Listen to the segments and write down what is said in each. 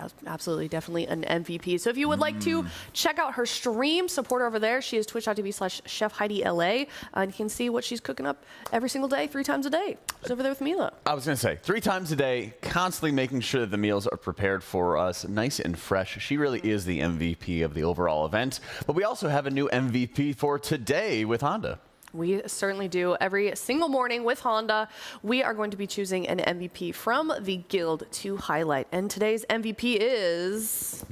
Yeah, absolutely. Definitely an MVP. So if you would like to check out her stream, support her over there. She is twitch.tv/ChefHeidiLA. And you can see what she's cooking up every single day, 3 times a day. She's over there with Mila. I was going to say, 3 times a day, constantly making sure that the meals are prepared for us nice and fresh. She really is the MVP of the overall event. But we also have a new MVP for today with Honda. We certainly do. Every single morning with Honda, we are going to be choosing an MVP from the guild to highlight. And today's MVP is...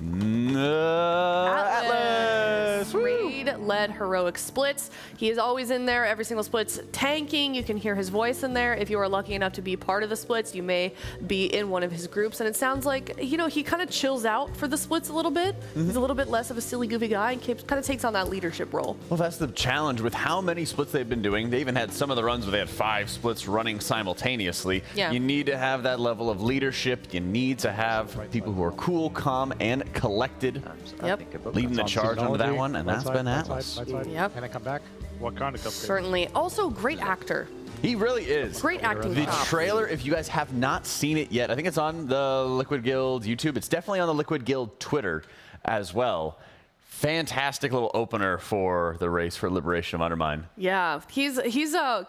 Atlas. Raid-led heroic splits. He is always in there. Every single split's tanking. You can hear his voice in there. If you are lucky enough to be part of the splits, you may be in one of his groups. And it sounds like, you know, he kind of chills out for the splits a little bit. He's a little bit less of a silly, goofy guy and kind of takes on that leadership role. Well, that's the challenge with how many splits they've been doing. They even had some of the runs where they had 5 splits running simultaneously. Yeah. You need to have that level of leadership. You need to have people who are cool, calm, and collected. Yep. Leading the charge onto that one, and that's been Atlas. Yep. Can I come back? What kind of cupcake? Certainly. Also, great actor. He really is. Great acting The job. trailer, if you guys have not seen it yet, I think it's on the Liquid Guild YouTube. It's definitely on the Liquid Guild Twitter as well. Fantastic little opener for the race for liberation of Undermine. Yeah, he's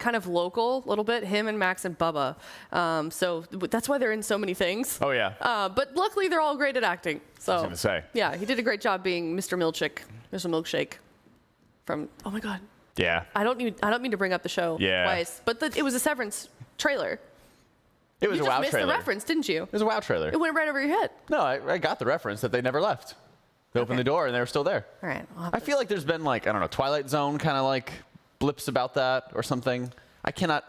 kind of local a little bit, him and Max and Bubba. So that's why they're in so many things. Oh, yeah. But luckily, they're all great at acting. So I was going to say. Yeah, he did a great job being Mr. Milkshake from, oh my God. Yeah. I don't mean to bring up the show twice, but it was a Severance trailer. It was You a just WoW missed trailer. the reference, didn't you? It was a WoW trailer. It went right over your head. No, I got the reference that they never left. They opened the door and they were still there. All right. I feel like there's been like, I don't know, Twilight Zone kind of like blips about that or something. I cannot.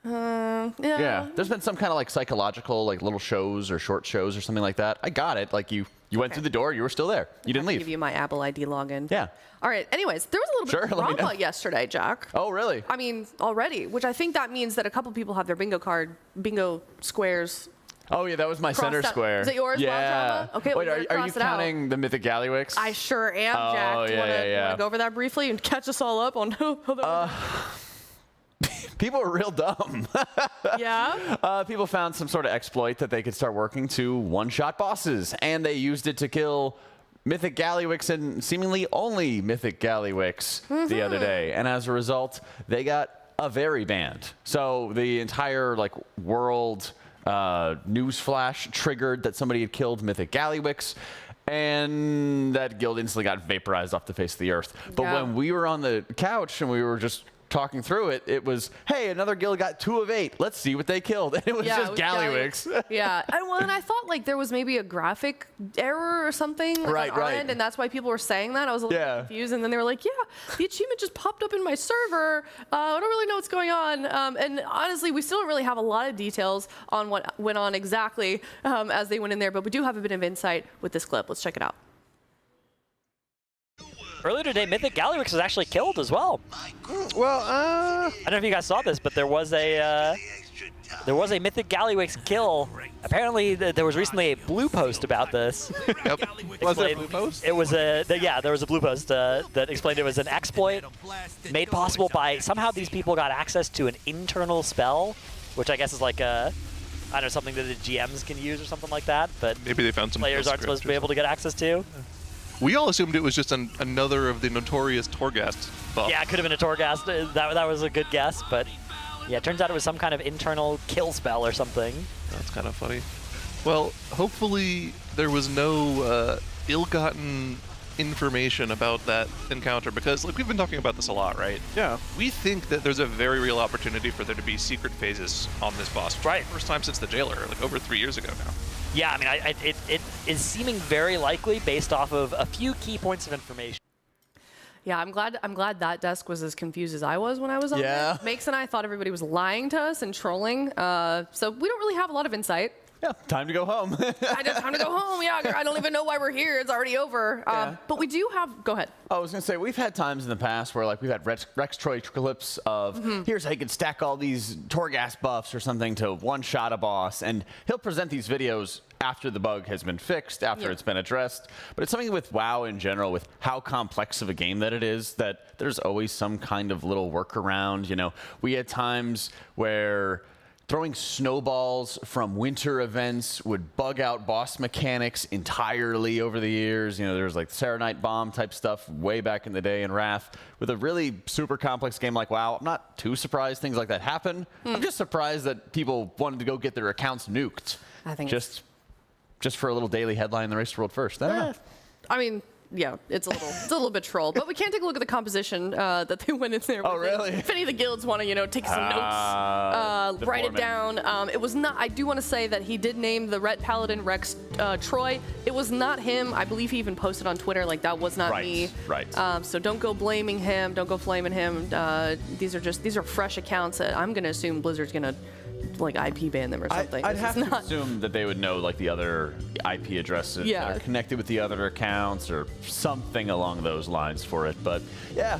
Yeah. There's been some kind of like psychological like little shows or short shows or something like that. I got it. Like you went through the door, you were still there. You didn't leave. Give you my Apple ID login. Yeah. All right. Anyways, there was a little bit of Let me know. drama yesterday, Jack. Oh, really? I mean, already, which I think that means that a couple people have their bingo squares. Oh, yeah, that was my center out. square. Is it yours? Yeah. Wild drama? Okay, wait, we are better you cross it out. counting the Mythic Gallywix? I sure am, Jack. Oh, Do you want yeah. to go over that briefly and catch us all up on how that People are real dumb. Yeah? People found some sort of exploit that they could start working to one-shot bosses, and they used it to kill Mythic Gallywix and seemingly only Mythic Gallywix the other day. And as a result, they got a very banned. So the entire like world news flash triggered that somebody had killed Mythic Gallywix, and that guild instantly got vaporized off the face of the earth. But when we were on the couch and we were just talking through it, it was, hey, another guild got 2 of 8. Let's see what they killed. And it was just Gallywix. Yeah. And I thought like there was maybe a graphic error or something like, on our end, and that's why people were saying that. I was a little confused, and then they were like, yeah, the achievement just popped up in my server. I don't really know what's going on. And honestly, we still don't really have a lot of details on what went on exactly as they went in there, but we do have a bit of insight with this clip. Let's check it out. Earlier today, Mythic Gallywix was actually killed as well. Well, I don't know if you guys saw this, but there was a Mythic Gallywix kill. Apparently, there was recently a blue post about this. Yep. Was there a blue post? It was there was a blue post that explained it was an exploit made possible by somehow these people got access to an internal spell, which I guess is like I don't know, something that the GMs can use or something like that. But maybe they found some players aren't supposed to be able to get access to. We all assumed it was just another of the notorious Torghast buff. Yeah, it could have been a Torghast. That was a good guess, but yeah, it turns out it was some kind of internal kill spell or something. That's kind of funny. Well, hopefully there was no ill-gotten information about that encounter, because like we've been talking about this a lot, right? Yeah. We think that there's a very real opportunity for there to be secret phases on this boss. Right. First time since the Jailer, like over 3 years ago now. Yeah, I mean, it is seeming very likely based off of a few key points of information. Yeah, I'm glad that desk was as confused as I was when I was on there. Makes and I thought everybody was lying to us and trolling. So we don't really have a lot of insight. Yeah, time to go home. I just time to go home. Yeah, I don't even know why we're here. It's already over. But we do have. Go ahead. I was gonna say we've had times in the past where like we've had Rex Troy clips of here's how you can stack all these Torghast buffs or something to one-shot a boss, and he'll present these videos after the bug has been fixed, after it's been addressed. But it's something with WoW in general, with how complex of a game that it is, that there's always some kind of little workaround. You know, we had times where throwing snowballs from winter events would bug out boss mechanics entirely over the years. You know, there was like Serenite Bomb type stuff way back in the day in Wrath. With a really super complex game like WoW, I'm not too surprised things like that happen. I'm just surprised that people wanted to go get their accounts nuked. I think just for a little daily headline in the Race to the World First. I don't know. I mean, yeah, it's a little bit troll, but we can take a look at the composition that they went in there. Oh, with. really? If any of the guilds want to, take some notes, write it down. It was not. I do want to say that he did name the Ret Paladin Rex Troy. It was not him. I believe he even posted on Twitter like that was not me. Right. So don't go blaming him. Don't go flaming him. These are fresh accounts that I'm gonna assume Blizzard's gonna like IP ban them or something. I'd have to assume that they would know like the other IP addresses that are connected with the other accounts or something along those lines for it. But yeah,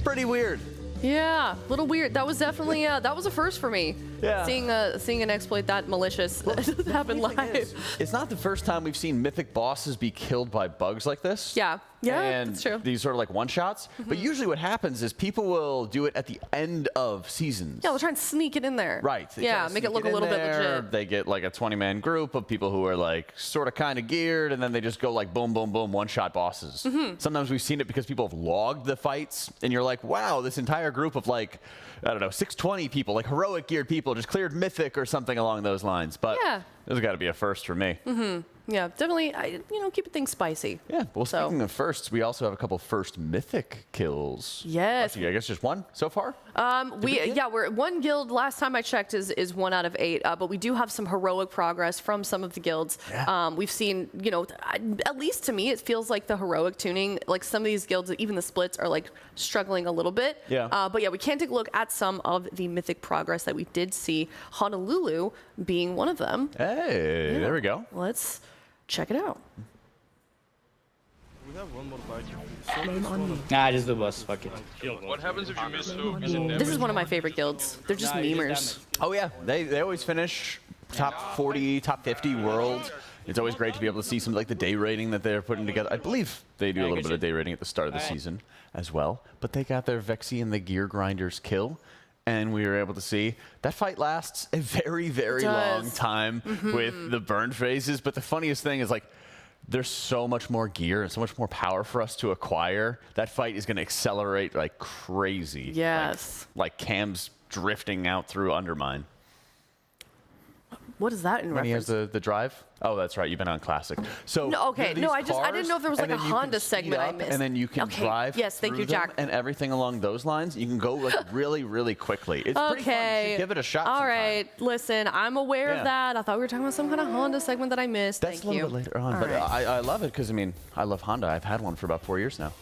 pretty weird. Yeah, a little weird. That was definitely that was a first for me. Yeah. Seeing an exploit that malicious happen live. It's not the first time we've seen mythic bosses be killed by bugs like this. Yeah, and that's true. These sort of like one-shots. But usually what happens is people will do it at the end of seasons. Yeah, they'll try and sneak it in there. Right. Yeah, make it look a little bit legit. They get like a 20-man group of people who are like sort of kind of geared, and then they just go like boom, boom, boom, one-shot bosses. Sometimes we've seen it because people have logged the fights, and you're like, wow, this entire group of like, I don't know, 620 people, like heroic geared people, just cleared Mythic or something along those lines. But there's got to be a first for me. Yeah, definitely. Keep things spicy. Yeah. Well, speaking of firsts, we also have a couple first Mythic kills. Yes. Actually, I guess just one so far. We're one guild. Last time I checked is 1 out of 8. But we do have some heroic progress from some of the guilds. Yeah. We've seen, at least to me, it feels like the heroic tuning, like some of these guilds, even the splits, are like struggling a little bit. Yeah. But yeah, we can take a look at some of the mythic progress that we did see. Honolulu being one of them. Hey, there we go. Let's check it out. We have one more bite. Nah, just the boss. Fuck it. What happens if you miss hook? This is one of my favorite guilds. They're just memers. Oh yeah, they always finish top 40, top 50 world. It's always great to be able to see some like the day rating that they're putting together. I believe they do a little bit of day rating at the start of the season as well. But they got their Vexy and the Gear Grinders kill. And we were able to see that fight lasts a very, very long time with the burn phases. But the funniest thing is like, there's so much more gear and so much more power for us to acquire. That fight is going to accelerate like crazy. Yes. Like Cam's drifting out through Undermine. What is that in When reference? he has the drive? Oh, that's right. You've been on Classic. So no, okay. these No, I didn't cars, know if there was like a and then you Honda can speed segment I up, missed. And then you can drive. Yes, thank you, through them Jack. And everything along those lines. You can go like really, really quickly. It's pretty fun. You should give it a shot. All sometime. right. Listen, I'm aware of that. I thought we were talking about some kind of Honda segment that I missed. That's Thank you. a little bit later on, All but right. I love it because I mean I love Honda. I've had one for about 4 years now.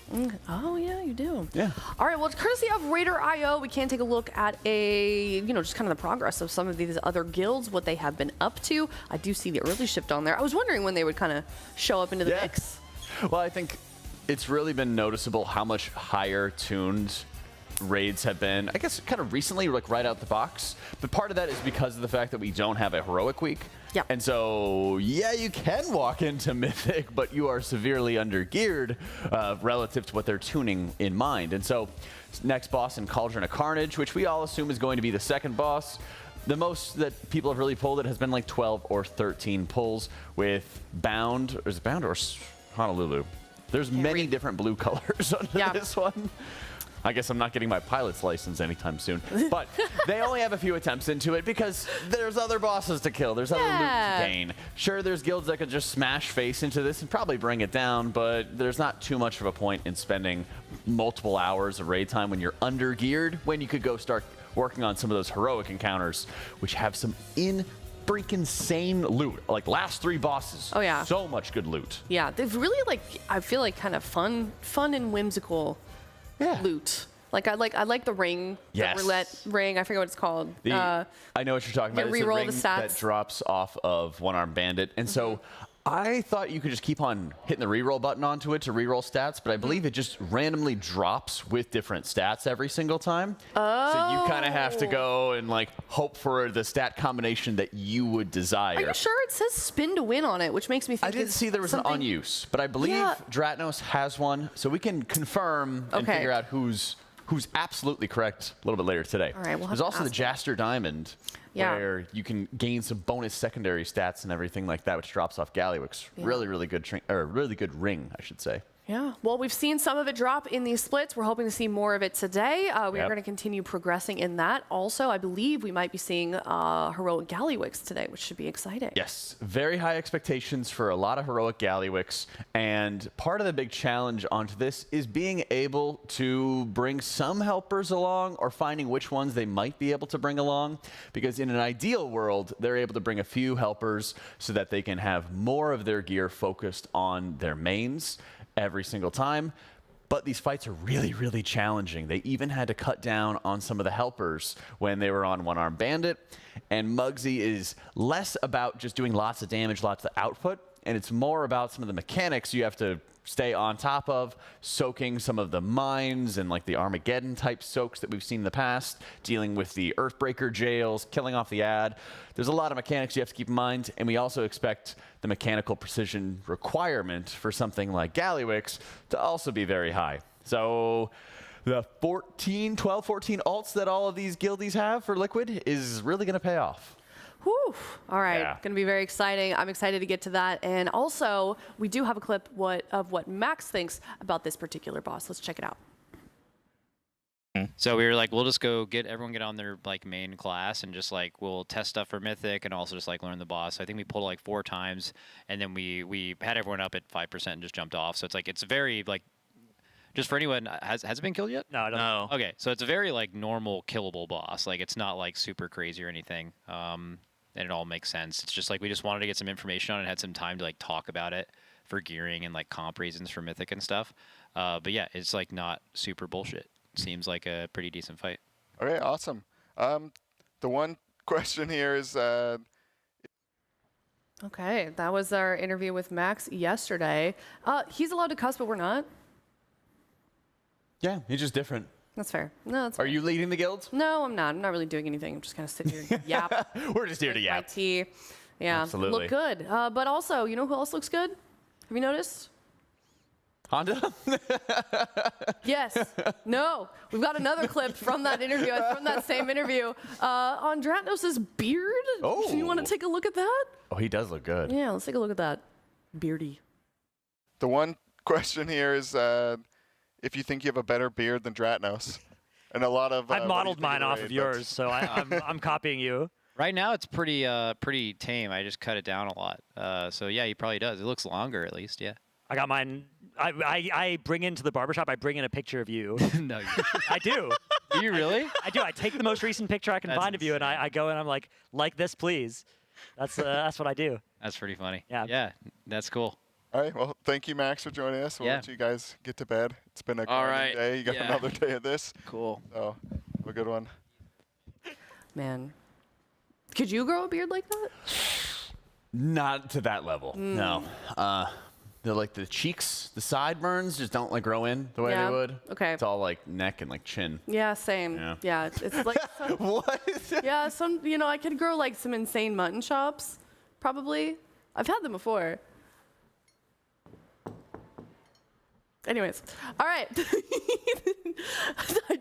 Oh yeah, you do. Yeah. All right. Well, it's courtesy of RaiderIO. We can take a look at just kind of the progress of some of these other guilds, what they have been up to. I do see the early shift on there. I was wondering when they would kind of show up into the mix. Well, I think it's really been noticeable how much higher tuned raids have been, I guess, kind of recently, like right out the box. But part of that is because of the fact that we don't have a heroic week. Yep. And so, yeah, you can walk into Mythic, but you are severely under-geared relative to what they're tuning in mind. And so, next boss in Cauldron of Carnage, which we all assume is going to be the second boss. The most that people have really pulled it has been like 12 or 13 pulls with Bound. Is it Bound or Honolulu? There's many different blue colors under this one. I guess I'm not getting my pilot's license anytime soon. But they only have a few attempts into it because there's other bosses to kill. There's other loot to gain. Sure, there's guilds that could just smash face into this and probably bring it down, but there's not too much of a point in spending multiple hours of raid time when you're under-geared, when you could go start working on some of those heroic encounters, which have some freaking insane loot. Like last 3 bosses. Oh yeah. So much good loot. Yeah, they've really I feel like kind of fun and whimsical loot. Like I like the ring, the roulette ring. I forget what it's called. I know what you're talking about. It's a reroll ring the stats. that drops off of One-Armed Bandit, and so I thought you could just keep on hitting the reroll button onto it to reroll stats, but I believe it just randomly drops with different stats every single time. Oh. So you kind of have to go and like hope for the stat combination that you would desire. Are you sure it says spin to win on it, which makes me think I didn't see there was an unuse, but I believe Dratnos has one, so we can confirm and figure out who's absolutely correct a little bit later today. All right, we'll have There's to also the ask Jaster Diamond. Yeah. where you can gain some bonus secondary stats and everything like that, which drops off Gallywix. Yeah. Really good ring, I should say. Yeah, well, we've seen some of it drop in these splits. We're hoping to see more of it today. We are Yep. going to continue progressing in that. Also, I believe we might be seeing heroic Gallywix today, which should be exciting. Yes, very high expectations for a lot of heroic Gallywix, and part of the big challenge onto this is being able to bring some helpers along or finding which ones they might be able to bring along, because in an ideal world, they're able to bring a few helpers so that they can have more of their gear focused on their mains every single time. But these fights are really challenging. They even had to cut down on some of the helpers when they were on One-Armed Bandit. And Mugsy is less about just doing lots of damage, lots of output, and it's more about some of the mechanics you have to stay on top of, soaking some of the mines and like the Armageddon type soaks that we've seen in the past, dealing with the Earthbreaker jails, killing off the ad. There's a lot of mechanics you have to keep in mind, and we also expect the mechanical precision requirement for something like Gallywix to also be very high. So the 12, 14 alts that all of these guildies have for Liquid is really going to pay off. Whew. All right, Yeah. going to be very exciting. I'm excited to get to that. And also, we do have a clip of what Max thinks about this particular boss. Let's check it out. So we were like, we'll just go everyone get on their like main class and just like we'll test stuff for Mythic and also just like learn the boss. So I think we pulled like 4 times, and then we had everyone up at 5% and just jumped off. So it's like it's very like, just for anyone, has it been killed yet? No, I don't know. Okay, so it's a very like normal killable boss. Like it's not like super crazy or anything. And it all makes sense. It's just like we just wanted to get some information on it, had some time to like talk about it for gearing and like comp reasons for Mythic and stuff. But yeah, it's like not super bullshit. Seems like a pretty decent fight. Okay, awesome. The one question here is... Okay, that was our interview with Max yesterday. He's allowed to cuss, but we're not. Yeah, he's just different. That's fair. No, that's Are you leading the guild? No, I'm not. I'm not really doing anything. I'm just kind of sitting here and yap. We're just here to Drink my yap. tea. Yeah, Absolutely. look good. But also, you know who else looks good? Have you noticed? Honda? Yes. No. We've got another clip from that interview, from that same interview, on Dratnos' beard. Oh. Do you want to take a look at that? Oh, he does look good. Yeah, let's take a look at that. Beardy. The one question here is if you think you have a better beard than Dratnos. And a lot of... I modeled mine off of yours, so I'm copying you. Right now it's pretty tame. I just cut it down a lot. So yeah, he probably does. It looks longer at least, yeah. I got mine. I bring into the barbershop, I bring in a picture of you. No, I do. do you really? I do. I take the most recent picture I can That's find of you, and I go and I'm like this, please. That's what I do. That's pretty funny. Yeah. Yeah, that's cool. All right, well, thank you, Max, for joining us. We'll let you guys get to bed. It's been a grinding day. You got another day of this. Cool. So, have a good one. Man. Could you grow a beard like that? Not to that level, no. They're like the cheeks, the sideburns just don't like grow in the way Yeah, they would. okay. It's all like neck and like chin. Yeah, same. Yeah, it's like some, What? yeah, I could grow like some insane mutton chops, probably. I've had them before. Anyways, all right. I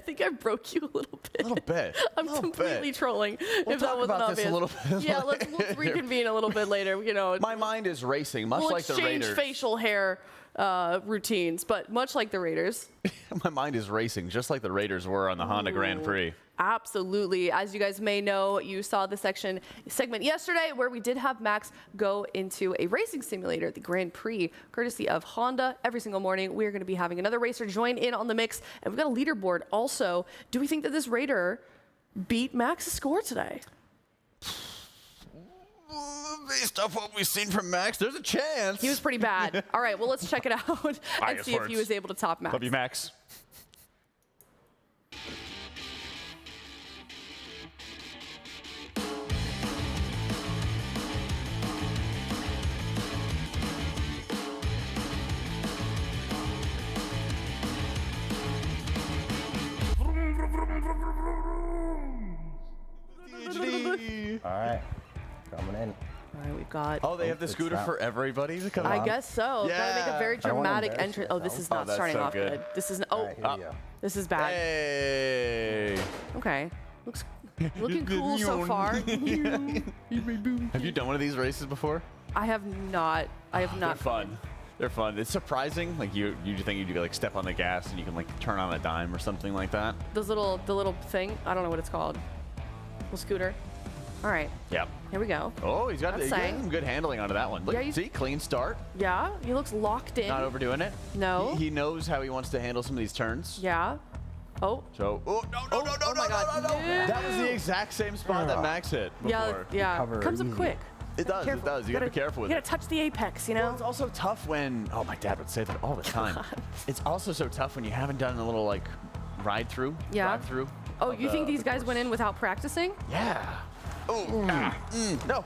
think I broke you a little bit. A little bit. I'm completely trolling. We'll if that talk wasn't about obvious. this a little bit Yeah, let's reconvene a little bit later. You know, My mind is racing, much we'll like the exchange Raiders. facial hair routines, but much like the Raiders. My mind is racing, just like the Raiders were on the Honda Grand Prix. Absolutely. As you guys may know, you saw the segment yesterday where we did have Max go into a racing simulator, the Grand Prix, courtesy of Honda. Every single morning, we're going to be having another racer join in on the mix, and we've got a leaderboard also. Do we think that this Raider beat Max's score today? Based off what we've seen from Max, there's a chance. He was pretty bad. All right, well, let's check it out and right, see if he was able to top Max. Love you, Max. All right, coming in. All right, we've got... Oh, they have the it's scooter not- for everybody to come I on? guess so. Gotta make a very I don't wanna dramatic embarrass entrance. Oh, this is yourself. not that's starting so off good. good. This is... All Oh, right, here we go. this is bad. Hey. Okay. Looks Looking cool so far. Have you done one of these races before? I have not. I have not. They're fun. They're fun. It's surprising. Like you think you'd like step on the gas and you can like turn on a dime or something like that. The little thing. I don't know what it's called. Little scooter. All right. Yep. Here we go. Oh, he's got some good handling onto that one. Look, Yeah, see, clean start. Yeah, he looks locked in. Not overdoing it. No. He knows how he wants to handle some of these turns. Yeah. Oh. So, no, my God. no. That was the exact same spot that Max hit before. Yeah. Comes up quick. It does. Careful. It does. You gotta be careful with it. You gotta touch the apex, you know. Well, it's also tough when. Oh, my dad would say that all the time. It's also so tough when you haven't done a little like ride through. Yeah. Drive through. Oh, you think these guys went in without practicing? Yeah. Oh. No.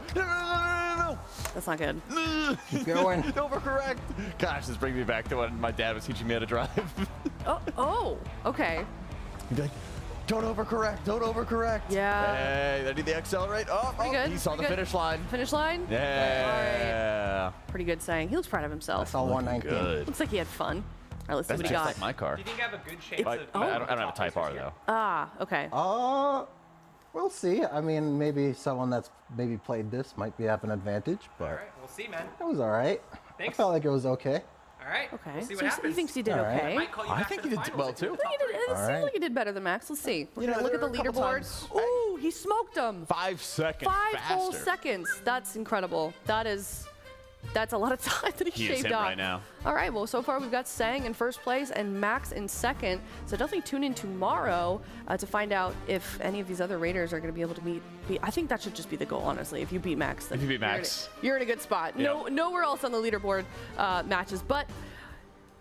That's not good. Keep going. Overcorrect. Gosh, this brings me back to when my dad was teaching me how to drive. Oh. Okay. He'd be like, don't overcorrect. Don't overcorrect. Yeah. Hey, I need the accelerate. Pretty good. He saw the Pretty good. finish line. Finish line? Yeah. All right. Pretty good saying. He looks proud of himself. That's all 119. Good. Looks like he had fun. All right, let's see That's what he just got. like my car. Do you think I have a good chance I don't have a Type R though. Ah, okay. We'll see. I mean, maybe someone that's maybe played this might have an advantage, but All right, we'll see, man. it was all right. Thanks. I felt like it was okay. All right. Okay. We'll see So what happens. he thinks he did All right. okay. I might call you I back think for he the did finals well, if you're too. the top three. It seems right. like he did better than Max. Let's see. We're gonna look at the there are a couple leaderboard. times. Ooh, he smoked him. 5 seconds 5 faster. whole seconds. That's incredible. That's a lot of time that he He is shaved him off. right now. All right, well, so far we've got Sang in first place and Max in second. So definitely tune in tomorrow to find out if any of these other Raiders are going to be able to beat. I think that should just be the goal, honestly. If you beat Max, then If you beat Max. you're in a good spot. Yeah. Nowhere else on the leaderboard matches, but.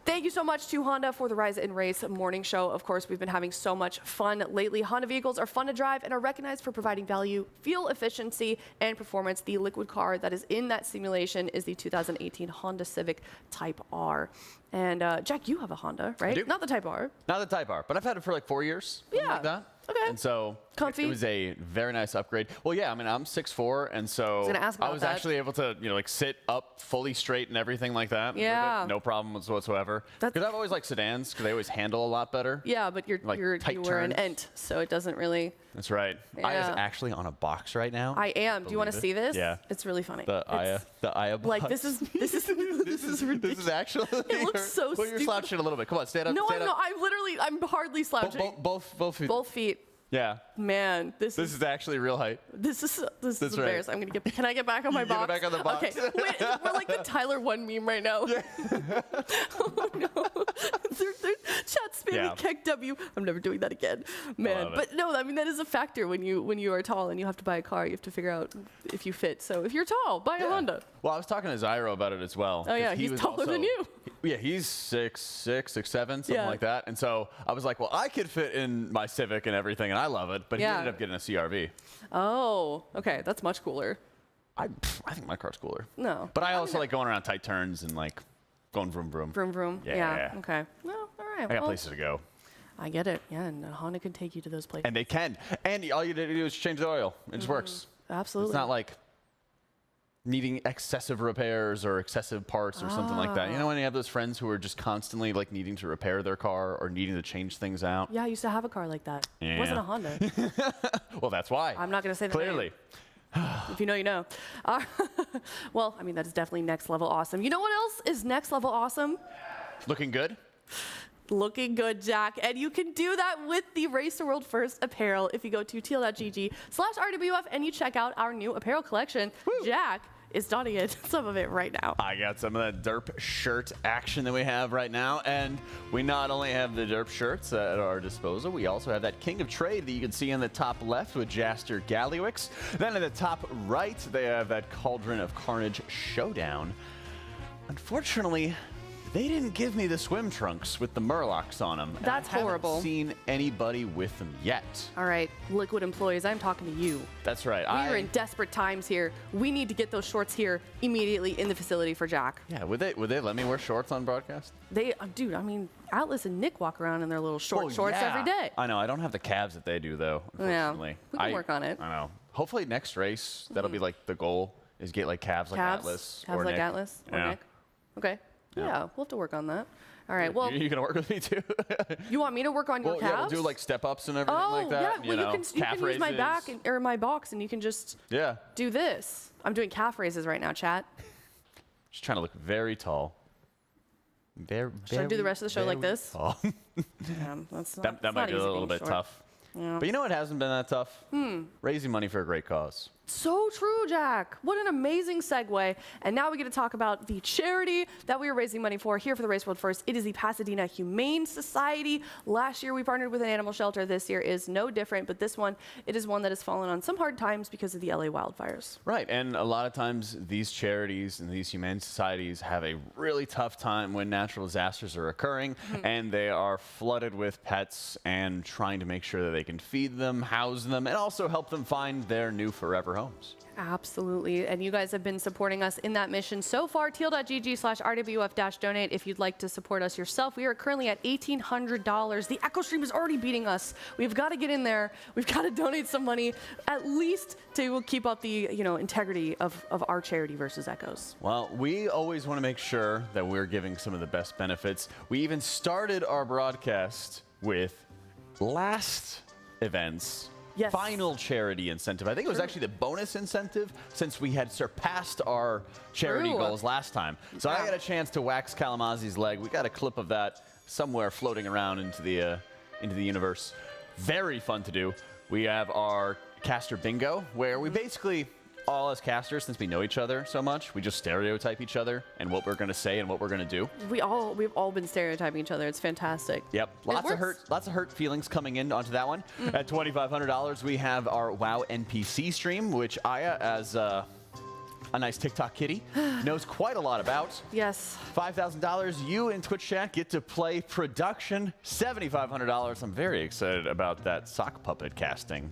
Thank you so much to Honda for the Rise and Race morning show. Of course, we've been having so much fun lately. Honda vehicles are fun to drive and are recognized for providing value, fuel efficiency, and performance. The liquid car that is in that simulation is the 2018 Honda Civic Type R. And Jack, you have a Honda, right? I do. Not the Type R. Not the Type R, but I've had it for like 4 years. Something Yeah. Like that. Okay. And so Comfy? it was a very nice upgrade. Well, yeah, I mean, I'm 6'4", and so gonna ask about was that. actually able to, like sit up fully straight and everything like that. with Yeah. it. No problems whatsoever. Because I've always liked sedans because they always handle a lot better. Yeah, but you Like tight were an turns. Ent, so it doesn't really. That's right. Aya's Yeah. actually on a box right now. I am. Do you want to Believe see it. this? Yeah. It's really funny. The Aya box. Like this is ridiculous. This is actually. It looks so Well, you're stupid. slouching a little bit. Come on, stand up. No, stand I'm up. not. I'm hardly slouching. Both feet. Both feet. Yeah. Man, this Is actually real height. This is That's right. embarrassing. I'm gonna get. Can I get back on my You get box? back on the box. Okay. Wait, we're like the Tyler 1 meme right now. Yeah. Oh no. they're chat spamming Yeah. Keck W. I'm never doing that again, man. love it. But no, I mean that is a factor when you are tall and you have to buy a car. You have to figure out if you fit. So if you're tall, buy a Honda. Well, I was talking to Zyro about it as well. Oh, yeah, 'cause he he's was taller than you. Yeah, he's 6'6", 6'7", something Yeah. like that. And so I was like, well, I could fit in my Civic and everything, and I love it. But Yeah. he ended up getting a CRV. Oh, okay, that's much cooler. I think my car's cooler. No. But I also like going around tight turns and like going vroom vroom. Vroom vroom. Yeah. Okay. Well, all right. I got well, places to go. I get it. Yeah, and a Honda can take you to those places. And they can. And all you need to do is change the oil. It just works. Absolutely. It's not like needing excessive repairs or excessive parts or something like that. You know when you have those friends who are just constantly like needing to repair their car or needing to change things out? Yeah, I used to have a car like that. It Yeah. wasn't a Honda. Well, that's why. I'm not going to say the Clearly. name. If you know, you know. Well, I mean, that is definitely next level awesome. You know what else is next level awesome? Looking good? Looking good, Jack. And you can do that with the Race the World First apparel if you go to tl.gg/RWF and you check out our new apparel collection. Woo. Jack is donning it, some of it right now. I got some of that derp shirt action that we have right now. And we not only have the derp shirts at our disposal, we also have that King of Trade that you can see in the top left with Jaster Gallywix. Then in the top right, they have that Cauldron of Carnage Showdown. Unfortunately, they didn't give me the swim trunks with the Murlocs on them. That's horrible. I haven't seen anybody with them yet. All right, Liquid employees, I'm talking to you. That's right. We are in desperate times here. We need to get those shorts here immediately in the facility for Jack. Yeah, would they let me wear shorts on broadcast? They, dude, I mean, Atlas and Nick walk around in their little shorts every day. I know. I don't have the calves that they do, though, unfortunately. Yeah, we can work on it. I know. Hopefully next race, that'll be like the goal, is get like calves like Atlas Calves or like Nick. Atlas or Yeah. Nick. Okay. Yeah, we'll have to work on that. All right, well. You can work with me too. You want me to work on your calves? Yeah, we'll do like step ups and everything like that. Yeah, well, you can use my back or my box, and you can just do this. I'm doing calf raises right now, chat. Just trying to look very tall. Should I do the rest of the show like this? Tall. That might be a little bit tough. Yeah. But you know what hasn't been that tough? Raising money for a great cause. So true, Jack. What an amazing segue. And now we get to talk about the charity that we are raising money for here for the Race World First. It is the Pasadena Humane Society. Last year we partnered with an animal shelter. This year is no different, but this one, it is one that has fallen on some hard times because of the LA wildfires. Right, and a lot of times these charities and these humane societies have a really tough time when natural disasters are occurring and they are flooded with pets and trying to make sure that they can feed them, house them, and also help them find their new forever homes. Absolutely. And you guys have been supporting us in that mission so far. teal.gg/RWF-donate if you'd like to support us yourself. We are currently at $1,800. The Echo Stream is already beating us. We've got to get in there. We've got to donate some money, at least to keep up the integrity of our charity versus Echoes. Well, we always want to make sure that we're giving some of the best benefits. We even started our broadcast with last event's final charity incentive. I think it was actually the bonus incentive since we had surpassed our charity goals last time. So I got a chance to wax Kalamazzi's leg. We got a clip of that somewhere floating around into the universe. Very fun to do. We have our caster bingo, where we basically all as casters, since we know each other so much, we just stereotype each other and what we're going to say and what we're going to do. We've all been stereotyping each other. It's fantastic. Yep. Lots of hurt feelings coming in onto that one. At $2,500, we have our WoW NPC stream, which Aya, as a nice TikTok kitty, knows quite a lot about. Yes. $5,000, you in Twitch chat get to play production. $7,500. I'm very excited about that sock puppet casting.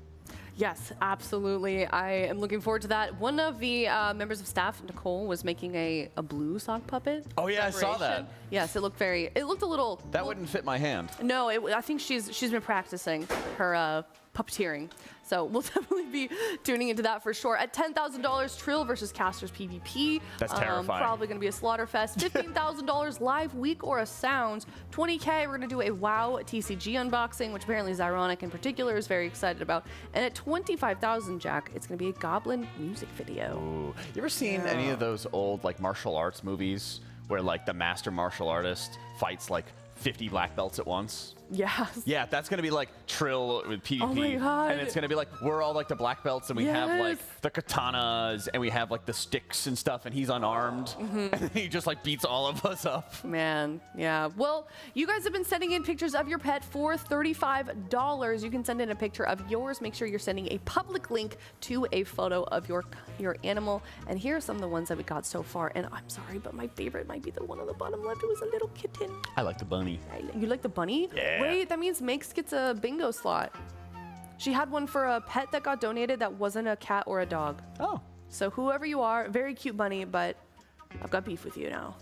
Yes, absolutely. I am looking forward to that. One of the members of staff, Nicole, was making a blue sock puppet. Oh yeah, I saw that. Yes, it looked a little. That wouldn't fit my hand. No, I think she's been practicing her puppeteering. So we'll definitely be tuning into that for sure. At $10,000, Trill versus Casters PvP. That's terrifying. Probably going to be a slaughter fest. $15,000 live week or a sounds. $20K, we're going to do a WoW TCG unboxing, which apparently Zyronic in particular is very excited about. And at $25,000, Jack, it's going to be a Goblin music video. Ooh. You ever seen any of those old martial arts movies where the master martial artist fights 50 black belts at once? Yes. Yeah, that's going to be Trill with PvP. Oh my God. And it's going to be we're all the black belts and we have the katanas and we have the sticks and stuff and he's unarmed. And then he just beats all of us up. Man, yeah. Well, you guys have been sending in pictures of your pet for $35. You can send in a picture of yours. Make sure you're sending a public link to a photo of your animal. And here are some of the ones that we got so far. And I'm sorry, but my favorite might be the one on the bottom left. It was a little kitten. I like the bunny. You like the bunny? Yeah. Wait, that means Makes gets a bingo slot. She had one for a pet that got donated that wasn't a cat or a dog. Oh. So whoever you are, very cute bunny, but I've got beef with you now.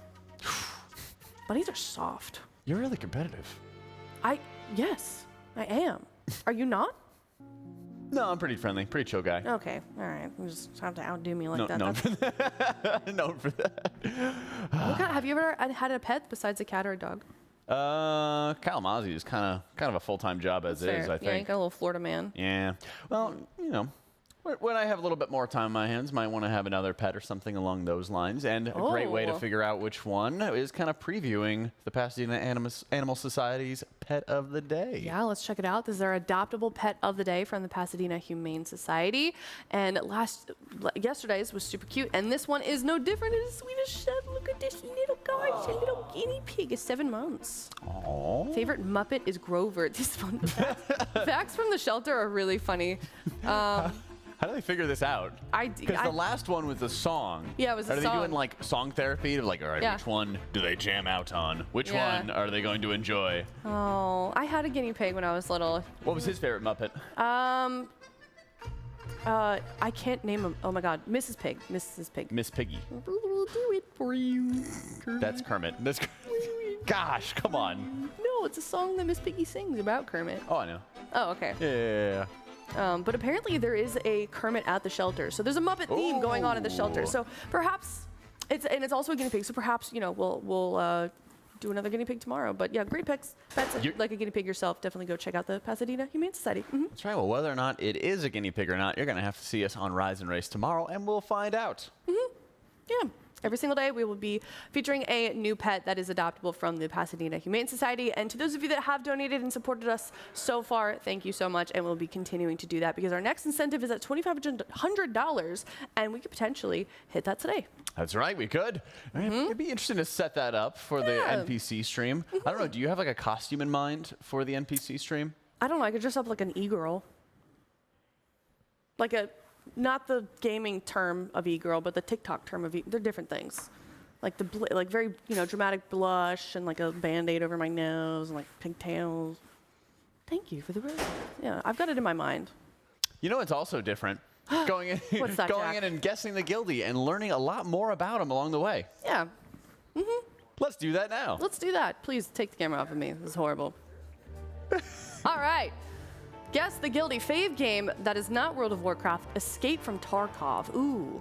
Bunnies are soft. You're really competitive. Yes, I am. Are you not? No, I'm pretty friendly, pretty chill guy. Okay, all right. You just have to outdo me like that. Known for that. Known for that. Have you ever had a pet besides a cat or a dog? Kalamazzi is kind of a full-time job as is, I think. Yeah, you got a little Florida man. Yeah. Well, when I have a little bit more time on my hands, might want to have another pet or something along those lines. And a great way to figure out which one is kind of previewing the Pasadena Animal Society's Pet of the Day. Yeah, let's check it out. This is our adoptable Pet of the Day from the Pasadena Humane Society. And yesterday's was super cute. And this one is no different. It is Swedish Chef. Look at this little guy. It's a little guinea pig. It's 7 months. Aww. Favorite Muppet is Grover. These fun facts from the shelter are really funny. How do they figure this out? Because the last one was a song. Yeah, it was a song. Are they doing song therapy? All right, which one do they jam out on? Which one are they going to enjoy? Oh, I had a guinea pig when I was little. What was his favorite Muppet? I can't name him. Oh my God, Mrs. Pig. Mrs. Pig. Miss Piggy. We'll do it for you. Kermit. That's Kermit. Gosh, come on. No, it's a song that Miss Piggy sings about Kermit. Oh, I know. Oh, okay. Yeah. But apparently there is a Kermit at the shelter. So there's a Muppet theme going on at the shelter. So perhaps It's also a guinea pig, so perhaps we'll do another guinea pig tomorrow. But yeah, great pets. If you like a guinea pig yourself, definitely go check out the Pasadena Humane Society. That's right. Well, whether or not it is a guinea pig or not, you're going to have to see us on Rise and Race tomorrow, and we'll find out. Yeah. Every single day, we will be featuring a new pet that is adoptable from the Pasadena Humane Society. And to those of you that have donated and supported us so far, thank you so much. And we'll be continuing to do that because our next incentive is at $2,500, and we could potentially hit that today. That's right, we could. It'd be interesting to set that up for the NPC stream. I don't know, do you have like a costume in mind for the NPC stream? I don't know, I could dress up like an e-girl. Like not the gaming term of e-girl, but the TikTok term of they're different things. Like like very, dramatic blush and like a Band-Aid over my nose and like pigtails. Thank you for the rose. Yeah, I've got it in my mind. You know, it's also different. Going in, What's that, going Jack? in and guessing the guildie and learning a lot more about them along the way. Yeah. Let's do that now. Let's do that. Please take the camera off of me. This is horrible. All right. Guess the guildie fave game that is not World of Warcraft. Escape from Tarkov. Ooh.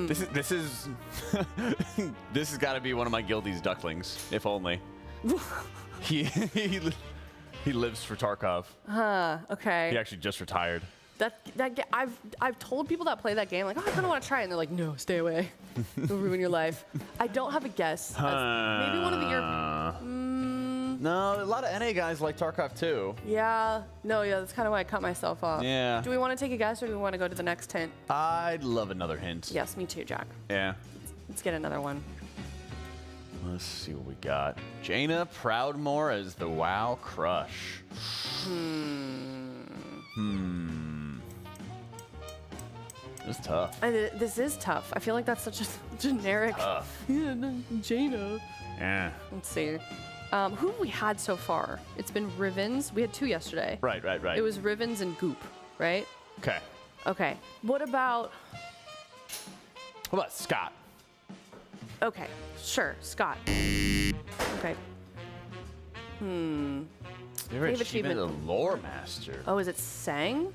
This is this has got to be one of my guildie's ducklings, if only. he lives for Tarkov. Okay. He actually just retired. I've told people that play that game, like, oh, I kind of want to try it, and they're like, no, stay away. It'll ruin your life. I don't have a guess. Maybe one of the European. No, a lot of NA guys like Tarkov too. Yeah. No, yeah, that's kind of why I cut myself off. Yeah. Do we want to take a guess, or do we want to go to the next hint? I'd love another hint. Yes, me too, Jack. Yeah. Let's get another one. Let's see what we got. Jaina Proudmoore as the WoW Crush. This is tough. This is tough. I feel like that's such a generic. Yeah, no, Jaina. Yeah. Let's see. Who have we had so far? It's been Rivens. We had 2 yesterday. Right. It was Rivens and Goop, right? Okay. Okay. What about Scott? Okay, sure, Scott. Okay. Favorite achievement, the Lore Master. Oh, is it Sang?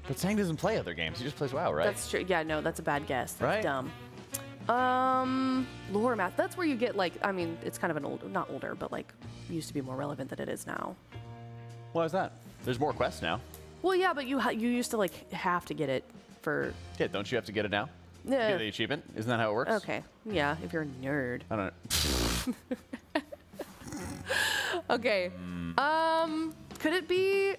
But Sang doesn't play other games. He just plays WoW, right? That's true. Yeah, no, that's a bad guess. That's right? Dumb. Lore Master. That's where you get like, I mean, it's kind of an not older, but like used to be more relevant than it is now. Why is that? There's more quests now. Well, yeah, but you used to like have to get it for. Yeah, don't you have to get it now? Yeah. Get the achievement? Isn't that how it works? Okay. Yeah, if you're a nerd. I don't know. Okay. Could it be?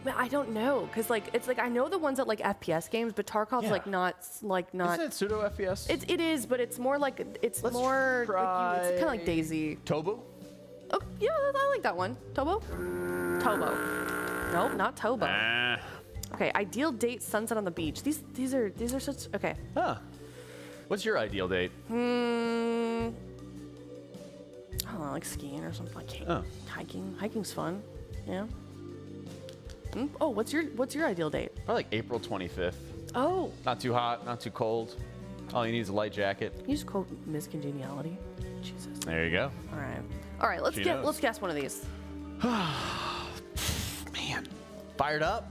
I don't know, cause like it's like I know the ones that like FPS games, but Tarkov's like not. Isn't it pseudo FPS? It is, but it's more like it's more. Try... Like it's kind of like Daisy. Tobu? Oh yeah, I like that one. Tobo? Tobo. Nope, not Tobo. Okay, ideal date: sunset on the beach. These are such. Okay. Huh. What's your ideal date? I don't know, like skiing or something. Like hiking. Hiking's fun. Yeah. Oh, what's your ideal date? Probably like April 25th. Oh. Not too hot, not too cold. All you need is a light jacket. You just quote Ms. Congeniality. Jesus. There you go. All right. Let's guess one of these. Man, fired up.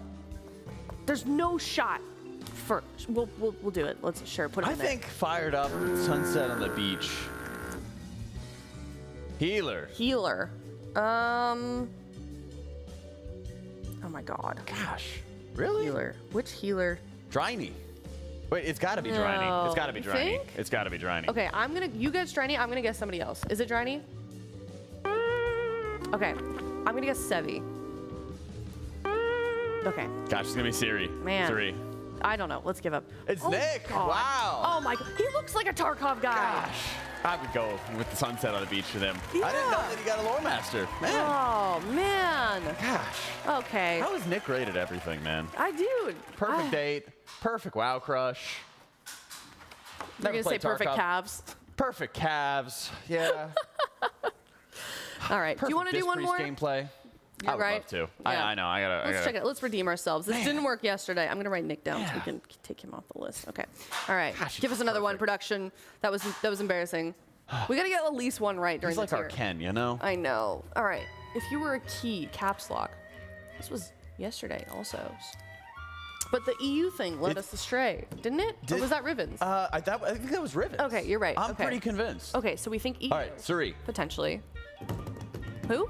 There's no shot for. We'll do it. Let's put it. I think fired up. Sunset on the beach. Healer. Oh my God. Gosh. Really? Healer. Which healer? Dryny. Wait, it's got to be Dryny. It's got to be You Dryny. think? It's got to be Dryny. Okay, you guess Dryny. I'm gonna guess somebody else. Is it Dryny? Okay, I'm gonna guess Sevi. Okay. Gosh, it's gonna be Siri. Man. 3. I don't know. Let's give up. It's Nick. God. Wow. Oh my God. He looks like a Tarkov guy. Gosh. I would go with the sunset on the beach with him. Yeah. I didn't know that he got a lore master. Man. Oh man. Gosh. Okay. How is Nick great at everything, man? Perfect date. Perfect WoW crush. You're gonna say perfect calves. Perfect calves. Yeah. All right. Do you want to do one more? Gameplay. You're I would right. love to. Yeah. I know. I gotta. Let's check it. Let's redeem ourselves. This didn't work yesterday. I'm gonna write Nick down so we can take him off the list. Okay. All right. Gosh, give us another one, production. That was embarrassing. We gotta get at least one right during He's like the our Ken, you know? I know. All right. If you were a key, caps lock. This was yesterday also. But the EU thing led us astray, didn't it? Or was that Rivens? I think that was Rivens. Okay, you're right. I'm pretty convinced. Okay, so we think EU. All right, Suri. Potentially. Who?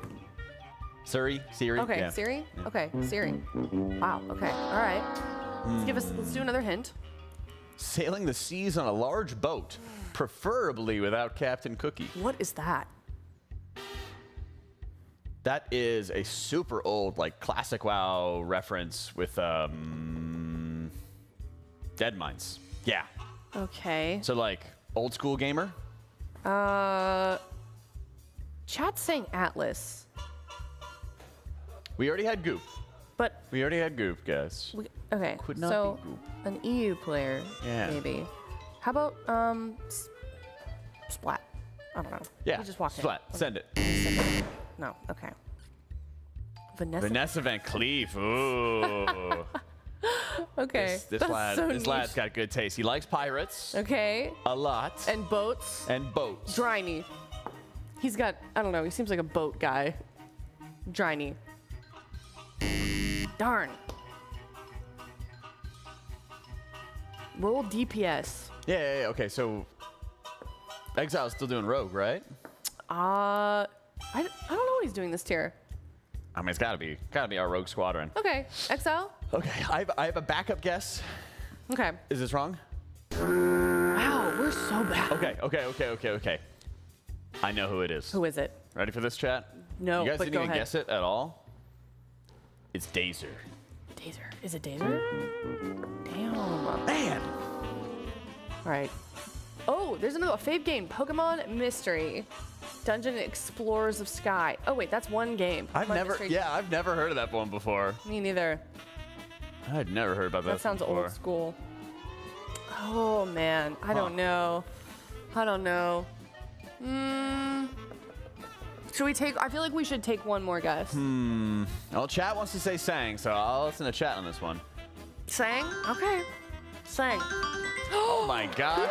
Siri? Okay, Yeah. Siri? Okay, Siri. Wow, okay, all right. Let's do another hint. Sailing the seas on a large boat, preferably without Captain Cookie. What is that? That is a super old, like, classic WoW reference with Dead Mines. Yeah. Okay. So, like, old school gamer? Chat's saying Atlas. We already had Goop. But We already had Goop, guys. okay, Could not so be Goop. an EU player, Yeah. maybe. How about Splat? I don't know. Yeah. He just walked Splat. in. Send it. No. Okay. Vanessa. Vanessa Van Cleef. Ooh. Okay. This That's lad. so This lad's niche. got good taste. He likes pirates Okay. a lot And boats. and boats. Dryny. He's got. I don't know. He seems like a boat guy. Dryny. Darn. Roll DPS. Yeah. Okay. So Exile's still doing Rogue, right? I don't know what he's doing this tier. I mean, it's gotta be our Rogue Squadron. Okay. Exile. Okay. I have a backup guess. Okay. Is this wrong? Wow, we're so bad. Okay. I know who it is. Who is it? Ready for this, chat? No, You guys but didn't go even ahead. guess it at all? It's Dazer. Dazer. Is it Dazer? Damn. Man! All right. Oh, there's another fave game. Pokemon Mystery. Dungeon Explorers of Sky. Oh wait, that's one game. I've Pokemon never Mystery- I've never heard of that one before. Me neither. I'd never heard about that. That sounds before. old school. Oh man, I don't know. Should we take? I feel like we should take one more guess. Well, chat wants to say Sang, so I'll listen to chat on this one. Sang? Okay. Sang. Oh my God!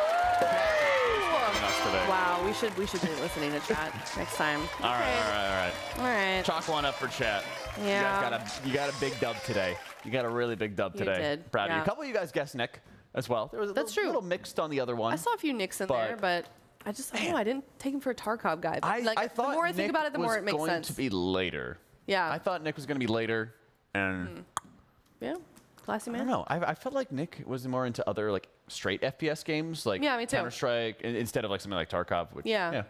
Wow, we should be listening to chat next time. All right. All right. Chalk one up for chat. Yeah. You got a big dub today. You got a really big dub today. did, Proud of you. yeah. A couple of you guys guessed Nick as well. There was a That's little true. mixed on the other one. I saw a few nicks in there, but I don't know. I didn't take him for a Tarkov guy. But I thought the more I Nick think about it, the more it makes was sense. going to be later. Yeah. I thought Nick was going to be later, and Yeah. Classy I man. don't know. I felt like Nick was more into other like straight FPS games, like Yeah, me too. Counter-Strike, instead of like something like Tarkov. Which, Yeah.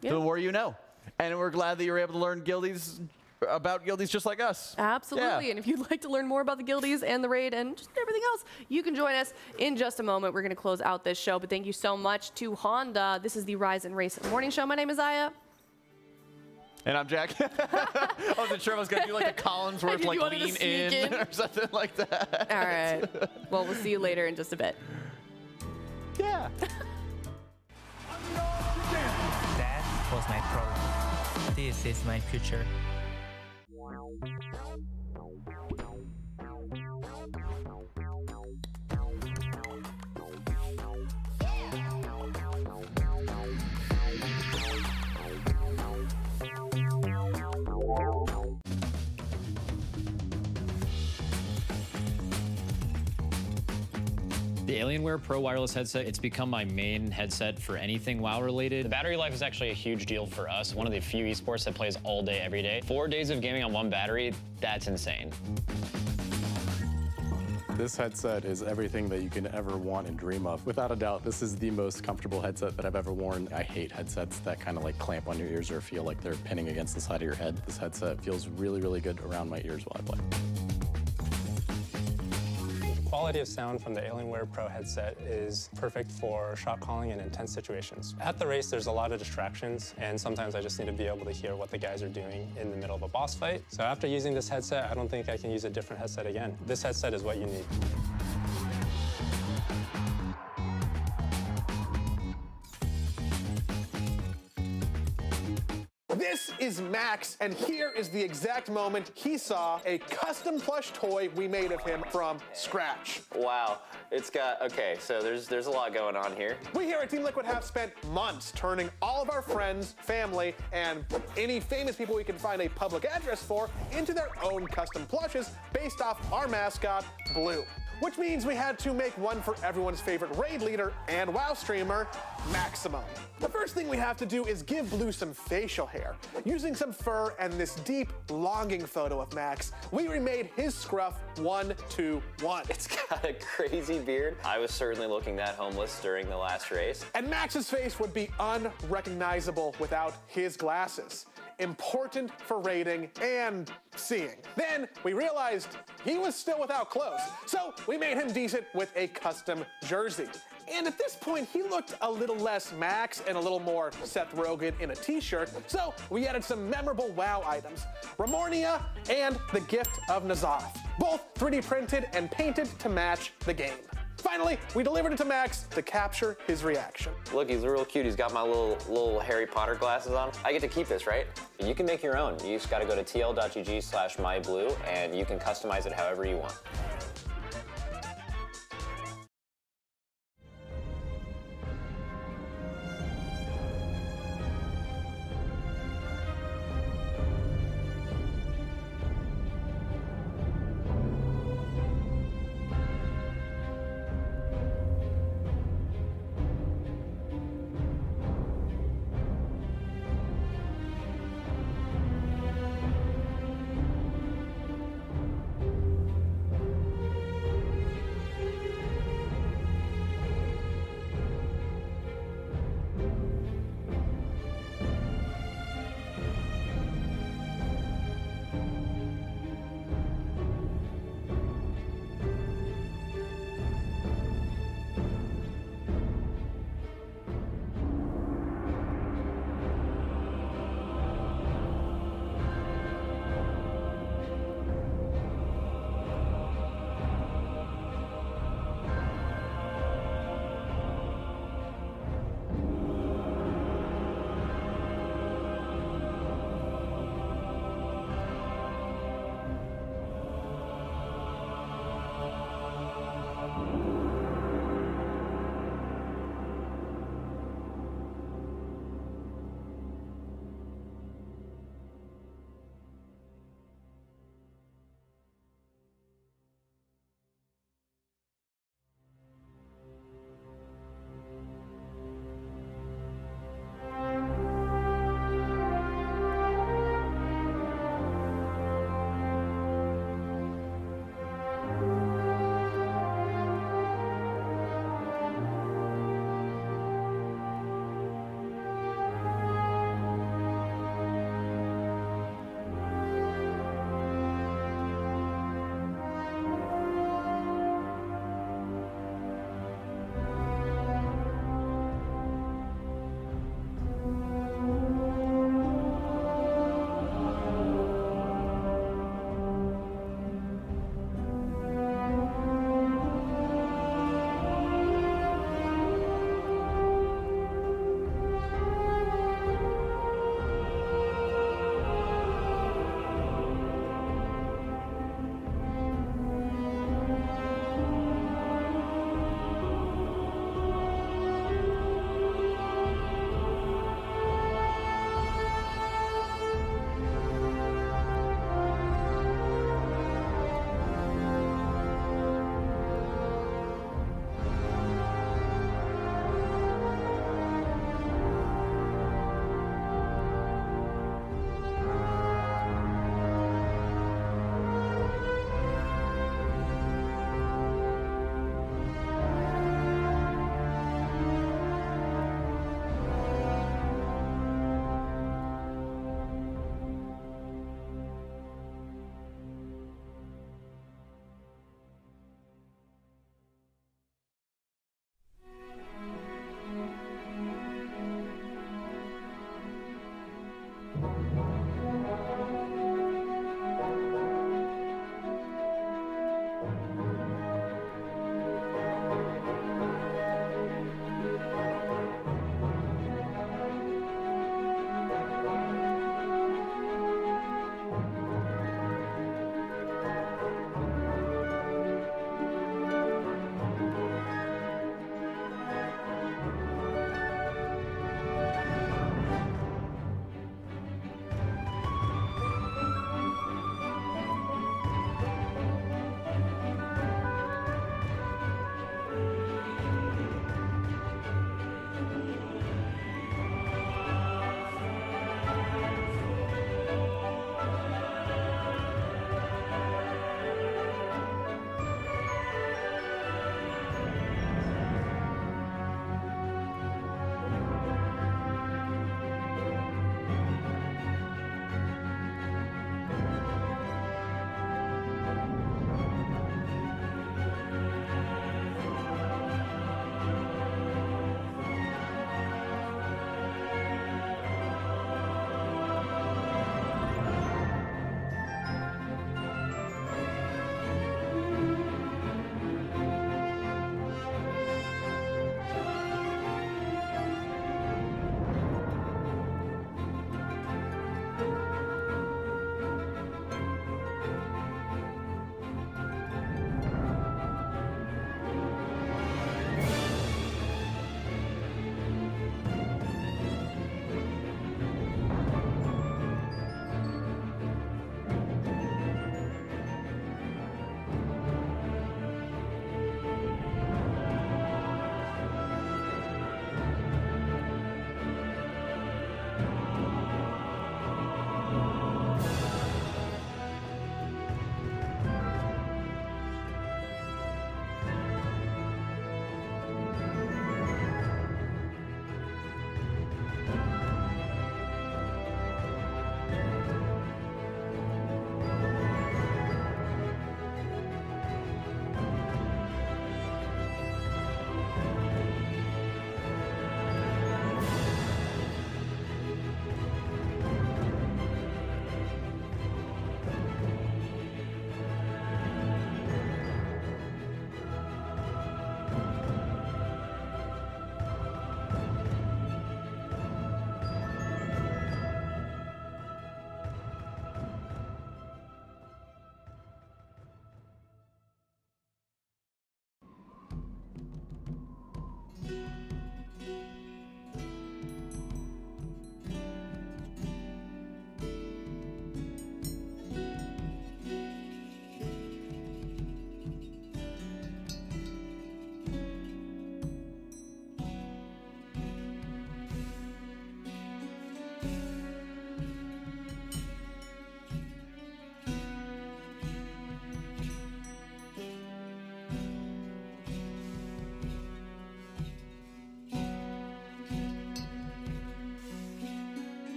The more you know. And we're glad that you were able to learn guildies about guildies just like us. Absolutely. Yeah. And if you'd like to learn more about the guildies and the raid and just everything else, you can join us in just a moment. We're going to close out this show. But thank you so much to Honda. This is the Rise and Race Morning Show. My name is Aya. And I'm Jack. I wasn't sure if I was going to do like a Collinsworth, You like wanted to lean sneak in? or something like that. All right. Well, we'll see you later in just a bit. Yeah. That was my problem. This is my future. The Alienware Pro wireless headset, it's become my main headset for anything WoW related. The battery life is actually a huge deal for us. One of the few esports that plays all day, every day. 4 days of gaming on one battery, that's insane. This headset is everything that you can ever want and dream of. Without a doubt, this is the most comfortable headset that I've ever worn. I hate headsets that kind of like clamp on your ears or feel like they're pinning against the side of your head. This headset feels really, really good around my ears while I play. Quality of sound from the Alienware Pro headset is perfect for shot calling in intense situations. At the race, there's a lot of distractions, and sometimes I just need to be able to hear what the guys are doing in the middle of a boss fight. So after using this headset, I don't think I can use a different headset again. This headset is what you need. This is Max, and here is the exact moment he saw a custom plush toy we made of him from scratch. Wow, it's got, okay, so there's a lot going on here. We here at Team Liquid have spent months turning all of our friends, family, and any famous people we can find a public address for into their own custom plushes based off our mascot, Blue. which means we had to make one for everyone's favorite raid leader and WoW streamer, Maximum. The first thing we have to do is give Blue some facial hair. Using some fur and this deep, longing photo of Max, we remade his scruff 1-2-1. It's got a crazy beard. I was certainly looking that homeless during the last race. And Max's face would be unrecognizable without his glasses. Important for raiding and seeing. Then we realized he was still without clothes, so we made him decent with a custom jersey. And at this point, he looked a little less Max and a little more Seth Rogen in a t-shirt, so we added some memorable WoW items, Ramornia and the Gift of N'Zoth, both 3D printed and painted to match the game. Finally, we delivered it to Max to capture his reaction. Look, he's real cute. He's got my little Harry Potter glasses on. I get to keep this, right? You can make your own. You just gotta go to tl.gg/myblue and you can customize it however you want.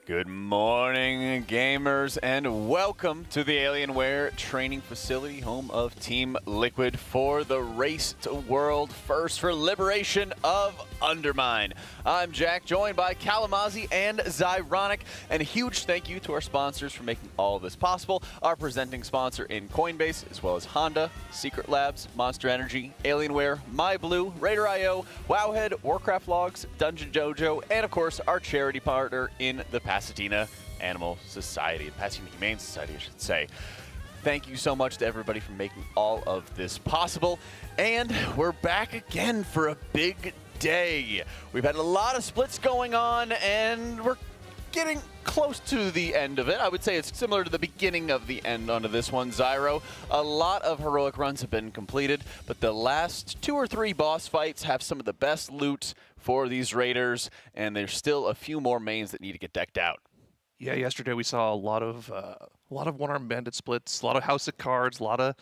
Good morning, gamers, and welcome to the Alienware training facility, home of Team Liquid for the race to world first for liberation of Undermine. I'm Jack, joined by Kalamazi and Zyronic, and a huge thank you to our sponsors for making all of this possible. Our presenting sponsor in Coinbase, as well as Honda, Secret Labs, Monster Energy, Alienware, MyBlue, RaiderIO, Wowhead, Warcraft Logs, DungeonDojo, and of course our charity partner in the Pasadena Animal Society, the Pasadena Humane Society, I should say. Thank you so much to everybody for making all of this possible. And we're back again for a big day. We've had a lot of splits going on, and we're getting close to the end of it. I would say it's similar to the beginning of the end onto this one, Zyro. A lot of heroic runs have been completed, but the last 2 or 3 boss fights have some of the best loot for these raiders, and there's still a few more mains that need to get decked out. Yeah, yesterday we saw a lot of one-armed bandit splits, a lot of house of cards, a lot of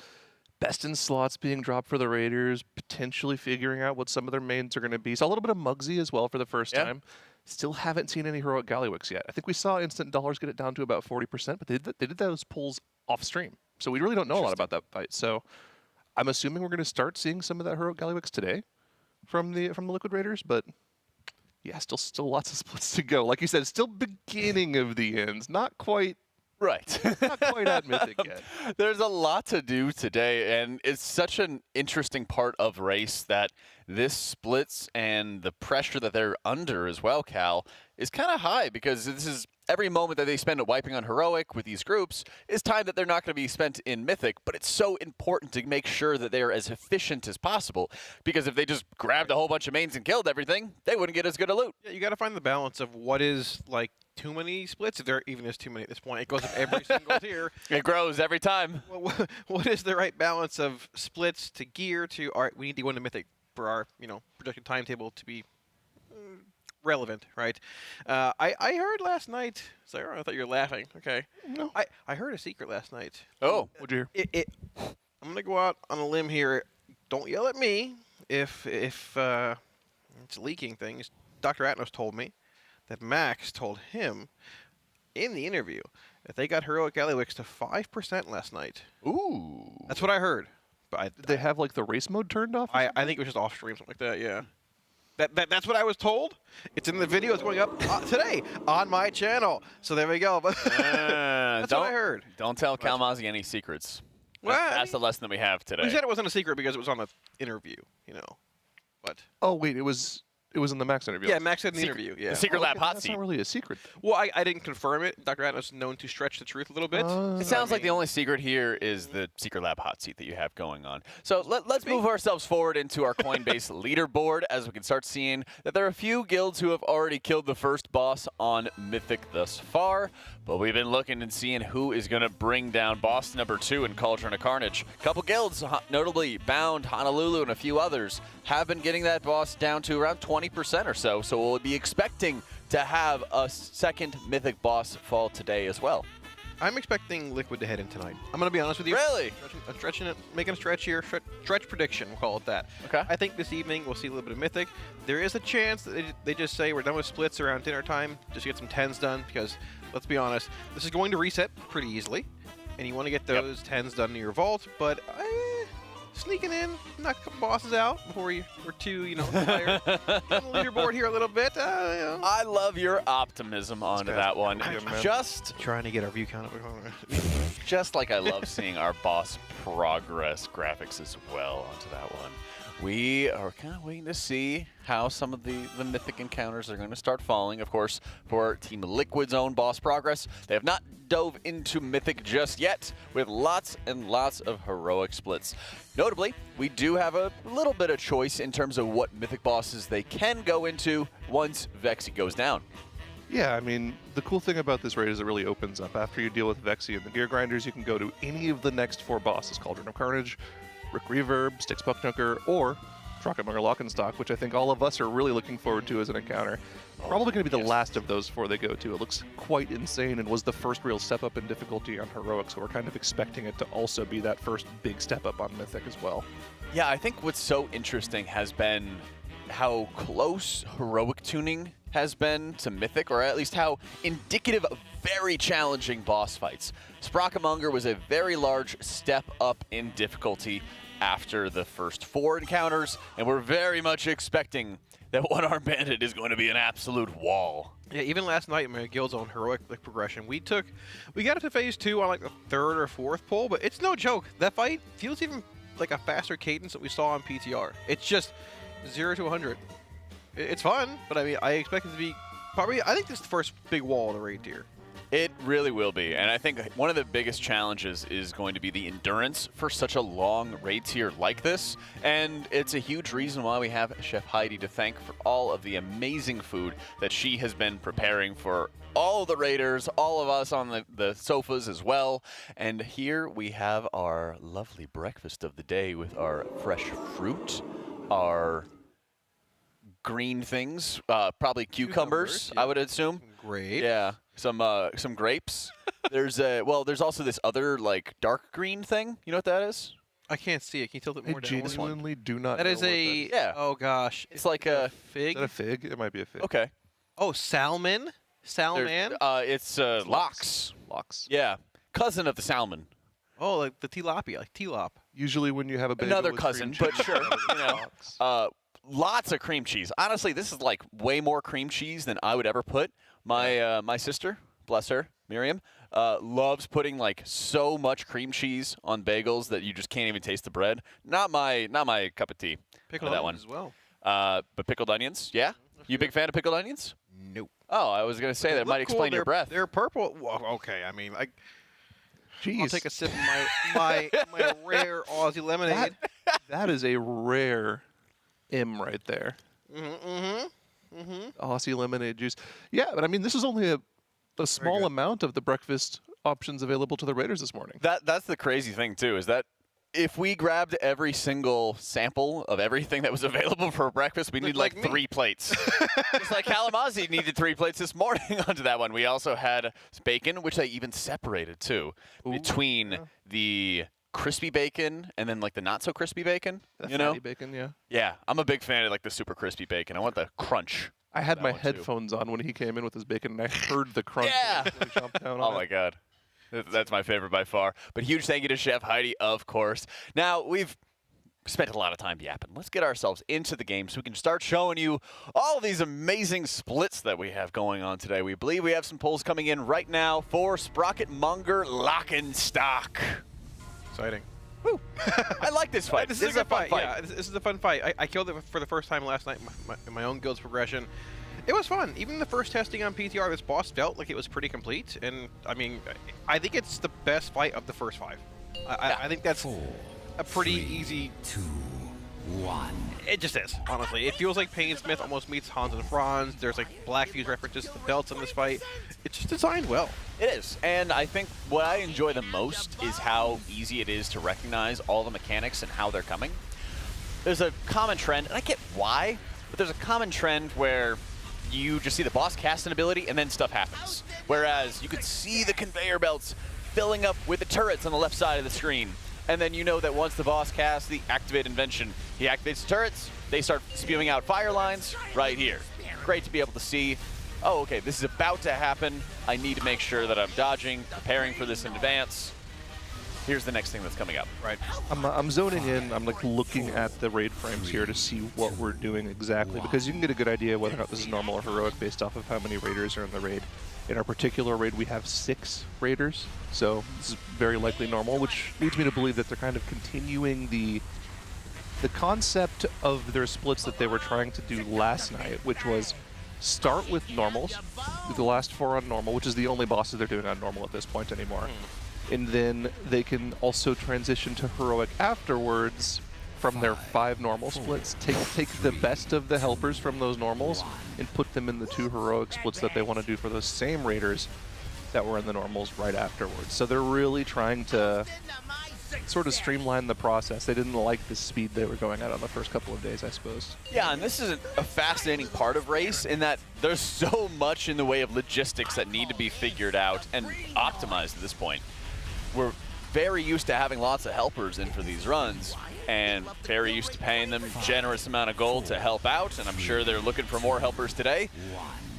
best in slots being dropped for the raiders, potentially figuring out what some of their mains are going to be. Saw a little bit of Mugsy as well for the first time. Still haven't seen any heroic Gallywix yet. I think we saw Instant Dollars get it down to about 40%, but they did those pulls off stream. So we really don't know a lot about that fight. So I'm assuming we're going to start seeing some of that heroic Gallywix today from the Liquid Raiders, but yeah, still lots of splits to go. Like you said, still beginning of the ends, not quite. Right. Not quite at Mythic yet. There's a lot to do today, and it's such an interesting part of race that this splits and the pressure that they're under as well, Cal, is kind of high, because this is every moment that they spend wiping on heroic with these groups is time that they're not going to be spent in Mythic, but it's so important to make sure that they're as efficient as possible, because if they just grabbed a whole bunch of mains and killed everything, they wouldn't get as good a loot. Yeah, you got to find the balance of what is like too many splits, if there even is too many at this point. It goes up every single tier. It grows every time. Well, what is the right balance of splits to gear to, all right, we need to go into Mythic for our, projected timetable to be relevant, right? I heard last night, Sarah, I thought you were laughing. Okay. No. I heard a secret last night. Oh. What'd you hear? I'm going to go out on a limb here. Don't yell at me if it's leaking things. Dr. Atnos told me that Max told him in the interview that they got heroic Gallywix to 5% last night. Ooh. That's what I heard. But Did they have like the race mode turned off? I think it was just off stream, something like that, yeah. That's what I was told. It's in the video. It's going up today on my channel. So there we go. That's what I heard. Don't tell Kalamazi any secrets. Well, that's the lesson that we have today. We said it wasn't a secret because it was on the interview, But oh wait, it was in the Max interview. Yeah, Max said in the interview. Yeah, the Secret Lab hot that's seat. Not really a secret. Well, I didn't confirm it. Dr. Atnos is known to stretch the truth a little bit. It sounds like the only secret here is the Secret Lab hot seat that you have going on. So let's move ourselves forward into our Coinbase leaderboard, as we can start seeing that there are a few guilds who have already killed the first boss on Mythic thus far. But we've been looking and seeing who is going to bring down boss number 2 in Cauldron of Carnage. A couple guilds, notably Bound, Honolulu, and a few others, have been getting that boss down to around 20% or so. So we'll be expecting to have a second Mythic boss fall today as well. I'm expecting Liquid to head in tonight. I'm going to be honest with you. Really? I'm stretching it, making a stretch here. Stretch prediction, we'll call it that. Okay. I think this evening we'll see a little bit of Mythic. There is a chance that they just say we're done with splits around dinner time, just get some 10s done, because let's be honest, this is going to reset pretty easily, and you want to get those 10s done in your vault, but sneaking in, knock a couple bosses out before we're too, tired. On the leaderboard here a little bit. I love your optimism onto that one. Just trying to get our view count up. Just like I love seeing our boss progress graphics as well onto that one. We are kind of waiting to see how some of the Mythic encounters are going to start falling. Of course, for Team Liquid's own boss progress, they have not dove into Mythic just yet, with lots and lots of heroic splits. Notably, we do have a little bit of choice in terms of what Mythic bosses they can go into once Vexy goes down. Yeah, I mean, the cool thing about this raid is it really opens up. After you deal with Vexy and the Gear Grinders, you can go to any of the next 4 bosses, Cauldron of Carnage, Rick Reverb, Styx Bucknunker, or Sprocketmonger Lockenstock, which I think all of us are really looking forward to as an encounter. Probably going to be the last of those 4 they go to. It looks quite insane and was the first real step up in difficulty on Heroic, so we're kind of expecting it to also be that first big step up on Mythic as well. Yeah, I think what's so interesting has been how close heroic tuning has been to Mythic, or at least how indicative of very challenging boss fights. Sprocketmonger was a very large step up in difficulty after the first 4 encounters, and we're very much expecting that One-Armed Bandit is going to be an absolute wall. Yeah, even last night in my guild's own heroic progression, we got it to phase 2 on like the 3rd or 4th pull, but it's no joke. That fight feels even like a faster cadence that we saw on PTR. It's just 0 to 100. It's fun, but I mean, I expect it to be probably, I think this is the first big wall of the raid tier. It really will be, and I think one of the biggest challenges is going to be the endurance for such a long raid tier like this, and it's a huge reason why we have Chef Heidi to thank for all of the amazing food that she has been preparing for all the raiders, all of us on the sofas as well. And here we have our lovely breakfast of the day with our fresh fruit, our green things, probably cucumbers, I would assume. Great. Yeah, some grapes. There's also this other like dark green thing. You know what that is? I can't see it. Can you tilt it more down? I genuinely do not know. That is what a, oh gosh. It's like a fig. Is that a fig? It might be a fig. Okay. Oh, salmon? Salmon? It's lox. Lox. Yeah, cousin of the salmon. Oh, like the tilapia, like tilap. Usually when you have a bagel Another with cousin, cream but cheese, sure. You know, lots of cream cheese. Honestly, this is like way more cream cheese than I would ever put. My sister, bless her, Miriam, loves putting like so much cream cheese on bagels that you just can't even taste the bread. Not my cup of tea. Pickled that onions one as well. But pickled onions, yeah. You a big fan of pickled onions? Nope. Oh, I was gonna say that might explain your breath. They're purple. Well, okay, I mean, Jeez. I'll take a sip of my rare Aussie lemonade. That is a rare M right there. Mm-hmm. Aussie lemonade juice. Yeah, but I mean, this is only a small amount of the breakfast options available to the Raiders this morning. That's the crazy thing too, is that if we grabbed every single sample of everything that was available for breakfast, we need like 3 plates. Just like Kalamazoo needed 3 plates this morning onto that one. We also had bacon, which they even separated too, between the crispy bacon and then like the not so crispy bacon. The fatty bacon, yeah. Yeah, I'm a big fan of like the super crispy bacon. I want the crunch. I had my headphones on when he came in with his bacon, and I heard the crunch. Yeah. Really jumped down on Oh my God. That's my favorite by far. But huge thank you to Chef Heidi, of course. Now, we've spent a lot of time yapping. Let's get ourselves into the game so we can start showing you all of these amazing splits that we have going on today. We believe we have some polls coming in right now for Sprocketmonger Lock and Stock. Exciting. Woo. I like this fight. This is a fun fight. Yeah, this is a fun fight. I killed it for the first time last night in my own guild's progression. It was fun. Even the first testing on PTR, this boss felt like it was pretty complete. And, I mean, I think it's the best fight of the first 5. I think that's a pretty easy... 2, 1. It just is, honestly. It feels like Painsmith almost meets Hans and Franz. There's, like, Blackfuse references to the belts in this fight. It's just designed well. It is. And I think what I enjoy the most is how easy it is to recognize all the mechanics and how they're coming. There's a common trend, and I get why, but there's a common trend where you just see the boss cast an ability and then stuff happens. Whereas you could see the conveyor belts filling up with the turrets on the left side of the screen. And then you know that once the boss casts the activate invention, he activates the turrets, they start spewing out fire lines right here. Great to be able to see, oh, okay, this is about to happen. I need to make sure that I'm dodging, preparing for this in advance. Here's the next thing that's coming up. Right. I'm zoning in. I'm like looking at the raid frames here to see what we're doing exactly, because you can get a good idea whether or not this is normal or heroic based off of how many raiders are in the raid. In our particular raid, we have 6 raiders, so this is very likely normal, which leads me to believe that they're kind of continuing the concept of their splits that they were trying to do last night, which was start with normals, do the last 4 on normal, which is the only bosses they're doing on normal at this point anymore. And then they can also transition to heroic afterwards from their 5 normal splits. Take the best of the helpers from those normals and put them in the 2 heroic splits that they want to do for those same raiders that were in the normals right afterwards. So they're really trying to sort of streamline the process. They didn't like the speed they were going at on the first couple of days, I suppose. Yeah, and this is a fascinating part of race in that there's so much in the way of logistics that need to be figured out and optimized at this point. We're very used to having lots of helpers in for these runs, and very used to paying them generous amount of gold to help out, and I'm sure they're looking for more helpers today.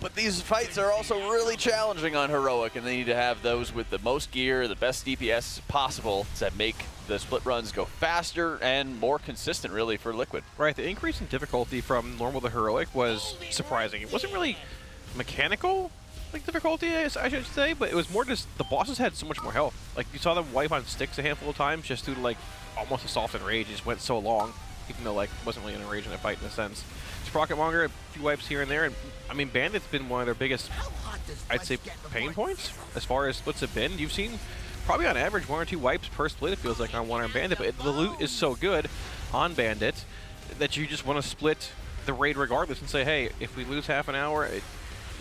But these fights are also really challenging on Heroic, and they need to have those with the most gear, the best DPS possible to make the split runs go faster and more consistent, really, for Liquid. Right, the increase in difficulty from normal to Heroic was surprising. It wasn't really mechanical, like, difficulty, I should say, but it was more just the bosses had so much more health. Like, you saw them wipe on sticks a handful of times just due to, like, almost Assault and Rage. It just went so long, even though, like, wasn't really in a rage in a fight in a sense. Sprocketmonger, a few wipes here and there, and I mean, Bandit's been one of their biggest, I'd say, pain points as far as splits have been. You've seen probably on average 1 or 2 wipes per split, it feels like, on one-arm Bandit, but the loot is so good on Bandit that you just want to split the raid regardless and say, hey, if we lose half an hour, it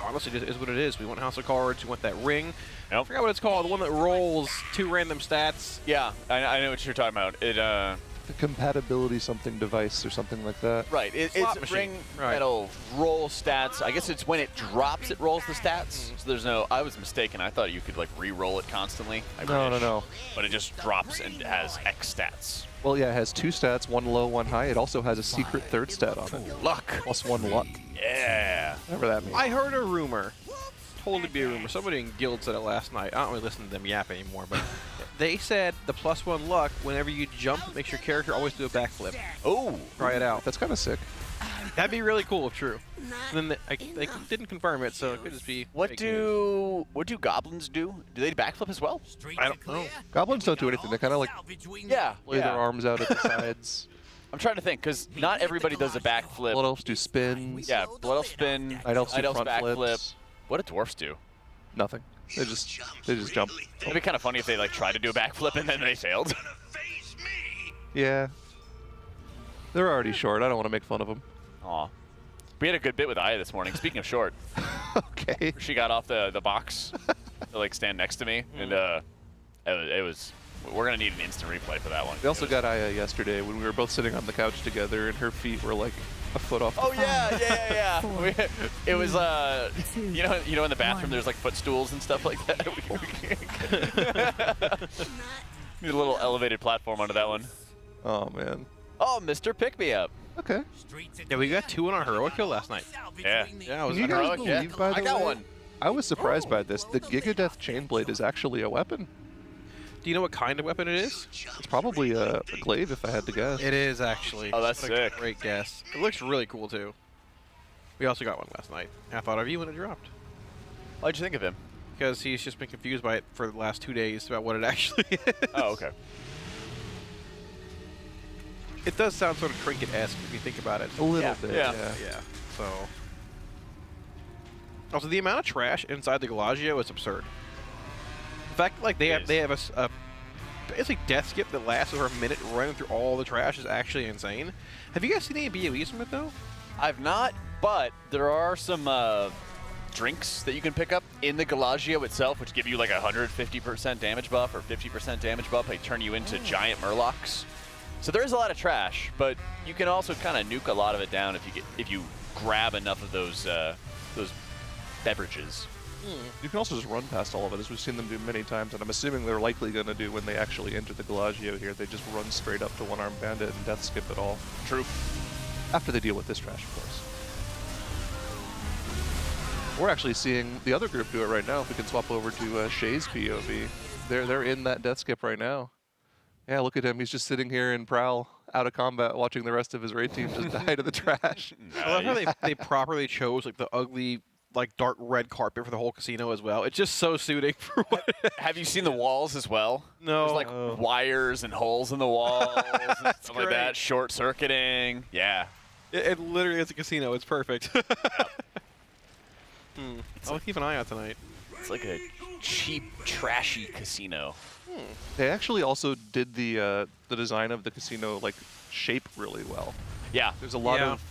honestly just is what it is. We want House of Cards, we want that ring. I forgot what it's called, the one that rolls 2 random stats. Yeah, I know what you're talking about. The compatibility something device or something like that. Right, it's a ring that'll roll stats. I guess it's when it drops it rolls the stats. So there's no, I was mistaken. I thought you could like re-roll it constantly. No. But it just drops and has X stats. Well, yeah, it has 2 stats, 1 low, 1 high. It also has a secret 3rd stat on it. Luck. +1 luck. Yeah. Whatever that means. I heard a rumor. Told to be a rumor. Somebody in Guild said it last night. I don't really listen to them yap anymore, but they said the +1 luck, whenever you jump, makes your character always do a backflip. Oh. Try it out. That's kind of sick. That'd be really cool if true. And then they didn't confirm it, so it could just be. What do goblins do? Do they backflip as well? I don't know. Goblins don't do anything. They kind of like lay their arms out at the sides. I'm trying to think, because not everybody does a backflip. Blood elves do spins. Yeah, blood elf spin. Night elves do front backflip. flips. What do dwarfs do? Nothing. They just jump. It'd be kind of funny if they like tried to do a backflip and then they failed. Yeah. They're already short. I don't want to make fun of them. Aw. We had a good bit with Aya this morning. Speaking of short. Okay. She got off the box to like stand next to me, and it was. We're gonna need an instant replay for that one. We also got Aya yesterday when we were both sitting on the couch together, and her feet were like a foot off. Oh yeah. It was you know in the bathroom there's like footstools and stuff like that. Need a little elevated platform under that one. Oh man. Oh, Mr. Pick Me Up. Okay. Yeah, we got 2 on our heroic kill last night. Yeah. Yeah, it was Can you guys heroic. believe, by the I got way, one. I was surprised by this. The Gigadeath Chainblade is actually a weapon. Do you know what kind of weapon it is? It's probably a glaive, if I had to guess. It is actually. Oh, that's What a sick. Great guess. It looks really cool too. We also got one last night. I thought of you when it dropped. Why'd you think of him? Because he's just been confused by it for the last 2 days about what it actually is. Oh, okay. It does sound sort of trinket-esque if you think about it. A little bit, Yeah. So. Also, the amount of trash inside the Galagio is absurd. In fact, like they have a basically death skip that lasts over a minute running through all the trash is actually insane. Have you guys seen any BOEs from it though? I've not, but there are some drinks that you can pick up in the Galagio itself, which give you like a 150% damage buff or 50% damage buff. They turn you into giant murlocs. So there is a lot of trash, but you can also kind of nuke a lot of it down if you grab enough of those beverages. You can also just run past all of it, as we've seen them do many times, and I'm assuming they're likely going to do when they actually enter the Galagio here. They just run straight up to one-armed bandit and death skip it all. True. After they deal with this trash, of course. We're actually seeing the other group do it right now. If we can swap over to Shay's POV. They're in that death skip right now. Yeah, look at him. He's just sitting here in Prowl, out of combat, watching the rest of his raid team just die to the trash. I love how they properly chose like the ugly, like dark red carpet for the whole casino as well. It's just so suiting for what. Have you seen the walls as well? No. There's like wires and holes in the walls and stuff like that, short circuiting. Yeah. It literally is a casino. It's perfect. I'll keep an eye out tonight. It's like a cheap, trashy casino. They actually also did the design of the casino like shape really well. Yeah. There's a lot of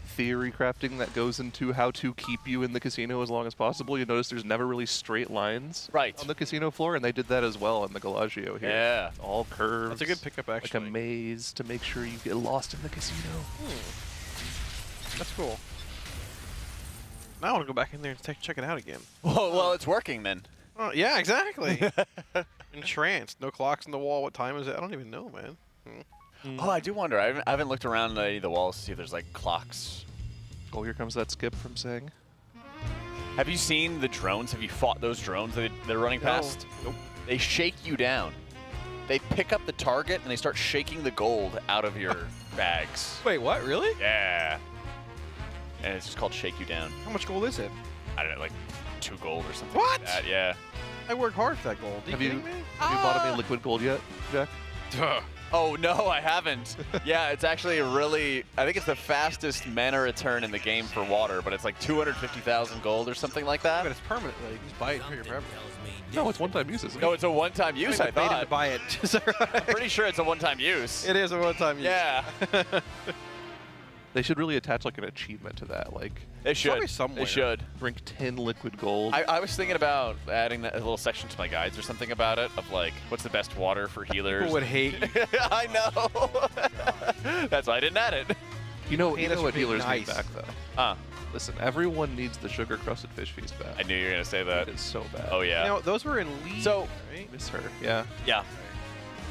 theory crafting that goes into how to keep you in the casino as long as possible. You notice there's never really straight lines on the casino floor, and they did that as well in the Galagio here. Yeah. It's all curves. That's a good pickup, actually. Like a maze to make sure you get lost in the casino. That's cool. Now I want to go back in there and check it out again. Well, it's working then. Oh, yeah, exactly. Entranced. No clocks on the wall. What time is it? I don't even know, man. Oh, I do wonder. I haven't looked around any of the walls to see if there's like clocks. Oh, here comes that skip from Sang. Have you seen the drones? Have you fought those drones that they're running past? Nope. They shake you down. They pick up the target and they start shaking the gold out of your bags. Wait, what? Really? Yeah. And it's just called Shake You Down. How much gold is it? I don't know, like 2 gold or something What? like that. Yeah. I worked hard for that gold. Have you bought any liquid gold yet, Jack? Oh, no, I haven't. Yeah, it's actually I think it's the fastest mana return in the game for water, but it's like 250,000 gold or something like that. But it's permanent. Like, you just buy it here forever. No, it's one-time use, isn't it? No, it's a one-time use, I paid him thought. to buy it. I'm pretty sure it's a one-time use. It is a one-time use. Yeah. They should really attach like an achievement to that. Like They should. Probably somewhere. They should. Drink 10 liquid gold. I was thinking about adding a little section to my guides or something about it, of like, what's the best water for healers? People would hate you. I know. That's why I didn't add it. You know Hate us what for being healers nice. need back, though? Huh. Listen, everyone needs the sugar-crusted fish feast back. I knew you were going to say that. It's so bad. Oh, yeah. You know, those were in League, So- right? Miss her. Yeah. Yeah.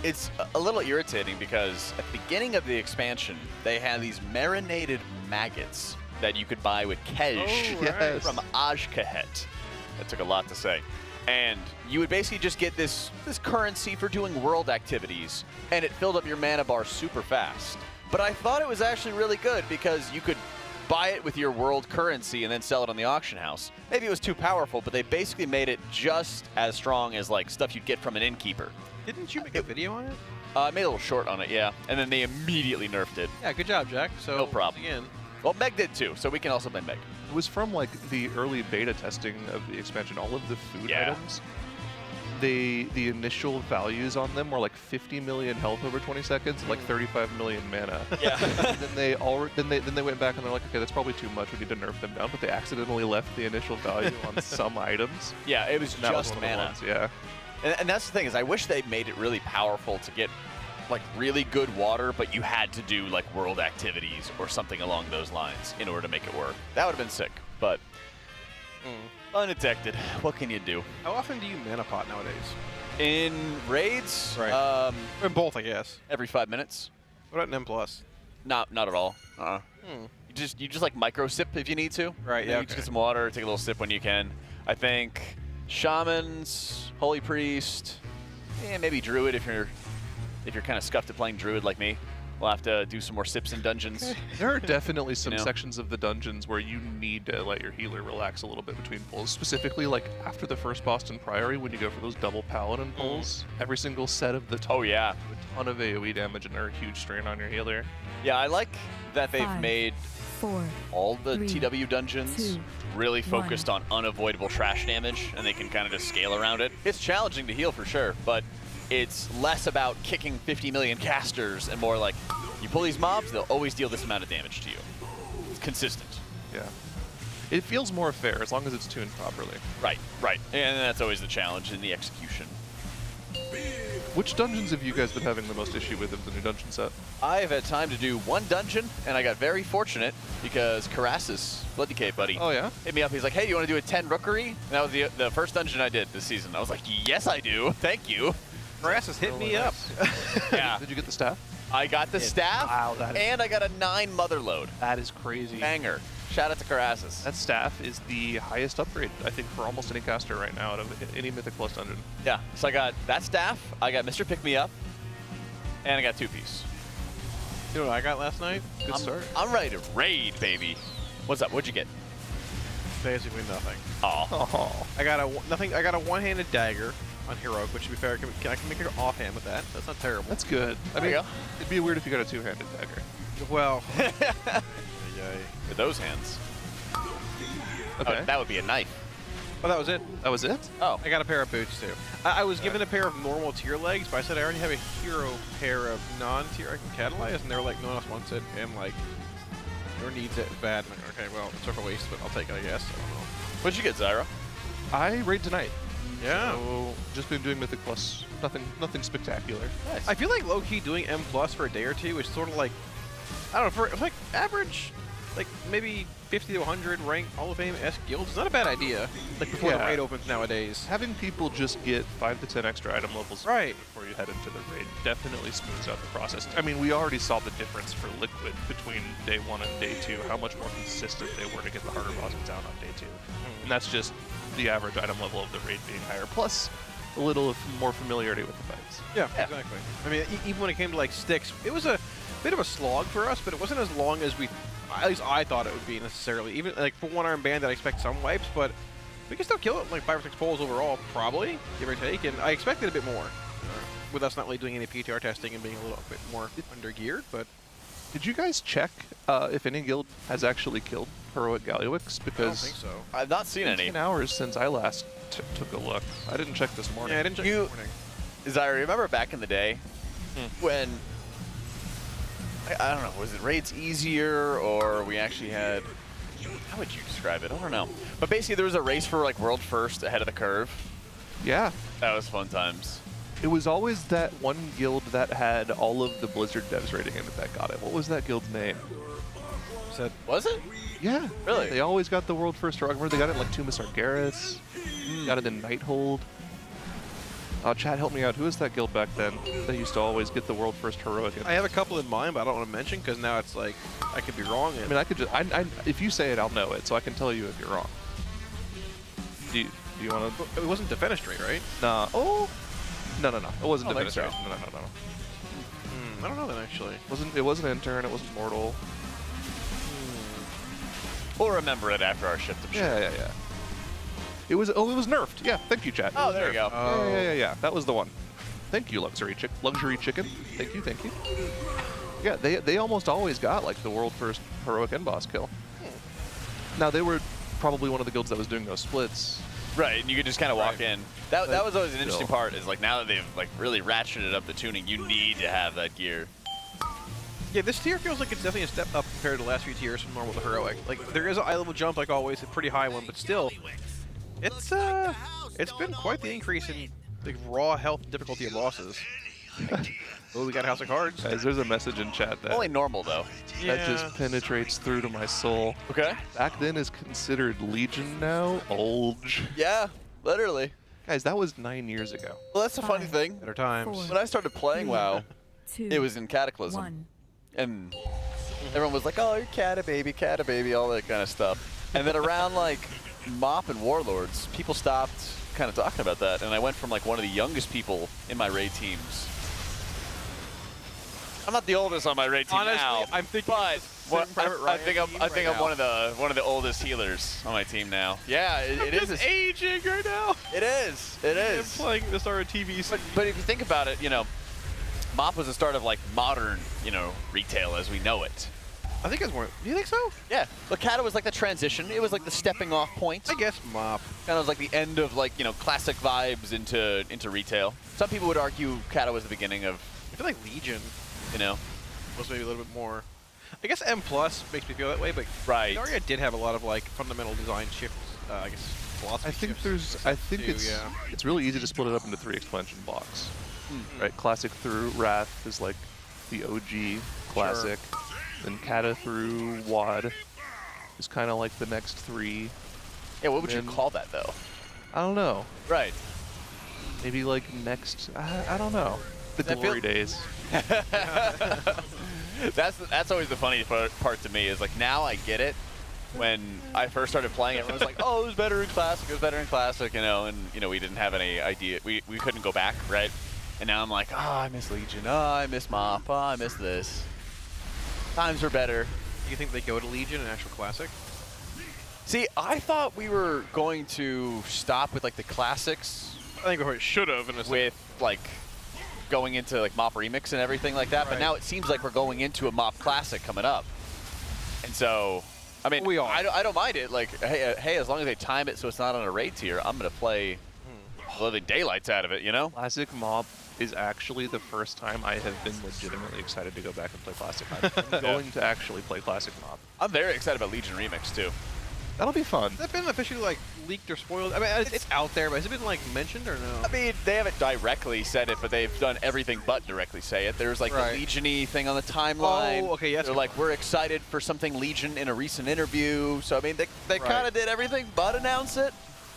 It's a little irritating because at the beginning of the expansion, they had these marinated maggots that you could buy with Kej Oh, right. from Ajkahet. That took a lot to say. And you would basically just get this currency for doing world activities, and it filled up your mana bar super fast. But I thought it was actually really good because you could buy it with your world currency and then sell it on the auction house. Maybe it was too powerful, but they basically made it just as strong as like stuff you'd get from an innkeeper. Didn't you make a video on it? I made a little short on it, yeah. And then they immediately nerfed it. Yeah, good job, Jack. So No problem. Again, Well, Meg did too, so we can also blame Meg. It was from like the early beta testing of the expansion. All of the food items, the initial values on them were like 50 million health over 20 seconds, like 35 million mana. Yeah. And then they went back and they're like, okay, that's probably too much. We need to nerf them down. But they accidentally left the initial value on some items. Yeah, it was And that was just one of the mana. ones, yeah. And that's the thing is, I wish they made it really powerful to get like really good water, but you had to do like world activities or something along those lines in order to make it work. That would have been sick, but undetected. What can you do? how often do you mana pot nowadays? In raids, Right. In both, I guess. every 5 minutes. What about an M+? Not at all. You just like micro sip if you need to. Right, You yeah, just okay. get some water, take a little sip when you can. I think shamans, holy priest, maybe druid if you're kind of scuffed at playing druid like me. We'll have to do some more sips in dungeons. There are definitely some know? sections of the dungeons where you need to let your healer relax a little bit between pulls. Specifically, like after the first Boston Priory, when you go for those double paladin pulls, every single set of the Oh yeah, do a ton of AoE damage and are a huge strain on your healer. yeah. I like that they've 5, made 4, all the 3, TW dungeons 2, really 1. focused on unavoidable trash damage, and they can kind of just scale around it. It's challenging to heal for sure, but it's less about kicking 50 million casters and more like you pull these mobs, they'll always deal this amount of damage to you. It's consistent. Yeah. It feels more fair as long as it's tuned properly. Right. And that's always the challenge in the execution. Which dungeons have you guys been having the most issue with of the new dungeon set? I've had time to do one dungeon, and I got very fortunate because Karasis, Blood Decay buddy, Oh, yeah? hit me up. He's like, hey, you want to do a 10 rookery? And that was the first dungeon I did this season. I was like, yes, I do. Thank you. Grass hit me up. Yeah. Did you get the staff? I got the staff, Wow, that is- and I got a 9 mother load. That is crazy. Banger. Shout out to Karasis. That staff is the highest upgrade, I think, for almost any caster right now out of any Mythic Plus dungeon. Yeah, so I got that staff, I got Mr. Pick Me Up, and I got 2-piece. You know what I got last night? Good start. I'm ready to raid, baby. What's up? What'd you get? Basically nothing. Oh. I got a one-handed dagger on heroic, which to be fair, I can make it offhand with that. That's not terrible. That's good. I mean, you go. it'd be weird if you got a two-handed dagger. Well, With those hands. Okay. Oh, that would be a knife. well, that was it. That was it? Oh. I got a pair of boots too. I was given a pair of normal tier legs, but I said I already have a hero pair of non-tier I can catalyze, and they were like, no one else wants it. And I'm like, your needs it bad. I'm like, okay, well, it's sort of a waste, but I'll take it, I guess. I don't know. What'd you get, Zyra? I raid tonight. Yeah. So, just been doing Mythic Plus. Nothing spectacular. Nice. I feel like low-key doing M+ for a day or two is sort of like, I don't know, for like average like maybe 50 to 100 ranked Hall of Fame-esque guilds is not a bad idea. Like before the raid opens nowadays. Having people just get 5 to 10 extra item levels before you head into the raid definitely smooths out the process. I mean, we already saw the difference for Liquid between day 1 and day 2, how much more consistent they were to get the harder bosses down on day 2. And that's just the average item level of the raid being higher, plus a little more familiarity with the fights. Yeah, exactly. I mean, even when it came to like sticks, it was a bit of a slog for us, but it wasn't as long as at least I thought it would be necessarily. Even like for one-arm bandit, I expect some wipes, but we can still kill it like 5 or 6 pulls overall, probably, give or take. And I expected a bit more, with us not really doing any PTR testing and being a little bit more under-geared. But did you guys check if any guild has actually killed Heroic Gallywix? Because I don't think so. I've not seen any. 10 hours since I last took a look. I didn't check this morning. Yeah, I didn't check this morning. As I remember back in the day, when I don't know, was it raids easier or we actually had? How would you describe it? I don't know. But basically, there was a race for like world first ahead of the curve. Yeah, that was fun times. It was always that one guild that had all of the Blizzard devs rating in it that got it. What was that guild's name? Was it? Yeah. Really? They always got the world first. I remember they got it in like Tumas Argaris. Got it in Nighthold. Chad, help me out. Who is that guild back then? They used to always get the world first heroic. I have a couple in mind, but I don't want to mention because now it's like I could be wrong. I mean, I could just. If you say it, I'll know it, so I can tell you if you're wrong. Do you want to? It wasn't Defenestrate, right? Nah. Oh. No. It wasn't Defenestrate. So. No. I don't know then actually. It wasn't Intern. It wasn't Mortal. We'll remember it after our shift. I'm sure. Yeah. It was nerfed. Yeah, thank you, chat. Oh, there you go. Yeah. That was the one. Thank you, Luxury Chicken. Thank you. Yeah, they almost always got like the world first heroic end boss kill. Now they were probably one of the guilds that was doing those splits. Right, and you could just kind of walk in. That was always an interesting part. Is like now that they've like really ratcheted up the tuning, you need to have that gear. Yeah, this tier feels like it's definitely a step up compared to the last few tiers from normal to heroic. Like there is an eye level jump, like always, a pretty high one, but still, it's been quite the increase in the raw health difficulty of bosses. Oh, we got House of Cards. Guys, there's a message in chat that only normal though. That just penetrates through to my soul. Okay. Back then is considered Legion now. Old. Yeah, literally. Guys, that was 9 years ago. Well, that's the funny thing. Better times. When I started playing WoW, it was in Cataclysm. And everyone was like, oh, you're Cata baby, all that kind of stuff. And then around like MoP and Warlords, people stopped kind of talking about that. And I went from like one of the youngest people in my raid teams. I'm not the oldest on my raid team Honestly, now, I'm thinking but I think I'm one of the oldest healers on my team now. Yeah, it is. It's aging right now. It is. I'm playing the start of TV. But if you think about it, MoP was the start of like modern, retail as we know it. I think it's more. Do you think so? Yeah. But Cata was like the transition. It was like the stepping off point. I guess MoP. Kind of was like the end of like, classic vibes into retail. Some people would argue Cata was the beginning of. I feel like Legion. Was maybe a little bit more. I guess M+ makes me feel that way, but right. Daria did have a lot of like fundamental design shifts. I guess philosophy. It's really easy to split it up into 3 expansion blocks. Right, classic through Wrath is like the OG classic. Sure. Then Cata through WoD is kind of like the next 3. Yeah, what would you call that though? I don't know. Right. Maybe like next. I don't know. The glory days. That's always the funny part to me is like now I get it. When I first started playing, everyone was like, "Oh, it was better in classic. It was better in classic," and we didn't have any idea. We couldn't go back, right? And now I'm like, "Oh, I miss Legion. Oh, I miss MoP. Oh, I miss this. Times were better." Do you think they go to Legion in actual classic? See, I thought we were going to stop with like the classics. I think we should have, with like going into like MoP Remix and everything like that. Right. But now it seems like we're going into a MoP Classic coming up, and so. I mean, I don't mind it. Like, hey, as long as they time it so it's not on a raid tier, I'm gonna play the daylights out of it. Classic MoP is actually the first time I have been legitimately excited to go back and play Classic. I'm going to actually play Classic MoP. I'm very excited about Legion Remix too. That'll be fun. Has that been officially like leaked or spoiled? I mean, it's out there, but has it been like mentioned or no? I mean, they haven't directly said it, but they've done everything but directly say it. There's like the Legion-y thing on the timeline. Oh, okay, yes. They're like, we're excited for something Legion in a recent interview. So I mean, they kind of did everything but announce it.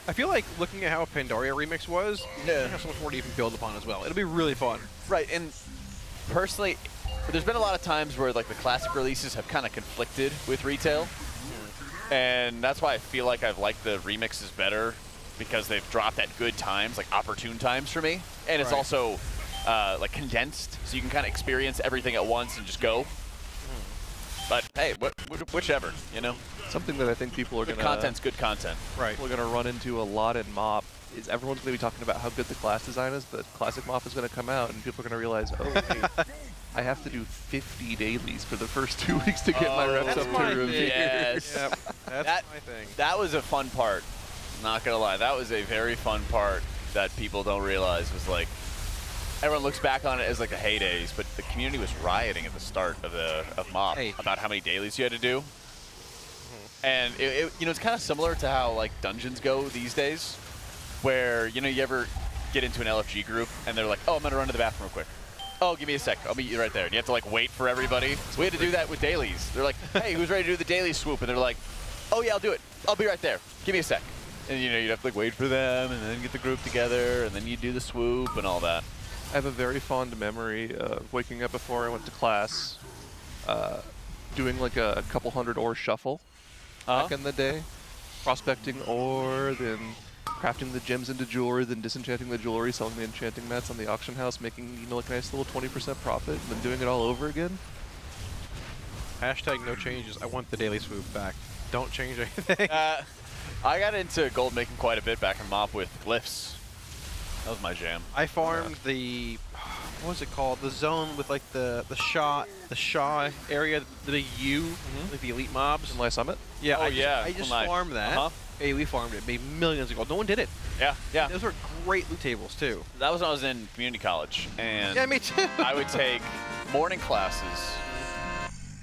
I feel like looking at how Pandaria Remix was, they have so much more to even build upon as well. It'll be really fun. Right, and personally, there's been a lot of times where like the classic releases have kind of conflicted with retail. And that's why I feel like I've liked the remixes better, because they've dropped at good times, like opportune times for me. And it's also like condensed, so you can kind of experience everything at once and just go. But hey, whichever, you know? Something that I think people are going to... Content's good content. Right. We're going to run into a lot in MoP is everyone's going to be talking about how good the class design is, but classic MoP is going to come out and people are going to realize, oh, wait, I have to do 50 dailies for the first 2 weeks to get my reps up to review. Yes. Yep, that's my thing. That was a fun part. Not going to lie. That was a very fun part that people don't realize was like, everyone looks back on it as like the heydays, but the community was rioting at the start of MoP about how many dailies you had to do. And you know, it's kind of similar to how like dungeons go these days, where you know you ever get into an LFG group and they're like, oh, I'm gonna run to the bathroom real quick. Oh, give me a sec. I'll meet you right there. And you have to like wait for everybody. So we had to do that with dailies. They're like, hey, who's ready to do the daily swoop? And they're like, oh yeah, I'll do it. I'll be right there. Give me a sec. And you know, you'd have to like wait for them and then get the group together and then you do the swoop and all that. I have a very fond memory of waking up before I went to class, doing like a couple hundred ore shuffle back in the day. Prospecting ore, then crafting the gems into jewelry, then disenchanting the jewelry, selling the enchanting mats on the auction house, making, you know, like a nice little 20% profit, and then doing it all over again. Hashtag no changes. I want the daily swoop back. Don't change anything. I got into gold making quite a bit back in MoP with glyphs. That was my jam. I farmed the, what was it called? The zone with like the Shaw area, the U, like the elite mobs. In Light Summit? Yeah, I just farmed that. Hey, we farmed it maybe millions ago. No one did it. Yeah. Those were great loot tables too. That was when I was in community college, and yeah, me too. I would take morning classes,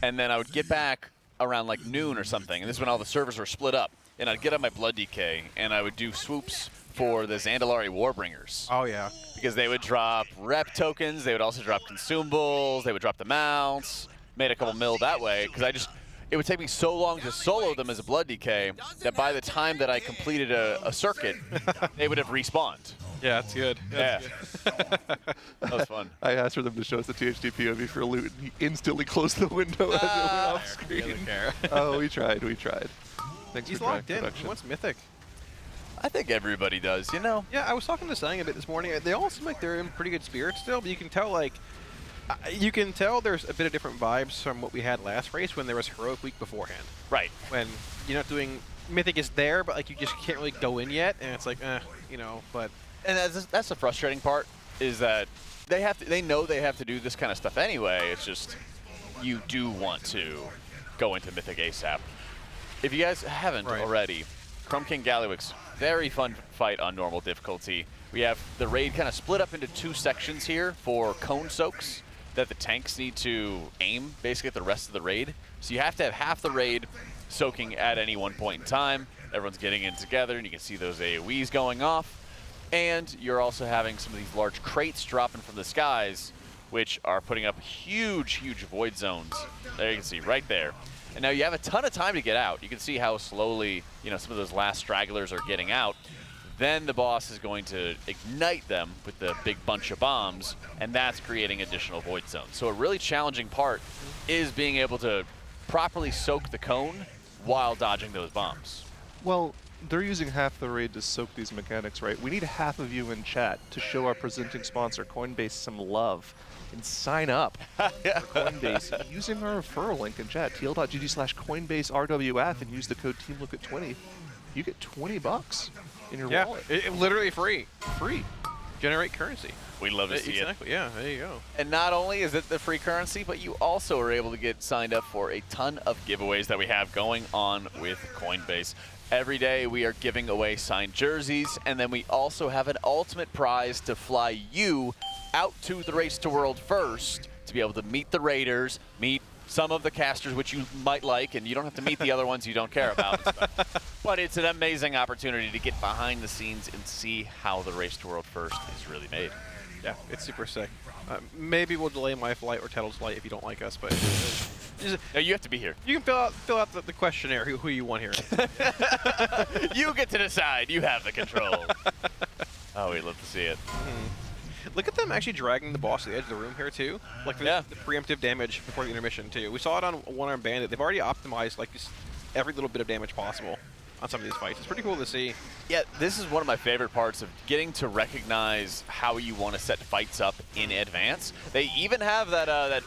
and then I would get back around like noon or something, and this is when all the servers were split up, and I'd get on my Blood DK, and I would do swoops for the Zandalari Warbringers. Oh yeah. Because they would drop rep tokens, they would also drop consumables, they would drop the mounts, made a couple mil that way, because it would take me so long to solo them as a Blood DK that by the time that I completed a circuit, they would have respawned. Yeah, that's good. That's good. That was fun. I asked for them to show us the THD POV for loot, and he instantly closed the window as it went off screen. Oh, we tried. Thanks He's for locked in. production. He wants Mythic. I think everybody does, you know? Yeah, I was talking to Sang a bit this morning. They all seem like they're in pretty good spirits still, but you can tell, like, there's a bit of different vibes from what we had last race when there was Heroic Week beforehand. Right. When you're not doing, Mythic is there, but like you just can't really go in yet, and it's like, you know, but. And that's the frustrating part, is that they know they have to do this kind of stuff anyway. It's just, you do want to go into Mythic ASAP. If you guys haven't already, Chrome King Gallywix, very fun fight on normal difficulty. We have the raid kind of split up into two sections here for cone soaks that the tanks need to aim basically at the rest of the raid. So you have to have half the raid soaking at any one point in time. Everyone's getting in together, and you can see those AoEs going off. And you're also having some of these large crates dropping from the skies, which are putting up huge, huge void zones. There you can see right there. And now you have a ton of time to get out. You can see how slowly, you know, some of those last stragglers are getting out. Then the boss is going to ignite them with the big bunch of bombs, and that's creating additional void zones. So a really challenging part is being able to properly soak the cone while dodging those bombs. Well, they're using half the raid to soak these mechanics, right? We need half of you in chat to show our presenting sponsor, Coinbase, some love and sign up for Coinbase using our referral link in chat, tl.gg/CoinbaseRWF, and use the code TeamLookAt20. You get $20 in your wallet. It literally free. Generate currency. We'd love to see it. Exactly, yeah, there you go. And not only is it the free currency, but you also are able to get signed up for a ton of giveaways that we have going on with Coinbase. Every day we are giving away signed jerseys, and then we also have an ultimate prize to fly you out to the Race to World first to be able to meet the Raiders, meet some of the casters which you might like, and you don't have to meet the other ones you don't care about. But it's an amazing opportunity to get behind the scenes and see how the Race to World First is really made. Yeah, it's super sick. Maybe we'll delay my flight or Tettle's flight if you don't like us, but no, you have to be here. You can fill out the questionnaire who you want here. You get to decide. You have the control. Oh, we'd love to see it. Look at them actually dragging the boss to the edge of the room here too. Like the preemptive damage before the intermission too. We saw it on One Arm Bandit. They've already optimized like just every little bit of damage possible on some of these fights. It's pretty cool to see. Yeah, this is one of my favorite parts of getting to recognize how you want to set fights up in advance. They even have that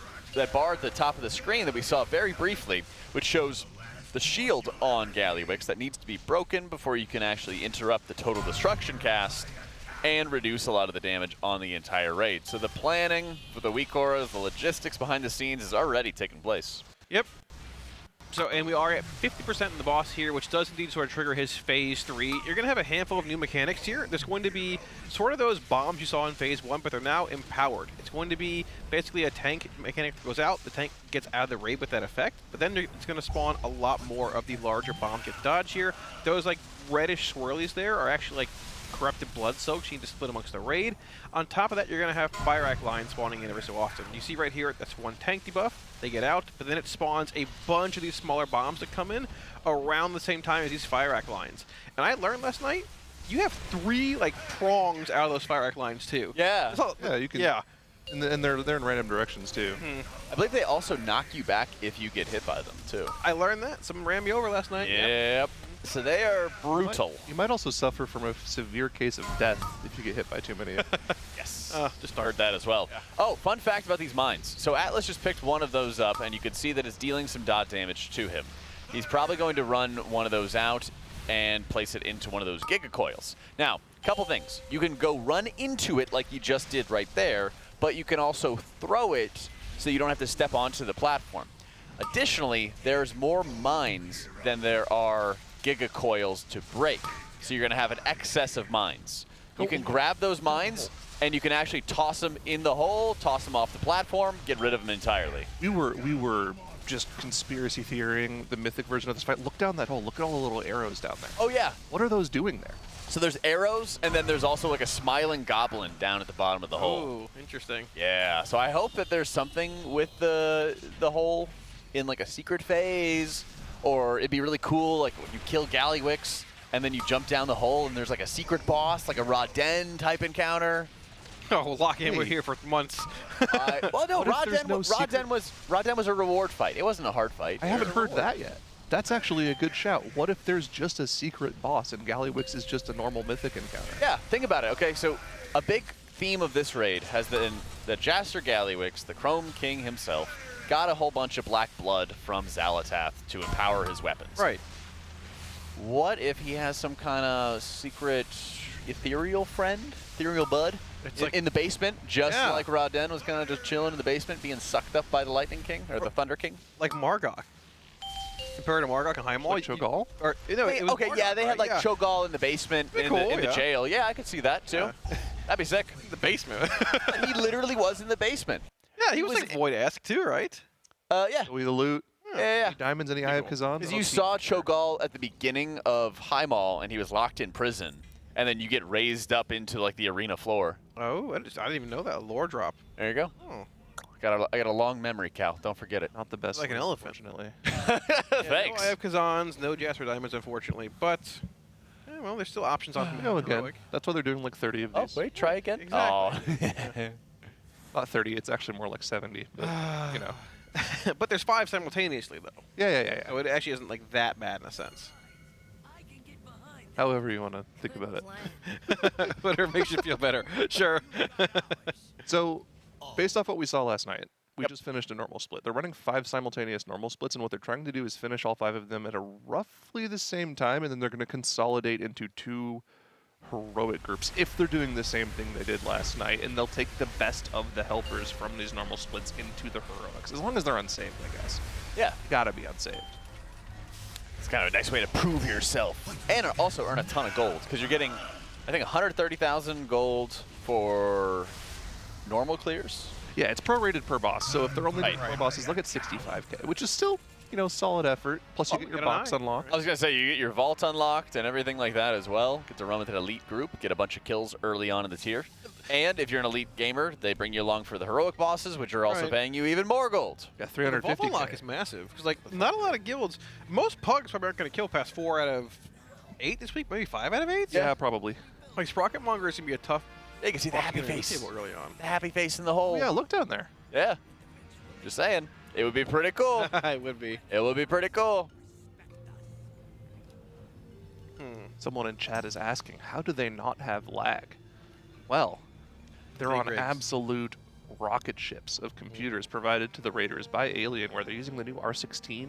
bar at the top of the screen that we saw very briefly, which shows the shield on Gallywix that needs to be broken before you can actually interrupt the total destruction cast and reduce a lot of the damage on the entire raid. So the planning for the weak auras, the logistics behind the scenes is already taking place. Yep. So, and we are at 50% in the boss here, which does indeed sort of trigger his Phase 3. You're going to have a handful of new mechanics here. There's going to be sort of those bombs you saw in Phase 1, but they're now empowered. It's going to be basically a tank mechanic that goes out, the tank gets out of the raid with that effect, but then it's going to spawn a lot more of the larger bombs get dodged here. Those like reddish swirlies there are actually like corrupted blood soaks. You need to split amongst the raid. On top of that, you're going to have fire act lines spawning in every so often. You see right here, that's one tank debuff. They get out, but then it spawns a bunch of these smaller bombs that come in around the same time as these fire act lines. And I learned last night, you have 3 like prongs out of those fire act lines too. Yeah. Yeah, you can. Yeah. And they're in random directions too. I believe they also knock you back if you get hit by them too. I learned that. Someone ran me over last night. Yep. So they are brutal. You might also suffer from a severe case of death if you get hit by too many of them. Yes. Just heard that as well. Yeah. Oh, fun fact about these mines. So Atlas just picked one of those up, and you can see that it's dealing some dot damage to him. He's probably going to run one of those out and place it into one of those Giga Coils. Now, a couple things. You can go run into it like you just did right there, but you can also throw it so you don't have to step onto the platform. Additionally, there's more mines than there are Giga Coils to break. So you're going to have an excess of mines. You can grab those mines, and you can actually toss them in the hole, toss them off the platform, get rid of them entirely. We were just conspiracy theorying the Mythic version of this fight. Look down that hole. Look at all the little arrows down there. Oh, yeah. What are those doing there? So there's arrows, and then there's also like a smiling goblin down at the bottom of the hole. Oh, interesting. Yeah, so I hope that there's something with the hole in like a secret phase, or it'd be really cool like when you kill Gallywix, and then you jump down the hole, and there's like a secret boss, like a Raden type encounter. Oh, lock in. We're here for months. Well, no, Raden was a reward fight. It wasn't a hard fight. I haven't heard that yet. That's actually a good shout. What if there's just a secret boss and Gallywix is just a normal Mythic encounter? Yeah, think about it. Okay, so a big theme of this raid has been that Jaster Gallywix, the Chrome King himself, got a whole bunch of black blood from Xalatath to empower his weapons. Right. What if he has some kind of secret ethereal friend, ethereal bud, in the basement, just like Raden was kind of just chilling in the basement, being sucked up by the Lightning King, or the Thunder King? Like Margok. Compared to Margok and Heimwall. Like Cho'Gall? Okay, yeah, they had like Cho'Gall in the basement, in the jail. Yeah, I could see that too. Yeah. That'd be sick. The basement. He literally was in the basement. Yeah, he was like Void-esque too, right? Yeah. We the loot. Yeah. Diamonds in the Eye of Kazan. Because you saw Cho'Gall at the beginning of Heimwall, and he was locked in prison, and then you get raised up into like the arena floor. Oh, I didn't even know that. Lore drop. There you go. Oh. I got a long memory, Cal. Don't forget it. Not the best. Like an elephant. Unfortunately. Thanks. No, I have Kazans, no Jasper Diamonds, unfortunately, but well, there's still options on Go again. That's why they're doing like 30 of these. Oh, wait, try again. Exactly. Oh. Not 30. It's actually more like 70. But you know. But there's 5 simultaneously, though. Yeah. So it actually isn't like that bad in a sense. However you want to think about it. Whatever makes you feel better. Sure. So, based off what we saw last night, we just finished a normal split. They're running 5 simultaneous normal splits, and what they're trying to do is finish all 5 of them at a roughly the same time, and then they're going to consolidate into 2 heroic groups if they're doing the same thing they did last night, and they'll take the best of the helpers from these normal splits into the heroics, as long as they're unsaved, I guess. Yeah. Gotta be unsaved. It's kind of a nice way to prove yourself. And also earn a ton of gold, because you're getting, I think, 130,000 gold for normal clears. Yeah, it's prorated per boss. So if they're only doing 4 bosses, they'll get 65k, which is still, you know, solid effort. Plus you get your box unlocked. I was going to say, you get your vault unlocked and everything like that as well. Get to run with an elite group, get a bunch of kills early on in the tier. And if you're an elite gamer, they bring you along for the heroic bosses, which are also paying you even more gold. Yeah, The vault unlock is massive. Because, like, not a lot of guilds. Most pugs probably aren't going to kill past 4 out of 8 this week. Maybe 5 out of 8? Yeah, probably. Like, Sprocketmonger is going to be a tough... You can see the happy face. Early on. The happy face in the hole. Yeah, look down there. Yeah. Just saying. It would be pretty cool. It would be. It would be pretty cool. Someone in chat is asking, how do they not have lag? Well, they're on absolute rocket ships of computers provided to the Raiders by Alienware. They're using the new R16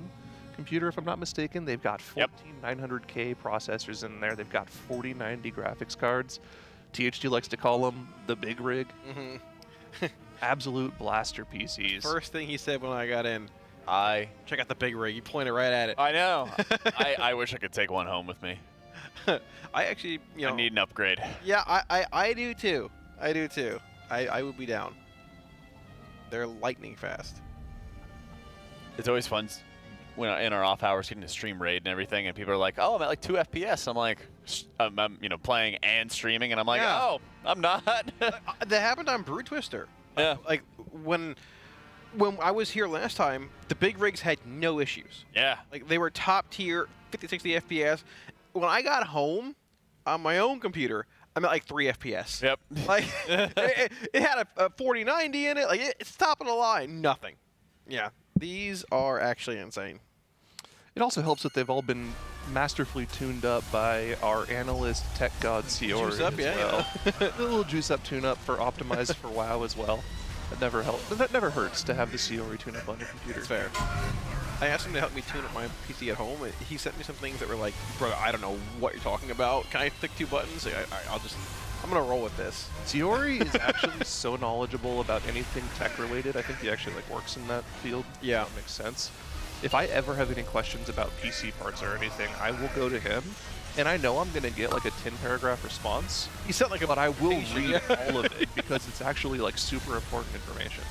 computer, if I'm not mistaken. They've got 14900K processors in there. They've got 4090 graphics cards. THG likes to call them the big rig. Absolute blaster PCs. First thing he said when I got in, check out the big rig. You pointed right at it. I know. I wish I could take one home with me. I actually, you know, I need an upgrade. Yeah, I do too. I do too. I would be down. They're lightning fast. It's always fun when in our off hours getting to stream raid and everything, and people are like, "Oh, I'm at like 2 FPS." I'm like, I'm you know, playing and streaming, and I'm like, "Oh, I'm not." That happened on Brew Twister. Yeah. Like when I was here last time, the big rigs had no issues. Yeah. Like they were top tier, 50, 60 FPS. When I got home on my own computer, I'm at like 3 FPS. Yep. Like it had a 4090 in it. Like it's top of the line. Nothing. Yeah. These are actually insane. It also helps that they've all been masterfully tuned up by our analyst tech god Ciori Juice up, as yeah, well. A little juice up tune up for optimized for WoW as well. That never helps. That never hurts to have the Ciori tune up on your computer. That's fair. I asked him to help me tune up my PC at home, and he sent me some things that were like, "Bro, I don't know what you're talking about. Can I click 2 buttons?" I'm gonna roll with this. Ciori is actually so knowledgeable about anything tech related. I think he actually like works in that field. Yeah, that makes sense. If I ever have any questions about PC parts or anything, I will go to him, and I know I'm gonna get like a 10-paragraph response. He sent like a but I will page, read all of it because it's actually like super important information.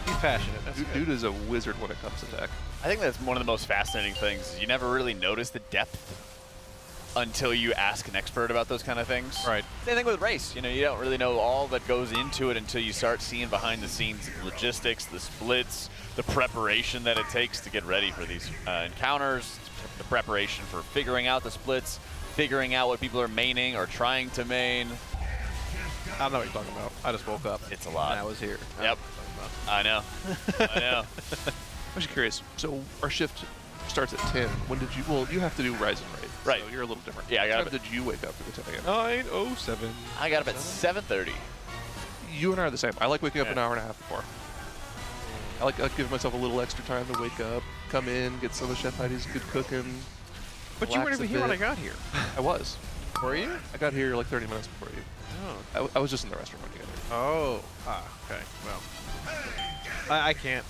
He's passionate. That's Dude is a wizard when it comes to tech. I think that's one of the most fascinating things. You never really notice the depth until you ask an expert about those kind of things. Right. Same thing with race. You know, you don't really know all that goes into it until you start seeing behind the scenes logistics, the splits, the preparation that it takes to get ready for these encounters, the preparation for figuring out the splits, figuring out what people are maining or trying to main. I don't know what you're talking about. I just woke up. It's a lot. And I was here. Yep. I know. I know. I'm just curious. So our shift starts at 10. When did you? Well, you have to do Rise and Raid. Right. So you're a little different. Yeah, I got What up time did you wake up for the 10 a.m.? 9:07. I got up at 7:30. You and I are the same. I like waking up an hour and a half before. I like give myself a little extra time to wake up, come in, get some of Chef Heidi's good cooking. But you weren't relax a even here when I bit. got here. I was. Were you? I got here like 30 minutes before you. Oh. I was just in the restaurant when you got here. Oh. Okay. Well, I can't.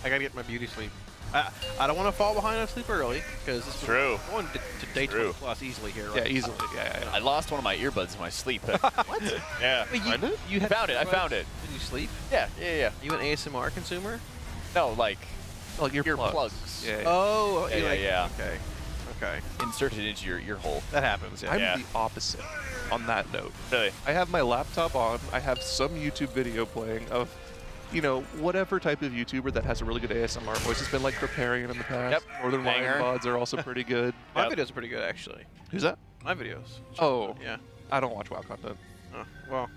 I gotta get my beauty sleep. I don't want to fall behind on sleep early because this True. Going to day 20 plus easily here. Yeah, Right? easily. Yeah. I lost one of my earbuds in my sleep. What? Yeah. Wait, you found it. I found it. Did you sleep? Yeah. You an ASMR consumer? No, like earplugs. Yeah. Oh. Yeah. Okay. Inserted into your ear hole. That happens. Yeah. I'm the opposite on that note. Really? I have my laptop on. I have some YouTube video playing of, you know, whatever type of YouTuber that has a really good ASMR voice. It's been like Preparian in the past. Yep. Northern Lion Banger. VODs are also pretty good. My videos are pretty good actually. Who's that? My videos. Oh. Yeah. I don't watch WoW content. Oh, well.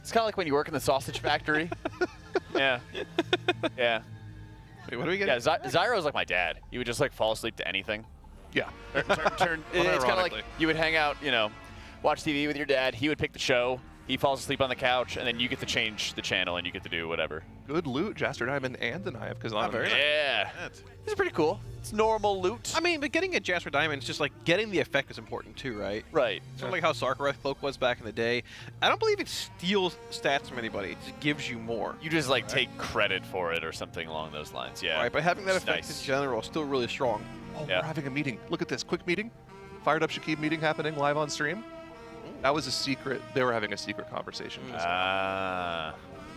It's kind of like when you work in the sausage factory. Yeah. Yeah. Wait, what do we get? Yeah, Zyro's like my dad. He would just like fall asleep to anything. Yeah. It's kind of like you would hang out, you know, watch TV with your dad. He would pick the show. He falls asleep on the couch, and then you get to change the channel, and you get to do whatever. Good loot, Jaster Diamond and the Knife, because Yeah. It's pretty cool. It's normal loot. I mean, but getting a Jasper Diamond is just like getting the effect is important too, right? Right. Sort of like how Sarkareth Cloak was back in the day. I don't believe it steals stats from anybody. It just gives you more. You just like take credit for it or something along those lines. Yeah. Right, but having that It's effect nice. in general is still really strong. Oh, Yeah. we're having a meeting. Look at this. Quick meeting. Fired up Shakib meeting happening live on stream. That was a secret. They were having a secret conversation.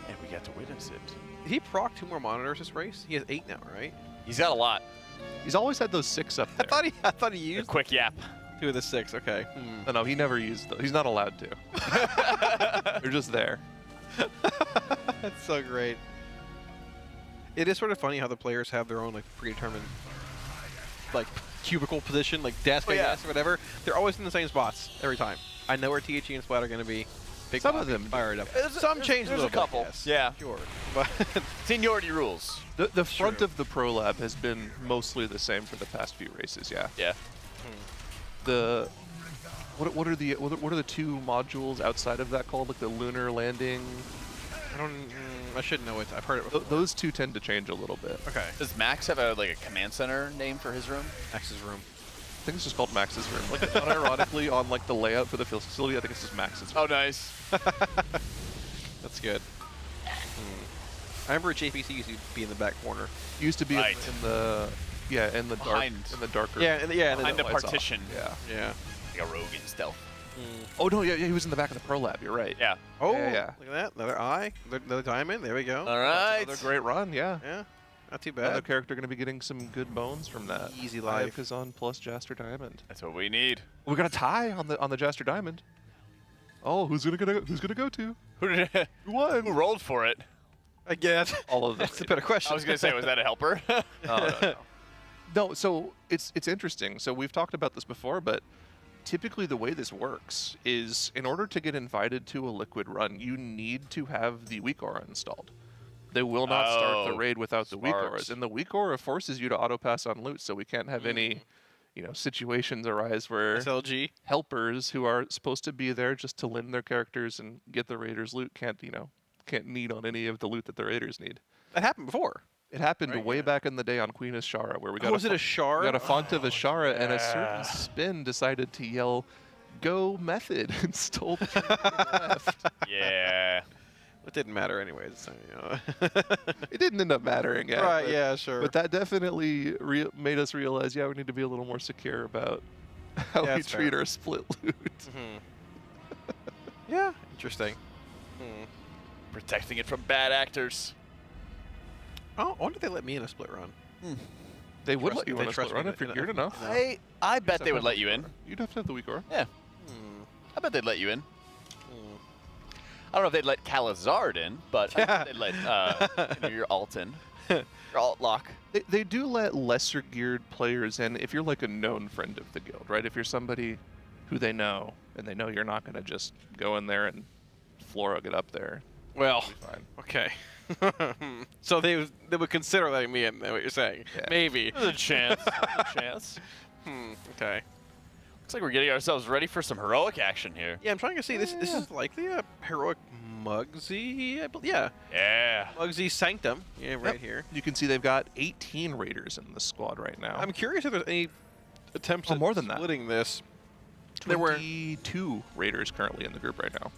And we got to witness it. Did he proc 2 more monitors this race? He has 8 now, right? He's got a lot. He's always had those 6 up there. I thought he used a quick yap. 2 of the 6. Okay. No, he never used those. He's not allowed to. They're just there. That's so great. It is sort of funny how the players have their own like predetermined like cubicle position, like desk, I guess, or whatever. They're always in the same spots every time. I know where THE and Splat are going to be. Some of them fired up. Some change a little bit. There's a couple. Yes. Yeah. Sure. But seniority rules. The front of the Pro Lab has been mostly the same for the past few races. Yeah. Yeah. The what are the 2 modules outside of that called? Like the lunar landing. I should know it. I've heard it. Those 2 tend to change a little bit. Okay. Does Max have a command center name for his room? Max's room. I think it's just called Max's room. Like unironically on like the layout for the facility, I think it's just Max's room. Oh, nice. That's good. I remember JPC used to be in the back corner. Used to be Right. in the darker. Yeah, behind the partition. Yeah. Like a rogue in stealth. Oh no, yeah, he was in the back of the Pro Lab. You're right. Yeah. Oh, yeah. Look at that. Another eye. Another diamond. There we go. All right. Another great run. Yeah. Yeah. Not too bad. Another character going to be getting some good bones from that. Easy life. Kazan plus Jaster Diamond. That's what we need. We got a tie on the Jaster Diamond. Oh, who's gonna go to? Who won? Who rolled for it? I guess. All of them. That's a better question. I was gonna say, was that a helper? No. No, so it's interesting. So we've talked about this before, but typically the way this works is in order to get invited to a liquid run, you need to have the weak aura installed. They will not start the raid without the weak auras, and the weak aura forces you to auto pass on loot, so we can't have any, situations arise where SLG helpers who are supposed to be there just to lend their characters and get the raiders loot can't need on any of the loot that the raiders need. That happened before. It happened way back in the day on Queen Ashara, where we got was it Ashara? We got a font of Ashara, and a certain spin decided to yell, "Go Method," and stole the left. Yeah. It didn't matter anyways. So, It didn't end up mattering. Yeah, right, yeah, sure. But that definitely made us realize, we need to be a little more secure about how we treat our split loot. Yeah, interesting. Protecting it from bad actors. Oh, I wonder if they let me in a split run. They would let you in a split run if you're geared enough. I bet they would let you in. You'd have to have the weak aura. Yeah. I bet they'd let you in. I don't know if they'd let Calazard in, but I bet they'd let your alt in. Your alt lock. They do let lesser geared players in if you're like a known friend of the guild, right? If you're somebody who they know, and they know you're not going to just go in there and Flora get up there. Well, okay. So they would consider letting me in, what you're saying. Yeah. There's Maybe. a chance. There's a chance. Okay. Looks like we're getting ourselves ready for some heroic action here. Yeah, I'm trying to see. This is likely a heroic Mugsy. Yeah. Yeah. Mugsy Sanctum. Yeah, right here. You can see they've got 18 raiders in the squad right now. I'm curious if there's any attempts at more than that. splitting this. 22 raiders currently in the group right now.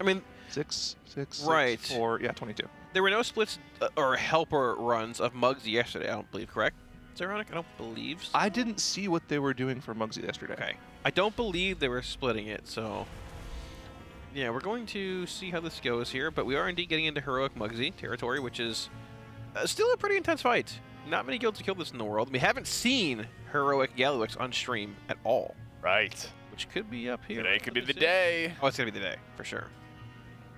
I mean, six, right. 4, 22. There were no splits or helper runs of Mugsy yesterday, I don't believe, correct? Is that ironic? I don't believe so. I didn't see what they were doing for Mugsy yesterday. Okay. I don't believe they were splitting it, so... Yeah, we're going to see how this goes here, but we are indeed getting into heroic Mugsy territory, which is still a pretty intense fight. Not many guilds have killed this in the world. We haven't seen heroic Gallywix on stream at all. Right. Which could be up here. Today could be the day. Oh, it's going to be the day, for sure.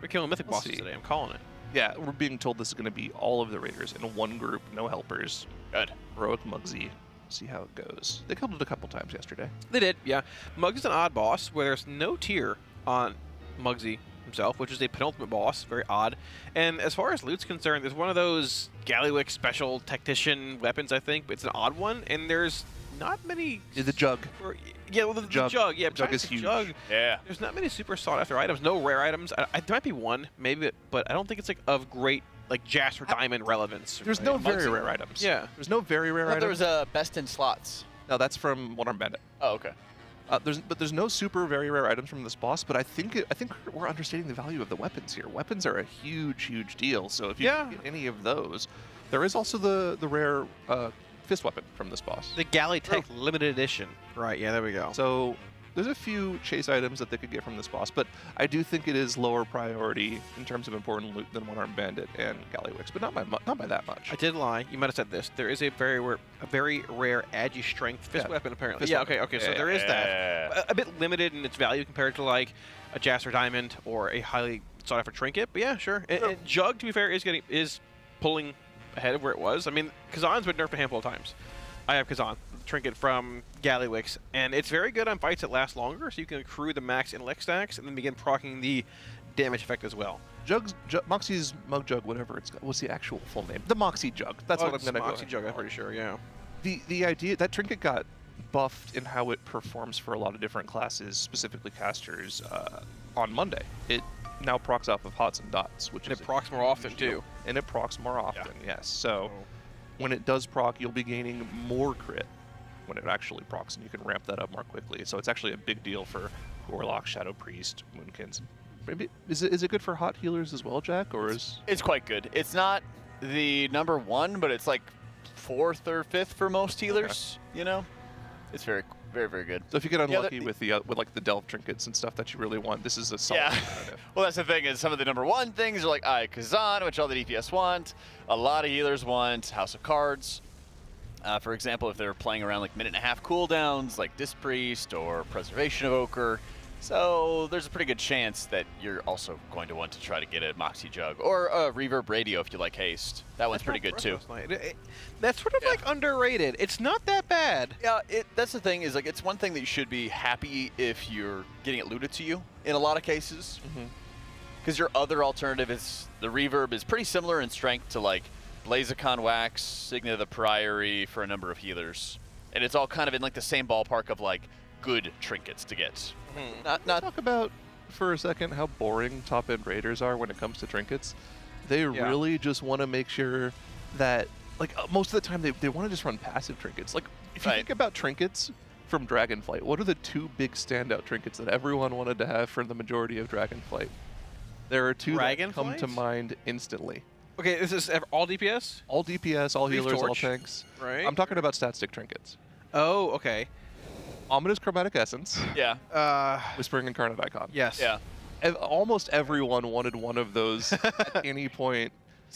We're killing mythic bosses today. I'm calling it. Yeah, we're being told this is going to be all of the raiders in one group, no helpers. Good. Heroic Mugsy. See how it goes. They killed it a couple times yesterday. They did, yeah. Mugsy's an odd boss where there's no tier on Mugsy himself, which is a penultimate boss. Very odd. And as far as loot's concerned, there's one of those Gallywix special tactician weapons, I think, but it's an odd one, and there's not many... The jug. Yeah, well, the jug. Yeah, the jug is huge. Yeah. There's not many super sought-after items. No rare items. There might be one, maybe, but I don't think it's like of great Jasper Diamond relevance. There's no very rare items. Yeah. There's no very rare items. There was a best in slots. No, that's from One Arm Bandit. Oh, okay. There's no super very rare items from this boss, but I think we're understating the value of the weapons here. Weapons are a huge deal. So if you get any of those, there is also the rare fist weapon from this boss. The Galley Tech limited edition. Right. Yeah. There we go. So there's a few chase items that they could get from this boss, but I do think it is lower priority in terms of important loot than One-Armed Bandit and Gallywix, but not by that much. I did lie. You might have said this. There is a very rare Agi Strength fist weapon, apparently. Fist weapon. Okay, so there is that. A bit limited in its value compared to like a Jasper Diamond or a highly sought after trinket, but yeah, sure. And Jug, to be fair, is pulling ahead of where it was. I mean, Kazan's been nerfed a handful of times. I have Kazan trinket from Gallywix, and it's very good on fights that last longer, so you can accrue the max intellect stacks and then begin proccing the damage effect as well. Moxie's Mug Jug, whatever it's got. What's the actual full name? The Moxie Jug. That's what I'm going to go Moxie Jug, I'm pretty sure, yeah. The idea, that trinket got buffed in how it performs for a lot of different classes, specifically casters, on Monday. It now procs off of hots and dots, which and it procs more often, too. And it procs more often, yes. So when it does proc, you'll be gaining more crit when it actually procs, and you can ramp that up more quickly. So it's actually a big deal for Warlock, Shadow Priest, Moonkins. Maybe is it good for hot healers as well, Jack, or is it's quite good. It's not the #1, but it's like 4th or 5th for most healers. Okay. You know, it's very good. So if you get unlucky with like the delve trinkets and stuff that you really want, this is a solid alternative. Well, that's the thing is some of the #1 things are like Kazan, which all the DPS want. A lot of healers want House of Cards. For example, if they're playing around like 1.5-minute cooldowns, like Disc Priest or Preservation of Ochre. So there's a pretty good chance that you're also going to want to try to get a Moxie Jug or a Reverb Radio if you like haste. That one's pretty good too. That's sort of like underrated. It's not that bad. Yeah, that's the thing is like it's one thing that you should be happy if you're getting it looted to you in a lot of cases. Because your other alternative is the Reverb is pretty similar in strength to like Blazicon Wax, Signet of the Priory for a number of healers. And it's all kind of in like the same ballpark of like good trinkets to get. Talk about for a second how boring top-end raiders are when it comes to trinkets. They really just want to make sure that, like, most of the time they want to just run passive trinkets. Like, if you think about trinkets from Dragonflight, what are the 2 big standout trinkets that everyone wanted to have for the majority of Dragonflight? There are 2 that come to mind instantly. Okay, this is all DPS? All DPS, all healers, all tanks. Right. I'm talking about stat stick trinkets. Oh, okay. Ominous Chromatic Essence. Yeah. Whispering Incarnate Icon. Yes. Yeah. Almost everyone wanted one of those at any point.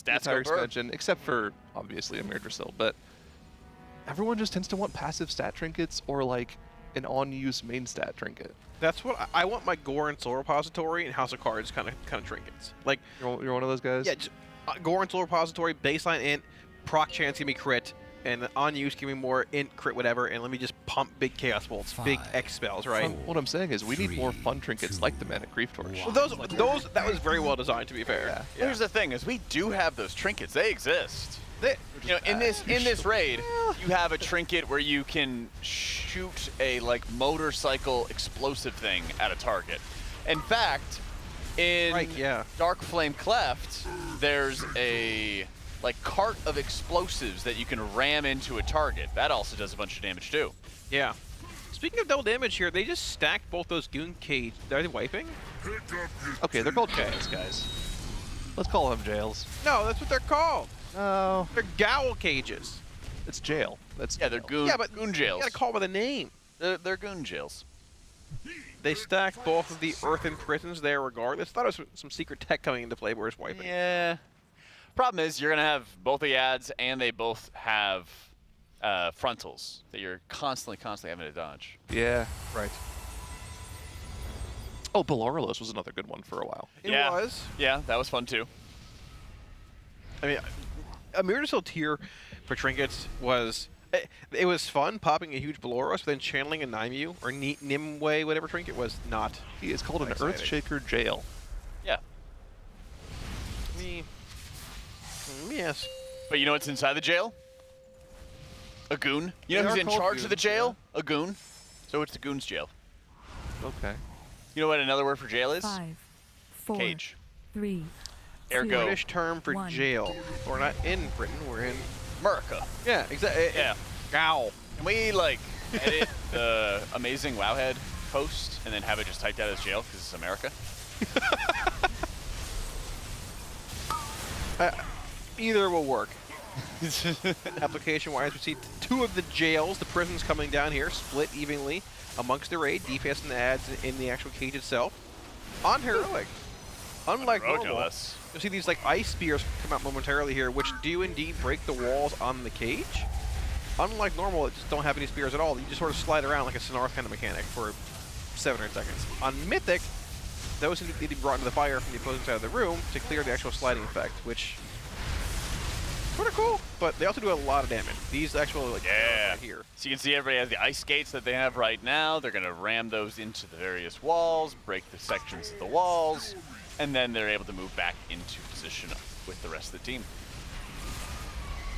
Entire expansion, except for obviously Amir Drasil, but everyone just tends to want passive stat trinkets or like an on-use main stat trinket. That's what I want. My Gore and Soul Repository and House of Cards kind of trinkets. Like you're one of those guys. Yeah. Just, Gore and Soul Repository, baseline int, proc chance give me crit. And on use, give me more int, crit, whatever, and let me just pump big Chaos Bolts, big X spells, right? What I'm saying is we need more fun trinkets like the Manic Grief Torch. Well, that was very well designed, to be fair. Yeah. Here's the thing: is we do have those trinkets. They exist. You know, in this raid, you have a trinket where you can shoot a like motorcycle explosive thing at a target. In fact, in Dark Flame Cleft, there's a like cart of explosives that you can ram into a target. That also does a bunch of damage too. Yeah. Speaking of double damage here, they just stacked both those goon cage. Are they wiping? Okay, they're called jails, guys. Let's call them jails. No, that's what they're called. No. They're Gowl cages. It's jail. That's they're goon. Yeah, but goon jails. You gotta call by the name. They're goon jails. They stacked both of the earthen prisons there regardless. Thought it was some secret tech coming into play where it's wiping. Yeah. Problem is, you're going to have both the ads, and they both have frontals that you're constantly having to dodge. Yeah, right. Oh, Belorolos was another good one for a while. It was. Yeah, that was fun too. I mean, a Miracle tier for trinkets was... It was fun popping a huge Beloros, but then channeling a Nimue or Nimue, whatever trinket was not. It's called an Earthshaker Jail. Yeah. Yes. But you know what's inside the jail? A goon. You know who's in charge of the jail? A goon. So it's the goon's jail. Okay. You know what another word for jail is? 5, 4, cage. 3. Ergo. British term for jail. We're not in Britain. We're in America. Yeah, exactly. Yeah. Gow. Can we like edit the amazing Wowhead post and then have it just typed out as jail because it's America? Either will work. Application-wise, we see 2 of the jails, the prisons coming down here, split evenly amongst the raid, defense and adds in the actual cage itself. On Heroic, unlike normal, you'll see these like ice spears come out momentarily here, which do indeed break the walls on the cage. Unlike normal, it just don't have any spears at all. You just sort of slide around like a Snarth kind of mechanic for 700 seconds. On Mythic, those need to be brought into the fire from the opposing side of the room to clear the actual sliding effect, which sort of cool, but they also do a lot of damage. These actual like right here. So you can see everybody has the ice skates that they have right now. They're going to ram those into the various walls, break the sections of the walls, and then they're able to move back into position with the rest of the team.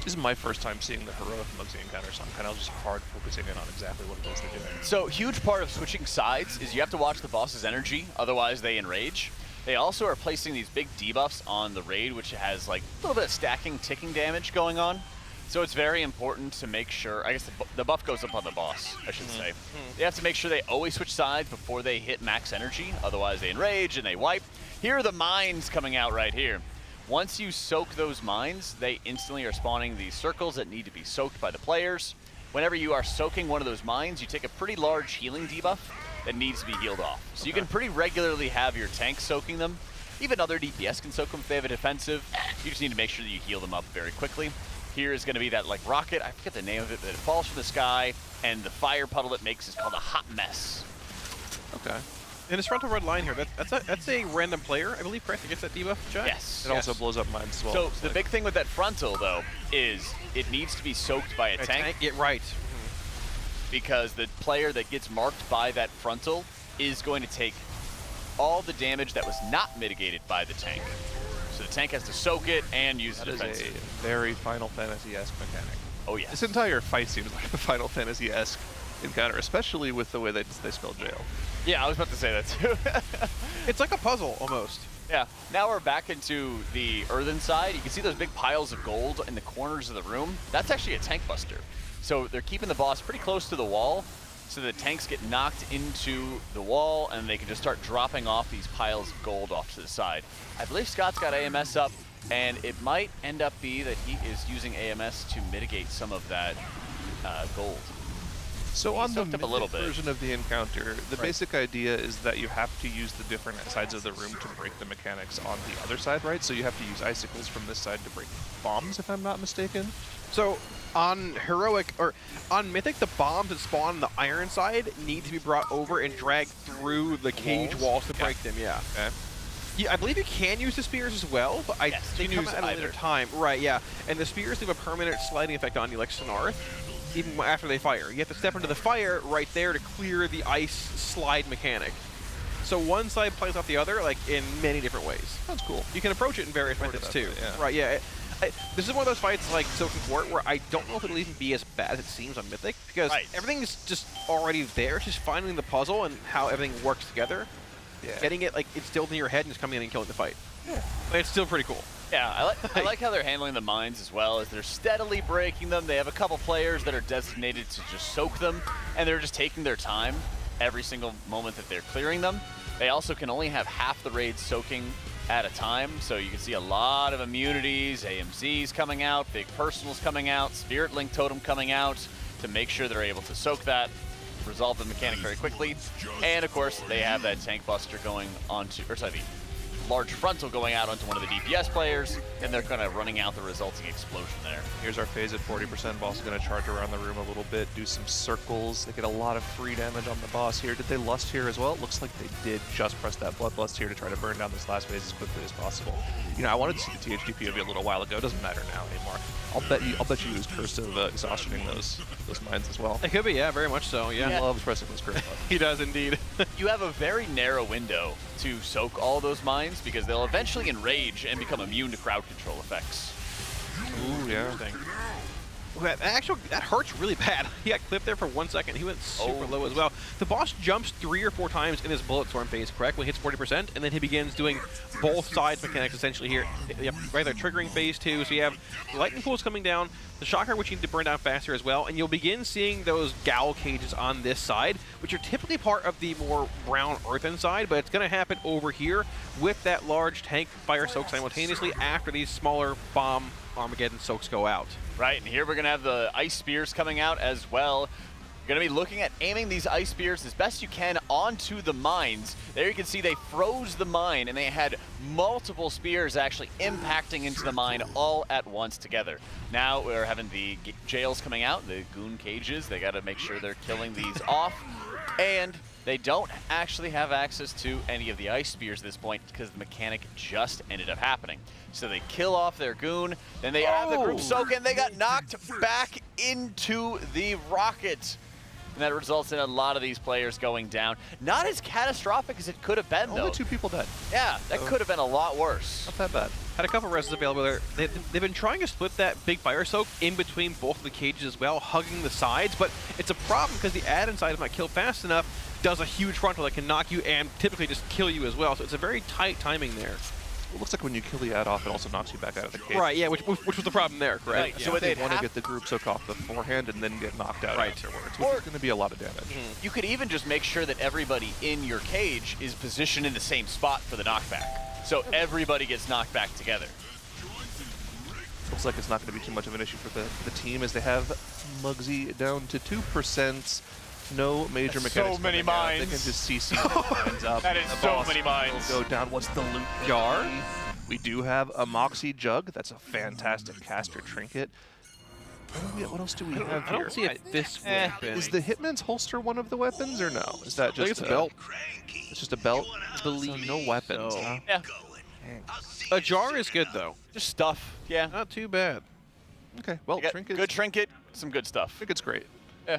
This is my first time seeing the heroic Mugsy encounter, so I'm kind of just hard focusing in on exactly what it is they're doing. So huge part of switching sides is you have to watch the boss's energy, otherwise they enrage. They also are placing these big debuffs on the raid, which has like a little bit of stacking, ticking damage going on. So it's very important to make sure, I guess the buff goes up on the boss, I should say. They have to make sure they always switch sides before they hit max energy, otherwise they enrage and they wipe. Here are the mines coming out right here. Once you soak those mines, they instantly are spawning these circles that need to be soaked by the players. Whenever you are soaking one of those mines, you take a pretty large healing debuff that needs to be healed off. So you can pretty regularly have your tank soaking them. Even other DPS can soak them if they have a defensive. You just need to make sure that you heal them up very quickly. Here is going to be that like rocket, I forget the name of it, but it falls from the sky, and the fire puddle it makes is called a hot mess. Okay. In this frontal red line here, that's a random player, I believe, correct? That gets that debuff, Jack? Yes. It also blows up mines as well. So the big thing with that frontal, though, is it needs to be soaked by a tank. Get right. Because the player that gets marked by that frontal is going to take all the damage that was not mitigated by the tank. So the tank has to soak it and use it defensive. That is a very Final Fantasy-esque mechanic. Oh, yeah. This entire fight seems like a Final Fantasy-esque encounter, especially with the way they spell jail. Yeah, I was about to say that too. It's like a puzzle, almost. Yeah. Now we're back into the earthen side. You can see those big piles of gold in the corners of the room. That's actually a tank buster. So they're keeping the boss pretty close to the wall, so the tanks get knocked into the wall, and they can just start dropping off these piles of gold off to the side. I believe Scott's got AMS up, and it might end up be that he is using AMS to mitigate some of that gold. So on the version of the encounter, the basic idea is that you have to use the different sides of the room to break the mechanics on the other side, right? So you have to use icicles from this side to break bombs, if I'm not mistaken. So on Heroic, or on Mythic, the bombs that spawn on the iron side need to be brought over and dragged through the cage walls to break them, yeah. Okay. Yeah, I believe you can use the spears as well, but they come out at a later time. Right, yeah. And the spears leave a permanent sliding effect on you like Snarth, even after they fire. You have to step into the fire right there to clear the ice slide mechanic. So one side plays off the other, like, in many different ways. That's cool. You can approach it in various methods, too. Yeah. Right, yeah. This is one of those fights like Silken Court where I don't know if it'll even be as bad as it seems on Mythic, because everything's just already there. It's just finding the puzzle and how everything works together. Yeah. Getting it, like, instilled in your head and just coming in and killing the fight. Yeah. But it's still pretty cool. Yeah, I like how they're handling the mines as well, as they're steadily breaking them. They have a couple players that are designated to just soak them, and they're just taking their time every single moment that they're clearing them. They also can only have half the raids soaking at a time, so you can see a lot of immunities, AMZs coming out, big personals coming out, Spirit Link Totem coming out to make sure they're able to soak that, resolve the mechanic very quickly, and of course they have that tank buster going onto, or sorry, the large frontal going out onto one of the DPS players, and they're kind of running out the resulting explosion there. Here's our phase at 40%. Boss is going to charge around the room a little bit, do some circles. They get a lot of free damage on the boss here. Did they lust here as well? It looks like they did just press that bloodlust here to try to burn down this last phase as quickly as possible. You know, I wanted to see the THDP a little while ago. It doesn't matter now anymore. I'll bet you he was cursed of exhaustioning those mines as well. It could be, yeah, very much so, yeah. He loves pressing those curse He does indeed. You have a very narrow window to soak all those mines because they'll eventually enrage and become immune to crowd control effects. Ooh, yeah. That hurts really bad. He got clipped there for 1 second. He went super low as well. The boss jumps 3 or 4 times in his bullet storm phase, correct? When he hits 40%, and then he begins doing both sides mechanics essentially here. Yep, right there, triggering phase 2. So you have the lightning pools coming down, the shocker which you need to burn down faster as well, and you'll begin seeing those Gal cages on this side, which are typically part of the more brown earthen side, but it's going to happen over here with that large tank fire soak simultaneously after these smaller bomb Armageddon soaks go out. Right, and here we're going to have the ice spears coming out as well. You're going to be looking at aiming these ice spears as best you can onto the mines. There you can see they froze the mine, and they had multiple spears actually impacting into the mine all at once together. Now we're having the jails coming out, the goon cages. They got to make sure they're killing these off. And they don't actually have access to any of the ice spears at this point because the mechanic just ended up happening. So they kill off their goon, then they have the group soak in. They got knocked back into the rocket. And that results in a lot of these players going down. Not as catastrophic as it could have been, though. Only 2 people dead. Yeah, that could have been a lot worse. Not that bad. Had a couple reses available there. They've been trying to split that big fire soak in between both of the cages as well, hugging the sides, but it's a problem because the add inside, if not killed fast enough, does a huge frontal that can knock you and typically just kill you as well. So it's a very tight timing there. It looks like when you kill the add off, it also knocks you back out of the cage. Right, yeah, which was the problem there, correct? Right, so they want to get the group soak off beforehand and then get knocked out afterwards, which is going to be a lot of damage. You could even just make sure that everybody in your cage is positioned in the same spot for the knockback. So everybody gets knocked back together. Looks like it's not going to be too much of an issue for the team as they have Mugsy down to 2%. No major mechanics. So many mines. They can just CC the mines up. That is so many mines. Go down. What's the loot jar? We do have a Moxie jug. That's a fantastic caster trinket. What else do we have here? I don't see a fist weapon. Is the Hitman's holster one of the weapons or no? Is that just I think it's a belt? It's just a belt? So no weapons, so. huh? Yeah. A jar is good, though. Just stuff. Yeah. Not too bad. Okay, well, trinket. Good trinket, some good stuff. Trinket's great. Yeah.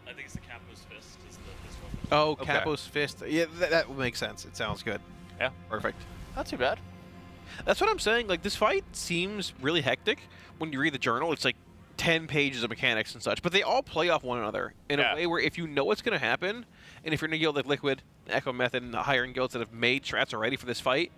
I think it's the Capo's fist. Is this Oh, okay. Capo's fist. Yeah, that makes sense. It sounds good. Yeah. Perfect. Not too bad. That's what I'm saying. Like, this fight seems really hectic. When you read the journal, it's like 10 pages of mechanics and such, but they all play off one another in a way where if you know what's going to happen, and if you're in a guild like Liquid, Echo Method, and the higher-end guilds that have made strats already for this fight,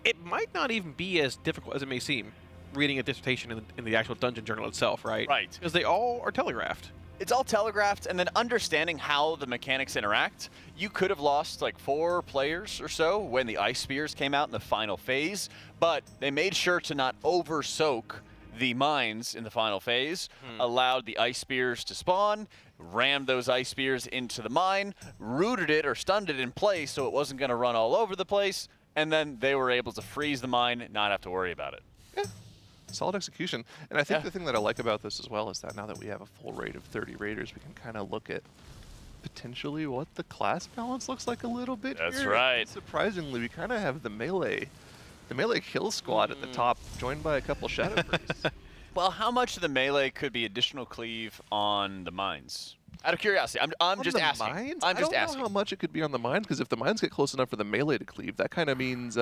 it might not even be as difficult as it may seem reading a dissertation in the actual dungeon journal itself, right? Right. Because they all are telegraphed. It's all telegraphed, and then understanding how the mechanics interact. You could have lost like 4 players or so when the ice spears came out in the final phase, but they made sure to not over-soak the mines in the final phase, allowed the ice spears to spawn, rammed those ice spears into the mine, rooted it or stunned it in place so it wasn't going to run all over the place, and then they were able to freeze the mine, not have to worry about it. Yeah. Solid execution. And I think the thing that I like about this as well is that now that we have a full raid of 30 raiders, we can kind of look at potentially what the class balance looks like a little bit. That's here. right. And surprisingly, we kind of have the melee kill squad at the top, joined by a couple shadow priests. Well, how much of the melee could be additional cleave on the mines? Out of curiosity, I'm just asking. Mines? I'm just I don't asking. know how much it could be on the mines, because if the mines get close enough for the melee to cleave, that kind of means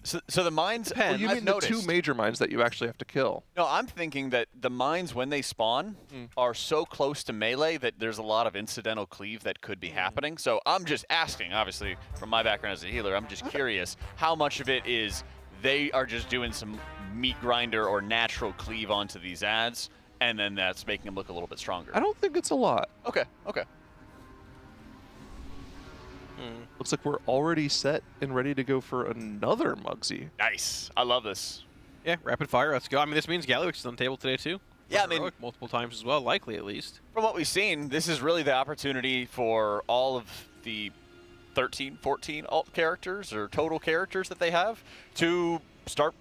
So the mines, well, you mean noticed, the 2 major mines that you actually have to kill? No, I'm thinking that the mines, when they spawn, are so close to melee that there's a lot of incidental cleave that could be happening. So I'm just asking, obviously, from my background as a healer, I'm just curious how much of it is they are just doing some meat grinder or natural cleave onto these ads, and then that's making them look a little bit stronger. I don't think it's a lot. Okay, okay. Looks like we're already set and ready to go for another Mugsy. Nice. I love this. Yeah, rapid fire. Let's go. I mean, this means Gallywix is on the table today, too. Yeah, I mean, multiple times as well, likely at least. From what we've seen, this is really the opportunity for all of the 13, 14 alt characters or total characters that they have to start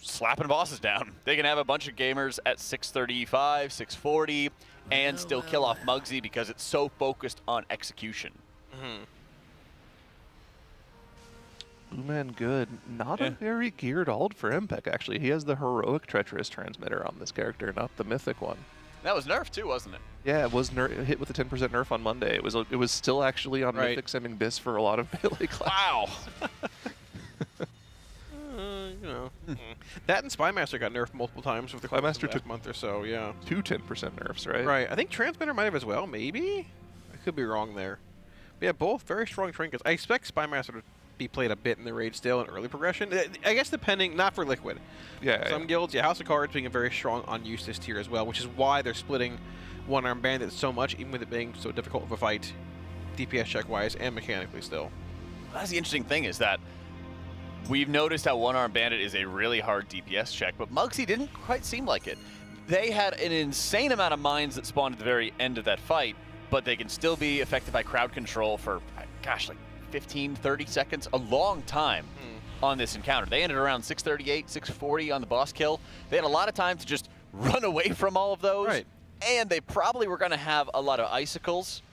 slapping bosses down. They can have a bunch of gamers at 635, 640, and still kill off Mugsy because it's so focused on execution. Blue Man good. Not a very geared alt for MPEC, actually. He has the heroic treacherous transmitter on this character, not the mythic one. That was nerfed too, wasn't it? Yeah, it was hit with a 10% nerf on Monday. It was still actually on mythic sending bis for a lot of melee classes. Wow. You know, that and Spymaster got nerfed multiple times with the Spymaster last month or so. Yeah, 2 10% nerfs, right? Right. I think Transmitter might have as well. Maybe I could be wrong there. But yeah, both very strong trinkets. I expect Spymaster to be played a bit in the raid still in early progression. I guess depending, not for Liquid. Yeah. Some guilds, House of Cards being a very strong unused this tier as well, which is why they're splitting one-arm bandit so much, even with it being so difficult of a fight, DPS check-wise and mechanically still. That's the interesting thing is that We've noticed how One-Armed Bandit is a really hard DPS check, but Mugsy didn't quite seem like it. They had an insane amount of mines that spawned at the very end of that fight, but they can still be affected by crowd control for, gosh, like 15, 30 seconds, a long time on this encounter. They ended around 638, 640 on the boss kill. They had a lot of time to just run away from all of those. Right. And they probably were going to have a lot of icicles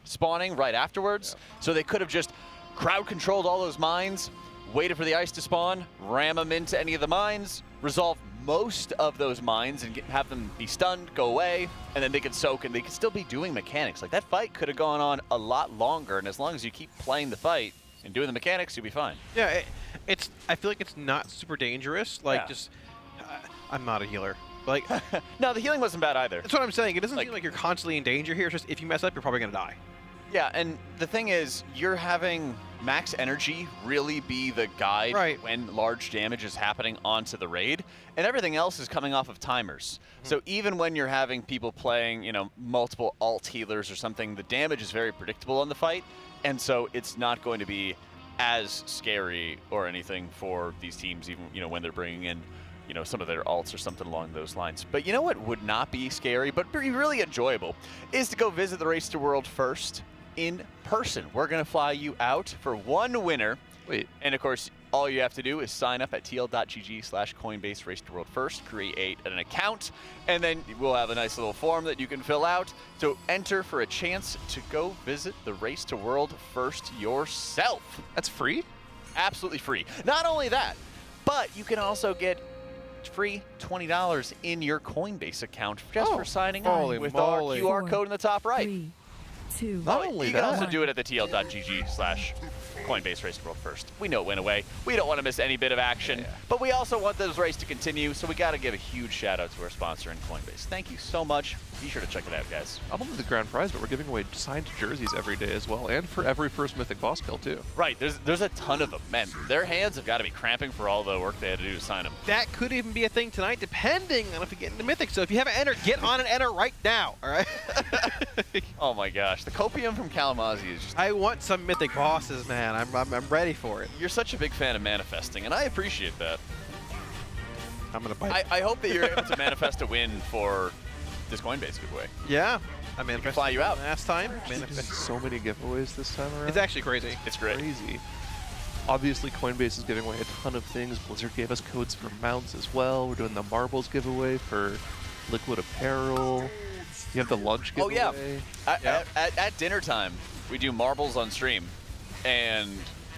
spawning right afterwards. Yeah. So they could have just crowd controlled all those mines, waited for the ice to spawn, ram them into any of the mines, resolve most of those mines and have them be stunned, go away, and then they could soak and they could still be doing mechanics. Like that fight could have gone on a lot longer, and as long as you keep playing the fight and doing the mechanics, you'll be fine. Yeah, I feel like it's not super dangerous. Like just, I'm not a healer. Like, no, the healing wasn't bad either. That's what I'm saying. It doesn't seem like you're constantly in danger here. It's just if you mess up, you're probably gonna die. Yeah, and the thing is, you're having max energy really be the guide when large damage is happening onto the raid, and everything else is coming off of timers. So even when you're having people playing, you know, multiple alt healers or something, the damage is very predictable on the fight, and so it's not going to be as scary or anything for these teams, even, you know, when they're bringing in, you know, some of their alts or something along those lines. But you know what would not be scary, but be really enjoyable, is to go visit the Race to World first in person. We're going to fly you out for one winner. Wait. And of course, all you have to do is sign up at tl.gg/Coinbase Race to World First, create an account, and then we'll have a nice little form that you can fill out to enter for a chance to go visit the Race to World First yourself. That's free? Absolutely free. Not only that, but you can also get free $20 in your Coinbase account just for signing up with our QR code in the top right. 3, 2. You can also do it at the tl.gg/Coinbase Race to World First. We know it went away. We don't want to miss any bit of action, but we also want this race to continue, so we got to give a huge shout out to our sponsor in Coinbase. Thank you so much. Be sure to check it out, guys. I'm only the grand prize, but we're giving away signed jerseys every day as well, and for every first Mythic boss kill, too. Right. There's a ton of them. Man, their hands have got to be cramping for all the work they had to do to sign them. That could even be a thing tonight, depending on if we get into Mythic. So if you haven't entered, get on and enter right now, all right? Oh, my gosh. The copium from Kalamazoo is just... I want some Mythic bosses, man. I'm ready for it. You're such a big fan of manifesting, and I appreciate that. I'm going to bite. I hope that you're able to manifest a win for this Coinbase giveaway. Yeah. I manifested fly you out last time. So many giveaways this time around. It's actually crazy. It's great. Crazy. Obviously, Coinbase is giving away a ton of things. Blizzard gave us codes for mounts as well. We're doing the marbles giveaway for liquid apparel. You have the lunch giveaway. Oh, yeah. At dinner time, we do marbles on stream, and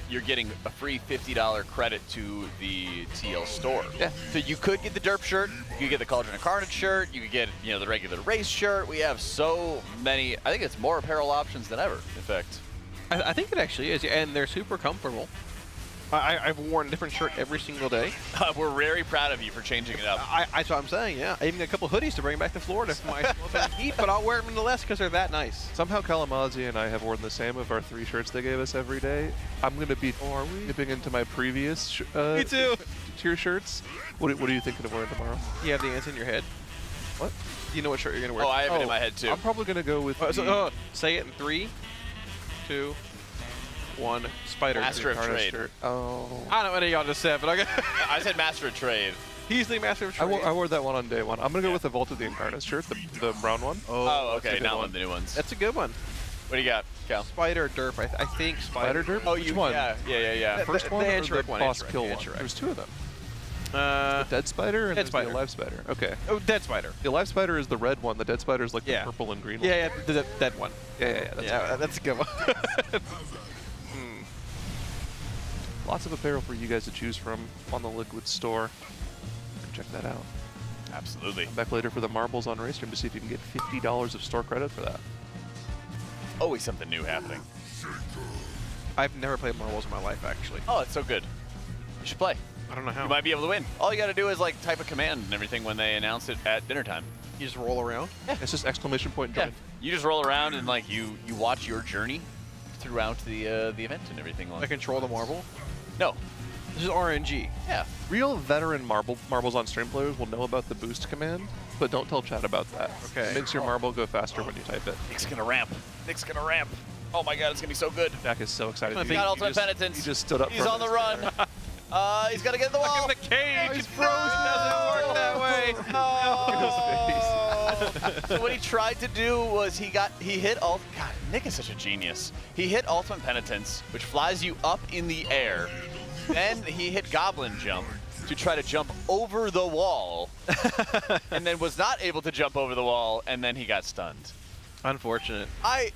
you're getting a free $50 credit to the TL store. Yeah. So you could get the derp shirt, you could get the Cauldron of Carnage shirt, you could get, you know, the regular race shirt. We have so many. I think it's more apparel options than ever, in fact. I think it actually is, and they're super comfortable. I've worn a different shirt every single day. We're very proud of you for changing it up. That's what I'm saying, yeah. I even got a couple hoodies to bring back to Florida for my heat, but I'll wear them nonetheless because they're that nice. Somehow Kalamazoo and I have worn the same of our 3 shirts they gave us every day. I'm going to be dipping into my previous Me too. tier shirts. What are you thinking of wearing tomorrow? You have the answer in your head. What? Do you know what shirt you're going to wear? Oh, I have it in my head too. I'm probably going to go with say it in 3, 2, 1. Spider. Master of Trade. Shirt. Oh. I don't know what y'all just said, but okay. I said Master of Trade. He's the Master of Trade. I wore that one on day 1. I'm going to go with the Vault of the Incarnate shirt, the brown one. Oh, okay. Not one of the new ones. That's a good one. What do you got, Cal? Spider Derp. I think Spider Derp? Oh, Which one? Yeah. The first one or the boss kill one? Interact. There's 2 of them. The Dead Spider and Dead the Alive Spider. Okay. Oh, Dead Spider. The Alive Spider is the red one. The Dead Spider is like the purple and green one. Yeah, the dead one. Yeah. That's a good one. Lots of apparel for you guys to choose from on the Liquid store. Check that out. Absolutely. Come back later for the marbles on Racestream to see if you can get $50 of store credit for that. Always something new happening. I've never played marbles in my life, actually. Oh, it's so good. You should play. I don't know how. You might be able to win. All you got to do is like type a command and everything when they announce it at dinner time. You just roll around? Yeah. It's just exclamation point join. Yeah. You just roll around and like you watch your journey throughout the event and everything. I control the marble? No. This is RNG. Yeah. Real veteran marbles on stream players will know about the boost command, but don't tell chat about that. Okay. It makes your marble go faster when you type it. Nick's gonna ramp. Nick's gonna ramp. Oh my god, it's gonna be so good. Jack is so excited. He's got ultimate penitence. He just stood up. He's on the run. He's got to get in the wall. Look at the cage. He's frozen. It doesn't work that way. So what he tried to do was he hit God, Nick is such a genius. He hit Ultimate Penitence, which flies you up in the air. Then he hit Goblin Jump to try to jump over the wall, and then was not able to jump over the wall, and then he got stunned. Unfortunate. I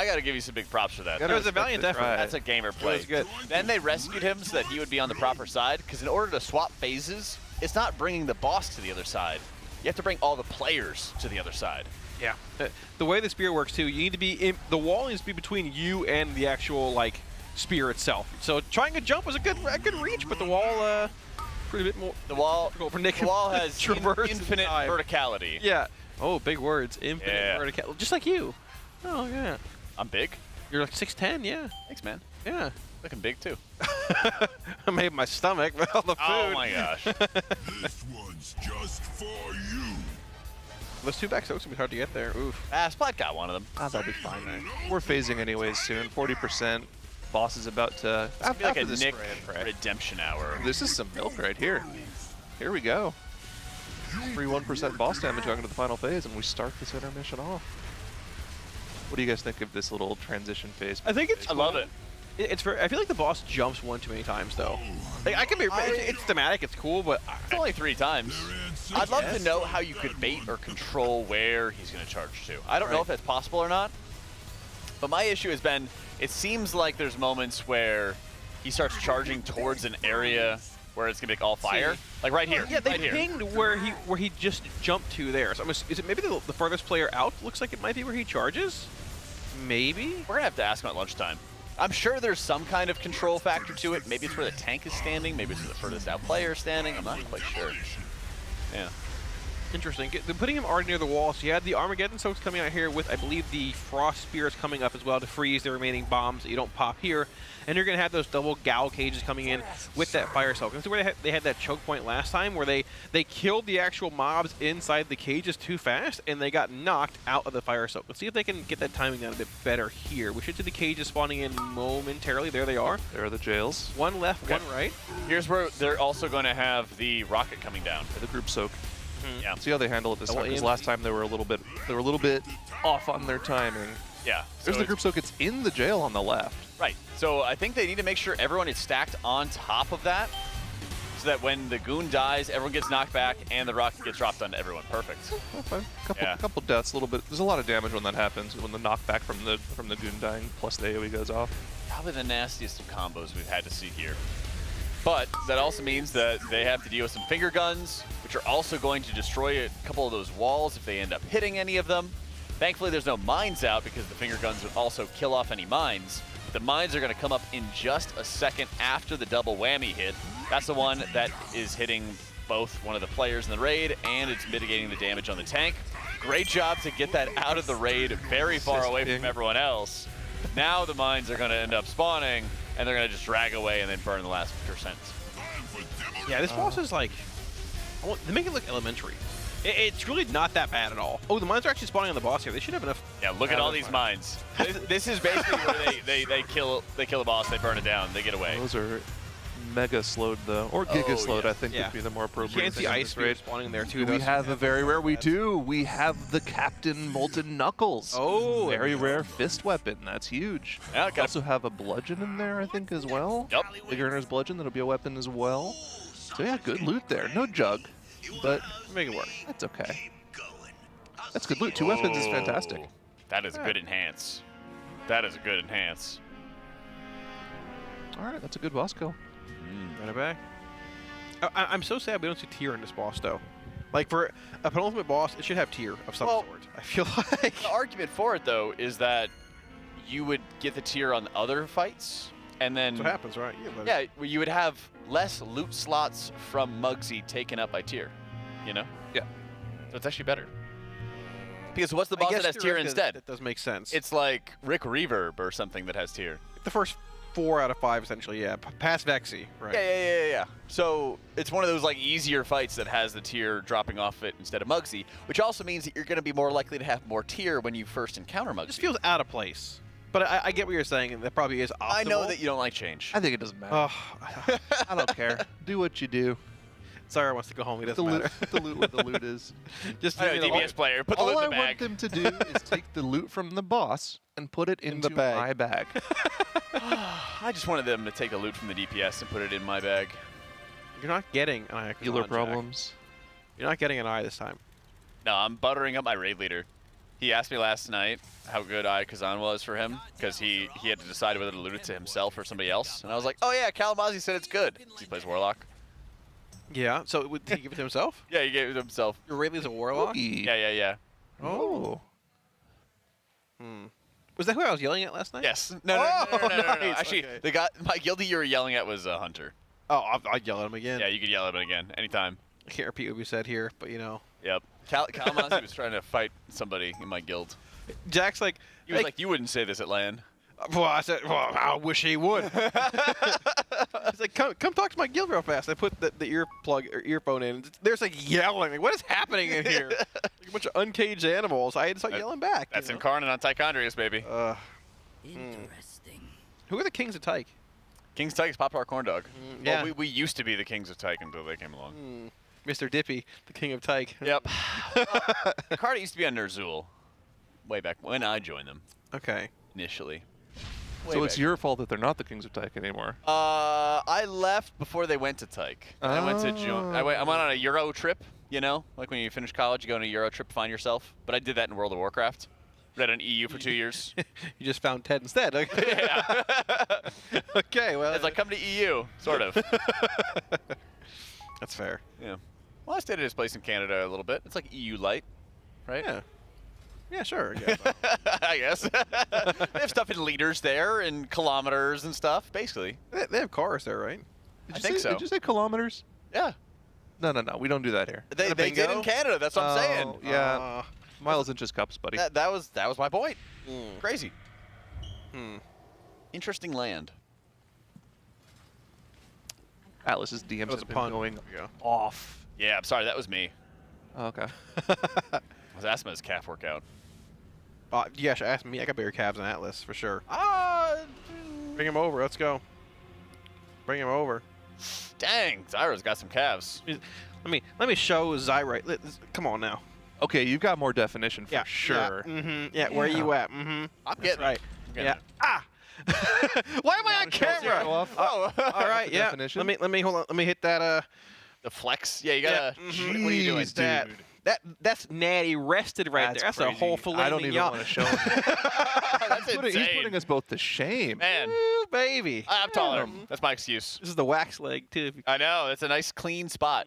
got to give you some big props for that. It was a valiant effort. That's a gamer play. It was good. Then they rescued him so that he would be on the proper side, because in order to swap phases, it's not bringing the boss to the other side. You have to bring all the players to the other side. Yeah. The way the spear works, too, you need to be the wall needs to be between you and the actual, like, spear itself. So trying to jump was a good reach, but the wall, pretty bit more. The wall has infinite time. verticality. Yeah. Oh, big words. Infinite verticality. Just like you. Oh, yeah. I'm big. You're like 6'10", yeah. Thanks, man. Yeah. Looking big, too. I made my stomach, but all the food. Oh, my gosh. This one's just for you. Those 2 back soaks will be hard to get there. Oof. Splat got one of them. That'll be fine. We're phasing anyways soon. 40%. Boss is about to. It's gonna be like a Nick redemption hour. This is some milk right here. Here we go. Free 1% boss damage going into the final phase, and we start this intermission off. What do you guys think of this little transition phase? I think it's. I love it. It's for. I feel like the boss jumps one too many times, though. Like I can be. It's thematic. It's cool, but it's only 3 times. I'd love to know how you could bait or control where he's going to charge to. I don't know if that's possible or not. But my issue has been, it seems like there's moments where he starts charging towards an area where it's gonna be all fire, like right here. Yeah, they right pinged where he just jumped to there. So is it maybe the furthest player out? Looks like it might be where he charges. Maybe we're gonna have to ask him at lunchtime. I'm sure there's some kind of control factor to it. Maybe it's where the tank is standing. Maybe it's where the furthest out player is standing. I'm not quite sure. Yeah. Interesting. They're putting him already near the wall. So you had the Armageddon soaks coming out here with, I believe, the Frost Spears coming up as well to freeze the remaining bombs that you don't pop here. And you're going to have those double Gal cages coming in with that Fire Soak. This is where they had that choke point last time where they killed the actual mobs inside the cages too fast and they got knocked out of the Fire Soak. Let's see if they can get that timing down a bit better here. We should see the cages spawning in momentarily. There they are. There are the jails. One left, one right. Here's where they're also going to have the rocket coming down. The group soak. Yeah. See how they handle it this time. Because last time they were a little bit off on their timing. Yeah. There's the group soak. It's in the jail on the left. Right. So I think they need to make sure everyone is stacked on top of that, so that when the goon dies, everyone gets knocked back and the rocket gets dropped onto everyone. Perfect. Couple deaths, a little bit. There's a lot of damage when that happens. When the knockback from the goon dying plus the AoE goes off. Probably the nastiest of combos we've had to see here. But that also means that they have to deal with some finger guns, which are also going to destroy a couple of those walls if they end up hitting any of them. Thankfully, there's no mines out because the finger guns would also kill off any mines. The mines are going to come up in just a second after the double whammy hit. That's the one that is hitting both one of the players in the raid and it's mitigating the damage on the tank. Great job to get that out of the raid very far away from everyone else. Now the mines are going to end up spawning and they're going to just drag away and then burn the last percent. Yeah, this boss is like, they make it look elementary. It's really not that bad at all. Oh, the mines are actually spawning on the boss here. They should have enough. Yeah, look at all these mines. This is basically where they kill the boss, they burn it down, they get away. Those are mega slowed though, or giga slowed. I think would be the more appropriate. You can't see ice spears spawning there too. We have a very rare. We do. We have the Captain Molten Knuckles. Oh, very rare fist weapon. That's huge. Yeah, we also have a bludgeon in there, I think, as well. Yep. Big Earner's bludgeon. That'll be a weapon as well. So yeah, good loot there. No jug, but make it work. That's okay. That's good loot. 2 weapons is fantastic. That is a good enhance. That is a good enhance. All right, that's a good boss kill. Run it back. I'm so sad we don't see tier in this boss, though. Like, for a penultimate boss, it should have tier of some sort. I feel like. The argument for it, though, is that you would get the tier on other fights, and then... That's what happens, right? Yeah, you would have less loot slots from Mugsy taken up by tier, you know? Yeah. So it's actually better. Because what's the boss that has tier instead? That does make sense. It's like Rick Reverb or something that has tier. The first 4 out of 5, essentially, yeah. Past Vexy, right? Yeah. So it's one of those like easier fights that has the tier dropping off it instead of Mugsy, which also means that you're going to be more likely to have more tier when you first encounter Mugsy. It just feels out of place. But I get what you're saying, and that probably is optimal. I know that you don't like change. I think it doesn't matter. Oh, I don't care. Do what you do. Sarah wants to go home. It doesn't matter. The loot what the loot is. Just I know, DPS player. Put the loot in the bag. All I want them to do is take the loot from the boss and put it into my bag. I just wanted them to take the loot from the DPS and put it in my bag. You're not getting an eye. Healer problems. You're not getting an eye this time. No, I'm buttering up my raid leader. He asked me last night how good Eye Kazan was for him because he had to decide whether to loot it to himself or somebody else. And I was like, oh yeah, Kalamazzi said it's good. He plays Warlock. Yeah, so did he give it to himself? Yeah, he gave it to himself. Your raid leader's a Warlock? Yeah. Oh. Was that who I was yelling at last night? Yes. No. Nice. Actually, Okay. my guildie you were yelling at was Hunter. Oh, I'd yell at him again. Yeah, you could yell at him again anytime. I can't repeat what we said here, but you know. Yep. Kalamazzi was trying to fight somebody in my guild. Jack's like, he was like, you wouldn't say this at LAN. Well, I said, well, I wish he would. He's like, come talk to my guild real fast. I put the earplug or earphone in. There's like yelling. Like, what is happening in here? Like a bunch of uncaged animals. I had to start yelling back. That's Incarnate on Tychondrius, baby. Interesting. Who are the Kings of Tyche? Kings of Tyche is Pop-Tart Corn Dog. Yeah. Well, we used to be the Kings of Tyche until they came along. Mr. Dippy, the King of Tyche. Yep. Incarnate used to be on Ner'zhul way back when I joined them. Okay. Initially. So it's your fault that they're not the Kings of Tyche anymore. I left before they went to Tyche. I went to I went on a Euro trip, you know? Like when you finish college, you go on a Euro trip to find yourself. But I did that in World of Warcraft. Read on EU for 2 years. You just found Ted instead. Okay. Yeah. Okay, well. It's like, come to EU, sort of. That's fair. Yeah. Well, I stayed at his place in Canada a little bit. It's like EU light, right? Yeah. Yeah, sure. I guess. They have stuff in liters there and kilometers and stuff, basically. They have cars there, right? I think so. Did you say kilometers? Yeah. No. We don't do that here. They did in Canada. That's what I'm saying. Yeah. Miles and just cups, buddy. That was my point. Crazy. Interesting land. Atlas's DMs was have a been pun. going off. Yeah, I'm sorry. That was me. Oh, okay. I was asking his calf workout. You guys should ask me. I got bigger calves than Atlas, for sure. Bring him over. Let's go. Bring him over. Dang, Zyra's got some calves. Let me show Zyra. Come on now. Okay, you've got more definition for sure. Yeah, where are you at? I'm getting right. Yeah. Why am I on camera? All all right. Yeah. Definition? Let me hold on. Let me hit that. The flex. Yeah, you gotta. What are you doing, that? That's natty rested right there. That's crazy. a whole filet I don't even want to show him. That's He's insane. putting us both to shame. Man, Ooh, baby. I'm taller. That's my excuse. This is the wax leg too. I know. It's a nice, clean spot.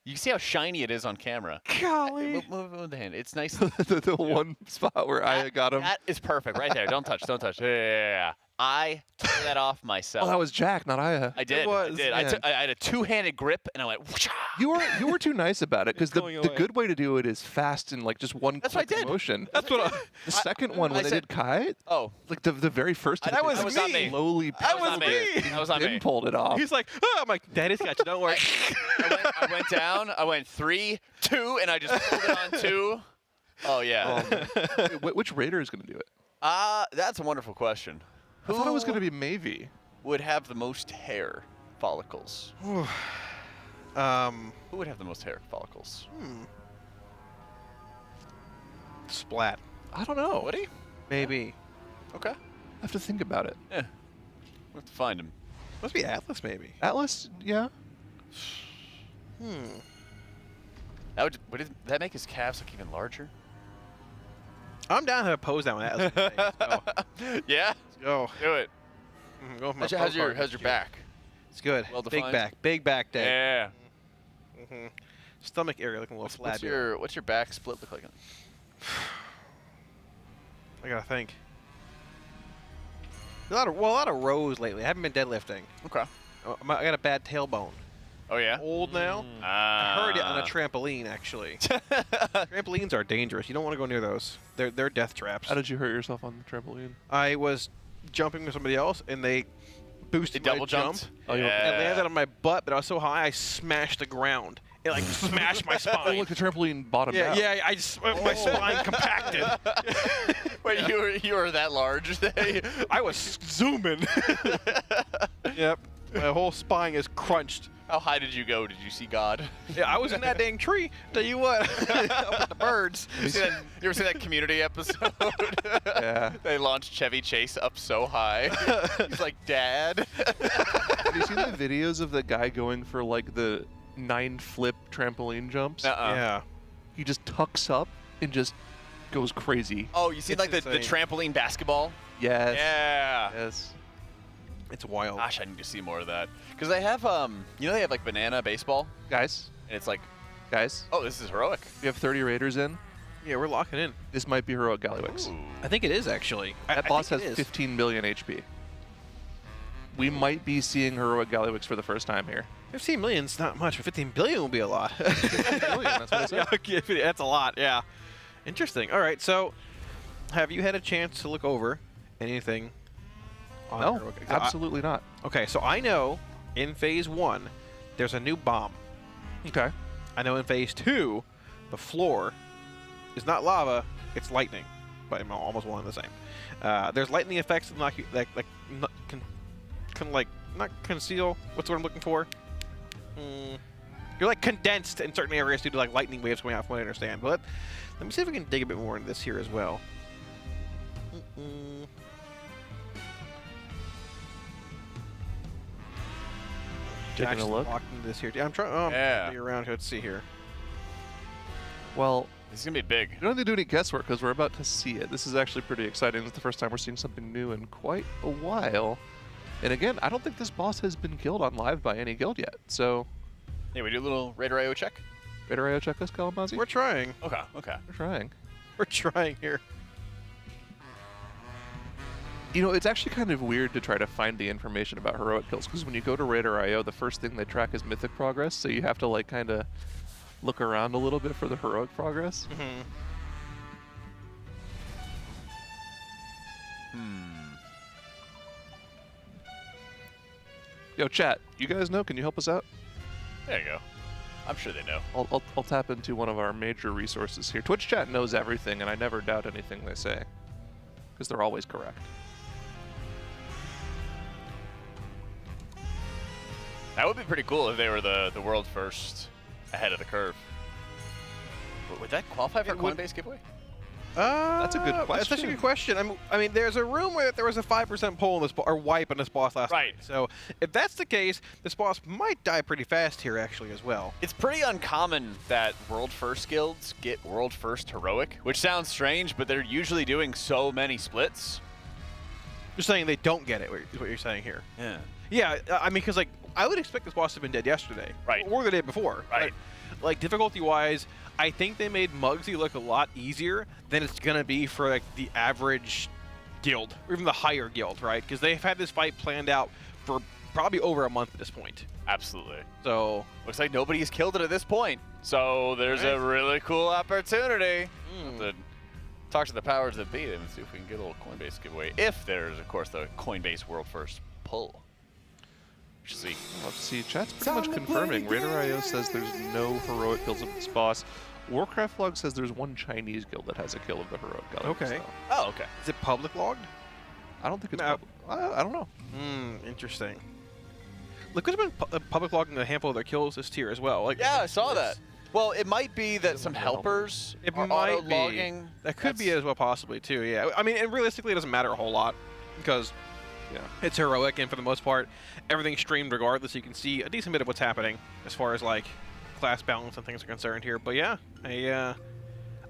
You see how shiny it is on camera. Golly. Move the hand. It's nice. the one spot where I got him. That is perfect right there. Don't touch. Don't touch. Yeah. I tore that off myself. Oh, that was Jack, not Aya. I did. was, I yeah. I had a two-handed grip, and I went. Whoosh. You were too nice about it because the going away. good way to do it is fast and like just one That's what I quick did. motion. That's what The second one when they said- did Kai, Oh, like the very first time That was was not me. slowly that was was not me. me. That was not Tim me. pulled it off. He's like, oh, I'm like, Daddy's got you. Don't worry. I went down. I went 3, 2, and I just pulled it on 2. Oh yeah. Which Raider is going to do it? That's a wonderful question. I thought it was going to be Mavie. Would have the most hair follicles? Who would have the most hair follicles? Splat. I don't know. Would he? Maybe. Okay. I have to think about it. Yeah. We'll have to find him. Must be Atlas, maybe. Atlas, yeah. Would that make his calves look even larger? I'm down to oppose that one. Atlas. Let's go. Yeah. Let's go. Do it. Go for my How's pro your card. back? It's good. Well Big defined? back. Big back day. Yeah. Stomach area looking a little flabby. What's your back split look like? I gotta think. A lot of rows lately. I haven't been deadlifting. Okay. I got a bad tailbone. Oh yeah. Old now. I heard it on a trampoline actually. Trampolines are dangerous. You don't want to go near those. They're death traps. How did you hurt yourself on the trampoline? I was jumping with somebody else and they boosted They my double jump. jumped? I landed on my butt, but I was so high I smashed the ground. it like smashed my spine. Look, the trampoline bottomed out. Yeah, I just my spine compacted. Wait, you were that large? I was zooming. Yep, my whole spine is crunched. How high did you go? Did you see God? Yeah, I was in that dang tree. Tell you what, up at the birds. You ever see that Community episode? Yeah. They launched Chevy Chase up so high. He's like, Dad. Have you seen the videos of the guy going for like the 9-flip trampoline jumps? Yeah. He just tucks up and just goes crazy. Oh, you seen like the trampoline basketball? Yes. Yeah. Yes. It's wild. Gosh, I need to see more of that. Because they have, they have like banana baseball. Guys. And it's like, oh, this is heroic. We have 30 Raiders in. Yeah, we're locking in. This might be heroic Gallywix. Ooh. I think it is actually. That boss has 15 million HP. We might be seeing heroic Gallywix for the first time here. 15 million's not much, but 15 billion will be a lot. 15 billion, that's what I said. Yeah, okay, that's a lot, yeah. Interesting. All right, so have you had a chance to look over anything on No, heroic? absolutely not. Okay, so I know in Phase 1, there's a new bomb. Okay. I know in Phase 2, the floor is not lava, it's lightning, but I'm almost one and the same. There's lightning effects that not conceal. What's the word I'm looking for? You're like condensed in certain areas due to like lightning waves going out, from what I understand. But let me see if we can dig a bit more into this here as well. Taking a look. Into this here. Yeah, I'm trying. Oh, yeah. Around here. Let's see here. Well, this is gonna be big. You don't need to do any guesswork because we're about to see it. This is actually pretty exciting. It's the first time we're seeing something new in quite a while. And again, I don't think this boss has been killed on live by any guild yet. So, yeah, we do a little RaiderIO check. RaiderIO checklist, Kalamazoo? We're trying. Okay. We're trying. We're trying here. You know, it's actually kind of weird to try to find the information about heroic kills because when you go to RaiderIO, the first thing they track is Mythic progress. So you have to like kind of look around a little bit for the heroic progress. Yo, chat, you guys know? Can you help us out? There you go. I'm sure they know. I'll tap into one of our major resources here. Twitch chat knows everything, and I never doubt anything they say because they're always correct. That would be pretty cool if they were the world first ahead of the curve. Would that qualify for a Coinbase giveaway? That's a good question. That's actually a good question. I mean, there's a rumor that there was a 5% pull in this or wipe on this boss last night. So if that's the case, this boss might die pretty fast here, actually, as well. It's pretty uncommon that world first guilds get world first heroic, which sounds strange, but they're usually doing so many splits. You're saying they don't get it, is what you're saying here. Yeah. Yeah, I mean, because like I would expect this boss to have been dead yesterday, or the day before, right? Like difficulty-wise, I think they made Mugsy look a lot easier than it's gonna be for like the average guild, or even the higher guild, right? Because they've had this fight planned out for probably over a month at this point. Absolutely. So looks like nobody's killed it at this point. So there's a really cool opportunity. To talk to the powers that be and see if we can get a little Coinbase giveaway. If there's, of course, the Coinbase world first pull. See. Let's see. Chat's pretty much confirming. RaiderIO says there's no heroic kills of this boss. Warcraft Logs says there's one Chinese guild that has a kill of the heroic Gallywix. Okay. Oh, okay. Is it public logged? I don't think it's public. I don't know. Interesting. Liquid's been public logging a handful of their kills this tier as well. Like, yeah, I saw that. Well, it might be that some helpers are auto-logging. That could be as well, possibly, too, yeah. I mean, and realistically, it doesn't matter a whole lot because it's heroic, and for the most part, everything's streamed regardless. You can see a decent bit of what's happening as far as, like, class balance and things are concerned here. But, yeah,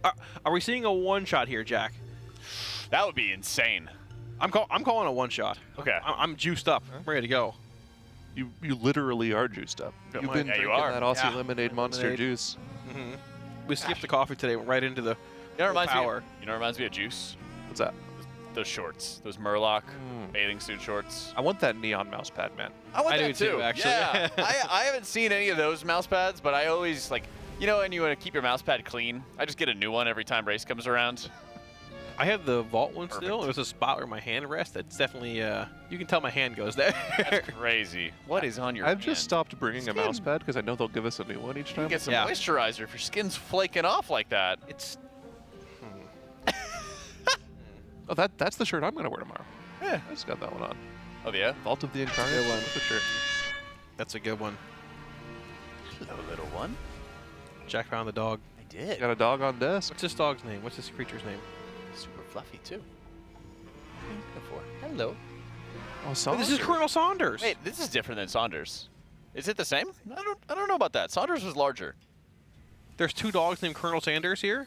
are we seeing a one-shot here, Jack? That would be insane. I'm calling a one-shot. Okay. I'm juiced up. I'm ready to go. You literally are juiced up. You've been drinking that Aussie lemonade monster juice. We skipped the coffee today, went right into the power. You know what reminds me of juice? What's that? Those shorts. Those Murloc bathing suit shorts. I want that neon mouse pad, man. I want I that do too, actually. Yeah. I haven't seen any of those mouse pads, but I always, like, you know, and you want to keep your mouse pad clean. I just get a new one every time race comes around. I have the vault one still. There's a spot where my hand rests. That's definitely, you can tell my hand goes there. That's crazy. What is on your I've hand? just stopped bringing a mouse pad because I know they'll give us a new one each time. Get some moisturizer if your skin's flaking off like that. It's. Oh, that's the shirt I'm gonna wear tomorrow. Yeah, I just got that one on. Oh yeah. Vault of the Incarnate. Good one. That's the shirt. That's a good one. Hello, little one. Jack found the dog. I did. Got a dog on desk. What's this dog's name? What's this creature's name? Super fluffy too. What are you looking for? Hello. Oh, Oh, Saunders. this is Colonel Saunders. Wait, this is different than Saunders. Is it the same? I don't know about that. Saunders was larger. There's 2 dogs named Colonel Sanders here.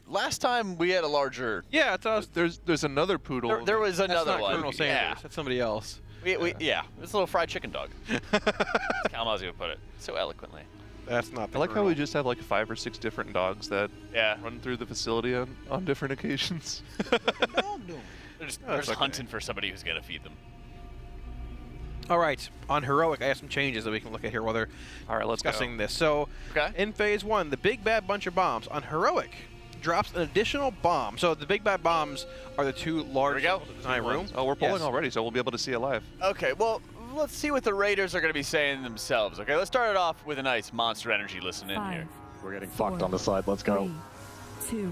Last time we had a larger. Yeah, it's us. There's another poodle. There was another That's not one. Colonel Sanders. That's somebody else. Yeah, it's a little fried chicken dog. That's Kalamazoo would put it so eloquently. That's not the I like how Colonel. we just have like 5 or 6 different dogs that run through the facility on different occasions. They're just hunting for somebody who's gonna feed them. All right, on Heroic, I have some changes that we can look at here while they're discussing this. So, in Phase 1, the Big Bad Bunch of Bombs. On Heroic, drops an additional bomb. So the Big Bad Bombs are the 2 large design room. Oh, we're pulling already, so we'll be able to see it live. Okay, well, let's see what the Raiders are going to be saying themselves. Okay, let's start it off with a nice Monster Energy listen in here. We're getting fucked on the side. Let's go. 3, 2,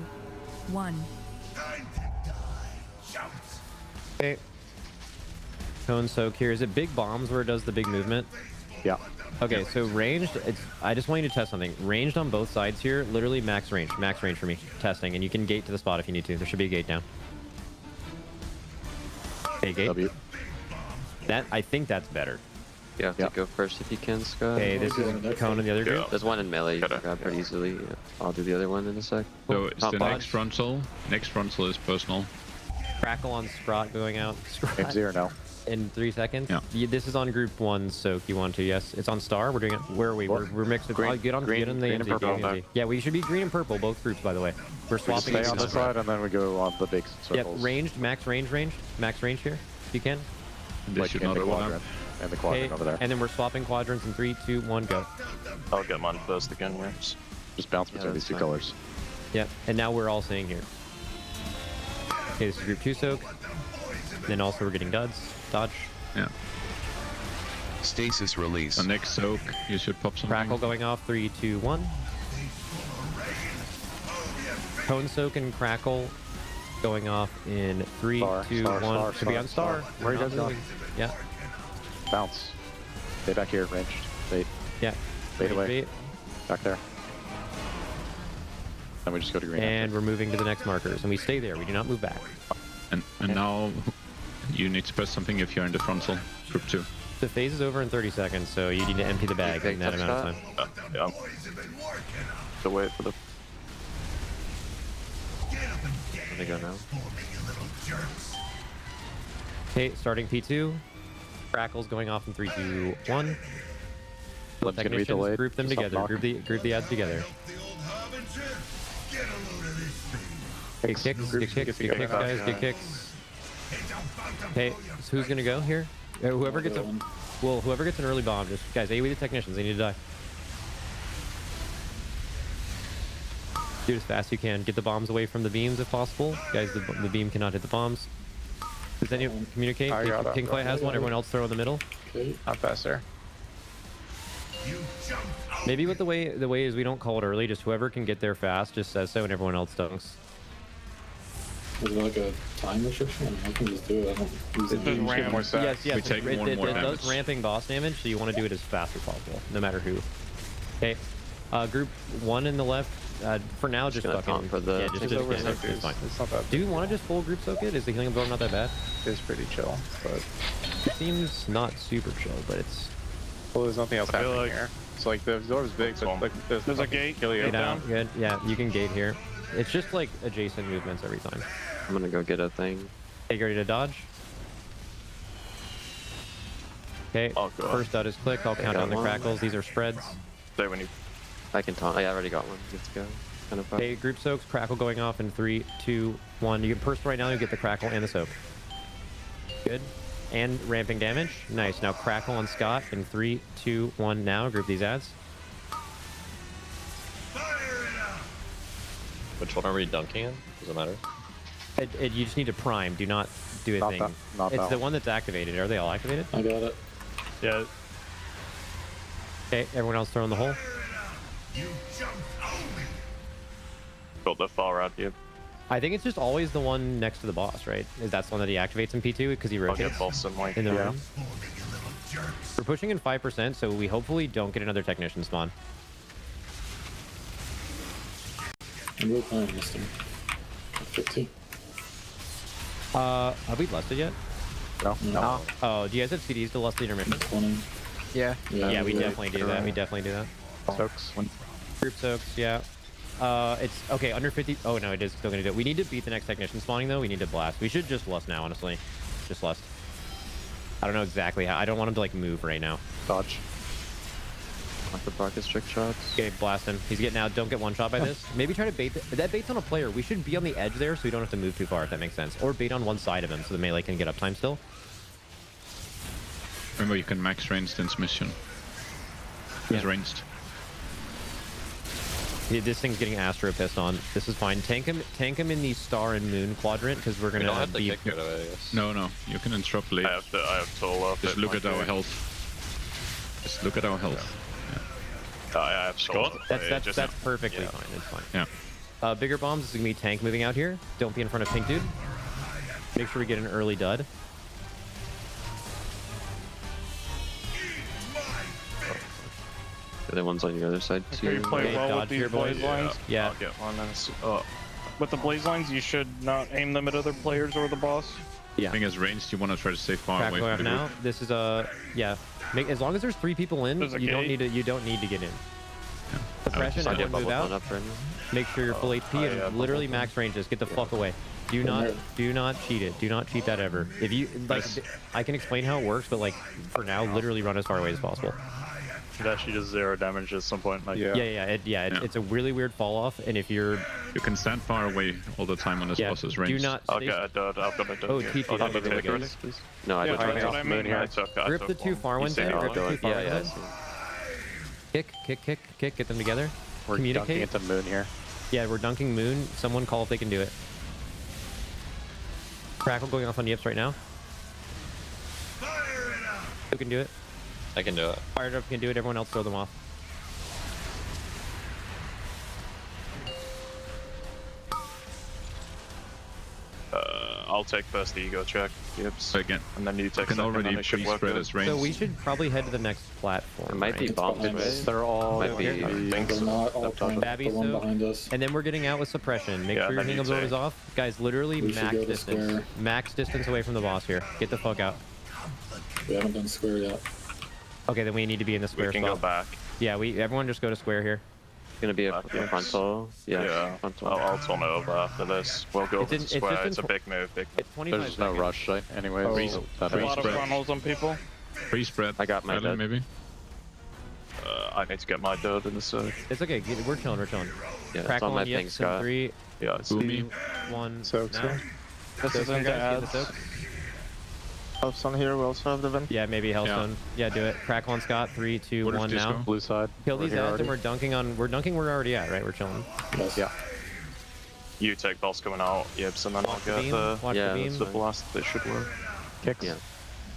1. Okay. Cone soak here. Is it big bombs where it does the big movement? Yeah. Okay, so ranged, I just want you to test something. Ranged on both sides here, literally max range for me, testing. And you can gate to the spot if you need to. There should be a gate down. Okay, gate. W. I think that's better. You have to go first if you can, Scott. Okay, this is Cone in the other group. There's one in melee you can grab pretty easily. I'll do the other one in a sec. So it's Top the box. next frontal. Next frontal is personal. Crackle on Sprott going out. Game 0 now. In 3 seconds? Yeah. This is on group 1 soak. You want to, yes? It's on star. We're doing it. Where are we? We're mixed. Green, Get on the green and NZ, purple. get on the NZ. Yeah, we should be green and purple, both groups, by the way. We're We swapping. stay on this side and then we go on the big circles. Yep, ranged, max range here, if you can. This should not in the overlap. quadrant. And the quadrant over there. And then we're swapping quadrants in 3, 2, 1, go. I'll get them on both again. Just bounce between these 2 colors. Yeah, and now we're all staying here. Okay, this is group 2 soak. Then also we're getting dodge. Yeah. Stasis release. The next soak, you should pop something. Crackle going off, 3, 2, 1. Cone soak and crackle going off in 3, 2, 1. Should be on star. Where are you guys going? Yeah. Bounce. Stay back here, ranged. Bait. Yeah. Bait away. Bait. Back there. Then we just go to green. And we're moving to the next markers, and we stay there. We do not move back. And now you need to press something if you're in the frontal. Group 2. The phase is over in 30 seconds, so you need to empty the bag in that amount of time. Yeah. So wait for the... Where they go now? Okay, starting P2. Crackles going off in 3, 2, 1. One's gonna be Technicians, delayed. group them Just together. knock. Group the ads together. Get kicks, guys, get kicks. Okay, so who's gonna go here? Whoever gets an early bomb, just guys, AoE the technicians, they need to die. Do it as fast as you can. Get the bombs away from the beams if possible. Guys, the beam cannot hit the bombs. Does anyone communicate? King Clay has one, everyone else throw in the middle. Okay, not faster. Maybe what the way is we don't call it early, just whoever can get there fast just says so and everyone else dunks. Is there like a time restriction? I can just do it. I don't use it. Yes, We take more and more it damage. does ramping boss damage, so you want to do it as fast as possible, no matter who. Okay, group 1 in the left. For now, just fucking for the it's fine. It's not bad. Do you want to just full group soak it? Is the healing absorb not that bad? It's pretty chill, but... It seems not super chill, but it's... Well, there's nothing else happening here. It's like the absorb's big, but like there's a gate. Gate down. Good. Yeah, you can gate here. It's just like adjacent movements every time. I'm gonna go get a thing. Okay, you ready to dodge? Okay, first dot is click. I'll count down the crackles. These are spreads. So when you... I can taunt. I already got one. Let's go. Kind of Okay, group soaks, crackle going off in 3, 2, 1. You get burst right now, you get the crackle and the soak. Good. And ramping damage. Nice. Now crackle on Scott in 3, 2, 1 now. Group these ads. Which one are we dunking in? Does it matter? You just need to prime. Do not do a thing. It's the one that's activated. Are they all activated? I got it. Yeah. Okay, everyone else throwing the hole. Got the far out here. I think it's just always the one next to the boss, right? Is that the one that he activates in P2 because he rotates in the room? We're pushing in 5%, so we hopefully don't get another technician spawn. I'm real playing this thing. 50. Have we lusted yet? No. Oh, do you guys have CDs to lust the intermission? 20. Yeah. Yeah, we do. definitely do that. We definitely do that. Soaks. Group soaks, yeah. It's okay, under 50. Oh no, it is still gonna do it. We need to beat the next technician spawning though. We need to blast. We should just lust now, honestly. Just lust. I don't know exactly how. I don't want him to like move right now. Dodge. Like the Barkus trick shots. Okay, blast him. He's getting out. Don't get one shot by this. Maybe try to bait. That bait's on a player. We should be on the edge there so we don't have to move too far, if that makes sense. Or bait on one side of him so the melee can get uptime still. Remember, you can max ranged transmission. He's ranged. Yeah, this thing's getting Astro pissed on. This is fine. Tank him in the star and moon quadrant because we're gonna be. No, you can interrupt late. I have to love Just it, look my at our dude. health. Just look at our health. I have Scott. That's perfectly fine. It's fine. Yeah. Bigger bombs is gonna be tank moving out here. Don't be in front of pink dude. Make sure we get an early dud. The other one's on the other side too. Okay, you play well with these blaze lines. Yeah. I'll get one and With the blaze lines, you should not aim them at other players or the boss. Yeah. Being as ranged, you want to try to stay far Crack away going from up the now. group. This is yeah. As long as there's 3 people in, There's a you don't gate. need to get in. Suppression, I did everyone move bubble out. one up right now. Make sure you're full HP and literally max range this. Get the fuck away. Do not cheat it. Do not cheat that ever. If you like, I can explain how it works, but like for now, literally run as far away as possible. It actually does 0 damage at some point. Like, It's a really weird fall off, and if you're You can stand far away all the time on this boss's range. do not. I've got a dud. I've got a dud. Oh, here. TP, I'll that'd have be a really take good. ready. No, I Yeah, did that's try what I to mean. I took Grip the one. 2 far You ones see there. how Grip the 2 far Yeah, ones. Kick. Get them together. We're dunking Communicate. into moon here. Yeah, we're dunking moon. Someone call if they can do it. Crackle going off on Yips right now. Who can do it? I can do it. Fired up can do it. Everyone else throw them off. I'll take first the ego check. Yips. Again, and then you take can second, already and it should work pre-spread good. his range. So we should probably head to the next platform. It might be right? bombs, right? They're all. Might be. They're not all trying to Babby the one soak. behind us. And then we're getting out with suppression. Make Yeah, sure your then you Hingle is take. off. Guys, literally We should max go to distance. square. Max distance away from the boss here. Get the fuck out. We haven't done square yet. Okay, then we need to be in the square We can spot. go back. Yeah, everyone just go to square here. It's gonna be a frontal. Yeah. Frontal. I'll turn it over after this. We'll go over to just square. in It's a big move. Big move. It's 25 There's no seconds. rush anyway. A lot of funnels on people. Pre-spread. I got my Silent, dud. maybe. I need to get my dud in the circle. It's okay. We're chilling. Yeah, it's Crackle on my on thing, Yips in Scott. 3, Yeah, it's 2, 1. Soaks now. here. This is into ads. Hellstone here. We also have the vent. Yeah, maybe Hellstone. Yeah, do it. Crackle on Scott. 3, 2, What is 1 disco? now. Blue side. Kill We're these here ads already. and we're dunking on. We're we're already at, right? We're chilling. Yes. Yeah. You take boss coming out, Yips, and then I'll Watch the get beam. the Watch the beam. blast. That should work. Kicks. Yeah.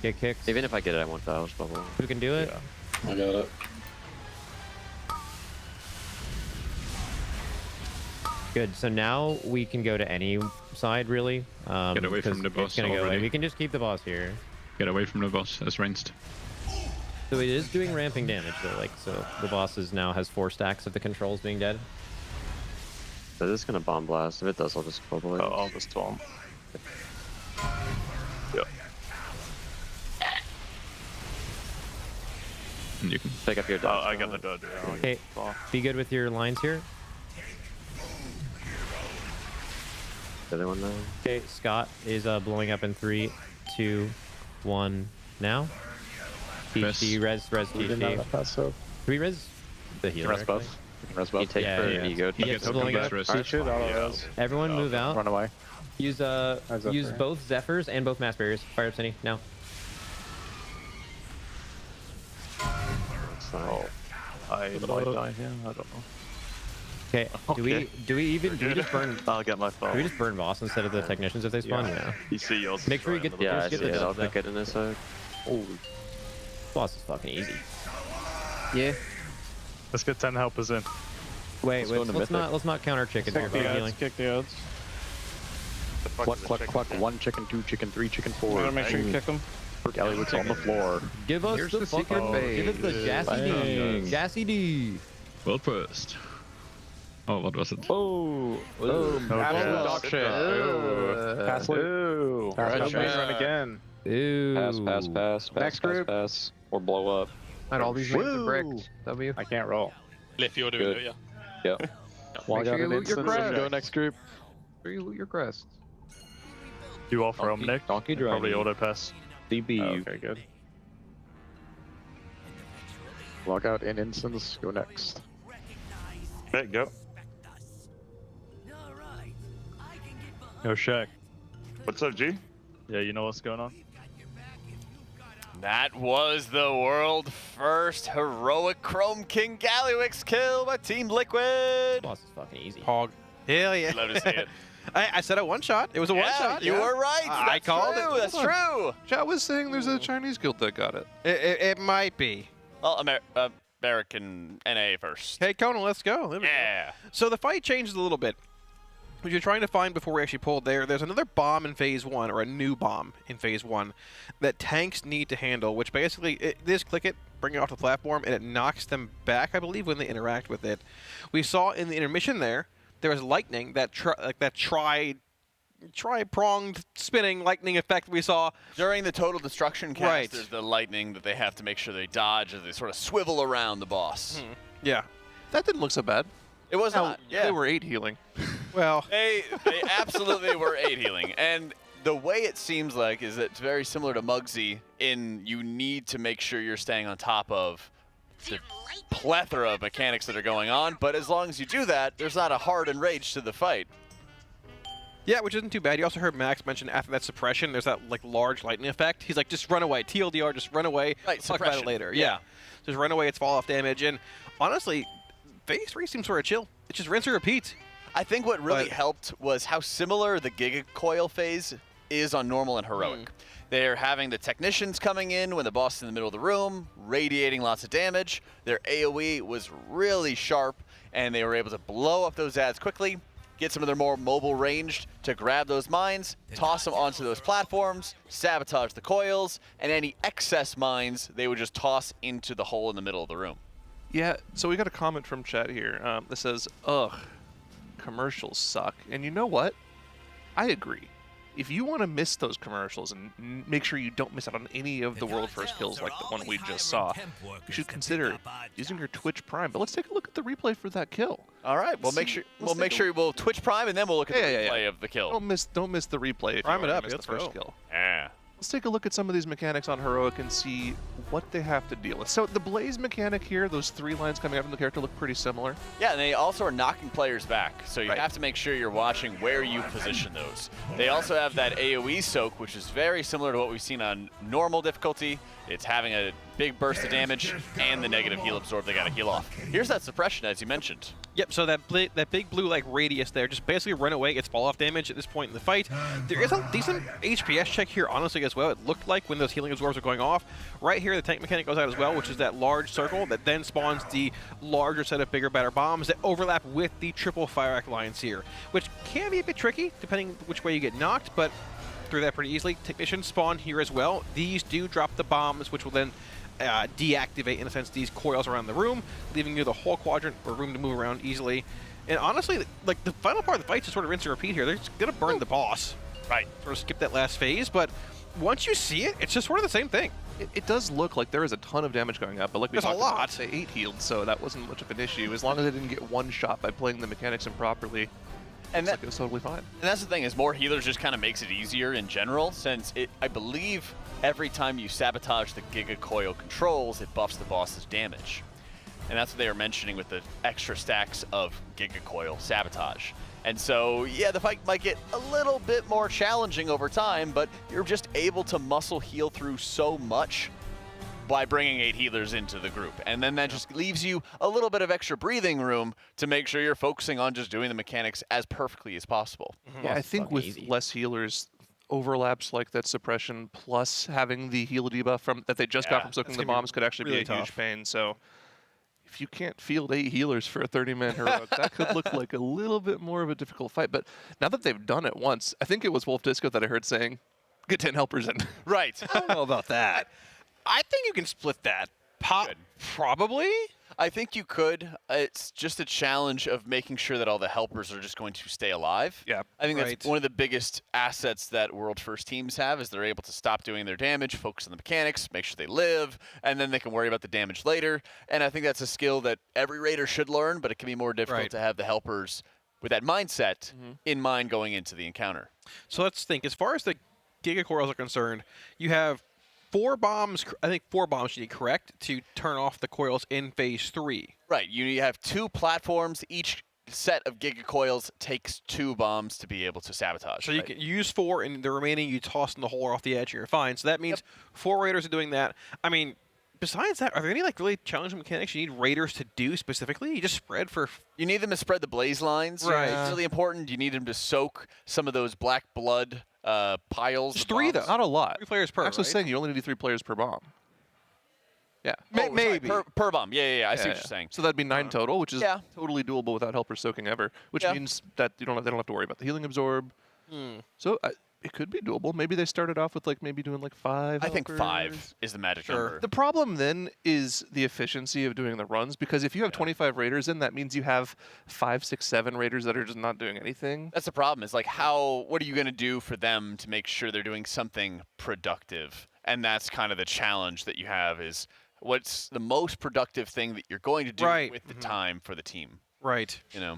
Get kicks. Even if I get it, I won't dodge bubble. Who can do it? Yeah. I got it. Good. So now we can go to any side, really. Get away from the boss It's gonna go away. already. We can just keep the boss here. Get away from the boss as ranged. So it is doing ramping damage, though. Like, so the boss now has 4 stacks of the controls being dead. So this is gonna bomb blast. If it does, I'll just bubble it. I'll just storm. Yep. And you can pick up your dodge. I got the dud. Yeah, Okay, be good with your lines here. The other one now. Okay, Scott is blowing up in 3, 2, 1 now. TC, res TC. Can we res the healer? Res actually? buff. Res buff. You take for an ego. He gets blowing up. Everyone move out. Run away. Use use both Zephyrs and both mass barriers. Fire up Cindy now. Oh, I might die here. I don't know. Okay. Do we just burn? I'll get my phone. Do we just burn boss instead of the technicians if they spawn? Yeah. You see yours. Make sure you get. Yeah, I get see the it. I'll though. pick it in this side. Oh, boss is fucking easy. Yeah. Let's get 10 helpers in. Wait, let's not counter chicken here. Let's kick the odds. Cluck, cluck, cluck. 1 chicken, 2 chicken, 3 chicken, 4. Gotta make sure you kick them. Gallywix on the floor. Give us Here's the secret fucking. phase. Give us the Jassy D. Jassy D. World first. Oh, what was it? Oh, Boom. absolute dog shit. Pass loop. Pass run again. Ooh. Pass. Next group. Pass. Or blow up. And all these lanes are bricked. W. I can't roll. If you're doing it, Yeah. Make sure you loot your crest. Go next group. Make sure you loot your crest. You off from Nick? Donkey drive. Probably auto pass. DB. Okay, good. Log out in instance. Go next. Okay, go. Yo, Shaq. What's up, G? Yeah, you know what's going on? That was the world first heroic Chrome King Gallywix kill by Team Liquid. Boss is fucking easy. Pog. Hell yeah. Love to see it. I said a one shot. It was a one shot. You were right. I called it. That's true. Chat was saying there's a Chinese guild that got it. It might be. Well, American NA first. Hey, Conan, let's go. Yeah. So the fight changes a little bit. What you're trying to find before we actually pulled there's another bomb in Phase 1, or a new bomb in Phase 1, that tanks need to handle, which basically, they just click it, bring it off the platform, and it knocks them back, I believe, when they interact with it. We saw in the intermission there was lightning, that tri-pronged spinning lightning effect we saw. During the total destruction cast, there's the lightning that they have to make sure they dodge as they sort of swivel around the boss. Yeah. That didn't look so bad. It was not. Yeah. They were 8 healing. Well, they absolutely were 8 healing. And the way it seems like is that it's very similar to Mugsy in you need to make sure you're staying on top of the plethora of mechanics that are going on. But as long as you do that, there's not a hard enrage to the fight. Yeah, which isn't too bad. You also heard Max mention after that suppression, there's that like large lightning effect. He's like, just run away. TLDR, just run away. Right, Talk about it later. Yeah. Just run away. It's fall off damage. And honestly, Phase 3 seems sort of chill. It's just rinse and repeat. I think what really helped was how similar the Giga Coil phase is on normal and heroic. They're having the technicians coming in when the boss is in the middle of the room, radiating lots of damage. Their AoE was really sharp, and they were able to blow up those ads quickly, get some of their more mobile ranged to grab those mines, toss them onto those platforms, sabotage the coils, and any excess mines they would just toss into the hole in the middle of the room. Yeah, so we got a comment from chat here that says, ugh, commercials suck. And you know what? I agree. If you want to miss those commercials and make sure you don't miss out on any of the world first kills like the one we just saw, you should consider using your Twitch Prime. But let's take a look at the replay for that kill. All right, we'll make sure we'll Twitch Prime and then we'll look at the replay of the kill. Don't miss the replay. If Prime you it up. miss the Let's first go. kill. Yeah. Let's take a look at some of these mechanics on Heroic and see what they have to deal with. So the Blaze mechanic here, those 3 lines coming out from the character look pretty similar. Yeah, and they also are knocking players back, so you have to make sure you're watching where you position those. They also have that AoE soak, which is very similar to what we've seen on normal difficulty. It's having a big burst of damage and the negative heal absorb they got to heal off. Here's that suppression, as you mentioned. Yep, so that big blue like radius there, just basically run away, gets fall off damage at this point in the fight. There is a decent HPS check here, honestly, as well. It looked like when those healing absorbs are going off. Right here, the tank mechanic goes out as well, which is that large circle that then spawns the larger set of bigger, better bombs that overlap with the triple fire arc lines here, which can be a bit tricky depending which way you get knocked, but through that pretty easily. Technicians spawn here as well. These do drop the bombs, which will then deactivate, in a sense, these coils around the room, leaving you the whole quadrant or room to move around easily. And honestly, like the final part of the fight is sort of rinse and repeat here. They're just gonna burn the boss. Right. Sort of skip that last phase, but once you see it, it's just sort of the same thing. It does look like there is a ton of damage going up, but like we There's a talked lot. about, they 8 healed, so that wasn't much of an issue. As long as they didn't get one shot by playing the mechanics improperly, and like it was totally fine. And that's the thing, is more healers just kind of makes it easier in general, since I believe every time you sabotage the Giga Coil controls, it buffs the boss's damage. And that's what they were mentioning with the extra stacks of Giga Coil sabotage. And so, yeah, the fight might get a little bit more challenging over time, but you're just able to muscle heal through so much by bringing 8 healers into the group. And then that just leaves you a little bit of extra breathing room to make sure you're focusing on just doing the mechanics as perfectly as possible. Yeah, I think with less healers, overlaps like that suppression plus having the heal debuff that they just got from soaking the bombs could actually be a huge pain. So if you can't field 8 healers for a 30-man heroic, that could look like a little bit more of a difficult fight. But now that they've done it once, I think it was Wolf Disco that I heard saying, get 10 helpers in. Right. I don't know about that. I think you can split that. Probably. I think you could. It's just a challenge of making sure that all the helpers are just going to stay alive. Yeah. I think that's one of the biggest assets that World First teams have is they're able to stop doing their damage, focus on the mechanics, make sure they live, and then they can worry about the damage later. And I think that's a skill that every Raider should learn, but it can be more difficult to have the helpers with that mindset in mind going into the encounter. So let's think. As far as the Giga Coils are concerned, you have 4 bombs, I think 4 bombs you need, correct, to turn off the coils in phase 3. Right. You have 2 platforms. Each set of Giga Coils takes 2 bombs to be able to sabotage. So you can use 4, and the remaining you toss in the hole or off the edge, and you're fine. So that means 4 Raiders are doing that. I mean, besides that, are there any like really challenging mechanics you need Raiders to do specifically? You just spread for... You need them to spread the blaze lines. Right. It's really important. You need them to soak some of those black blood piles. Just 3 though, not a lot. 3 players per. Actually, saying you only need 3 players per bomb. Yeah, maybe per bomb. Yeah. I see what you're saying. So that'd be 9 total, which is totally doable without helpers soaking ever. Which means that they don't have to worry about the healing absorb. So it could be doable. Maybe they started off with maybe doing 5. I think 5 is the magic number. The problem then is the efficiency of doing the runs, because if you have 25 Raiders in, that means you have 5, 6, 7 Raiders that are just not doing anything. That's the problem. Is what are you going to do for them to make sure they're doing something productive? And that's kind of the challenge that you have is what's the most productive thing that you're going to do with the time for the team. Right. You know,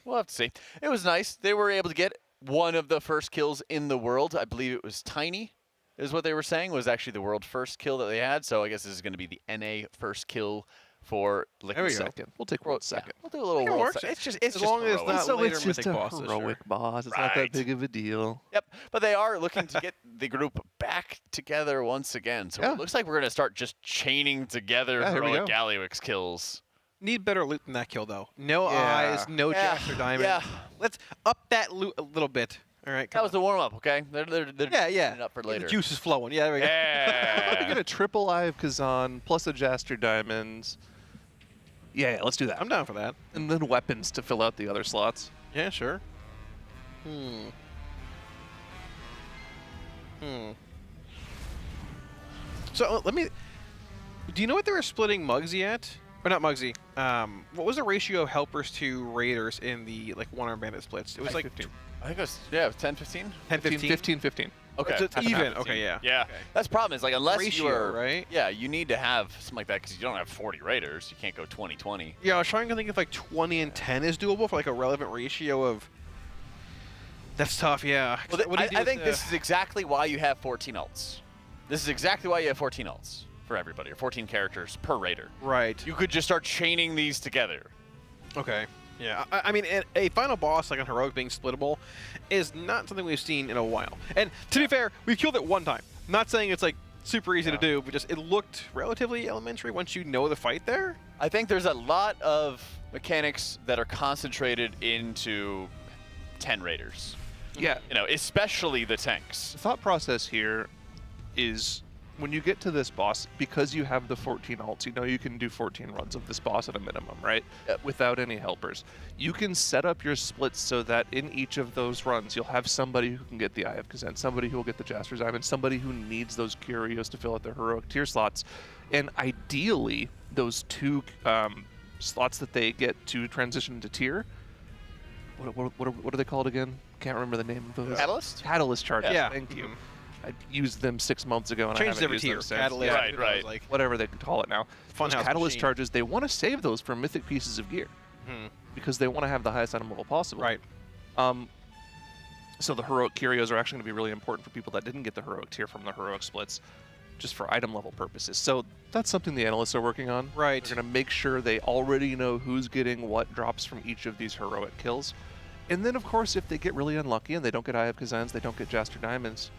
we'll have to see. It was nice. They were able to get one of the first kills in the world. I believe it was Tiny, is what they were saying, was actually the world first kill that they had. So I guess this is going to be the NA first kill for Liquid. Second. We'll take world second. We'll do a little world second. It's just long as heroic. it's not later it's just mythic a bosses. heroic boss. It's not that big of a deal. Yep, but they are looking to get the group back together once again. So it looks like we're going to start just chaining together heroic Gallywix kills. Need better loot than that kill, though. No eyes, no jacks or diamonds. Yeah. Let's up that loot a little bit. All right, that was the warm-up, okay? They're yeah. up for later. The juice is flowing. Yeah, there we go. Yeah. We get a triple Eye of Kazan plus a Jaster Diamonds. Yeah, let's do that. I'm down for that. And then weapons to fill out the other slots. Yeah, sure. So let me... Do you know what they were splitting Mugsy at? Or not Mugsy. What was the ratio of helpers to Raiders in the one-arm bandit splits? It was like 15. I think it was 10, 15? 10, 15? 15. Okay. So it's even. Okay, yeah. Yeah. Okay. That's the problem is unless ratio, you are right? Yeah, you need to have something like that because you don't have 40 Raiders. You can't go 20-20. Yeah, I was trying to think if 20 and 10 is doable for a relevant ratio of. That's tough. Yeah. Well, I think this is exactly why you have 14 ults. This is exactly why you have 14 ults for everybody, or 14 characters per Raider. Right. You could just start chaining these together. Okay. Yeah, I mean, a final boss like a heroic being splittable is not something we've seen in a while. And to be fair, we've killed it one time. Not saying it's super easy to do, but just it looked relatively elementary once you know the fight there. I think there's a lot of mechanics that are concentrated into 10 Raiders. Yeah. Especially the tanks. The thought process here is when you get to this boss, because you have the 14 ults, you can do 14 runs of this boss at a minimum, right? Without any helpers. You can set up your splits so that in each of those runs, you'll have somebody who can get the Eye of Kazan, somebody who will get the Jaster's Diamond, somebody who needs those Curios to fill out their heroic tier slots. And ideally, those 2 slots that they get to transition to tier, what are they called again? Can't remember the name of those. Catalyst? Catalyst charges. Yeah. Thank you. I used them 6 months ago, and Changed I haven't every used tier. them since. Catalyst, right. Whatever they call it now. Those catalyst machine. charges, they want to save those for mythic pieces of gear because they want to have the highest item level possible. Right. So the heroic curios are actually going to be really important for people that didn't get the heroic tier from the heroic splits, just for item level purposes. So that's something the analysts are working on. Right. They're going to make sure they already know who's getting what drops from each of these heroic kills. And then, of course, if they get really unlucky and they don't get Eye of Kazans, they don't get Jaster Diamonds,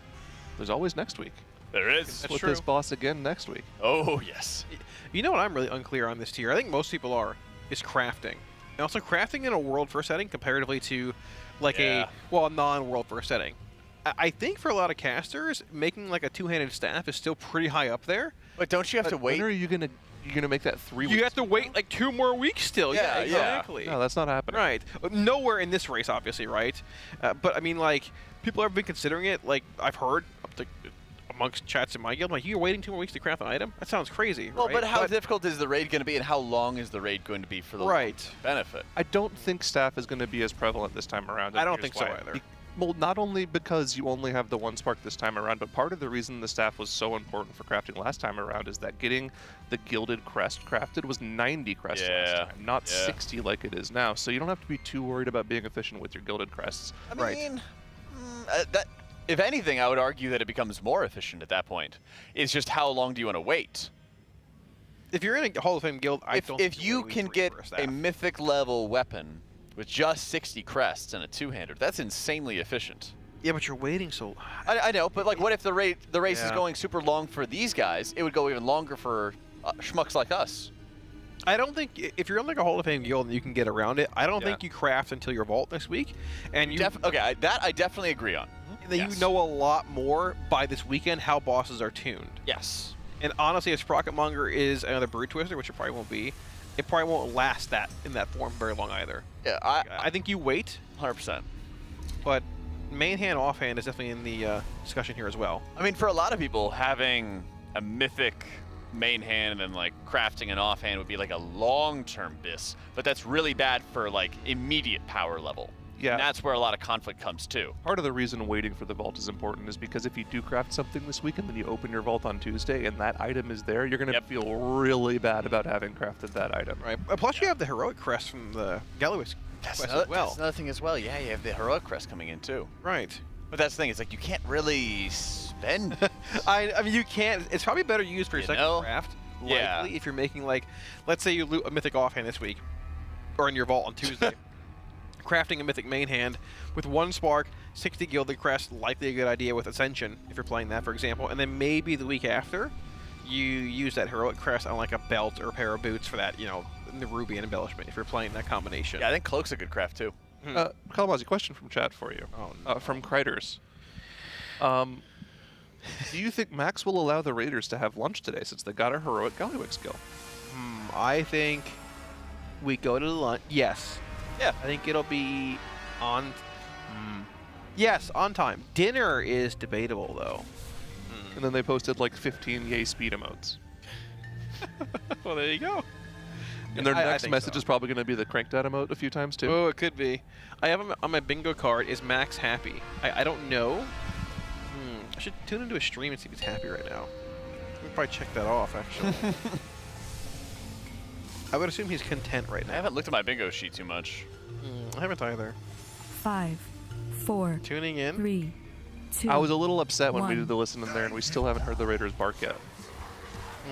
there's always next week. There is. That's Split true. this boss again next week. Oh, yes. You know what I'm really unclear on this tier? I think most people are, is crafting. And also crafting in a world first setting comparatively to like a non-world first setting. I think for a lot of casters, making like a two-handed staff is still pretty high up there. But don't you have to wait? When are you gonna make that 3 weeks? You have to wait like 2 more weeks still. Yeah, exactly. No, that's not happening. Right. Nowhere in this race, obviously, right? But I mean, like, people have been considering it. Like, I've heard amongst chats in my guild, like, you're waiting 2 more weeks to craft an item? That sounds crazy. Well, right? but how difficult is the raid going to be, and how long is the raid going to be for the benefit? I don't think staff is going to be as prevalent this time around. I don't think so either. Well, not only because you only have the 1 spark this time around, but part of the reason the staff was so important for crafting last time around is that getting the gilded crest crafted was 90 crests last time, not 60 like it is now. So you don't have to be too worried about being efficient with your gilded crests. I mean, if anything, I would argue that it becomes more efficient at that point. It's just how long do you want to wait? If you're in a Hall of Fame guild, if you can get a mythic level weapon with just 60 crests and a two-hander, that's insanely efficient. Yeah, but you're waiting so. I know, but like, what if the race is going super long for these guys? It would go even longer for schmucks like us. I don't think if you're in like a Hall of Fame guild and you can get around it, I don't think you craft until your vault next week. And you that I definitely agree on. You know a lot more by this weekend how bosses are tuned. Yes. And honestly, if Sprocketmonger is another Brood Twister, which it probably won't be, it probably won't last in that form very long either. Yeah, I think you wait. 100%. But main hand, offhand is definitely in the discussion here as well. I mean, for a lot of people, having a mythic main hand and like crafting an offhand would be like a long-term bis, but that's really bad for like immediate power level. Yeah. And that's where a lot of conflict comes too. Part of the reason waiting for the vault is important is because if you do craft something this week and then you open your vault on Tuesday and that item is there, you're going to feel really bad about having crafted that item. Right. Plus you have the heroic crest from the Gallywix quest as well. That's another thing as well. Yeah, you have the heroic crest coming in too. Right. But that's the thing. It's like you can't really spend. I mean, you can't. It's probably better used for your second craft. Yeah. Likely, if you're making like, let's say you loot a mythic offhand this week, or in your vault on Tuesday. Crafting a mythic main hand with 1 spark, 60 gilded crest, likely a good idea with Ascension if you're playing that, for example. And then maybe the week after, you use that heroic crest on like a belt or a pair of boots for that, the ruby and embellishment if you're playing that combination. Yeah, I think cloak's a good craft too. Kalamazi, question from chat for you. From Kriders. Do you think Max will allow the Raiders to have lunch today since they got a heroic Gallywix skill? I think we go to lunch. Yes. Yeah. I think it'll be on. Yes, on time. Dinner is debatable though. And then they posted like 15 yay speed emotes. Well, there you go. And their next message is probably going to be the cranked out emote a few times too. Oh, it could be. I have on my bingo card. Is Max happy? I don't know. I should tune into a stream and see if he's happy right now. We'll probably check that off actually. I would assume he's content right now. I haven't looked at my bingo sheet too much. I haven't either. 5, 4, tuning in. 3, 2. I was a little upset when we 1. did the listen in there and we still haven't heard the Raiders bark yet.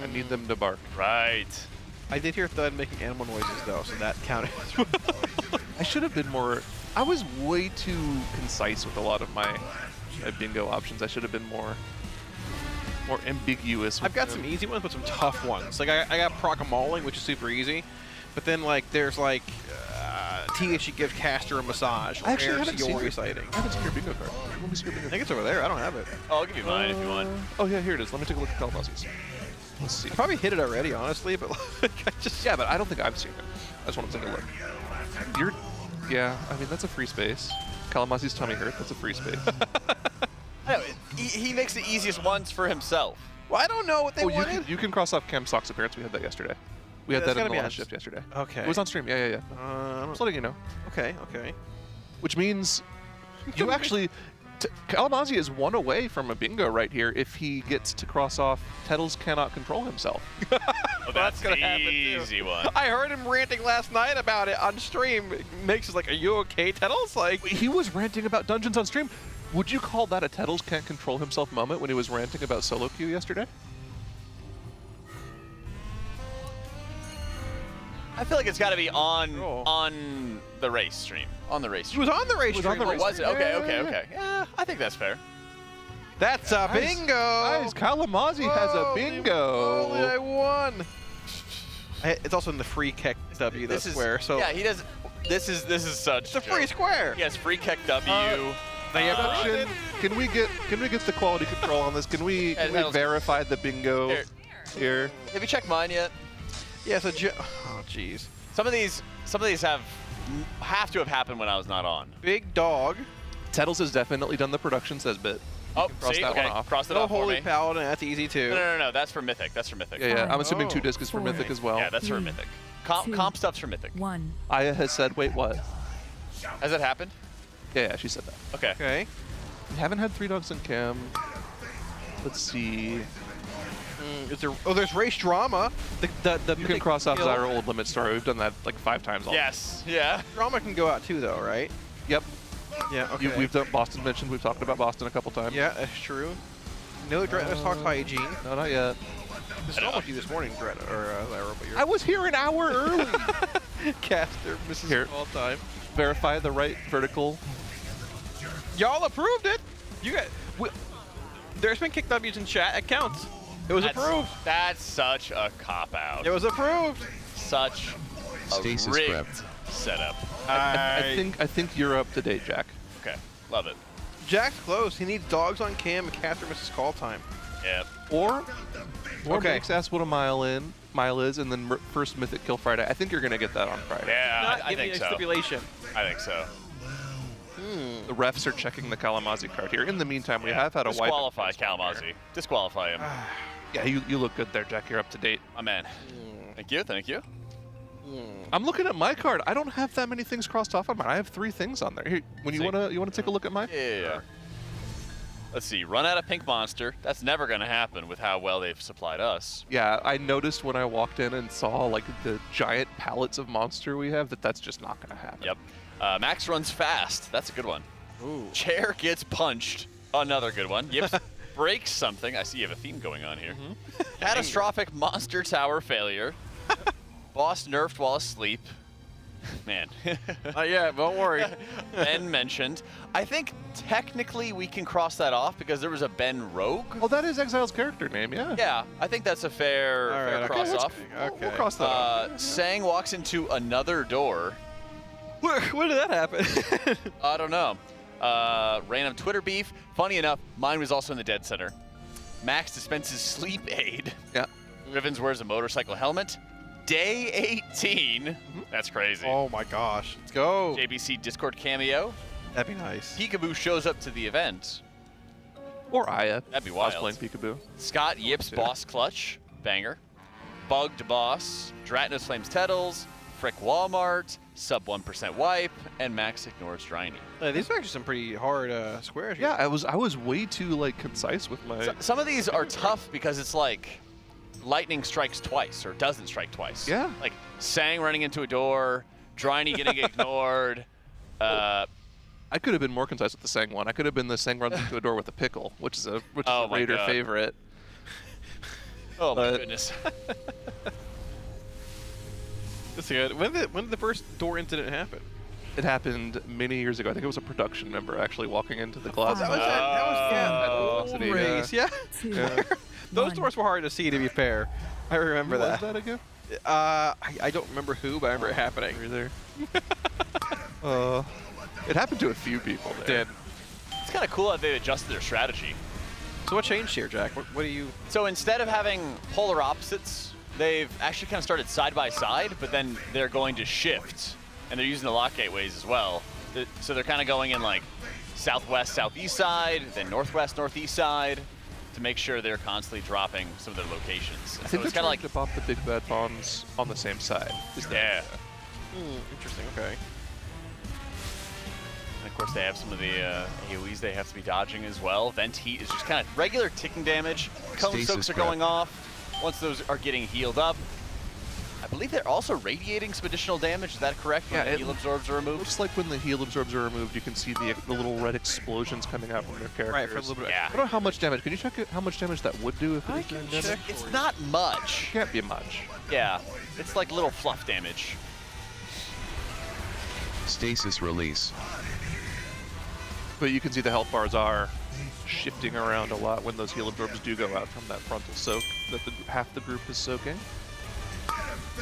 I need them to bark. Right. I did hear Thud making animal noises though, so that counted. I should have been more. I was way too concise with a lot of my bingo options. I should have been more ambiguous. I've got some easy ones, but some tough ones. Like I got Proc-a-Mauling, which is super easy, but then like there's like THC gives caster a massage. I actually haven't seen sighting. I haven't seen your bingo card. Let me see your bingo I think it's over there. I don't have it. Oh, I'll give you mine if you want. Oh yeah, here it is. Let me take a look at Kalamazi's. Let's see. I probably hit it already, honestly, but like, yeah, but I don't think I've seen it. I just want to take a look. Yeah, I mean that's a free space. Kalamazi's tummy hurt. That's a free space. I know, he makes the easiest ones for himself. Well, I don't know what they wanted. You can cross off Cam Sock's appearance. We had that yesterday. We had that in the last shift yesterday. Okay. It was on stream. Yeah. Just letting you know. Okay. Which means you actually... Kalamazi is 1 away from a bingo right here if he gets to cross off Tettles cannot control himself. Oh, that's gonna happen easy one. I heard him ranting last night about it on stream. Makes us like, are you okay, Tettles? Like he was ranting about dungeons on stream. Would you call that a Tettles can't control himself moment when he was ranting about solo queue yesterday? I feel like it's got to be on the race stream. On the race stream. He was on the race stream. Was it? Okay. Yeah, I think that's fair. That's a bingo! Guys, Kalamazzi has a bingo! Holy, I won! It's also in the free kick W, the square, so... Yeah, he does... This is such... It's a free square! He has free kick W. Can we get the quality control on this? Can we verify the bingo here? Have you checked mine yet? Yeah, so... Oh, jeez. Some of these have to have happened when I was not on. Big dog. Tettles has definitely done the production says bit. Oh, cross that one off. Cross it off for Holy me. Paladin, that's easy too. No, that's for Mythic. That's for Mythic. Yeah. I'm assuming 2 disc is for Mythic as well. Yeah, that's for Mythic. Comp stuff's for Mythic. 1. Aya has said, wait, what? Has that happened? Yeah, she said that. Okay. Okay. We haven't had 3 dogs in cam. Let's see. Is there? Oh, there's race drama. You can cross off our old limit story. We've done that like 5 times already. Yes. Yeah. Drama can go out too, though, right? Yep. Yeah. Okay. We've done Boston mentioned. We've talked about Boston a couple times. Yeah, that's true. No, let's talk hygiene. No, not yet. This is with you this morning, Dred, or Lyra, but you're... I was here an hour early. Caster, Mrs. Here. All time. Verify the right vertical. Y'all approved it. You got. There's been kick W's in chat. It counts. It was approved. That's such a cop-out. It was approved. Such a rigged setup. I think you're up to date, Jack. Okay, love it. Jack's close. He needs dogs on cam and Caster misses call time. Yeah. Or okay. Max asked what a mile is, and then first Mythic kill Friday. I think you're gonna get that on Friday. Yeah, I think so. Stipulation. I think so. The refs are checking the Kalamazzi card here. In the meantime, we have had a wipe. Disqualify Kalamazzi. Disqualify him. Yeah, you look good there, Jack. You're up to date. My man. Thank you. Thank you. I'm looking at my card. I don't have that many things crossed off on mine. I have 3 things on there. Here, when you wanna take a look at mine? Yeah. Let's see. Run out of pink monster. That's never gonna happen with how well they've supplied us. Yeah, I noticed when I walked in and saw like the giant pallets of monster we have that's just not gonna happen. Yep. Max runs fast. That's a good one. Ooh. Chair gets punched. Another good one. Yep. Breaks something. I see you have a theme going on here. Catastrophic monster tower failure. Boss nerfed while asleep. Man. Yeah, don't worry. Ben mentioned. I think technically we can cross that off because there was a Ben Rogue. Oh, that is Exile's character name, yeah. Yeah, I think that's a fair cross off. Okay. We'll cross that off. Sang walks into another door. When did that happen? I don't know. Random Twitter beef. Funny enough, mine was also in the dead center. Max dispenses sleep aid. Yeah. Rivens wears a motorcycle helmet. Day 18. That's crazy. Oh my gosh. Let's go. JBC Discord cameo. That'd be nice. Peekaboo shows up to the event. Or Aya. That'd be wild. I was playing Peekaboo. Scott yips boss clutch. Banger. Bugged boss. Dratnos flames Tettles. Frick Walmart. Sub 1% wipe. And Max ignores Dryny. These are actually some pretty hard squares here. Yeah, I was way too like concise with my. Some of these are tough because it's like lightning strikes twice or doesn't strike twice. Yeah. Like Sang running into a door, Dryny getting ignored. I could have been more concise with the Sang one. I could have been the Sang runs into a door with a pickle, which is a Raider favorite. Oh my goodness. That's good. When did the first door incident happen? It happened many years ago. I think it was a production member actually walking into the closet. That was race. Yeah. Those doors were hard to see, to be fair. I remember Who that. was that again? I don't remember who, but I remember it happening. There. It happened to a few people there. Did. It's kind of cool that they adjusted their strategy. So what changed here, Jack? What do you... So instead of having polar opposites, they've actually kind of started side by side, but then they're going to shift. And they're using the lock gateways as well. So they're kind of going in like southwest, southeast side, then northwest, northeast side to make sure they're constantly dropping some of their locations. I think it's kind of like to pop the big bad pawns on the same side. Yeah. Interesting. Okay. And of course, they have some of the AoEs they have to be dodging as well. Vent Heat is just kind of regular ticking damage. Cone Soaks are going off. Once those are getting healed up, I believe they're also radiating some additional damage. Is that correct? When the heal absorbs are removed? Looks like when the heal absorbs are removed, you can see the little red explosions coming out from their characters. Right, for a little bit. Yeah. I don't know how much damage. Can you check how much damage that would do if it was doing damage? It's not much. Can't be much. Yeah, it's like little fluff damage. Stasis release. But you can see the health bars are shifting around a lot when those heal absorbs do go out from that frontal soak that half the group is soaking.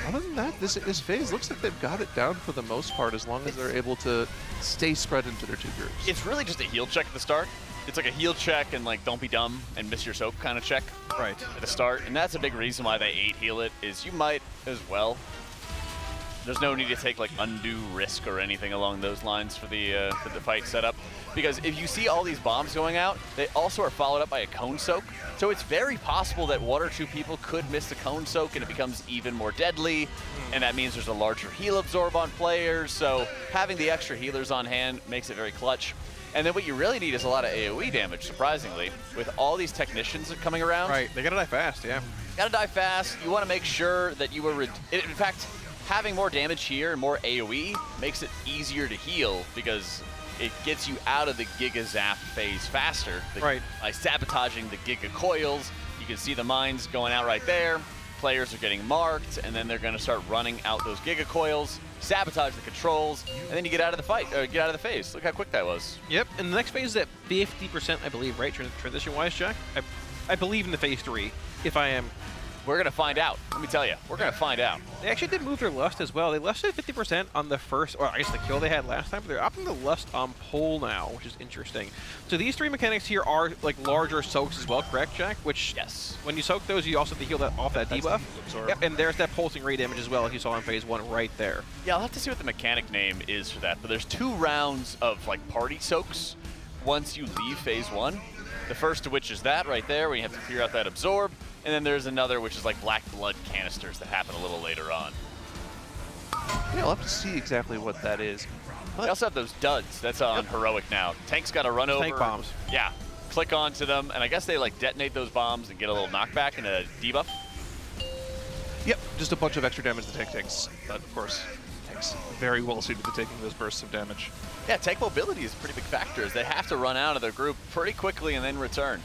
Other than that, this phase looks like they've got it down for the most part, as long as they're able to stay spread into their 2 groups. It's really just a heal check at the start. It's like a heal check and like don't be dumb and miss your soak kind of check at the start. And that's a big reason why they 8 heal it, is you might as well. There's no need to take like undue risk or anything along those lines for the fight setup. Because if you see all these bombs going out, they also are followed up by a cone soak. So it's very possible that 1 or 2 people could miss the cone soak and it becomes even more deadly. And that means there's a larger heal absorb on players. So having the extra healers on hand makes it very clutch. And then what you really need is a lot of AoE damage, surprisingly. With all these technicians coming around. Right, they gotta die fast, yeah. Gotta die fast. You wanna make sure that you were, in fact, having more damage here and more AoE makes it easier to heal because it gets you out of the Giga Zap phase faster. By sabotaging the Giga Coils, you can see the mines going out right there. Players are getting marked, and then they're going to start running out those Giga Coils, sabotage the controls, and then you get out of the fight, or get out of the phase. Look how quick that was. Yep, and the next phase is at 50%, I believe, right? Transition-wise, Jack? I believe in the phase 3, if I am. We're going to find out. Let me tell you, we're going to find out. They actually did move their lust as well. They lusted 50% on the first, or I guess the kill they had last time, but they're upping the lust on pole now, which is interesting. So these 3 mechanics here are like larger soaks as well, correct, Jack? Which, yes. When you soak those, you also have to heal that off that debuff. Yep, and there's that pulsing ray damage as well, like you saw in phase 1 right there. Yeah, I'll have to see what the mechanic name is for that, but there's 2 rounds of like party soaks once you leave phase 1. The first of which is that right there, where you have to clear out that absorb. And then there's another, which is like black blood canisters that happen a little later on. Yeah, I'll have to see exactly what that is. They also have those duds. That's on heroic now. Tank's got to run over. Tank bombs. Yeah, click onto them, and I guess they like detonate those bombs and get a little knockback and a debuff. Yep, just a bunch of extra damage the tank takes. But of course, tank's very well suited to taking those bursts of damage. Yeah, tank mobility is a pretty big factor, as they have to run out of their group pretty quickly and then return.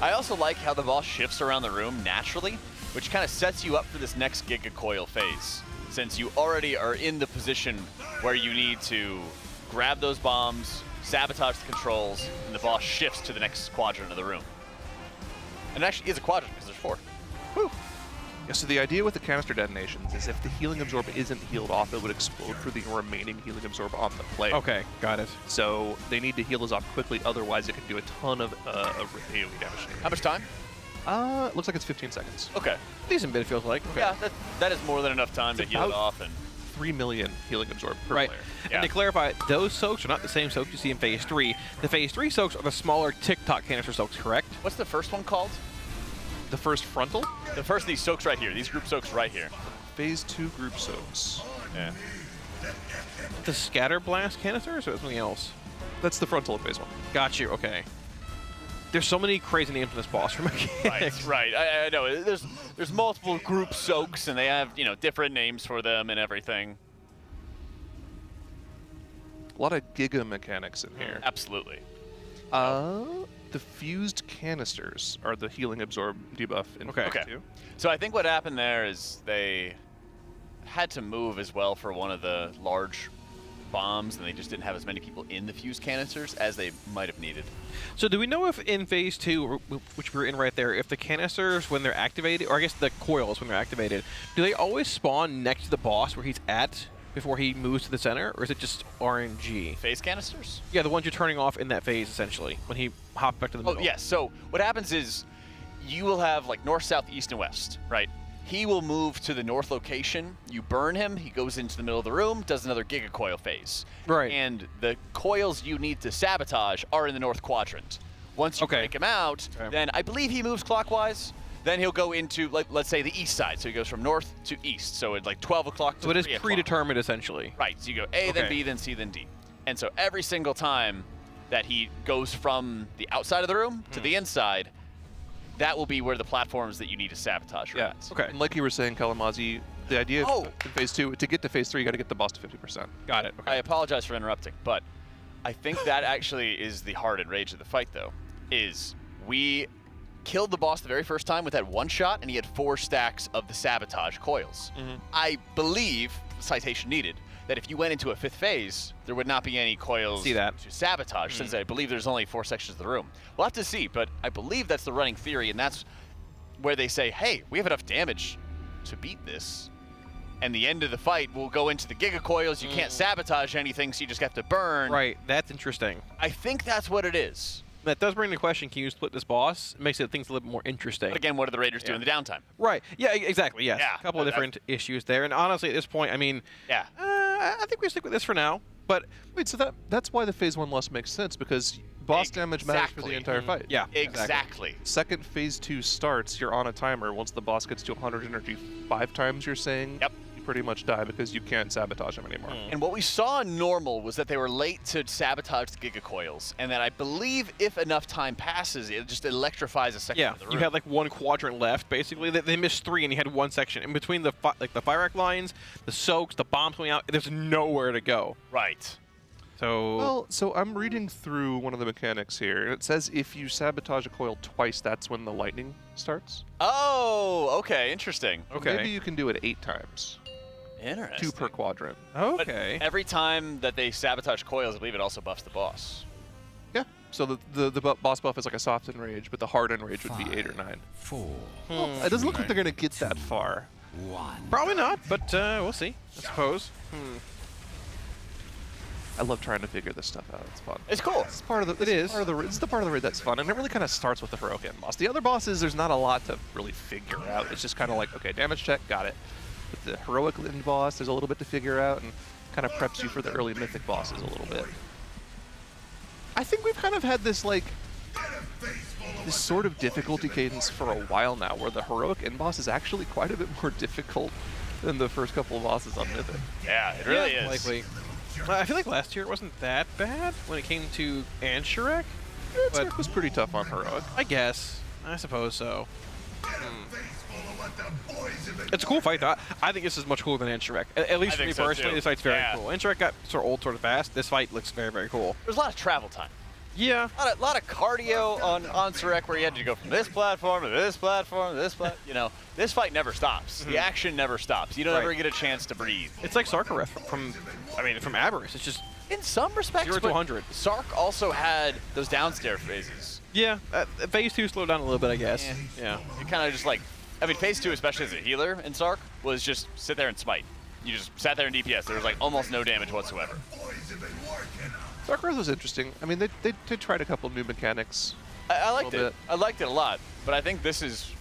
I also like how the boss shifts around the room naturally, which kind of sets you up for this next Giga Coil phase, since you already are in the position where you need to grab those bombs, sabotage the controls, and the boss shifts to the next quadrant of the room. And it actually is a quadrant because there's 4. Whew. Yeah, so the idea with the canister detonations is if the healing absorb isn't healed off, it would explode for the remaining healing absorb on the player. Okay, got it. So they need to heal those off quickly, otherwise it can do a ton of AoE damage. How much time? It looks like it's 15 seconds. Okay. Decent bit, it feels like. Okay. Yeah, that is more than enough time to heal it off. And 3 million healing absorb per player. Yeah. And to clarify, those soaks are not the same soaks you see in phase 3. The phase 3 soaks are the smaller TikTok canister soaks, correct? What's the first one called? The first frontal? The first of these soaks right here. These group soaks right here. Phase 2 group soaks. Yeah. The scatter blast canisters or something else? That's the frontal of phase 1. Got you, okay. There's so many crazy names in this boss for mechanics. Right. I know. There's multiple group soaks, and they have, you know, different names for them and everything. A lot of giga mechanics in here. Absolutely. The fused canisters are the healing absorb debuff in phase 2. So I think what happened there is they had to move as well for one of the large bombs, and they just didn't have as many people in the fused canisters as they might have needed. So do we know if in phase 2, which we're in right there, if the canisters, when they're activated, or I guess the coils when they're activated, do they always spawn next to the boss where he's at before he moves to the center, or is it just RNG? Phase canisters? Yeah, the ones you're turning off in that phase, essentially, when he hops back to the middle. Oh, yes. So what happens is you will have like north, south, east, and west, right? He will move to the north location. You burn him. He goes into the middle of the room, does another Giga Coil phase. Right. And the coils you need to sabotage are in the north quadrant. Once you break him out, then I believe he moves clockwise. Then he'll go into, like, let's say, the east side. So he goes from north to east. So it's like 12 o'clock to 3 o'clock. So it is predetermined, essentially. Right. So you go A, then B, then C, then D. And so every single time that he goes from the outside of the room to the inside, that will be where the platforms that you need to sabotage are at. Okay. And like you were saying, Kalamazi, the idea in phase 2, to get to phase 3, you got to get the boss to 50%. Got it. Okay. I apologize for interrupting, but I think that actually is the heart and rage of the fight, though, is we killed the boss the very first time with that one shot, and he had 4 stacks of the sabotage coils. I believe, citation needed, that if you went into a 5th phase, there would not be any coils to sabotage, since I believe there's only 4 sections of the room. We'll have to see, but I believe that's the running theory, and that's where they say, hey, we have enough damage to beat this. And the end of the fight, we'll go into the Giga Coils. You can't sabotage anything, so you just have to burn. Right, that's interesting. I think that's what it is. That does bring the question, can you split this boss? It makes things a little bit more interesting. But again, what do the Raiders do in the downtime? Right, yeah, exactly, yes. Yeah, A couple of different issues there. And honestly, at this point, I mean, I think we stick with this for now. But wait, so that's why the phase 1 loss makes sense, because boss damage matters for the entire fight. Yeah, exactly. Second phase 2 starts, you're on a timer. Once the boss gets to 100 energy 5 times, you're saying you pretty much die because you can't sabotage them anymore. And what we saw in normal was that they were late to sabotage the Giga Coils, and that I believe if enough time passes, it just electrifies a section of the room. You had like 1 quadrant left, basically. They missed 3, and you had 1 section. In between the the fire arc lines, the soaks, the bombs going out, there's nowhere to go. Right. So well, so I'm reading through one of the mechanics here, and it says if you sabotage a coil twice, that's when the lightning starts. Oh, okay, interesting. Okay. Maybe you can do it 8 times. Interesting. 2 per quadrant. Okay. But every time that they sabotage coils, I believe it also buffs the boss. Yeah. So the boss buff is like a soft enrage, but the hard enrage would be 8 or 9. 4. Well, it doesn't look like they're gonna get that far. 1. Probably not, but we'll see, I suppose. I love trying to figure this stuff out. It's fun. It's cool. It's part of the. It's the part of the raid that's fun, and it really kind of starts with the heroic end boss. The other bosses, there's not a lot to really figure out. It's just kind of like, okay, damage check, got it. With the heroic end boss, there's a little bit to figure out, and kind of preps you for the early mythic bosses a little bit. I think we've kind of had this like this sort of difficulty cadence for a while now, where the heroic end boss is actually quite a bit more difficult than the first couple of bosses on Mythic. Yeah, it really is. Likely. I feel like last year it wasn't that bad when it came to Ansharek. Ansharek was pretty tough on heroic. I guess. I suppose so. It's a cool fight, though. I think this is much cooler than Ansharek. At least for me personally, this fight's very cool. Ansharek got sort of old sort of fast. This fight looks very, very cool. There's a lot of travel time. Yeah. A lot of cardio on Ansharek where you had to go from this platform to this platform to this platform. You know, this fight never stops. The action never stops. You don't ever get a chance to breathe. It's like Sarkareth from Aberrus. It's just in some respects, 0 to 100. Sark also had those downstairs phases. Yeah, phase 2 slowed down a little bit, I guess. Yeah. It kind of just like, I mean, phase 2, especially as a healer in Sark, was just sit there and smite. You just sat there in DPS. There was like almost no damage whatsoever. Sarkareth was interesting. I mean, they tried a couple new mechanics. I liked it. I liked it a lot. But I think this is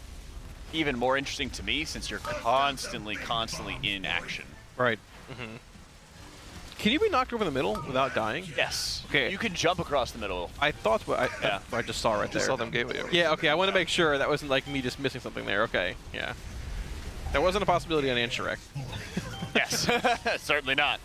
even more interesting to me since you're constantly in action. Right. Can you be knocked over the middle without dying? Yes. Okay. You can jump across the middle. I thought what I just saw right there. Just saw them gateway over. Yeah, okay. I want to make sure that wasn't like me just missing something there. Okay. Yeah. That wasn't a possibility on Ansharek. Yes. Certainly not.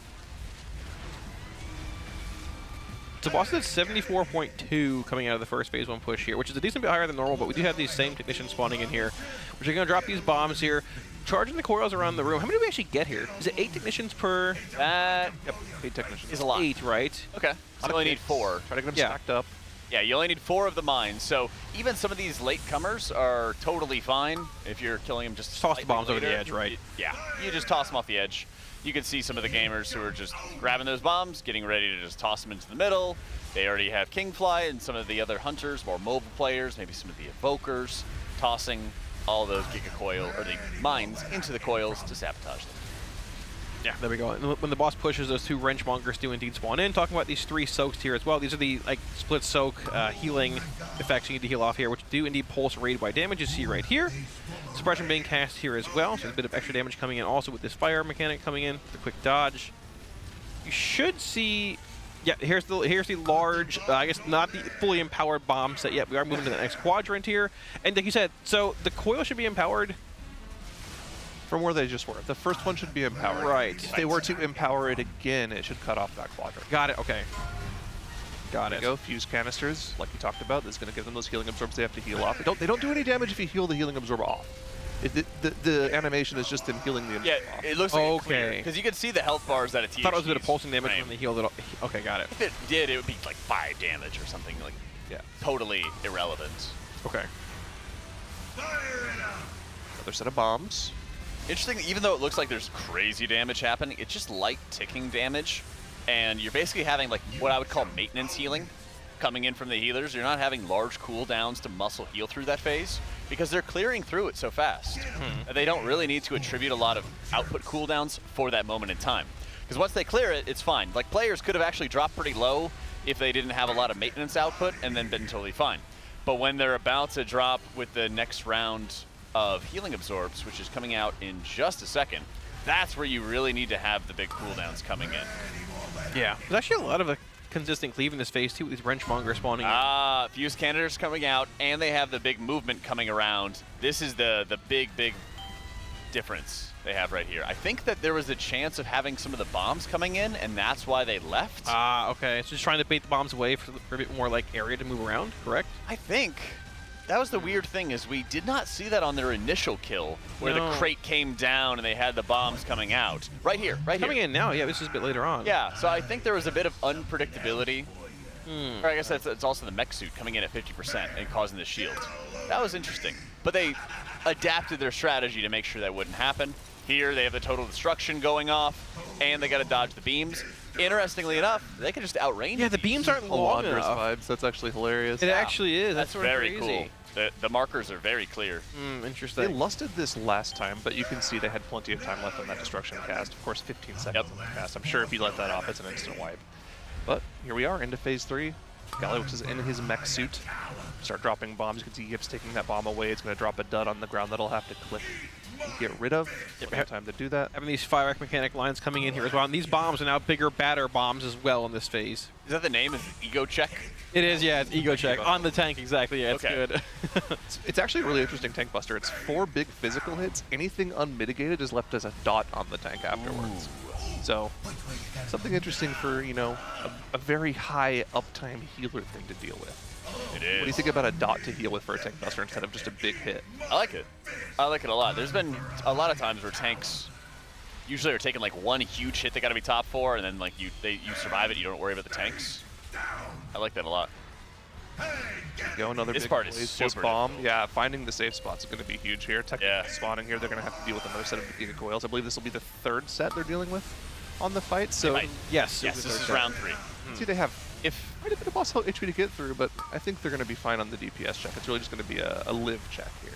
So boss did 74.2 coming out of the first phase 1 push here, which is a decent bit higher than normal, but we do have these same technicians spawning in here, which are going to drop these bombs here, charging the coils around the room. How many do we actually get here? Is it 8 technicians per? That 8 technicians. is a lot. 8, right? Okay. So you only need 4. Try to get them stacked up. Yeah, you only need 4 of the mines. So even some of these latecomers are totally fine if you're killing them just toss the bombs over the edge, right? Yeah, you just toss them off the edge. You can see some of the gamers who are just grabbing those bombs, getting ready to just toss them into the middle. They already have Kingfly and some of the other hunters, more mobile players, maybe some of the evokers, tossing all those Giga Coil or the mines into the coils to sabotage them. Yeah, there we go. And when the boss pushes, those 2 Wrenchmongers do indeed spawn in. Talking about these 3 soaks here as well. These are the like split soak healing effects you need to heal off here, which do indeed pulse raid by damage. You see right here. Suppression being cast here as well, so there's a bit of extra damage coming in also with this fire mechanic coming in, the quick dodge. You should see, yeah, here's the large, I guess not the fully empowered bomb set yet. We are moving to the next quadrant here. And like you said, so the coil should be empowered from where they just were. The first one should be empowered. Right. If they were to empower it again, it should cut off that quadrant. Got it, okay. Got there it. Go, fuse canisters, like we talked about. This is going to give them those healing absorbs they have to heal off. They don't do any damage if you heal the healing absorb off. The animation is just them healing the absorb off. It looks like okay. Because you can see the health bars that it's I thought it was a bit of pulsing damage when they healed it. Okay, got it. If it did, it would be like 5 damage or something like totally irrelevant. Okay. Another set of bombs. Interesting, even though it looks like there's crazy damage happening, it's just light ticking damage. And you're basically having like what I would call maintenance healing coming in from the healers. You're not having large cooldowns to muscle heal through that phase because they're clearing through it so fast. They don't really need to attribute a lot of output cooldowns for that moment in time. Because once they clear it, it's fine. Like players could have actually dropped pretty low if they didn't have a lot of maintenance output and then been totally fine. But when they're about to drop with the next round of healing absorbs, which is coming out in just a second, that's where you really need to have the big cooldowns coming in. Yeah, there's actually a lot of a consistent cleave in this phase too, with these Wrenchmonger spawning in. Fuse Cannoneers coming out, and they have the big movement coming around. This is the big difference they have right here. I think that there was a chance of having some of the bombs coming in, and that's why they left. Okay. It's just trying to bait the bombs away for a bit more like area to move around, correct? I think. That was the weird thing, is we did not see that on their initial kill, where the crate came down and they had the bombs coming out. Right here, right coming here. in now, yeah, this is a bit later on. Yeah, so I think there was a bit of unpredictability. Or I guess it's also the mech suit coming in at 50% and causing the shield. That was interesting. But they adapted their strategy to make sure that wouldn't happen. Here, they have the total destruction going off, and they got to dodge the beams. Interestingly enough, they can just outrange. Yeah, the beams aren't long enough. vibes. That's actually hilarious. It actually is. That's very cool. The markers are very clear. Interesting. They lusted this last time, but you can see they had plenty of time left on that destruction cast. Of course, 15 seconds on the cast. I'm sure if you let that off, it's an instant wipe. But here we are, into phase 3. Gallywix is in his mech suit. Start dropping bombs. You can see Gibbs taking that bomb away. It's going to drop a dud on the ground that'll have to click and get rid of. Plenty of time to do that. Having these fire mechanic lines coming in here as well. And these bombs are now bigger, badder bombs as well in this phase. Is that the name? Is it Ego Check? It is, yeah. It's Ego Check. On the tank, exactly. Yeah, it's good. It's actually a really interesting tank buster. It's 4 big physical hits. Anything unmitigated is left as a dot on the tank afterwards. So, something interesting for, you know, a very high uptime healer thing to deal with. It is. What do you think about a dot to heal with for a tank buster instead of just a big hit? I like it. I like it a lot. There's been a lot of times where tanks usually are taking like one huge hit they got to be top 4, and then like you survive it. You don't worry about the tanks. I like that a lot. Go another this big part is blaze super plus bomb. difficult. Yeah, finding the safe spots is going to be huge here. Technically spawning here, they're going to have to deal with another set of Giga Coils. I believe this will be the 3rd set they're dealing with on the fight. So yes, this is round 3. See, they have quite a bit of boss HP to get through, but I think they're going to be fine on the DPS check. It's really just going to be a live check here.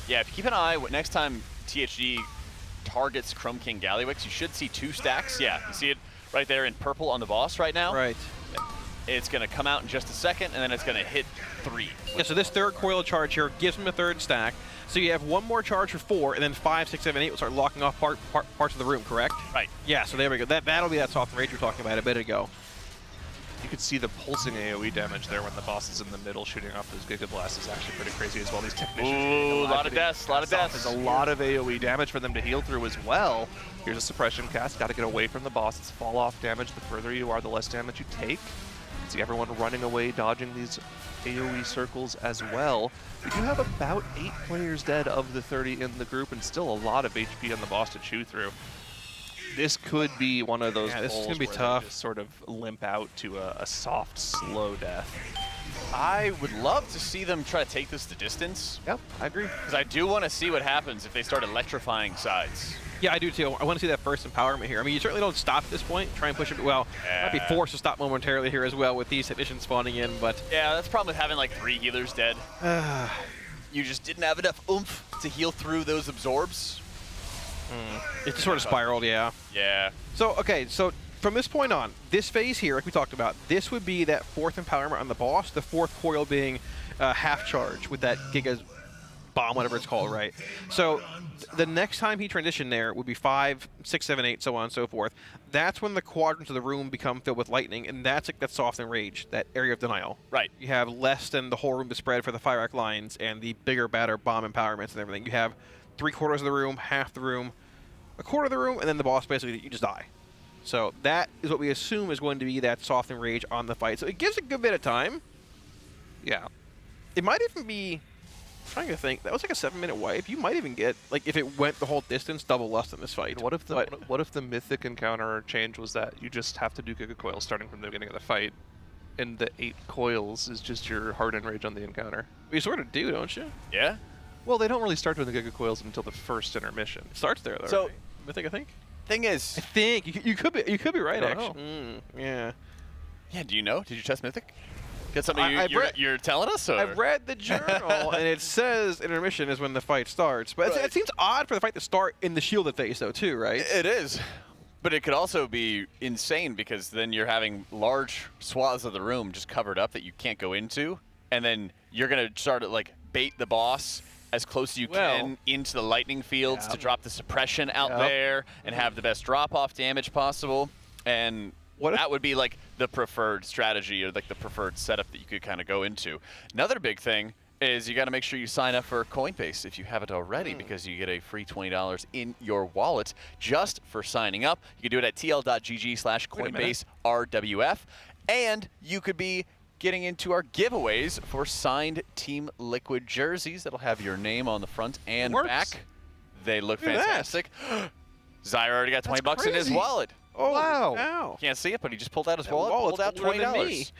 Yeah, if you keep an eye, next time THG targets Chrome King Gallywix, you should see 2 stacks. Yeah, you see it right there in purple on the boss right now. Right. It's going to come out in just a second, and then it's going to hit 3. Yeah, so this 3rd coil charge here gives him a 3rd stack. So you have 1 more charge for 4, and then 5, 6, 7, 8 will start locking off parts of the room, correct? Right. Yeah, so there we go. That'll be that soft rage we were talking about a bit ago. You could see the pulsing AoE damage there when the boss is in the middle shooting off those Giga Blasts is actually pretty crazy as well. These technicians. Ooh, a lot of deaths, a lot of deaths. There's a lot of AoE damage for them to heal through as well. Here's a suppression cast. Got to get away from the boss. It's fall off damage. The further you are, the less damage you take. See everyone running away, dodging these AoE circles as well. We do have about 8 players dead of the 30 in the group, and still a lot of HP on the boss to chew through. This could be one of those this is gonna be where tough. they just sort of limp out to a soft, slow death. I would love to see them try to take this the distance. Yep, I agree. Because I do want to see what happens if they start electrifying sides. Yeah, I do too. I want to see that first empowerment here. I mean, you certainly don't stop at this point. Try and push it. Well, might be forced to stop momentarily here as well with these technicians spawning in, but... Yeah, that's the problem with having like 3 healers dead. You just didn't have enough oomph to heal through those absorbs. It just sort of spiraled, yeah. Yeah. So, okay, so from this point on, this phase here, like we talked about, this would be that 4th empowerment on the boss, the 4th coil being half charge with that Giga bomb, whatever it's called, right? So the next time he transitioned there would be 5, 6, 7, 8, so on and so forth. That's when the quadrants of the room become filled with lightning, and that's like that soft and rage, that area of denial. Right. You have less than the whole room to spread for the fire arc lines and the bigger, badder bomb empowerments and everything. You have 3/4 of the room, half the room, 1/4 of the room, and then the boss basically, you just die. So that is what we assume is going to be that soft and rage on the fight. So it gives a good bit of time. Yeah. It might even be... trying to think, that was like a 7-minute wipe. You might even get, like, if it went the whole distance, double lust in this fight. What if the mythic encounter change was that you just have to do Giga Coils starting from the beginning of the fight, and the 8 coils is just your hard end rage on the encounter? You sort of do, don't you? Yeah. Well, they don't really start doing the Giga Coils until the first intermission. It starts there, though, So, right? Mythic, I think? Thing is... I think. You could be right, I don't actually. Yeah. Yeah, do you know? Did you test Mythic? Got something you're telling us? Or? I've read the journal, and it says intermission is when the fight starts. But it seems odd for the fight to start in the shielded phase, though, too, right? It is. But it could also be insane because then you're having large swaths of the room just covered up that you can't go into, and then you're going to start to, like, bait the boss as close as you can into the lightning fields to drop the suppression out there and have the best drop-off damage possible. And that would be like the preferred strategy or like the preferred setup that you could kind of go into. Another big thing is you got to make sure you sign up for Coinbase if you haven't already, because you get a free $20 in your wallet just for signing up. You can do it at tl.gg/CoinbaseRWF, and you could be getting into our giveaways for signed Team Liquid jerseys that'll have your name on the front and back. They look fantastic. Zyra already got 20 bucks in his wallet. Oh, wow. Can't see it, but he just pulled out his wallet, pulled out $20.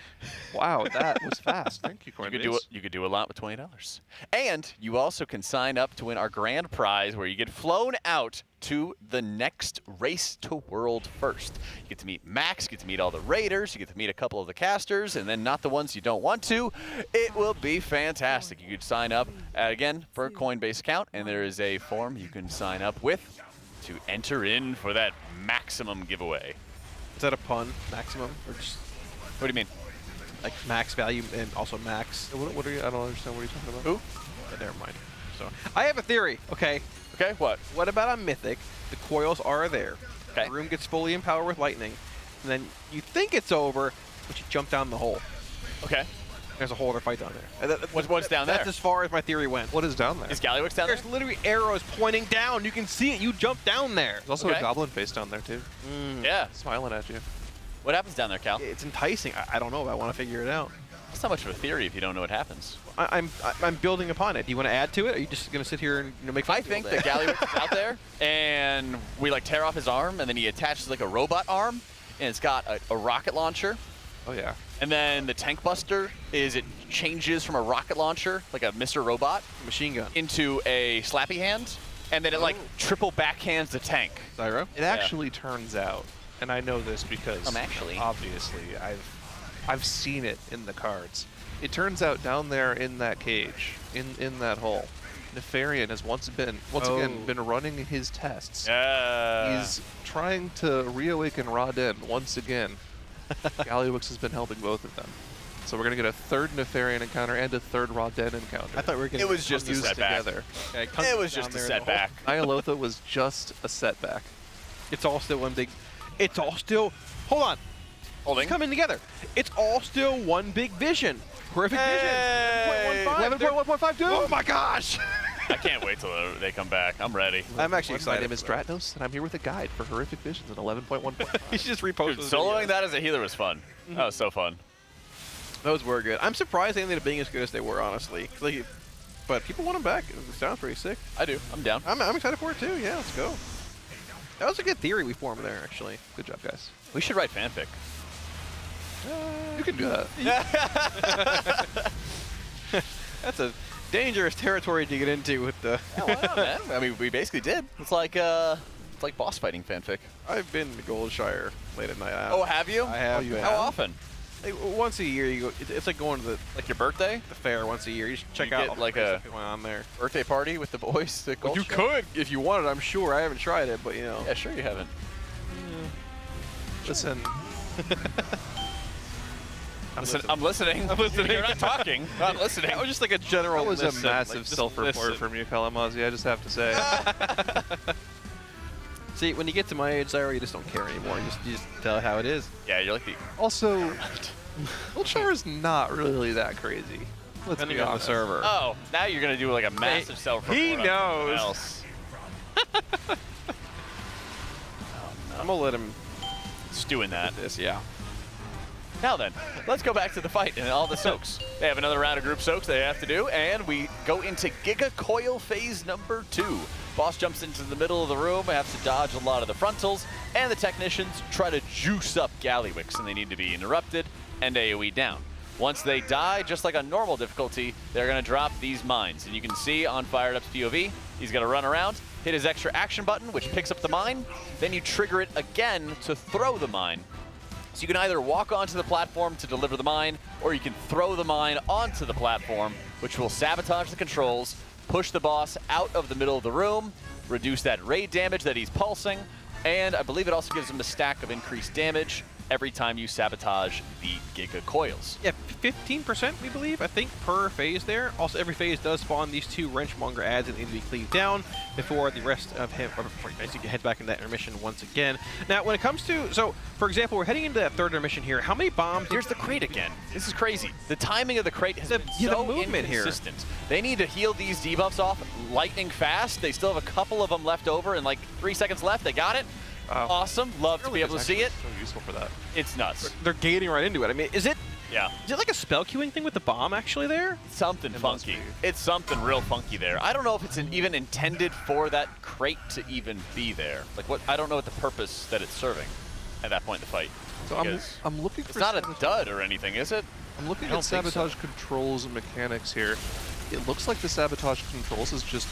Wow, that was fast. Thank you, Coinbase. You could do a lot with $20. And you also can sign up to win our grand prize where you get flown out to the next Race to World First. You get to meet Max, you get to meet all the raiders, you get to meet a couple of the casters, and then not the ones you don't want to. It will be fantastic. You could sign up, again, for a Coinbase account, and there is a form you can sign up with to enter in for that maximum giveaway. Is that a pun? Maximum? Or just... What do you mean? Like max value and also max? What are you? I don't understand what you're talking about. Who? Yeah, never mind. So I have a theory. Okay. Okay. What? What about on Mythic? The coils are there. Okay. The room gets fully empowered with lightning, and then you think it's over, but you jump down the hole. Okay. There's a whole other fight down there. What's down there? That's as far as my theory went. What is down there? Is Gallywix down there? There's literally arrows pointing down. You can see it. You jump down there. There's also a goblin face down there, too. Yeah. Smiling at you. What happens down there, Cal? It's enticing. I don't know. I want to figure it out. It's not much of a theory if you don't know what happens. I'm building upon it. Do you want to add to it? Or are you just going to sit here and make fun I of me think all that day? Gallywix is out there, and we like tear off his arm, and then he attaches like a robot arm, and it's got a rocket launcher. Oh, yeah. And then the tank buster it changes from a rocket launcher, like a Mr. Robot, machine gun, into a slappy hand, and then it like triple backhands the tank. Zyro? It actually turns out, and I know this because obviously I've seen it in the cards. It turns out down there in that cage, in that hole, Nefarian has once again been running his tests. He's trying to reawaken Raden once again. Gallywix has been helping both of them. So we're going to get a third Nefarian encounter and a third Raden encounter. I thought we were going to It was just a setback. Together. Okay, it was just a setback. Nyalotha was just a setback. It's all still one big... It's all still... Hold on. Holding. It's coming together. It's all still one big vision. Horrific vision. 11.1.5, dude. Oh my gosh. I can't wait till they come back. I'm ready. I'm actually excited. My name is Stratnos, and I'm here with a guide for Horrific Visions in 11.1. You just reposted Dude, soloing that as a healer was fun. That was so fun. Those were good. I'm surprised they ended up being as good as they were, honestly. Like, but people want them back. It sounds pretty sick. I do. I'm down. I'm excited for it too. Yeah, let's go. That was a good theory we formed there, actually. Good job, guys. We should write fanfic. You can do that. That's a dangerous territory to get into with the... Yeah, why not, man? I mean, we basically did. It's like boss fighting fanfic. I've been to Goldshire late at night. Oh, have you? I have. How often? Like, once a year, you go. It's like going to the your birthday, the fair once a year. You just check you out get like a going on there. Birthday party with the boys. At Well, you could if you wanted. I'm sure. I haven't tried it, but you know. Yeah, sure you haven't. Listen. I'm listening. I'm listening. You're not talking. I'm listening. That was just like a general. That was listen, a massive like, self-report from you, Kalamazi. I just have to say. See, when you get to my age, Zyro, you just don't care anymore. You just tell it how it is. Yeah, you're like the. Also, Goldshire is not really that crazy. Let's Depending be on the honest. server. Oh, now you're gonna do like a massive self-report. He on knows. Else. I'm gonna let him stew in that. This, yeah. Now then, let's go back to the fight and all the soaks. They have another round of group soaks they have to do, and we go into Giga Coil phase number 2. Boss jumps into the middle of the room, have to dodge a lot of the frontals, and the technicians try to juice up Gallywix, and they need to be interrupted and AoE down. Once they die, just like on normal difficulty, they're going to drop these mines. And you can see on Fired Up's POV, he's going to run around, hit his extra action button, which picks up the mine. Then you trigger it again to throw the mine. So you can either walk onto the platform to deliver the mine, or you can throw the mine onto the platform, which will sabotage the controls, push the boss out of the middle of the room, reduce that raid damage that he's pulsing, and I believe it also gives him a stack of increased damage every time you sabotage the Giga Coils. Yeah, 15%, we believe, I think, per phase there. Also, every phase does spawn these 2 Wrenchmonger ads that need to be cleaved down before the rest of him, or before he basically heads back into that intermission once again. Now, when it comes to, so, for example, we're heading into that 3rd intermission here. How many bombs? Here's the crate again. This is crazy. The timing of the crate has been so inconsistent. They need to heal these debuffs off lightning fast. They still have a couple of them left over and like 3 seconds left. They got it. Awesome. Love to be able to see it. So useful for that. It's nuts. They're gating right into it. I mean, is it Yeah. Is it like a spell queuing thing with the bomb actually there? Something funky. It's something real funky there. I don't know if it's even intended for that crate to even be there. Like what? I don't know what the purpose that it's serving at that point in the fight. So I'm looking for. It's not a dud or anything, is it? I'm looking at sabotage controls and mechanics here. It looks like the sabotage controls is just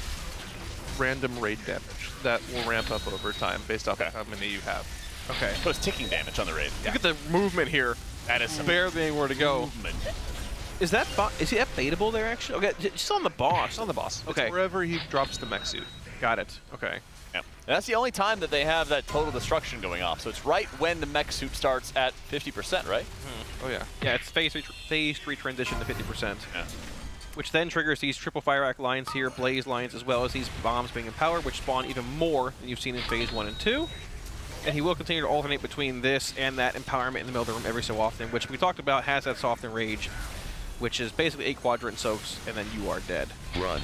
random raid damage that will ramp up over time based off of how many you have. Okay. So it's ticking damage on the raid. Look at the movement here. That is some barely anywhere to go. Movement. Is that baitable there actually? Okay, just on the boss. On the boss. Okay. It's wherever he drops the mech suit. Got it. Okay. Yeah. And that's the only time that they have that total destruction going off. So it's right when the mech suit starts at 50%, right? Oh yeah. Yeah, it's phase 3 transition to 50%. Yeah. Which then triggers these triple fire rack lines here, blaze lines, as well as these bombs being empowered, which spawn even more than you've seen in phase 1 and 2. And he will continue to alternate between this and that empowerment in the middle of the room every so often, which we talked about has that soften rage, which is basically 8 quadrant soaks, and then you are dead. Run.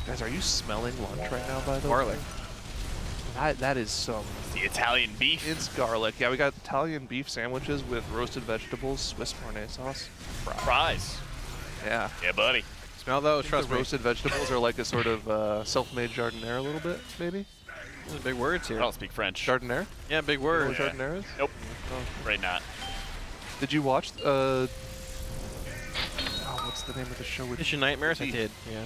Guys, are you smelling lunch right now, by the Garlic. way? That is some... The Italian beef. It's garlic. Yeah, we got Italian beef sandwiches with roasted vegetables, Swiss Marnay sauce. Fries. Yeah. Yeah, buddy. Smell those, trust me. Roasted vegetables are like a sort of self-made jardiniere a little bit, maybe? Those are big words here. I don't speak French. Jardiniere? Yeah, big You know words. what jardiniere is? Nope. Right not. Did you watch, what's the name of the show with... Mission Nightmares? I did, yeah.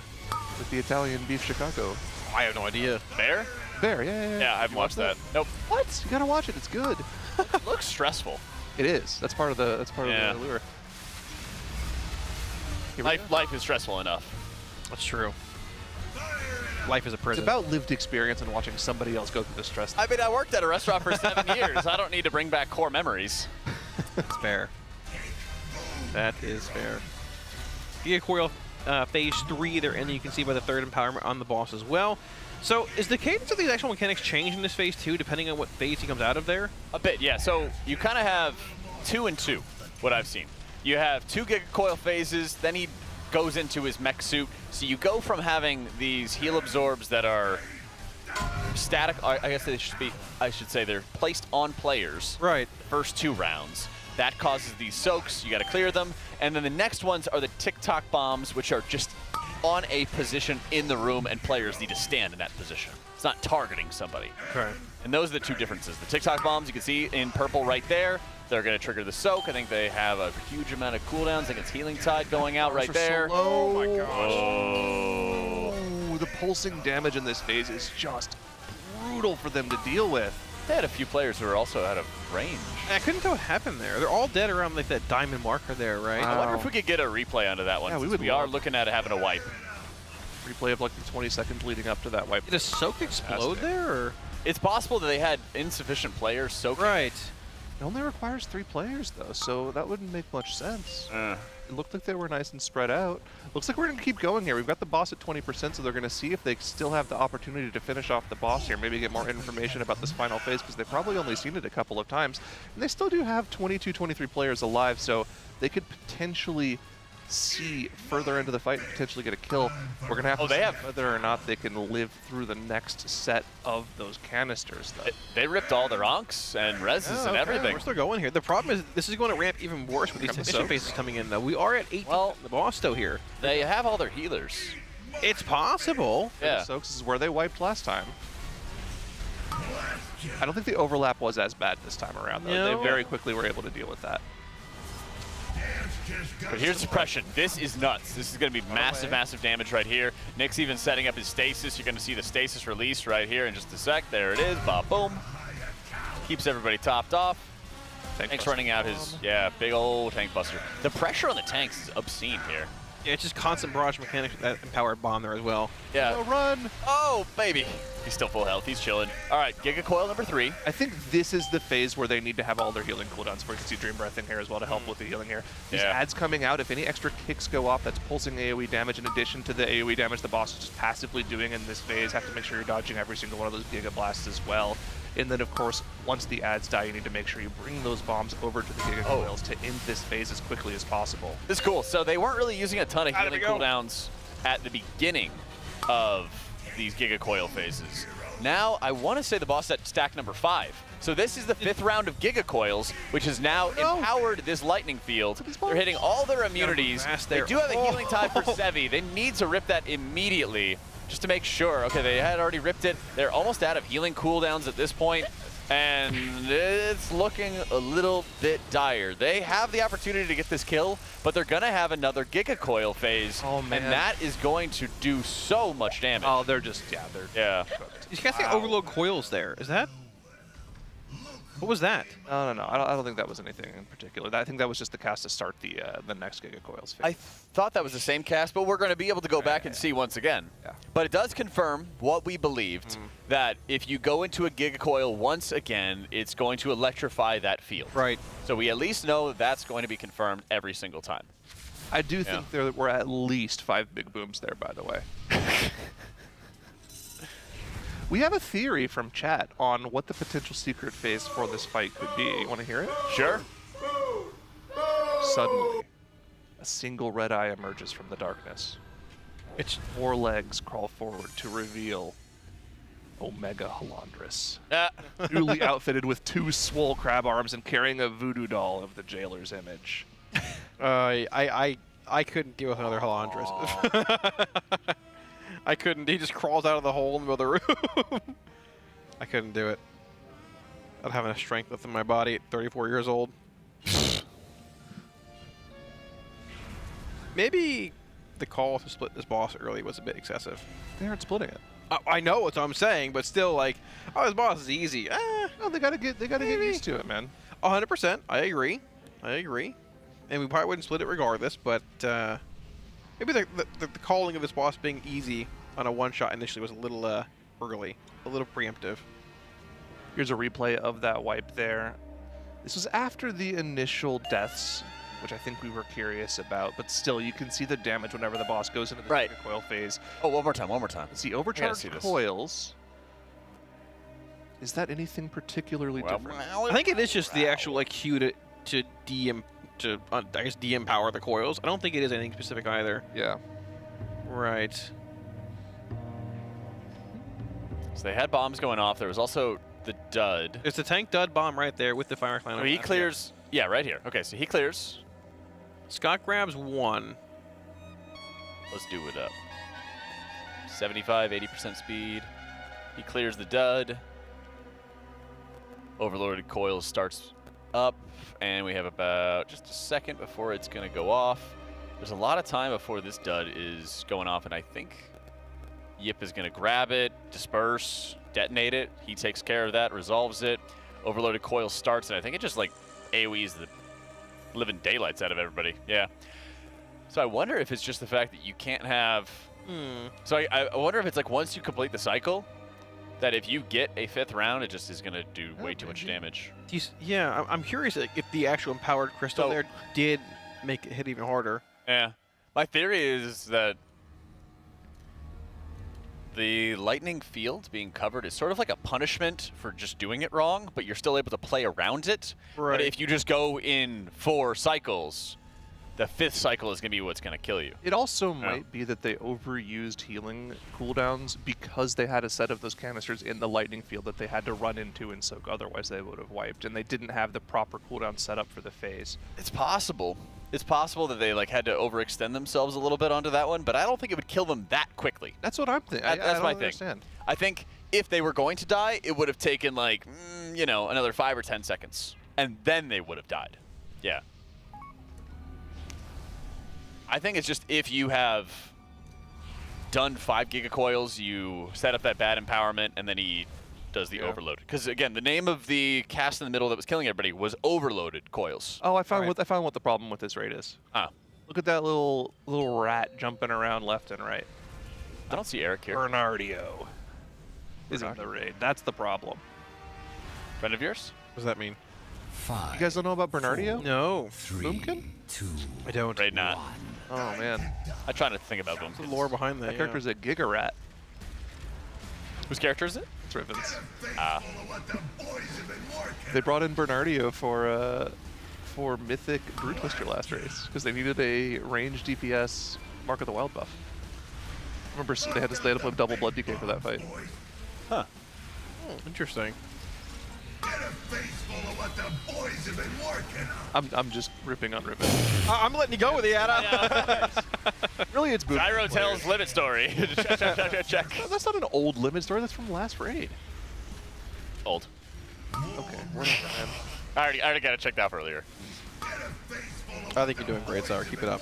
With the Italian beef Chicago. I have no idea. Bear? Bear, yeah. Yeah, I haven't watched that. Nope. What? You gotta watch it. It's good. It looks stressful. It is. That's part of the the allure. Life is stressful enough. That's true. Life is a prison. It's about lived experience and watching somebody else go through the stress. I mean, I worked at a restaurant for 7 years. I don't need to bring back core memories. That's fair. That is fair. Giga Coil phase 3 there, and you can see by the 3rd empowerment on the boss as well. So is the cadence of these actual mechanics change in this phase 2 depending on what phase he comes out of there? A bit, yeah. So you kind of have 2 and 2, what I've seen. You have 2 Giga Coil phases, then he goes into his mech suit. So you go from having these heal absorbs that are static, I guess I should say they're placed on players. Right. The first 2 rounds. That causes these soaks, you gotta clear them. And then the next ones are the TikTok bombs, which are just on a position in the room and players need to stand in that position. It's not targeting somebody. Okay. And those are the 2 differences. The TikTok bombs, you can see in purple right there, they're going to trigger the soak. I think they have a huge amount of cooldowns. I think it's Healing Tide going out right there. So oh my gosh. Oh. The pulsing damage in this phase is just brutal for them to deal with. They had a few players who were also out of range. I couldn't tell what happened there. They're all dead around like that diamond marker there, right? I wonder if we could get a replay onto that one. Yeah, we are looking at having a wipe. Replay of like the 20 seconds leading up to that wipe. Did a soak explode there? Or? It's possible that they had insufficient players soaking. Right. It only requires 3 players though, so that wouldn't make much sense. It looked like they were nice and spread out. Looks like we're going to keep going here. We've got the boss at 20%, so they're going to see if they still have the opportunity to finish off the boss here, maybe get more information about this final phase, because they've probably only seen it a couple of times. And they still do have 22, 23 players alive, so they could potentially see further into the fight and potentially get a kill. We're going to have to see whether or not they can live through the next set of those canisters, though. They ripped all their onks and reses and everything. We're still going here. The problem is this is going to ramp even worse with these mission phases coming in, though. We are at 8 the boss though here. They have all their healers. It's possible. Yeah. So this is where they wiped last time. I don't think the overlap was as bad this time around, though. No. They very quickly were able to deal with that. But here's suppression. This is nuts. This is going to be massive, massive damage right here. Nick's even setting up his stasis. You're going to see the stasis release right here in just a sec. There it is. Boom. Keeps everybody topped off. Tank's running out his, big old tank buster. The pressure on the tanks is obscene here. Yeah, it's just constant barrage mechanics with that empowered bomb there as well. Yeah. Oh, run! Oh, baby. He's still full health. He's chilling. All right, Giga Coil number 3. I think this is the phase where they need to have all their healing cooldowns. We can see Dream Breath in here as well to help with the healing here. These ads coming out, if any extra kicks go off, that's pulsing AoE damage in addition to the AoE damage the boss is just passively doing in this phase. Have to make sure you're dodging every single one of those Giga Blasts as well. And then, of course, once the ads die, you need to make sure you bring those bombs over to the Giga Coils to end this phase as quickly as possible. This is cool. So they weren't really using a ton of healing cooldowns at the beginning of these Giga Coil phases. Now, I want to say the boss at stack number 5. So this is the 5th round of Giga Coils, which has now empowered this lightning field. They're hitting all their immunities. They do have a healing tide for Sevi. They need to rip that immediately just to make sure. Okay, they had already ripped it. They're almost out of healing cooldowns at this point, and it's looking a little bit dire. They have the opportunity to get this kill, but they're going to have another Giga Coil phase, and that is going to do so much damage. Oh, they're just, yeah. You guys see overload coils there. Is that? What was that? No. I don't think that was anything in particular. I think that was just the cast to start the next Giga Coils phase. I thought that was the same cast, but we're going to be able to go back and see once again. But it does confirm what we believed, that if you go into a Giga Coil once again, it's going to electrify that field. Right. So we at least know that's going to be confirmed every single time. I do think there were at least 5 big booms there, by the way. We have a theory from chat on what the potential secret phase for this fight could be. You want to hear it? Sure. Suddenly, a single red eye emerges from the darkness. Its 4 legs crawl forward to reveal Omega Halandris. Newly outfitted with 2 swole crab arms and carrying a voodoo doll of the jailer's image. I couldn't deal with another Halandris. I couldn't. He just crawls out of the hole in the middle of the room. I couldn't do it. I don't have enough strength left in my body at 34 years old. Maybe the call to split this boss early was a bit excessive. They aren't splitting it. I know what I'm saying, but still, like, oh, this boss is easy. No, they gotta get used to it, man. 100%. I agree. And we probably wouldn't split it regardless, but maybe the calling of this boss being easy on a one-shot initially was a little early, a little preemptive. Here's a replay of that wipe there. This was after the initial deaths, which I think we were curious about, but still, you can see the damage whenever the boss goes into the Giga Coil phase. Oh, one more time. It's the overcharged coils. Is that anything particularly different? I think it is just the actual like cue to de-empower the coils. I don't think it is anything specific either. Yeah. Right. So they had bombs going off. There was also the dud. There's the tank dud bomb right there with the fire clan. So he clears. Yeah, right here. Okay, so he clears. Scott grabs 1. Let's do it up. 75, 80% speed. He clears the dud. Overloaded coils starts up, and we have about just a second before it's going to go off. There's a lot of time before this dud is going off, and I think Yip is going to grab it, disperse, detonate it. He takes care of that, resolves it. Overloaded coil starts, and I think it just like AoEs the living daylights out of everybody. Yeah. So I wonder if it's just the fact that you can't have... So I wonder if it's like once you complete the cycle, that if you get a 5th round, it just is going to do way too much damage. Yeah, I'm curious if the actual empowered crystal there did make it hit even harder. Yeah. My theory is that the lightning field being covered is sort of like a punishment for just doing it wrong, but you're still able to play around it. Right. But if you just go in 4 cycles, the 5th cycle is going to be what's going to kill you. It also might be that they overused healing cooldowns because they had a set of those canisters in the lightning field that they had to run into and soak, otherwise they would have wiped, and they didn't have the proper cooldown set up for the phase. It's possible. It's possible that they like had to overextend themselves a little bit onto that one, but I don't think it would kill them that quickly. That's what I'm thinking. That's my thing. I think if they were going to die, it would have taken like, you know, another 5 or 10 seconds, and then they would have died. Yeah. I think it's just if you have done 5 gigacoils, you set up that bad empowerment, and then he does the overload. Because again, the name of the cast in the middle that was killing everybody was overloaded coils. Oh, I found what the problem with this raid is. Look at that little rat jumping around left and right. I don't see Eric here. Bernardio is in the raid. That's the problem. Friend of yours? What does that mean? 5. You guys don't know about Bernardio? No. 3, Boomkin? 2. I don't. Raid not. Oh man. I try not to think about Boomkin. What's the lore behind that? That character's a Giga Rat. Whose character is it? It's Riven's. They brought in Bernardio for Mythic Brute Twister last race because they needed a range DPS Mark of the Wild buff. I remember they had to play double blood DK for that fight. Huh. Interesting. I'm just ripping on Riven. I'm letting you go with the Ada. Really, it's Boom. Gyro tells limit story. check. That's not an old limit story. That's from last raid. Old. Okay. We're not done. I already got it checked out earlier. I think you're doing great, Sour. Keep it up.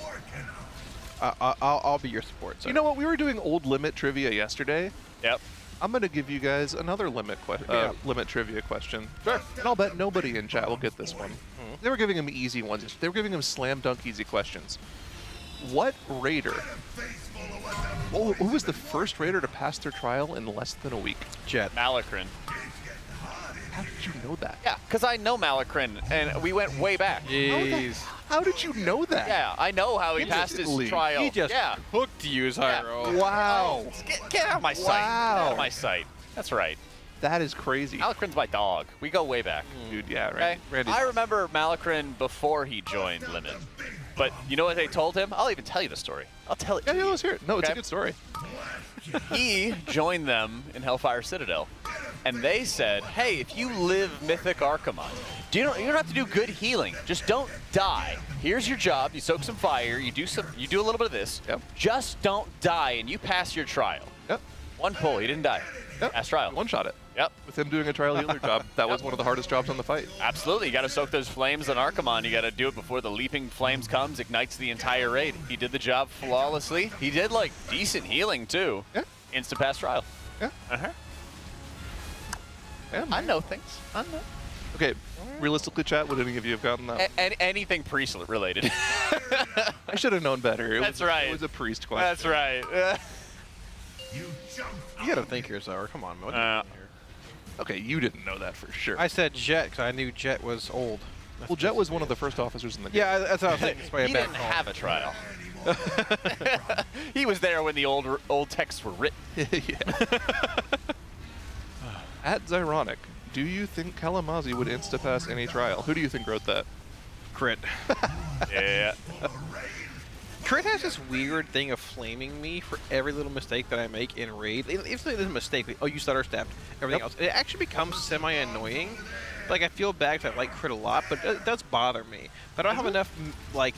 I'll be your support. Sour. You know what? We were doing old limit trivia yesterday. Yep. I'm going to give you guys another limit trivia question. Sure. And I'll bet nobody in chat will get this one. They were giving him easy ones. They were giving him slam dunk easy questions. What raider? Who was the first raider to pass their trial in less than a week? Jet. Malakrin. How did you know that? Yeah, because I know Malakrin, and we went way back. Jeez. How did you know that? Yeah, I know how he passed his trial. He just hooked you, Zyro. Wow. Get out of my sight. Get out of my sight. That's right. That is crazy. Malakrin's my dog. We go way back. Dude, yeah, Okay? Randy's I remember Malakrin before he joined Limit. But you know what they told him? I'll even tell you the story. I'll tell it to you. Yeah, let's hear it. No, it's a good story. He joined them in Hellfire Citadel. And they said, hey, if you live Mythic Archimon, you don't have to do good healing. Just don't die. Here's your job. You soak some fire. You do a little bit of this. Yep. Just don't die, and you pass your trial. Yep. One pull. He didn't die. Yep. Pass trial. One-shot it. Yep. With him doing a trial healer job, that was one of the hardest jobs on the fight. Absolutely. You got to soak those flames on Archimon. You got to do it before the leaping flames comes, ignites the entire raid. He did the job flawlessly. He did, like, decent healing, too. Yeah. Instant pass trial. Yeah. Uh-huh. Yeah, I know things. I know. Okay, realistically, chat, would any of you have gotten that? Anything priest related. I should have known better. That's right. It was a priest question. That's right. You gotta think here, Sour. Come on, man. Okay, you didn't know that for sure. I said Jet because I knew Jet was old. Well, Jet was one of the first officers in the game. Yeah, that's what I was thinking. That's why I He back didn't home. have a trial. He was there when the old texts were written. At Zyronic, do you think Kalamazi would insta-pass any trial? Who do you think wrote that? Crit. Yeah. Crit has this weird thing of flaming me for every little mistake that I make in raid. If it is a mistake, like, oh, you stutter stepped, everything else, it actually becomes semi-annoying. Like, I feel bad because I like Crit a lot, but it does bother me. But I don't have enough, like,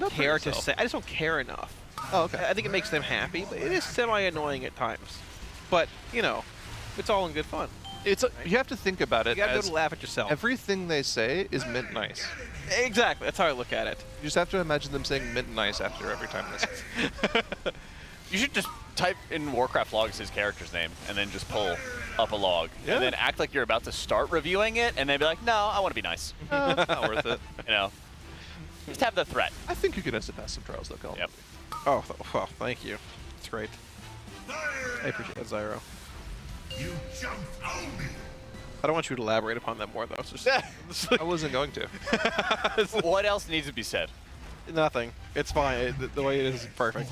care to say. I just don't care enough. Oh, okay. I think it makes them happy, but it is semi-annoying at times. But, you know, it's all in good fun. You have to think about it. You gotta be able to laugh at yourself. Everything they say is mint nice. Exactly. That's how I look at it. You just have to imagine them saying mint nice after every time they say it. You should just type in Warcraft Logs his character's name and then just pull up a log. Yeah. And then act like you're about to start reviewing it and then be like, no, I want to be nice. It's not worth it. You know, just have the threat. I think you can insta-pass some trials, though, Colin. Yep. Oh, well, thank you. That's great. I appreciate that, Zyro. You jumped on me. I don't want you to elaborate upon that more, though. It's just, I wasn't going to. What else needs to be said? Nothing. It's fine. The way it is perfect.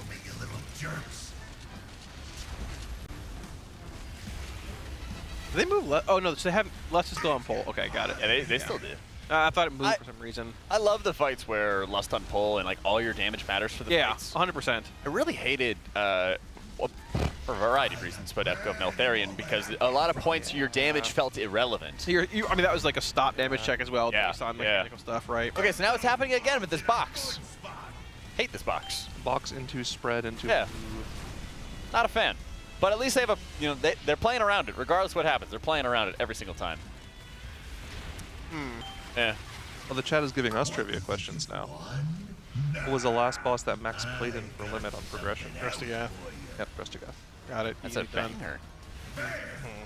Did they move left? Oh, no. So they have Lust is still on pole. Okay, got it. Yeah, they still did. I thought it moved for some reason. I love the fights where Lust on pull and like all your damage matters for the fights. 100%. I really hated, well, for a variety of reasons, but Echo of Neltharion, because a lot of points your damage felt irrelevant. So I mean, that was like a stop damage check as well, based on mechanical stuff, right? Okay, so now it's happening again with this box. Hate this box. Box into spread into. Yeah. Not a fan. But at least they have a, you know, they're playing around it. Regardless of what happens, they're playing around it every single time. Yeah. Well, the chat is giving us trivia questions now. What was the last boss that Max played in for limit on progression? Restigath. Yep, Restigath. Got it. That's a Easy done. banger.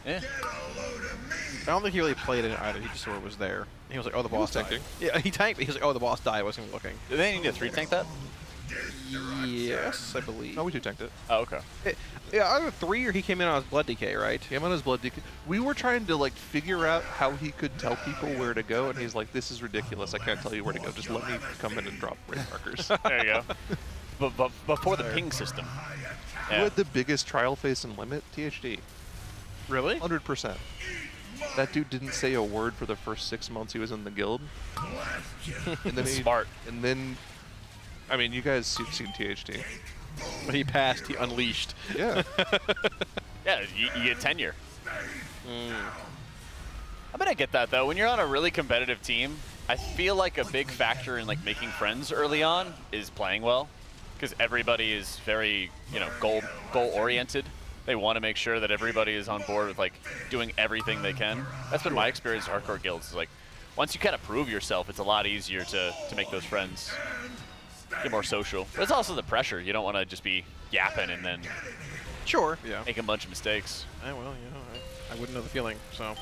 Yeah. I don't think he really played it either. He just sort of was there. He was like, oh, the boss died. tanking. Yeah, he tanked, but he was like, oh, the boss died. I wasn't even looking. Do they need to 3-tank that? Yes, I believe. No, we 2-tanked it. Oh, okay. Yeah, either 3 or he came in on his Blood Decay, right? Came on his Blood Decay. We were trying to like figure out how he could tell people where to go, and he's like, "This is ridiculous. I can't tell you where to go. Just let me come in and drop raid markers." There you go. But before the ping system. Who had the biggest trial phase in limit? THD. Really? 100%. That dude didn't say a word for the first 6 months he was in the guild. And then smart. And then, I mean, you guys have seen THD. When he passed, he unleashed. Yeah. Yeah, you get tenure. I mean, I get that, though. When you're on a really competitive team, I feel like a big factor in like making friends early on is playing well. Because everybody is very, you know, goal-oriented. They want to make sure that everybody is on board with like doing everything they can. That's been my experience in hardcore guilds. Is like once you kind of prove yourself, it's a lot easier to make those friends. Get more social. But it's also the pressure. You don't want to just be yapping and then make a bunch of mistakes. Well, you know, I wouldn't know the feeling. So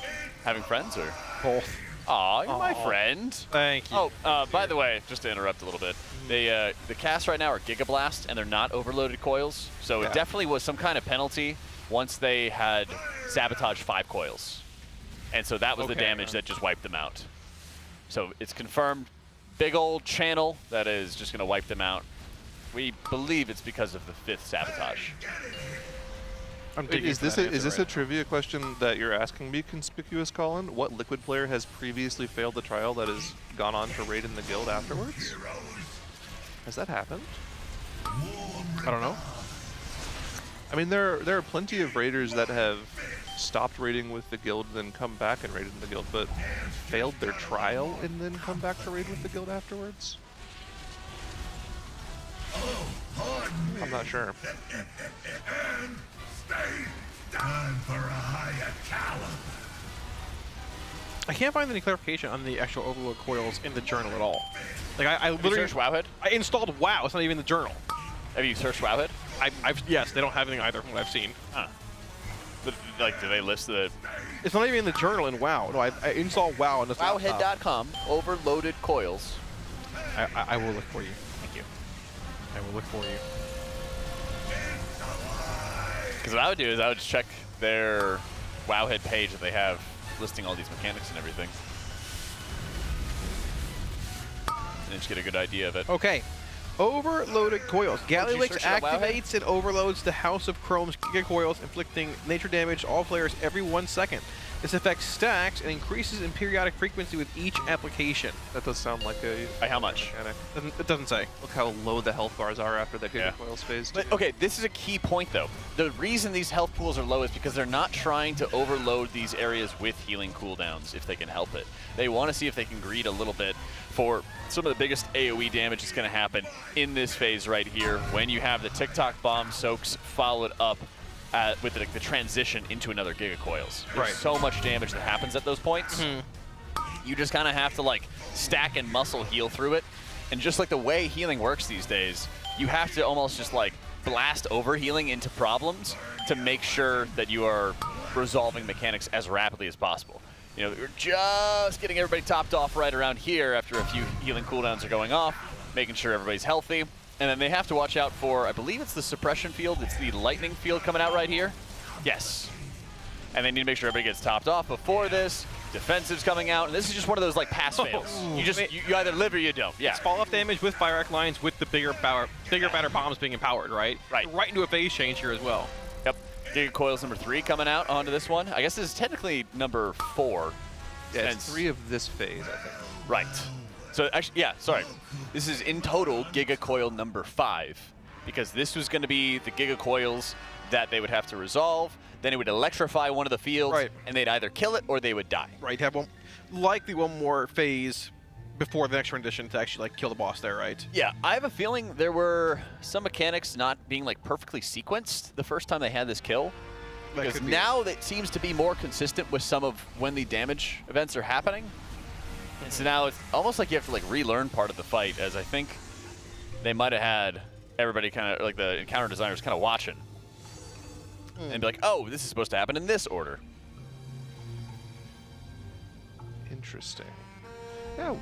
having friends or both. Aw, you're my friend. Thank you. Oh, by the way, just to interrupt a little bit, the casts right now are Giga Blast, and they're not overloaded coils. So it definitely was some kind of penalty once they had sabotaged 5 coils. And so that was the damage that just wiped them out. So it's confirmed, big old channel that is just going to wipe them out. We believe it's because of the 5th sabotage. Is this a trivia question that you're asking me, Conspicuous Colin? What Liquid player has previously failed the trial that has gone on to raid in the guild afterwards? Has that happened? I don't know. I mean, there are plenty of raiders that have stopped raiding with the guild, then come back and raided in the guild, but failed their trial and then come back to raid with the guild afterwards? I'm not sure. Time for a higher caliber. I can't find any clarification on the actual overload coils in the journal at all. Like I literally searched Wowhead? I installed WoW. It's not even in the journal. Have you searched Wowhead? Yes, they don't have anything either from what I've seen. Huh. But, like, do they list the? It's not even in the journal in WoW. No, I installed WoW on this Wowhead.com. Overloaded coils. I will look for you. Thank you. I will look for you. Because what I would do is I would just check their Wowhead page that they have listing all these mechanics and everything. And just get a good idea of it. Okay. Overloaded coils. Gallywix activates and overloads the House of Chrome's Giga Coils, inflicting nature damage to all players every 1 second. This effect stacks and increases in periodic frequency with each application. That does sound like a... By how much? Mechanic. It doesn't say. Look how low the health bars are after that Giga Coils phase. But, okay, this is a key point, though. The reason these health pools are low is because they're not trying to overload these areas with healing cooldowns if they can help it. They want to see if they can greed a little bit for some of the biggest AoE damage that's going to happen in this phase right here when you have the TikTok bomb soaks followed up with the transition into another Giga Coils. There's so much damage that happens at those points. You just kind of have to like stack and muscle heal through it. And just like the way healing works these days, you have to almost just like blast over healing into problems to make sure that you are resolving mechanics as rapidly as possible. You know, we're just getting everybody topped off right around here after a few healing cooldowns are going off, making sure everybody's healthy. And then they have to watch out for, I believe it's the suppression field, it's the lightning field coming out right here. Yes. And they need to make sure everybody gets topped off before this. Defensive's coming out, and this is just one of those like pass fails. You either live or you don't. Yeah. It's fall off damage with fire arc lines with the bigger batter bombs being empowered, right? Right. Right into a phase change here as well. Yep. Giga Coils number 3 coming out onto this one. I guess this is technically number 4. Yeah, it's 3 of this phase, I think. Right. So actually, yeah, sorry. This is in total Giga Coil number 5, because this was going to be the Giga Coils that they would have to resolve. Then it would electrify one of the fields, and they'd either kill it or they would die. Right. Have likely one more phase before the next rendition to actually like kill the boss there, right? Yeah, I have a feeling there were some mechanics not being like perfectly sequenced the first time they had this kill. Because now it seems to be more consistent with some of when the damage events are happening. And so now it's almost like you have to like relearn part of the fight, as I think they might have had everybody kind of, like the encounter designers kind of watching. And be like, oh, this is supposed to happen in this order. Interesting. Yeah,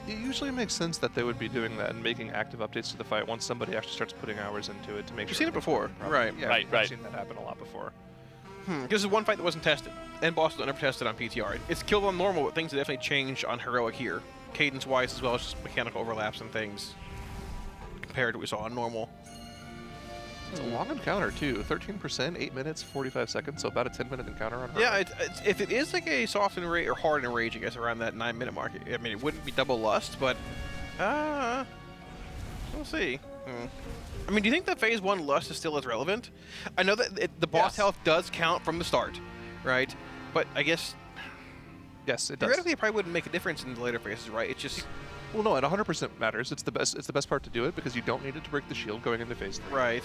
it usually makes sense that they would be doing that and making active updates to the fight once somebody actually starts putting hours into it to make sure. You've seen it before, right? Yeah, right. I've seen that happen a lot before. This is one fight that wasn't tested, and bosses don't ever tested on PTR. It's killed on normal, but things have definitely changed on heroic here, cadence-wise as well as just mechanical overlaps and things compared to what we saw on normal. It's a long encounter too. 13%, 8 minutes, 45 seconds, so about a 10-minute encounter on her. Yeah, if it is like a soft and or hard and rage, I guess around that 9-minute mark. I mean, it wouldn't be double lust, but we'll see. I mean, do you think that phase 1 lust is still as relevant? I know that the boss health does count from the start, right? But I guess yes, it does. Theoretically, it probably wouldn't make a difference in the later phases, right? It's just well, no, it 100% matters. It's the best part to do it because you don't need it to break the shield going into phase 3. Right.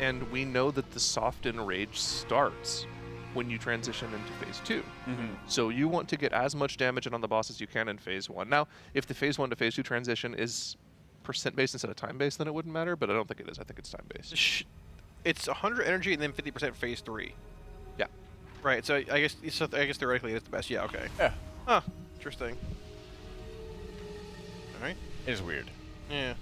And we know that the soft and rage starts when you transition into phase 2. So you want to get as much damage in on the boss as you can in phase 1. Now, if the phase 1 to phase 2 transition is percent-based instead of time-based, then it wouldn't matter, but I don't think it is. I think it's time-based. It's 100 energy and then 50% phase 3. Yeah. Right, so I guess theoretically it's the best. Yeah, okay. Yeah. Huh. Interesting. Alright. It is weird. Yeah.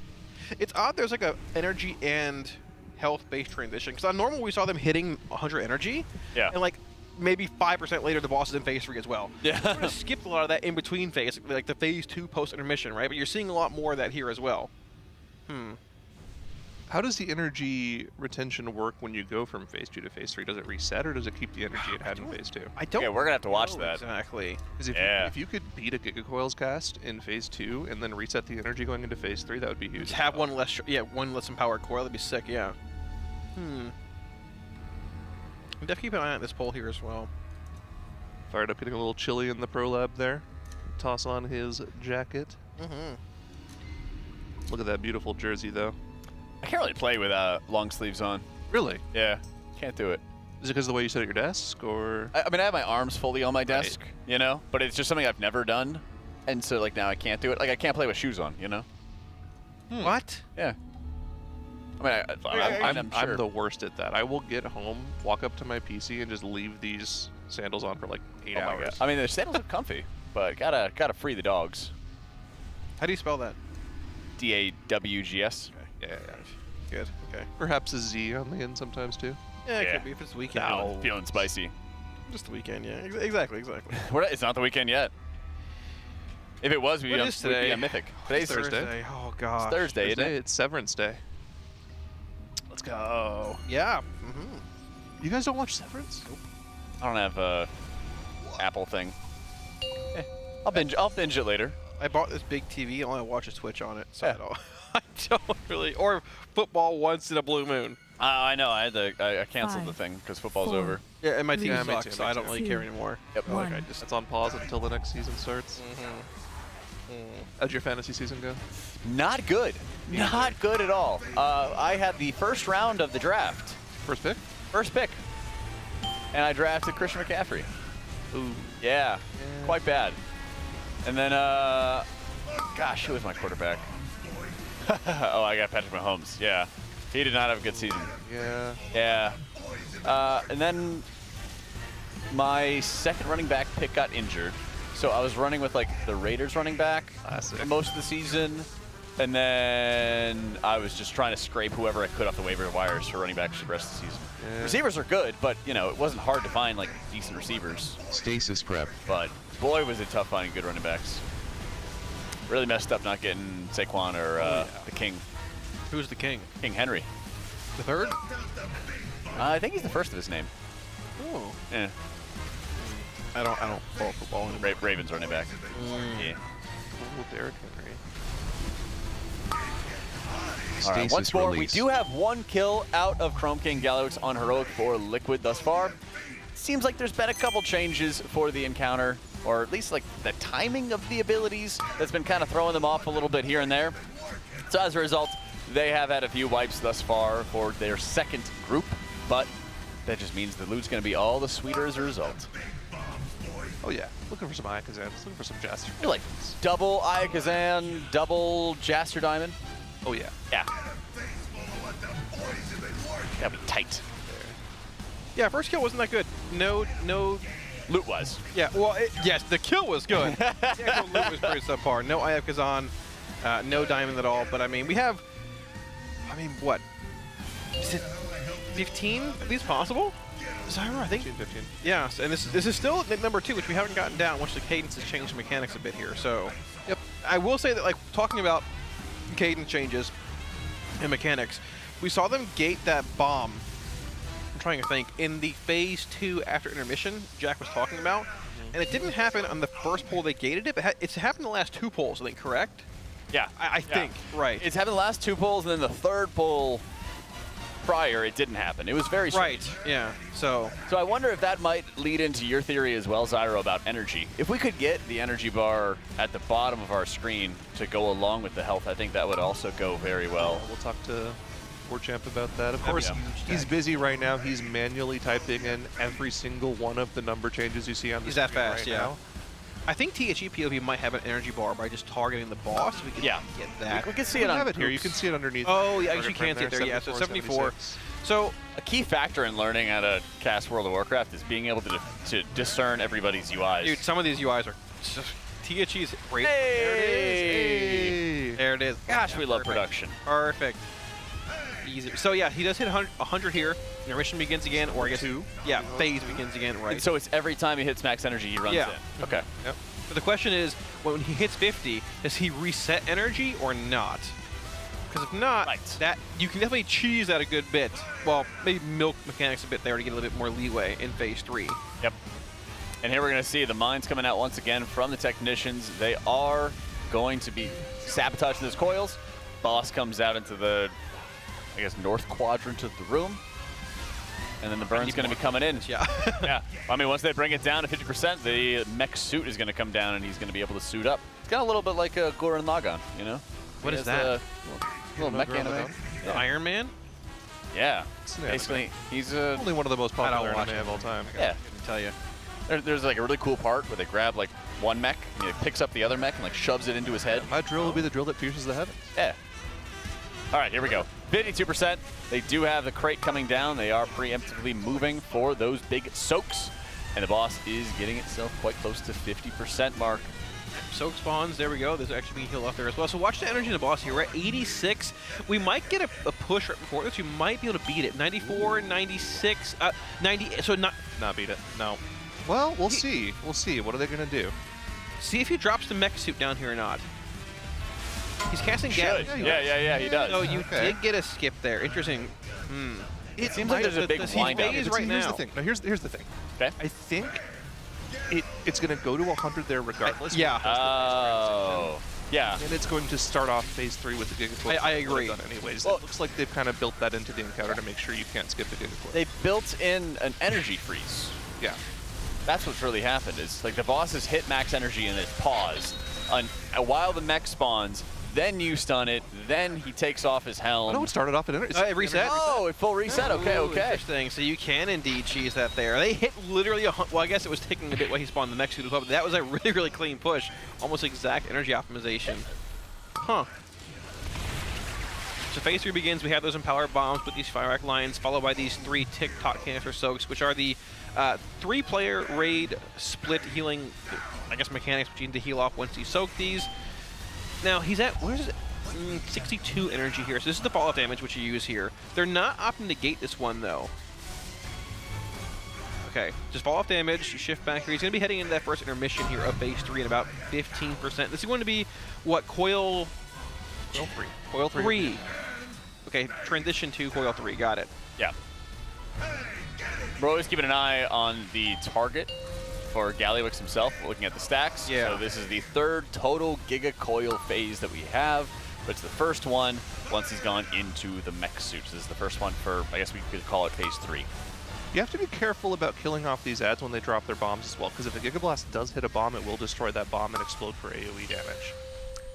It's odd there's like a energy and health-based transition, because on normal we saw them hitting 100 energy, and like maybe 5% later the boss is in phase 3 as well. Yeah. Sort of skipped a lot of that in between phase, like the phase 2 post-intermission, right? But you're seeing a lot more of that here as well. How does the energy retention work when you go from phase 2 to phase 3? Does it reset, or does it keep the energy it had in phase 2? I don't. Yeah, we're gonna have to watch know that. Exactly. Because if you could beat a Gigacoils cast in phase 2 and then reset the energy going into phase 3, that would be huge. Just have one less, one less empowered coil. That'd be sick. Yeah. I'm definitely keeping an eye on this poll here as well. Fired up, getting a little chilly in the pro lab there. Toss on his jacket. Look at that beautiful jersey, though. I can't really play with long sleeves on. Really? Yeah, can't do it. Is it because of the way you sit at your desk, or? I mean, I have my arms fully on my desk, you know, but it's just something I've never done, and so like now I can't do it. Like I can't play with shoes on, you know. What? Yeah. I mean, I'm the worst at that. I will get home, walk up to my PC, and just leave these sandals on for like 8 hours. God. I mean, the sandals are comfy, but gotta free the dogs. How do you spell that? DAWGS. Okay. Yeah. Good. Okay. Perhaps a Z on the end sometimes too. Yeah, it could be if it's the weekend. No. Feeling spicy. Just the weekend, yeah. Exactly. It's not the weekend yet. If it was, we'd be on Mythic. Today's Thursday. Oh, gosh. It's Thursday, isn't it? It's Severance Day. Let's go. Yeah. You guys don't watch Severance? Nope. I don't have a Apple thing. I'll binge it later. I bought this big TV. I only watch Twitch on it, so I don't really. Or football once in a blue moon. I know. I canceled the thing because football's over. Yeah, and my TV me sucks, too, so I don't really care anymore. Yep. It's on pause until the next season starts. How'd your fantasy season go? Not good. Not good at all. I had the first round of the draft. First pick? First pick. And I drafted Christian McCaffrey. Ooh. Yeah. Quite bad. And then, gosh, who was my quarterback? Oh, I got Patrick Mahomes. Yeah. He did not have a good season. Yeah. Yeah. And then my second running back pick got injured. So I was running with like the Raiders running back for most of the season. And then I was just trying to scrape whoever I could off the waiver wires for running backs for the rest of the season. Yeah. Receivers are good, but you know, it wasn't hard to find like decent receivers. Stasis prep. But boy, was it tough finding good running backs. Really messed up not getting Saquon or the King. Who's the King? King Henry. The third? I think he's the first of his name. Oh. Yeah. I don't follow football anymore. Ravens running back. Yeah. Oh, Derrick Henry. All right, once more, we do have one kill out of Chrome King Gallywix on Heroic for Liquid thus far. Seems like there's been a couple changes for the encounter, or at least like the timing of the abilities that's been kind of throwing them off a little bit here and there. So as a result, they have had a few wipes thus far for their second group, but that just means the loot's going to be all the sweeter as a result. Oh yeah, looking for some Ayakazans, looking for some Jaster. You're like double Ayakazan, double Jaster Diamond. Oh, yeah. Yeah. That'd be tight. Yeah, first kill wasn't that good. No loot was. Yeah, well, yes, the kill was good. The actual loot was pretty subpar. No IF Kazan, no diamond at all. But I mean, we have, what? Is it 15 at least possible? Zyra, I think. 15. Yeah, and this is still number 2, which we haven't gotten down, which the cadence has changed the mechanics a bit here. So, yep. I will say that, like, talking about cadence changes and mechanics, we saw them gate that bomb. I'm trying to think. In the phase 2 after intermission, Jack was talking about, and it didn't happen on the first pull they gated it, but it's happened the last 2 pulls, I think, correct? Yeah. I think, right. It's happened the last 2 pulls, and then the third pull prior, it didn't happen. It was very strange. Right, yeah. So I wonder if that might lead into your theory as well, Zyro, about energy. If we could get the energy bar at the bottom of our screen to go along with the health, I think that would also go very well. We'll talk to Warchamp about that. Of course, he's busy right now. He's manually typing in every single one of the number changes you see on the screen. He's that fast, right yeah. now. I think THE POV might have an energy bar by just targeting the boss. We can get that. We can see it on have it here. You can see it underneath. Oh, yeah, you can see it there. Yeah, so 74. So a key factor in learning how to cast World of Warcraft is being able to discern everybody's UIs. Dude, some of these UIs are just THE's great. Hey! There it is. Hey. There it is. Gosh, Yeah, we love perfect. production. Perfect. Easy. So yeah, he does hit 100 here. Intermission begins again, or I guess 2. Yeah, phase begins again, right? And so it's every time he hits max energy, he runs in. Okay. Yep. But the question is, when he hits 50, does he reset energy or not? Because if not, that you can definitely cheese that a good bit. Well, maybe milk mechanics a bit there to get a little bit more leeway in phase 3. Yep. And here we're going to see the mines coming out once again from the technicians. They are going to be sabotaging those coils. Boss comes out into the, I guess, north quadrant of the room. And then the burn's going to be coming in. Yeah. Yeah. I mean, once they bring it down to 50%, the mech suit is going to come down, and he's going to be able to suit up. It's kind of a little bit like a Gurren Lagann, you know? What is that? Little mech anime. The Iron Man? Yeah. It's an Basically, anime. he's Only one of the most popular watch anime of all time. Yeah. I tell you. There's like a really cool part where they grab like one mech, and he picks up the other mech and like shoves it into his head. My drill will be the drill that pierces the heavens. Yeah. All right, here we go. 52%. They do have the crate coming down. They are preemptively moving for those big soaks. And the boss is getting itself quite close to 50% mark. Soak spawns, there we go. There's actually being healed off there as well. So watch the energy in the boss here. We're at 86. We might get a push right before this. We might be able to beat it. 94, 96, 90. So not beat it. No. Well, we'll see. We'll see. What are they going to do? See if he drops the mech suit down here or not. He's casting Gallywix. Yeah, he does. So you did get a skip there. Interesting. It seems like there's a big wind up. He's right now. Here's the thing. No, here's the thing. Okay. I think it's going to go to 100 there regardless. Yeah. Oh. Yeah. And it's going to start off phase 3 with the Gigacoil. I agree. Done anyways. Well, it looks like they've kind of built that into the encounter to make sure you can't skip the Gigacoil. They built in an energy freeze. Yeah. That's what's really happened. Is like the boss has hit max energy and it's paused while the mech spawns. Then you stun it. Then he takes off his helm. No, it started off at energy. It reset. Oh, it full reset. Okay, okay. Interesting. So you can indeed cheese that there. They hit literally well, I guess it was taking a bit while he spawned the mech suit as well, but that was a really, really clean push. Almost exact energy optimization. Huh. So phase 3 begins. We have those Impaler bombs with these fire rack lines, followed by these 3 TikTok canister soaks, which are the 3-player raid split healing, I guess, mechanics which you need to heal off once you soak these. Now, he's at, where is it? 62 energy here. So this is the fall-off damage which you use here. They're not opting to gate this one, though. Okay, just fall-off damage, you shift back here. He's going to be heading into that first intermission here of phase 3 at about 15%. This is going to be, what, Coil 3. Coil 3. Okay, transition to Coil 3. Got it. Yeah. We're always keeping an eye on the target for Gallywix himself, looking at the stacks. Yeah. So this is the 3rd total Giga Coil phase that we have, but it's the first one once he's gone into the mech suits. This is the first one for, I guess we could call it phase 3. You have to be careful about killing off these ads when they drop their bombs as well, because if a Giga Blast does hit a bomb, it will destroy that bomb and explode for AoE damage.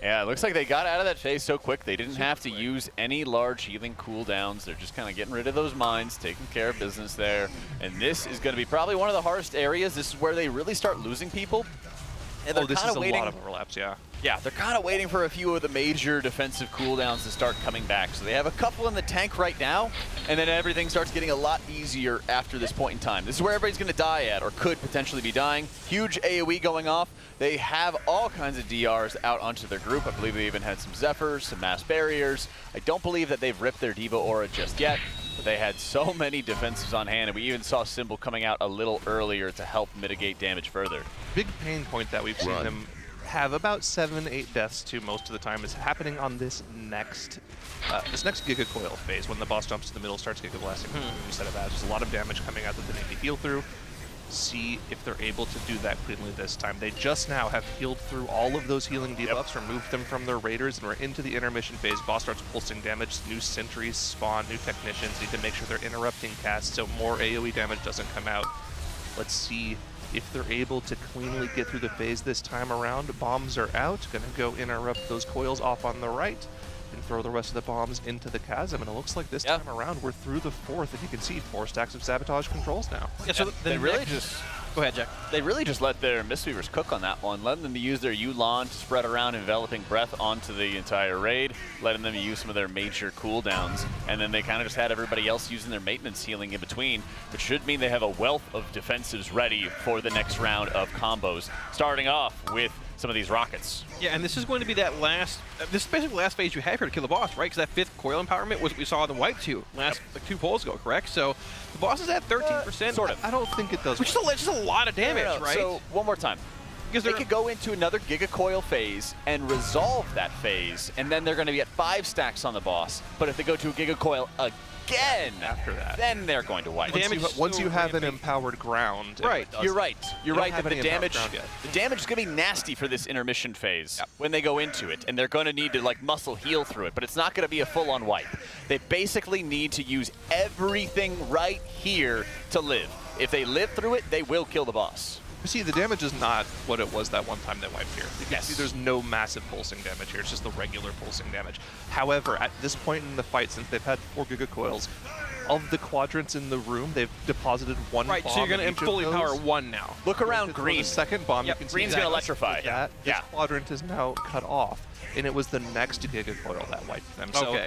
Yeah, it looks like they got out of that phase so quick they didn't have to use any large healing cooldowns. They're just kind of getting rid of those mines, taking care of business there. And this is going to be probably one of the hardest areas. This is where they really start losing people. And they're this is kinda a lot of overlaps, yeah. Yeah, they're kind of waiting for a few of the major defensive cooldowns to start coming back. So they have a couple in the tank right now, and then everything starts getting a lot easier after this point in time. This is where everybody's going to die at, or could potentially be dying. Huge AoE going off. They have all kinds of DRs out onto their group. I believe they even had some Zephyrs, some mass barriers. I don't believe that they've ripped their Diva aura just yet, but they had so many defensives on hand, and we even saw Symbol coming out a little earlier to help mitigate damage further. Big pain point that we've seen them have about 7-8 deaths to most of the time is happening on this next Giga Coil phase when the boss jumps to the middle, starts Giga Blasting. Instead of that, there's a lot of damage coming out that they need to heal through. See if they're able to do that cleanly this time. They just now have healed through all of those healing debuffs, removed them from their raiders, and we're into the intermission phase. Boss starts pulsing damage, new sentries spawn, new technicians, need to make sure they're interrupting casts so more AoE damage doesn't come out. Let's see if they're able to cleanly get through the phase this time around. Bombs are out, gonna go interrupt those coils off on the right and throw the rest of the bombs into the chasm. And it looks like this time around we're through the fourth, and you can see 4 stacks of sabotage controls now. Yeah, so they really just... Go ahead, Jack. They really just let their Mistweavers cook on that one, letting them use their Yu'lon to spread around enveloping breath onto the entire raid, letting them use some of their major cooldowns, and then they kind of just had everybody else using their maintenance healing in between, which should mean they have a wealth of defensives ready for the next round of combos, starting off with some of these rockets. Yeah, and this is going to be that last, this is basically the last phase you have here to kill the boss, right? Because that 5th coil empowerment was what we saw in the wipe 2 last, like 2 polls ago, correct? So the boss is at 13%. Sort of. I don't think it does. Which is just a lot of damage, right? So one more time. Because they could go into another Giga Coil phase and resolve that phase, and then they're going to be at 5 stacks on the boss. But if they go to a Giga Coil again, after that, then they're going to wipe. Once you have an empowered ground, right? You're right. You're right that the damage is going to be nasty for this intermission phase when they go into it, and they're going to need to like muscle heal through it. But it's not going to be a full-on wipe. They basically need to use everything right here to live. If they live through it, they will kill the boss. You see, the damage is not what it was that one time they wiped here. You can see there's no massive pulsing damage here. It's just the regular pulsing damage. However, at this point in the fight, since they've had 4 Giga Coils, of the quadrants in the room, they've deposited 1 bomb. Right, so you're going to fully power 1 now. Look around green. The second bomb, you can see green's going to electrify. This quadrant is now cut off, and it was the next Giga Coil that wiped them. So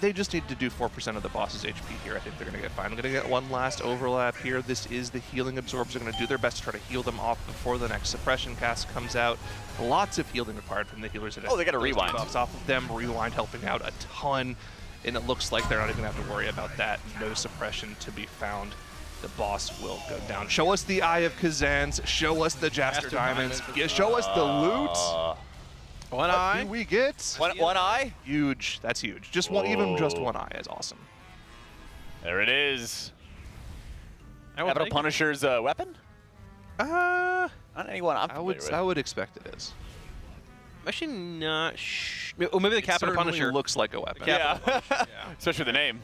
they just need to do 4% of the boss's HP here. I think they're going to get fine. I'm going to get one last overlap here. This is the healing absorbs. They're going to do their best to try to heal them off before the next suppression cast comes out. Lots of healing required from the healers. Oh, they got to rewind. Buffs off of them. Rewind helping out a ton. And it looks like they're not even going to have to worry about that. No suppression to be found. The boss will go down. Show us the Eye of Kazans. Show us the Jaster Diamonds. Show us the loot. One eye. What do we get? One eye? Huge. That's huge. Just one, even just one eye is awesome. There it is. Capital Punisher's weapon? Not anyone I'm familiar with. I would expect it is. I'm actually not oh, maybe the Capital Punisher looks like a weapon. Yeah. Especially the name.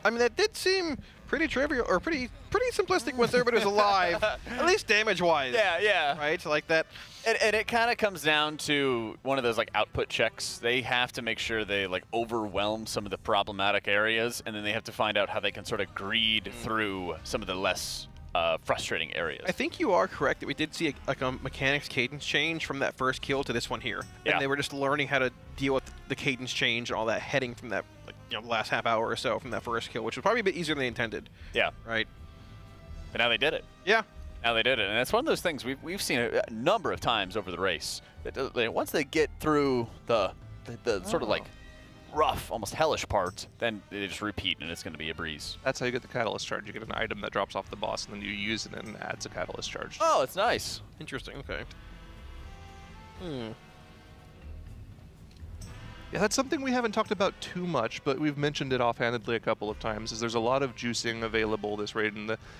I mean, that did seem pretty trivial, or pretty simplistic once everybody was alive, at least damage-wise. Yeah. Right, like that. And it kind of comes down to one of those like output checks. They have to make sure they like overwhelm some of the problematic areas, and then they have to find out how they can sort of greed through some of the less frustrating areas. I think you are correct that we did see a mechanics cadence change from that first kill to this one here. And they were just learning how to deal with the cadence change and all that heading from that last half hour or so from that first kill, which was probably a bit easier than they intended. Yeah. Right. But now they did it. Yeah. Now they did it. And that's one of those things we've seen a number of times over the race. That once they get through the sort of like rough, almost hellish part, then they just repeat and it's going to be a breeze. That's how you get the catalyst charge. You get an item that drops off the boss, and then you use it and it adds a catalyst charge. Oh, it's nice. Interesting. Okay. Yeah, that's something we haven't talked about too much, but we've mentioned it offhandedly a couple of times. Is there's a lot of juicing available this raid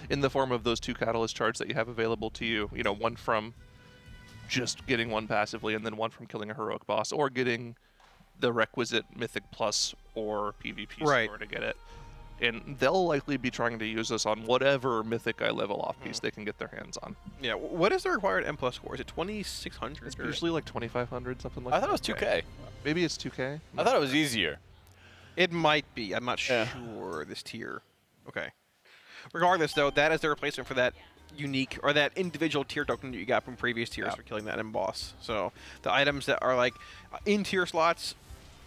in the form of those 2 catalyst charges that you have available to you. You know, one from just getting one passively, and then one from killing a heroic boss, or getting the requisite Mythic Plus or PvP score to get it. And they'll likely be trying to use this on whatever Mythic I level off piece they can get their hands on. Yeah, what is the required M+ score? Is it 2,600? It's usually like 2,500, something like that. I thought it was 2K. Maybe it's 2K? I thought it was easier. It might be. I'm not sure this tier. Okay. Regardless, though, that is the replacement for that unique or that individual tier token that you got from previous tiers for killing that boss. So the items that are like in tier slots,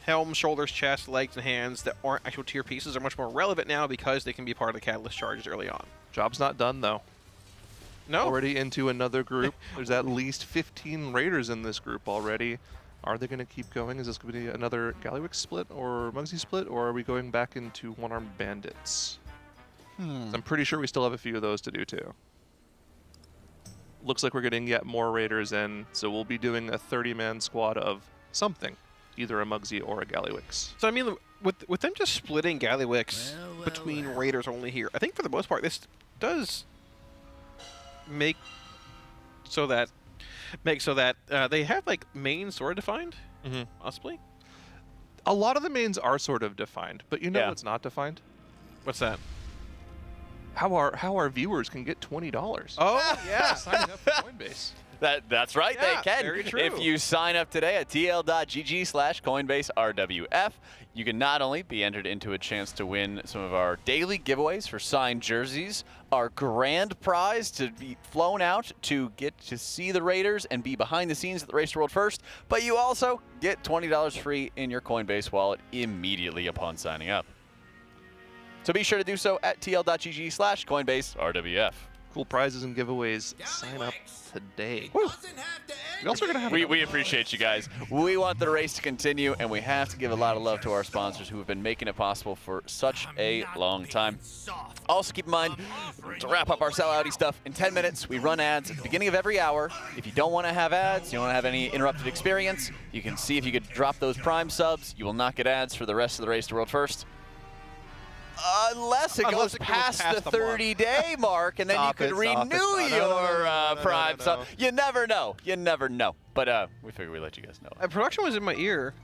helm, shoulders, chest, legs, and hands that aren't actual tier pieces are much more relevant now because they can be part of the catalyst charges early on. Job's not done though. No. Already into another group. There's at least 15 raiders in this group already. Are they going to keep going? Is this going to be another Gallywix split or Mugsy split, or are we going back into one-armed bandits? I'm pretty sure we still have a few of those to do too. Looks like we're getting yet more raiders in, so we'll be doing a 30-man squad of something, either a Mugsy or a Gallywix. So I mean, with them just splitting Gallywix between raiders only here, I think for the most part this does make so that they have like mains sort of defined, possibly. A lot of the mains are sort of defined, but you know what's not defined? What's that? How our viewers can get $20. Oh yeah, signing up for Coinbase. That's right, Yeah, they can. very true. If you sign up today at tl.gg/CoinbaseRWF, you can not only be entered into a chance to win some of our daily giveaways for signed jerseys, our grand prize to be flown out to get to see the Raiders and be behind the scenes at the Race to World First, but you also get $20 free in your Coinbase wallet immediately upon signing up. So be sure to do so at tl.gg/CoinbaseRWF. Cool prizes and giveaways. Sign up today. We also gonna have we appreciate you guys. We want the race to continue, and we have to give a lot of love to our sponsors who have been making it possible for such a long time. Also keep in mind, to wrap up our sellouty stuff, in 10 minutes we run ads at the beginning of every hour. If you don't want to have ads, you don't want to have any interrupted experience, you can see if you could drop those Prime subs. You will not get ads for the rest of the Race to World First. Unless it goes past the 30-day mark, and then you could renew your Prime sub. You never know. You never know. But we figured we'd let you guys know. Production was in my ear.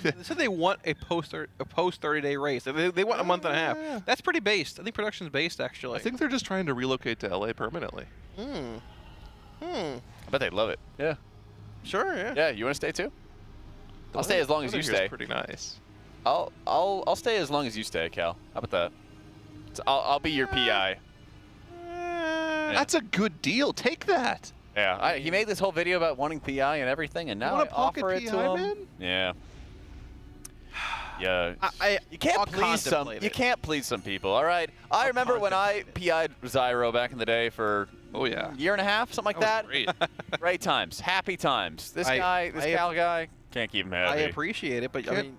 They said they want a post 30-day race. They want a month and a half. That's pretty based. I think production's based, actually. I think they're just trying to relocate to LA permanently. I bet they'd love it. Yeah. Sure, yeah. Yeah, you want to stay too? I'll stay as long as you stay. Pretty nice. I'll stay as long as you stay, Cal. How about that? So I'll be your PI. That's a good deal. Take that. Yeah, he made this whole video about wanting PI and everything, and now I offer it to him. Man? Yeah. Yeah. You can't please some. You can't please some people. All right. I remember when I PI'd Zyro back in the day for a year and a half, something like that. Great. Great times. Happy times. This Cal guy can't keep him happy. I appreciate it, but I mean.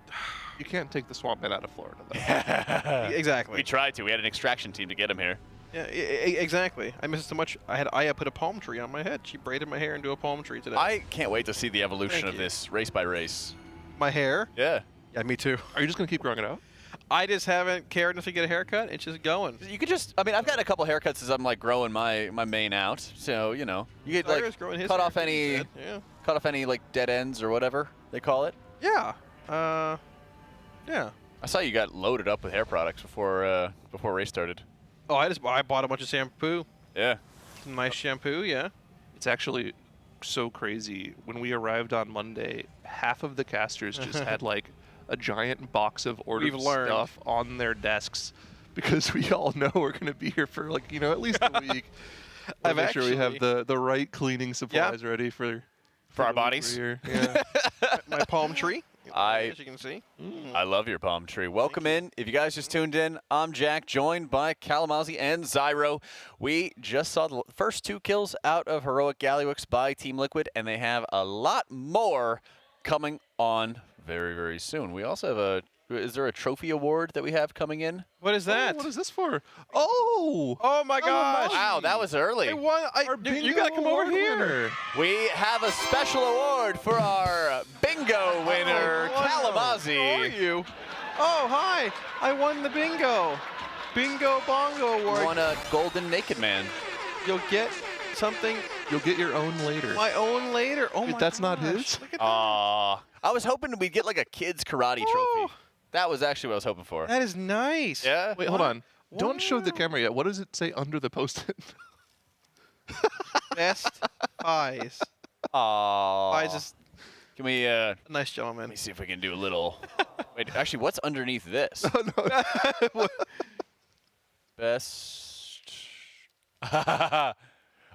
You can't take the swamp man out of Florida, though. Exactly. We tried to. We had an extraction team to get him here. Yeah, exactly. I miss it so much. I had Aya put a palm tree on my head. She braided my hair into a palm tree today. I can't wait to see the evolution of this race by race. My hair? Yeah. Yeah, me too. Are you just going to keep growing it out? I just haven't cared enough to get a haircut. It's just going. You could just, I mean, I've got a couple haircuts as I'm like growing my mane out. So, you know, you could like cut off any like dead ends or whatever they call it. Yeah. Yeah. I saw you got loaded up with hair products before race started. Oh, I bought a bunch of shampoo. Yeah. Some nice shampoo, yeah. It's actually so crazy. When we arrived on Monday, half of the casters just had like a giant box of ordered stuff on their desks because we all know we're going to be here for like, you know, at least a week. I've make sure we have the right cleaning supplies ready for our bodies. Yeah. My palm tree. As you can see. I love your palm tree. Welcome in. If you guys just tuned in, I'm Jack, joined by Kalamazzi and Zyro. We just saw the first 2 kills out of Heroic Gallywix by Team Liquid, and they have a lot more coming on very, very soon. We also have is there a trophy award that we have coming in? What is that? Oh, what is this for? Oh! Oh my gosh! Wow, that was early. You gotta come over here. We have a special award for our bingo winner, Kalamazzi. How are you? Oh, hi! I won the bingo. Bingo Bongo award. You won a golden naked man. You'll get something. You'll get your own later. My own later. Oh my That's gosh. not his? Look at I was hoping we'd get like a kid's karate trophy. That was actually what I was hoping for. That is nice. Yeah? Wait, hold on. Don't show the camera yet. What does it say under the post-it? Best pies. Aww. Pies is. Can we, nice gentleman. Let me see if we can do a little. Wait, actually, what's underneath this? Oh, no. Best.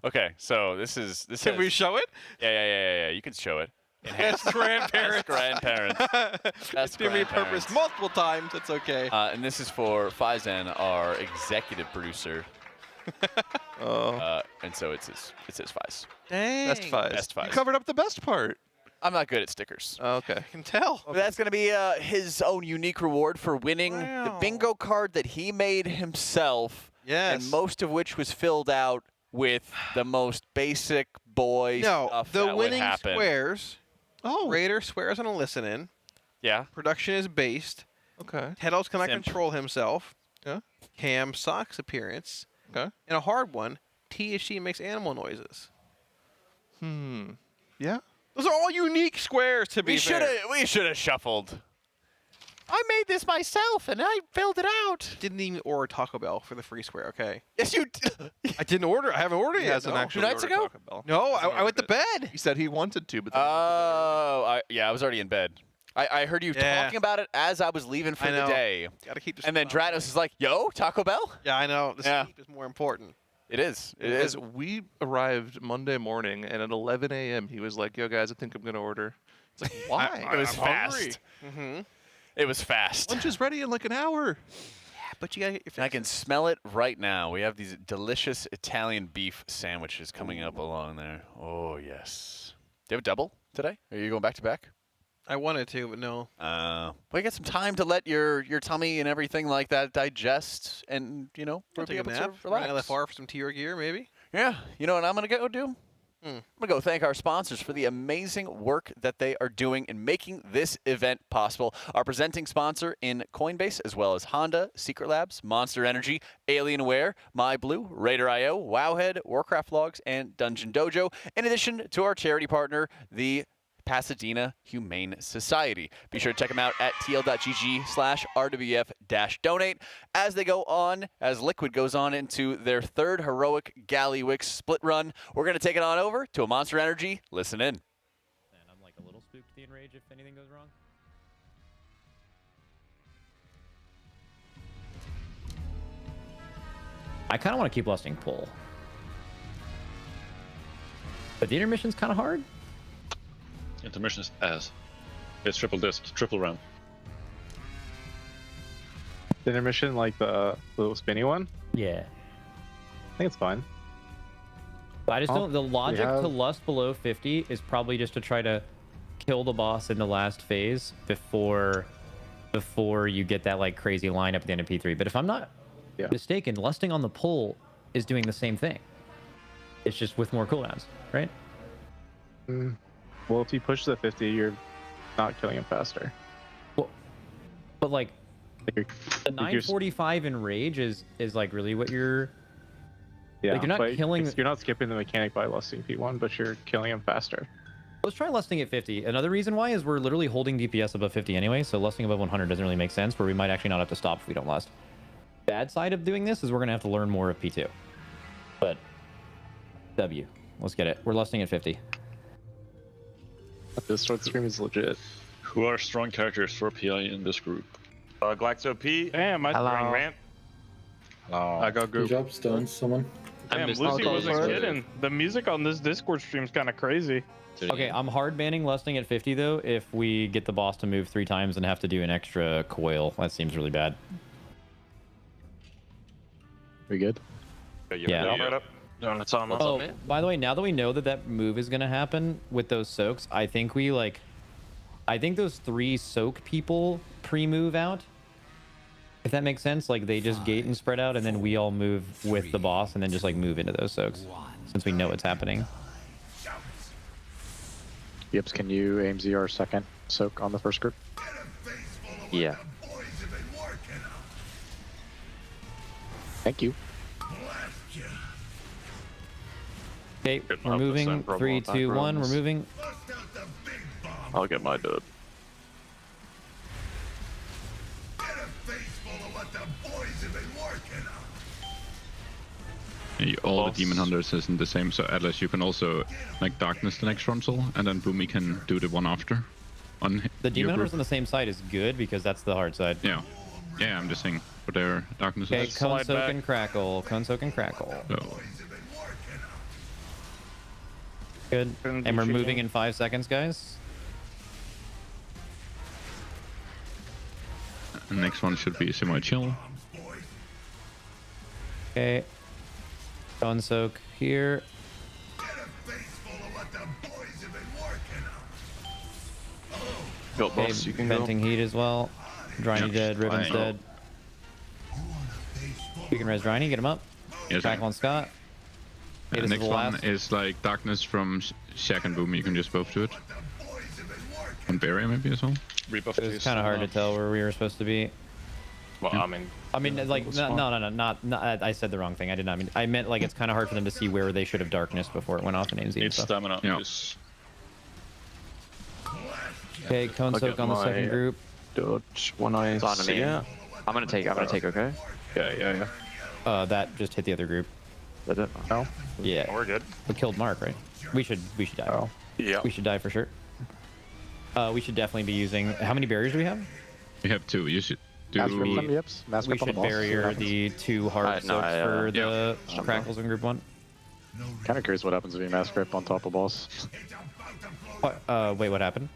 Okay, so this is this. Can we show it? Yeah. You can show it. Best grandparents. Best grandparents. It's been repurposed multiple times. It's okay. And this is for Faizan, our executive producer. And so it's his Faiz. Dang. Best Faiz. Best Faiz. You covered up the best part. I'm not good at stickers. Okay. I can tell. But that's going to be his own unique reward for winning the bingo card that he made himself. Yes. And most of which was filled out with the most basic boy stuff the that would winning happen. squares. Raider swears on a listen in. Yeah. Production is based. Okay. Tedos cannot Simp. control himself. Yeah. Cam Sock's appearance. Okay. And a hard one, TSG makes animal noises. Yeah. Those are all unique squares to be fair. We should have shuffled. I made this myself and I filled it out. Didn't even order Taco Bell for the free square, okay? Yes, you did. I didn't order. I haven't ordered it He yet. hasn't no. actually 2 nights ordered ago? Taco Bell. No, I went to bed. He said he wanted to, but then I was already in bed. I heard you talking about it as I was leaving for the day. Gotta keep this. And then Dranos is like, yo, Taco Bell? Yeah, I know. The sleep is more important. It is. It Because is. we arrived Monday morning, and at 11 a.m. he was like, "Yo, guys, I think I'm gonna order." It's like, why? It was fast. It was fast. Lunch is ready in like an hour. Yeah, but you gotta get your And I can smell it right now. We have these delicious Italian beef sandwiches coming up along there. Oh, yes. Do you have a double today? Are you going back to back? I wanted to, but no. Well, you get some time to let your tummy and everything like that digest and, I'll be take a able nap. to relax. Run LFR for some tier gear, maybe. Yeah. You know what I'm going to go do? I'm going to go thank our sponsors for the amazing work that they are doing in making this event possible. Our presenting sponsor in Coinbase, as well as Honda, Secret Labs, Monster Energy, Alienware, MyBlue, RaiderIO, Wowhead, Warcraft Logs, and DungeonDojo, in addition to our charity partner, the Pasadena Humane Society. Be sure to check them out at tl.gg/RWF-donate as they go on, as Liquid goes on into their third heroic Gallywix split run. We're going to take it on over to a Monster Energy. Listen in. And I'm like a little spooked to enrage if anything goes wrong. I kind of want to keep lusting pull. But the intermission's kind of hard. Intermission is ass. It's triple disc, triple round. The intermission, like the little spinny one? Yeah. I think it's fine. But I just don't. The logic to lust below 50 is probably just to try to kill the boss in the last phase before you get that like crazy lineup at the end of P3. But if I'm not mistaken, lusting on the pull is doing the same thing. It's just with more cooldowns, right? Well, if you push the 50, you're not killing him faster. Well, but like the 945 in rage is like really what you're. Yeah, like you're not but killing. You're not skipping the mechanic by lusting P1, but you're killing him faster. Let's try lusting at 50. Another reason why is we're literally holding DPS above 50 anyway, so lusting above 100 doesn't really make sense, where we might actually not have to stop if we don't lust. Bad side of doing this is we're going to have to learn more of P2. But W. Let's get it. We're lusting at 50. This short stream is legit. Who are strong characters for PI in this group? Glaxo P. Damn, I sprang ramp. I got Good job, Stone. Someone. Damn, Lucy wasn't kidding. The music on this Discord stream is kind of crazy. Okay, I'm hard banning lusting at 50 though if we get the boss to move 3 times and have to do an extra coil. That seems really bad. We good? Yeah. Right up. No, it's on. Oh, by the way, now that we know that that move is gonna happen with those soaks, I think we I think those 3 soak people pre-move out. If that makes sense, like they just gate and spread out, and then we all move with the boss, and then just like move into those soaks, since we know what's happening. Yips, can you aim ZR second soak on the first group? Yeah. Thank you. Okay, we're moving. 3, 2, 1. We're moving. I'll get my dub. All the Demon Hunters isn't the same, so Atlas, you can also like darkness the next frontal, and then Boomy can do the one after. On The Demon Hunters on the same side is good because that's the hard side. Yeah. Yeah, I'm just saying for their darkness. Okay, Cone Soak and Crackle. Cone Soak and Crackle. So, Good. And we're moving in 5 seconds, guys. The next one should be semi-chill. Okay. Go and soak here. Built boss, you can venting heat as well. Dryny dead, Ribbon's dead. You can res Dryny, get him up. Yes, Crackle on Scott. Okay, next one is like Darkness from Shack and Boom. You can just both do it. And Barrier maybe as well. It was kind of hard to tell where we were supposed to be. Well, I mean, like, no, I said the wrong thing. I did not mean. I meant like it's kind of hard for them to see where they should have darkness before it went off in ANZ. It's stamina. Yeah. Okay, cone soak on the second group. Dodge one eye. Yeah. I'm gonna take. Okay. Yeah. That just hit the other group. Did it? No. Yeah. We're good. We killed Mark, right? We should die. Oh. Yeah. We should die for sure. We should definitely be using. How many barriers do we have? We have 2. You should do. We should barrier the 2 hard soaks for the crackles in group 1. Kind of curious what happens if you mass grip on top of boss. Wait, what happened?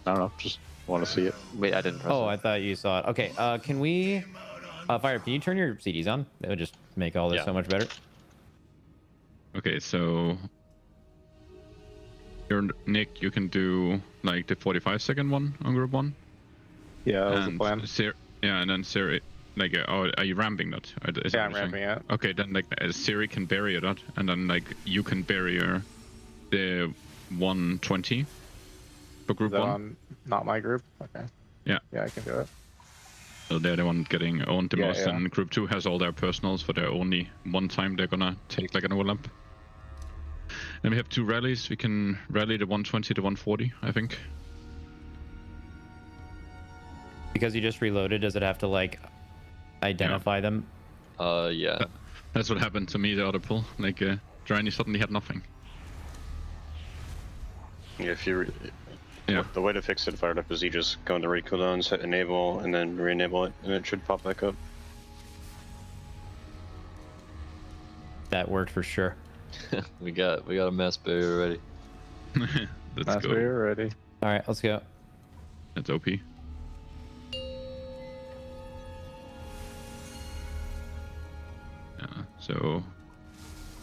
I don't know. Just want to see it. Wait, I didn't press it. I thought you saw it. Okay, can we... Fire, can you turn your CDs on? It would just make all this so much better. Okay, so... Nick, you can do like the 45-second one on group 1. Yeah, that was the plan. And then Siri... Like, are you ramping that? I'm ramping it. Okay, then like Siri can barrier that, and then like you can barrier the 120 for group 1. Not my group? Okay. Yeah. Yeah, I can do it. So they're the one getting owned the most, and group 2 has all their personals for their only one time they're gonna take like an overlap. Then we have 2 rallies. We can rally the 120 to 140, I think. Because you just reloaded, does it have to like identify them? Yeah. That's what happened to me the other pull. Like, Dryny suddenly had nothing. Yeah, if you... The way to fix it fired up is you just go into recooldowns, hit enable, and then re-enable it, and it should pop back up. That worked for sure. we got a mass barrier ready. Let's go. Barrier ready. All right, let's go. That's OP. So...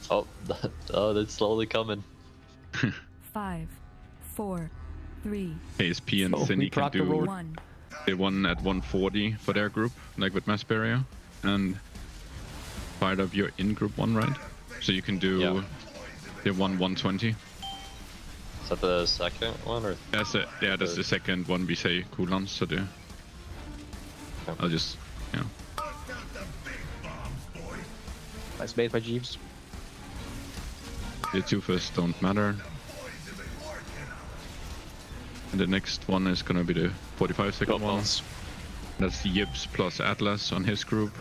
Oh, that's slowly coming. 5, 4, 3. ASP and Cindy can do the one at 140 for their group, like with mass barrier, and fired up your in group 1, right? So you can do the 120. Is that the second one, or? That's it. Yeah, that's the second one we say cooldowns. So I'll just Nice made by Jeeves. The 2 first don't matter. And the next one is gonna be the 45-second one. That's Yips plus Atlas on his group,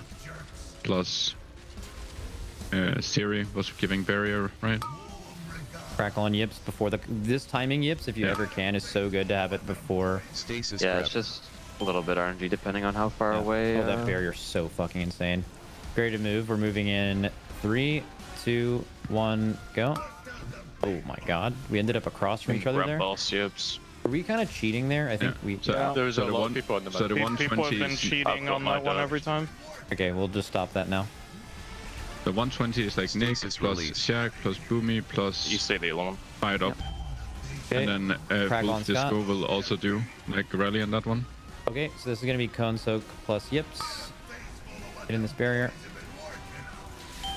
plus Siri was giving barrier, right? Crackle on Yips before this timing Yips, if you ever can, is so good to have it before. Stasis. Yeah, it's just a little bit RNG depending on how far away. Oh, that barrier's so fucking insane. Barrier to move. We're moving in 3, 2, 1, go. Oh my god, we ended up across from each other there. Yips. Are we kind of cheating there? I think we. There's a lot of people in the So the 120 People have been cheating on that one every time. Okay, we'll just stop that now. The 120 is like Nick plus Shaq plus Boomy plus... You say the long. Fired up. Okay. And then Wolf Disco will also do like rally on that one. Okay, so this is going to be Cone Soak plus Yips. Get in this barrier.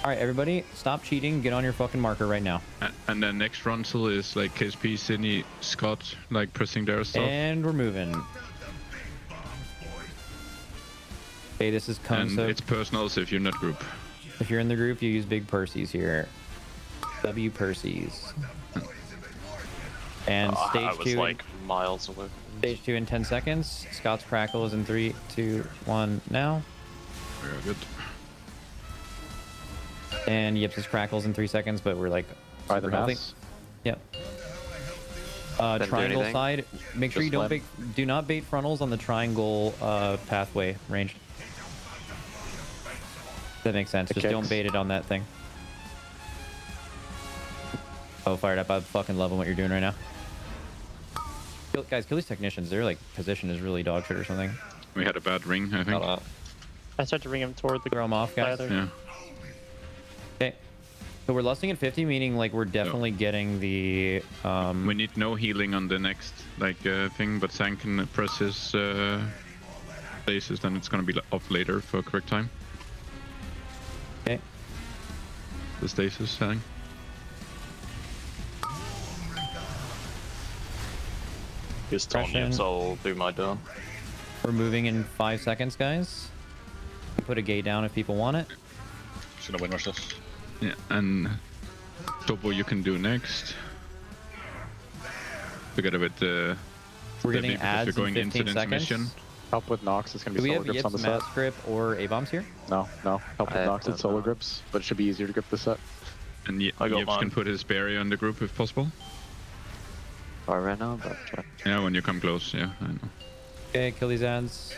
Alright, everybody, stop cheating. Get on your fucking marker right now. And then next frontal is like KSP, Sydney, Scott, like pressing their stuff. And we're moving. Okay, this is Cone Soak. And it's personals if you're not group. If you're in the group, you use big Percy's here. W Percy's. And stage 2. I was like miles away. Stage 2 in 10 seconds. Scott's Crackle is in 3, 2, 1 now. Very good. And Yips' Crackles in 3 seconds, but we're like by the healthy. mass. Yep. Triangle side. Make sure you do not bait frontals on the triangle pathway range. That makes sense. Just don't bait it on that thing. Oh, fired up. I fucking loving what you're doing right now. Guys, kill these technicians. Their like position is really dog shit or something. We had a bad ring, I think. I start to ring him toward the throw him off, guys. Yeah. Okay. So we're lusting at 50, meaning like we're definitely getting the. We need no healing on the next like thing, but Sang can press his stasis, then it's gonna be off later for correct time. Okay. The stasis, Sang. Just tell me, so I'll do my done. We're moving in 5 seconds, guys. Put a gate down if people want it. Should I win this? Yeah, and Topo you can do next. Together with the. We're getting ads you're going in 15 incident seconds. mission. Help with Nox. It's gonna Do be we solar have grips on the Yips, set. Mass Grip, or A-Bombs here? No. Help with Nox and solar grips, but it should be easier to grip the set. And Yips can put his barrier on the group if possible. Right now, but yeah, when you come close, yeah, I know. Okay, kill these ads.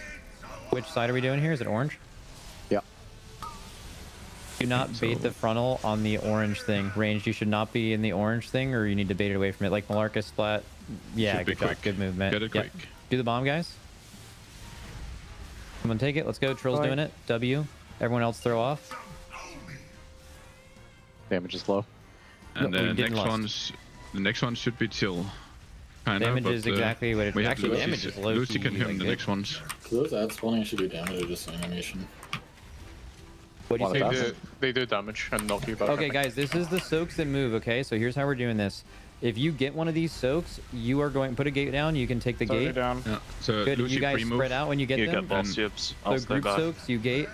Which side are we doing here? Is it orange? Yeah. Do not bait the frontal on the orange thing. Ranged, you should not be in the orange thing, or you need to bait it away from it. Like Malarcus splat. Yeah, good job. Good movement. Get it quick. Do the bomb, guys. Come on, take it. Let's go. Trill's doing it. W. Everyone else throw off. Damage is low. And No, we the didn't next one should be chill. Kinda, Damage but, is exactly what it we have actually Lucy, damage is low Lucy can key, him like the good. next ones. So those ad spawning should do damage or just animation? What do you say? They do damage and knock you back. Okay, guys, this is the soaks that move, okay? So here's how we're doing this. If you get one of these soaks, you are going put a gate down. You can take the gate. Down. Yeah. So Good. Lucy You guys pre-move. spread out when you get them. You get boss yips. I'll So stay group back. soaks, you gate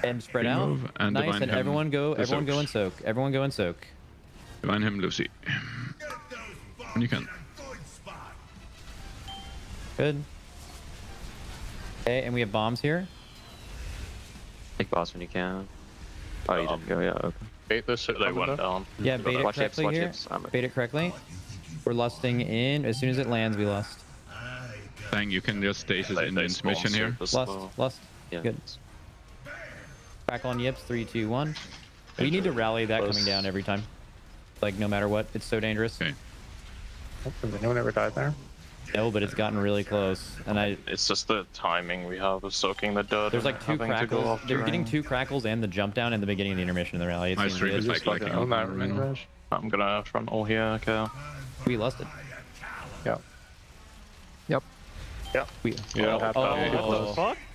and spread out. Pre-move and Nice, divine and him everyone go. the Everyone go soaks. and soak. Everyone go and soak. Divine him, Lucy. When you can. Good. Okay, and we have bombs here. Take boss when you can. Oh, you didn't go, yeah, okay. Bait this shit. They went down. Yeah, bait it Watch yips, correctly watch here. yips. Bait it correctly. We're lusting in. As soon as it lands, we lust. Sang, you can just stasis in the mission here. Lust. Yeah. Good. Crackle on yips. 3, 2, 1. We need to rally that coming down every time. Like, no matter what. It's so dangerous. Okay. Has anyone ever died there? No, but it's gotten really close. And It's just the timing we have of soaking the dirt. there's and like 2 having to go crackles. off They're getting terrain. 2 crackles and the jump down in the beginning of the intermission of the rally. It My seems stream good. is like liking Oh, that range. I'm gonna front all here, okay. We lusted. Yeah. Yep. Yeah.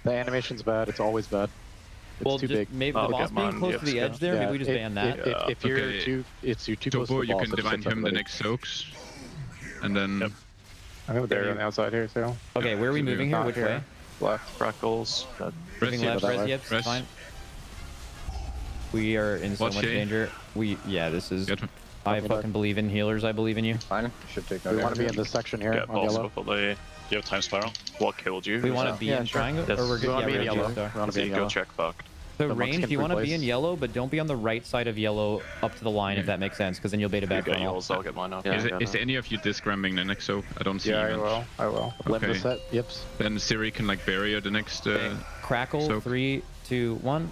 The animation's bad. It's always bad. It's Well, too just big. maybe the boss being close to the edge there, maybe we just ban that. If you're Okay. too close to Topo, the you boss, can it divine hits him the everybody. next soaks. And then I think they're on the outside here too. Okay, where are we moving here? Which way? Left, freckles. Moving left, res yips, Res. fine. We are in so Watch much Shay. danger. This is... Good. I fucking believe in healers. I believe in you. Fine. Should take we want to be in this section here Get on boss yellow. before they. Do you have time spiral? What killed you? We want to be in triangle, or we're good. Yeah, be in we're yellow. good. We want to be in Go yellow. check back. So The range, Mexican you want to be place. in yellow, but don't be on the right side of yellow up to the line, if that makes sense, because then you'll bait a You back get funnel. yours, I'll get mine up. is any of you disc ramming the next soak? I don't see Yeah, I events. will. I will. Left the Okay. set. Yips. Then Siri can like barrier the next Crackle, soak. 3, 2, 1.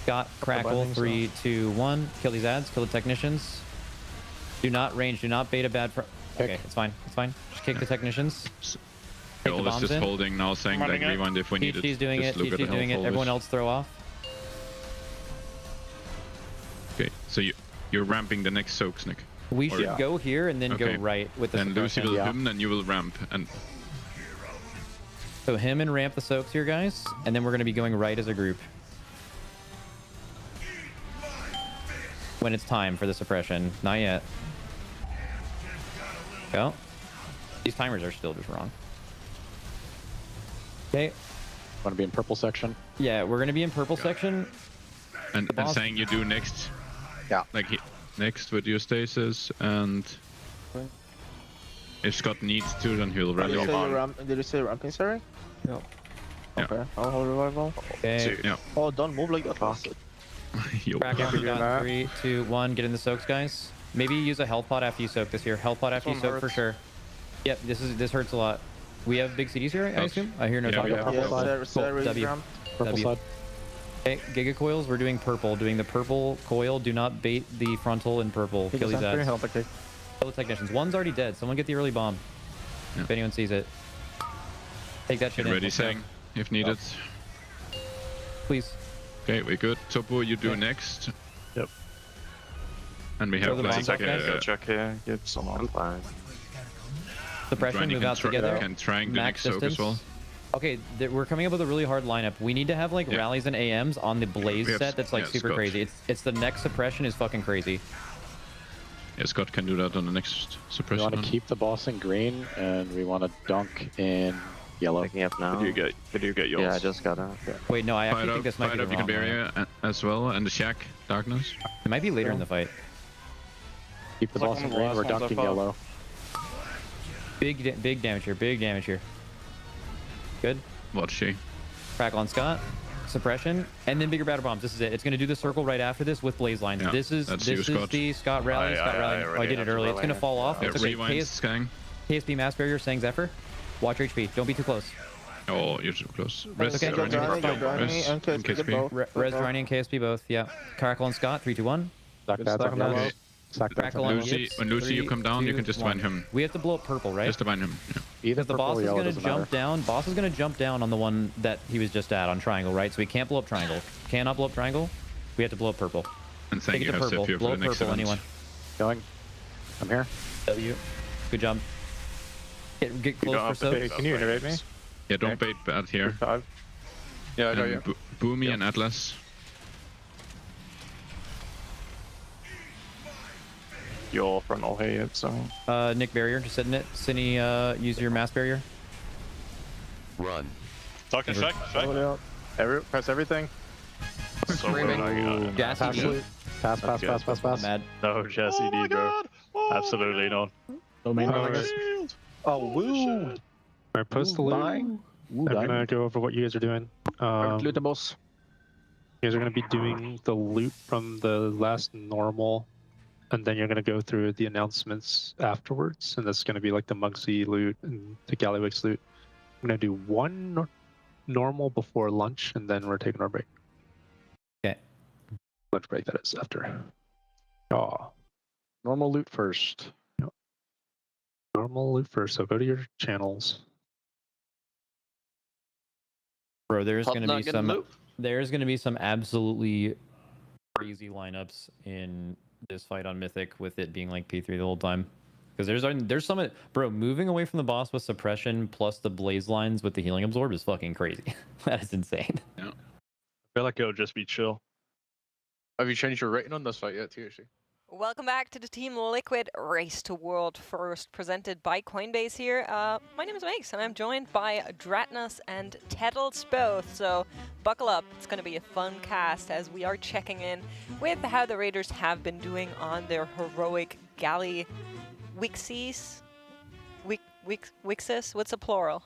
Got crackle, bindings 3, 2, 1. Kill these ads, kill the technicians. Do not range, do not bait a bad... Okay, it's fine, it's fine. Just kick the technicians. Take the All is bombs just in. holding now, saying like Running it. rewind if we need it. THT's doing it, Just look at THT's the doing it. health Everyone always. else throw off. Okay, so you're ramping the next soaks, Nick. We Or- should go here and then Okay. go right with the Then Lucy suppression. will him, then you will ramp. And So him and ramp the soaks here, guys, and then we're going to be going right as a group. When it's time for the suppression. Not yet. Go. These timers are still just wrong. Okay. Want to be in purple section? Yeah, we're going to be in purple section. and boss- saying you do next. Yeah. Like next with your stasis, and if Scott needs to, then he'll rally on. Did you say ramping, sorry? No. Okay, I'll hold revival. Okay. Yeah. Oh, don't move like that, bastard. Yo. Crack on down. 3, 2, 1. Get in the soaks, guys. Maybe use a health pot after you soak this here. Health pot after you one soak for hurts. sure. Yep, this hurts a lot. We have big CDs here, I assume? I hear no talk. Yeah, Cool. sir, W. ramp. Purple W. side. Okay, Giga Coils, we're doing purple. Doing the purple coil. Do not bait the frontal in purple. Kill these ads. Kill the technicians. One's already dead. Someone get the early bomb. Yeah. If anyone sees it. Take that shit Get in. ready, Let's go. Sang, if needed. Please. Okay, we're good. Topo, you do next. Yep. And we Throw have the like bombs off, guys. Check here. Get some on. Fine. Suppression, move out together. Can trying the Max next soak as well. Okay, we're coming up with a really hard lineup. We need to have like rallies and AMs on the Blaze We have- set that's like yeah, super Scott. crazy. It's the next suppression is fucking crazy. Yeah, Scott can do that on the next We suppression. want to keep the boss in green, and we want to dunk in yellow. Picking up now. Did you get yours? Yeah, I just got out. Wait, no, I actually Fire think up, this might fire be up the you wrong can lineup. barrier as well, and the shack darkness. It might be later in the fight. Keep the It's like boss one in of the green, last we're ones I dunking fought. yellow. Big damage here. Big damage here. Good. Watch she. Crackle on Scott. Suppression, and then bigger batter bombs. This is it. It's going to do the circle right after this with blaze lines. Yeah, this is that's you, Scott. the Scott rally. Scott rally. Oh, I did it early. It's going to fall off. Yeah, It's okay. rewind, Skang. KSP mass barrier. Sang Zephyr. Watch your HP. Don't be too close. Oh, you're too close. Res, Okay, Rani, Res, and KSP. Res, Rani, and KSP both. Yeah. Crackle and Scott. 3, 2, 1. Stack that on yellow. Stack that Crackle on on yellow. Lucy, when Lucy you come down, you can just bind him. We have to blow up purple, right? Just to bind him. Yeah. Either Because the purple boss or is yellow, going to doesn't jump matter. down. Boss is going to jump down on the one that he was just at on triangle, right? So we can't blow up triangle. Cannot blow up triangle. We have to blow up purple. And Take thank it you, to have purple. Zephyr Blow for up the next purple, event. anyone. Going. I'm here. W. Good job. Get close for soap. Can you iterate me? Yeah, don't bait bad here. Yeah, I got And you. Boomy and Atlas. Your frontal here, so. Nick barrier, just sitting it. Cine, use your mass barrier. Run. Talking check. Press everything. So where did I go? Gas Pass, ED. pass. Mad. No, Jesse D, bro. Absolutely not. No main Oh, woo! Alright, post the loot. I'm gonna go over what you guys are doing. Loot the boss. You guys are gonna be doing the loot from the last normal, and then you're gonna go through the announcements afterwards, and that's gonna be like the Mugsy loot and the Gallywix loot. I'm gonna do one normal before lunch, and then we're taking our break. Okay. Lunch break, that is, after. Oh. Normal loot first. Normal loot first, so go to your channels. Bro, there's Pop going to be nugget some. loot. There's going to be some absolutely crazy lineups in this fight on Mythic, with it being like P3 the whole time. Because there's some, bro, moving away from the boss with suppression plus the blaze lines with the healing absorb is fucking crazy. That is insane. Yeah. I feel like it'll just be chill. Have you changed your rating on this fight yet, THC? Welcome back to the Team Liquid Race to World First, presented by Coinbase here. My name is Max, and I'm joined by Dratnus and Tettles both, so buckle up. It's going to be a fun cast as we are checking in with how the Raiders have been doing on their heroic Gallywixes? Wixes? What's the plural?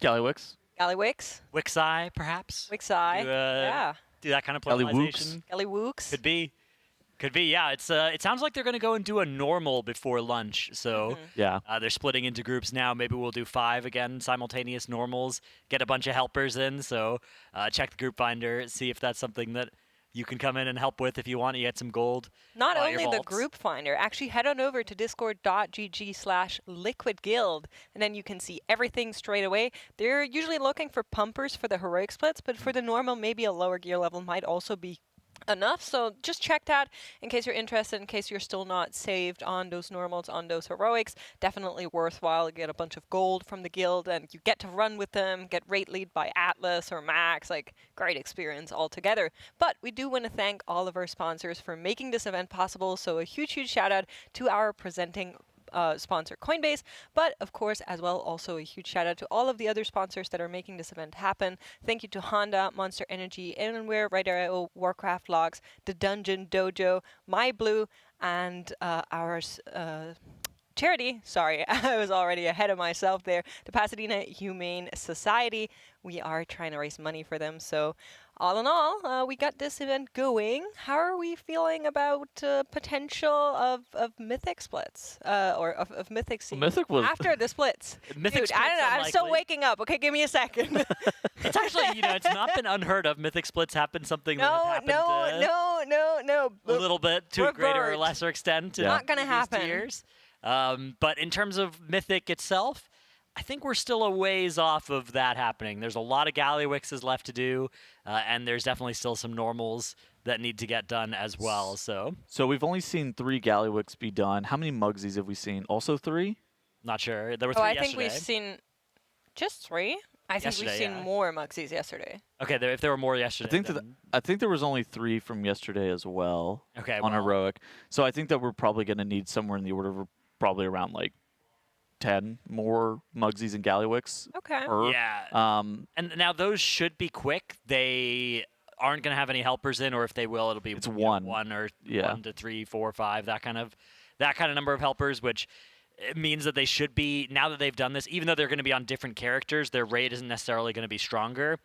Gallywix. Gallywix? Wixi, perhaps? Wixi, yeah. Do that kind of Gallywooks. pluralization. Gallywooks. Could be, yeah. It sounds like they're going to go and do a normal before lunch. So Yeah. they're splitting into groups now. Maybe we'll do 5 again, simultaneous normals. Get a bunch of helpers in. So check the group finder, see if that's something that you can come in and help with if you want. You get some gold. Not buy your only the vaults. group finder, actually head on over to discord.gg/liquidguild, and then you can see everything straight away. They're usually looking for pumpers for the heroic splits, but for the normal, maybe a lower gear level might also be enough. So just check that in case you're interested, in case you're still not saved on those normals, on those heroics. Definitely worthwhile. You get a bunch of gold from the guild and you get to run with them, get rate lead by Atlas or Max. Like, great experience altogether. But we do want to thank all of our sponsors for making this event possible. So a huge shout out to our presenting sponsor Coinbase, but of course as well also a huge shout out to all of the other sponsors that are making this event happen. Thank you to Honda, Monster Energy, Alienware, RaiderIO, Warcraft Logs, the DungeonDojo, MyBlue, and our charity, sorry, I was already ahead of myself there, the Pasadena Humane Society. We are trying to raise money for them, so all in all, we got this event going. How are we feeling about potential of Mythic splits or of Mythic season Mythic was after the splits? Mythic Dude, splits I don't know. I'm still unlikely. waking up. Okay, give me a second. It's actually, it's not been unheard of. Mythic splits have been something that no, happened no. a little bit to a greater or Revert. lesser extent. Not gonna happen. Years. But in terms of Mythic itself, I think we're still a ways off of that happening. There's a lot of Gallywixes left to do, and there's definitely still some normals that need to get done as well. So we've only seen 3 Gallywix be done. How many Mugsies have we seen? Also 3? Not sure. There were 3 I yesterday. think we've seen just 3. I think we've Yesterday, seen yeah. more Mugsies yesterday. Okay, if there were more yesterday. I think there was only 3 from yesterday as well. Okay, on well. Heroic. So I think that we're probably going to need somewhere in the order of probably around like 10 more Mugsies and Gallywix. Okay. Yeah. And now those should be quick. They aren't going to have any helpers in, or if they will, it'll be one or 1 to 3, 4, 5, that kind of number of helpers, which means that they should be, now that they've done this, even though they're going to be on different characters, their raid isn't necessarily going to be stronger.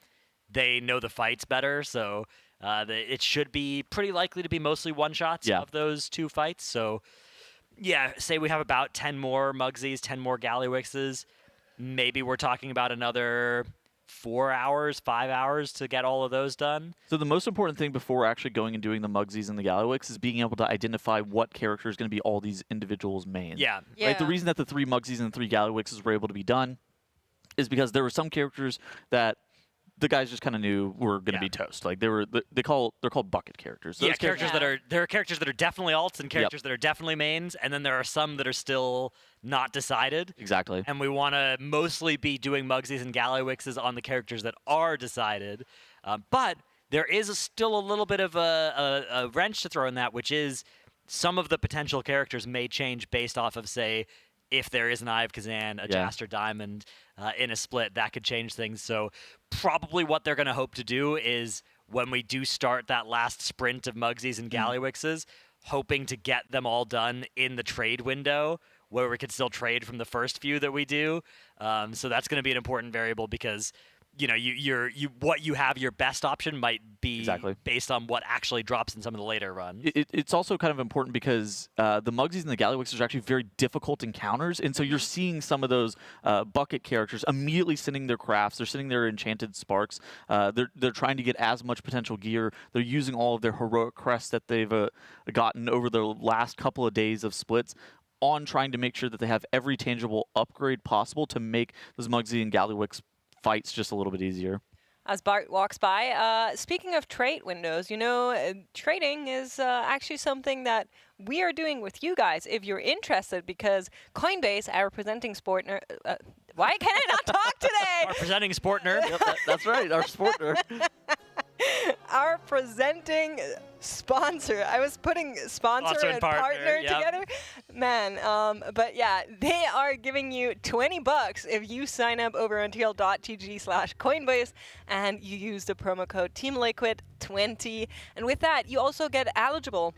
They know the fights better, so it should be pretty likely to be mostly one-shots of those 2 fights. So yeah, say we have about 10 more Mugsies, 10 more Gallywixes. Maybe we're talking about another 4 hours, 5 hours to get all of those done. So the most important thing before actually going and doing the Mugsies and the Gallywix is being able to identify what character is going to be all these individuals' mains. Yeah. Right? The reason that the 3 Mugsies and the 3 Gallywixes were able to be done is because there were some characters that the guys just kind of knew were going to be toast. Like they're called bucket characters. Those There are characters that are definitely alts and characters that are definitely mains, and then there are some that are still not decided. Exactly. And we want to mostly be doing Mugsies and Gallywixes on the characters that are decided. But there is still a little bit of a wrench to throw in that, which is some of the potential characters may change based off of, say, if there is an Eye of Kazan, a Jaster Diamond in a split, that could change things. So probably what they're going to hope to do is when we do start that last sprint of Mugsies and Gallywixes, hoping to get them all done in the trade window where we could still trade from the first few that we do. So that's going to be an important variable because what you have, your best option might be based on what actually drops in some of the later runs. It's also kind of important because the Mugsies and the Gallywixes are actually very difficult encounters, and so you're seeing some of those bucket characters immediately sending their crafts. They're sending their enchanted sparks. They're trying to get as much potential gear. They're using all of their heroic crests that they've gotten over the last couple of days of splits on trying to make sure that they have every tangible upgrade possible to make those Mugsy and Gallywix fights just a little bit easier. As Bart walks by, speaking of trade windows, trading is actually something that we are doing with you guys if you're interested, because Coinbase, our presenting sportner, why can I not talk today? Our presenting sportner. That's right, our sportner. Our presenting sponsor. I was putting sponsor and partner together. Man, but yeah, they are giving you $20 if you sign up over on TL.tg/Coinbase and you use the promo code TeamLiquid20. And with that, you also get eligible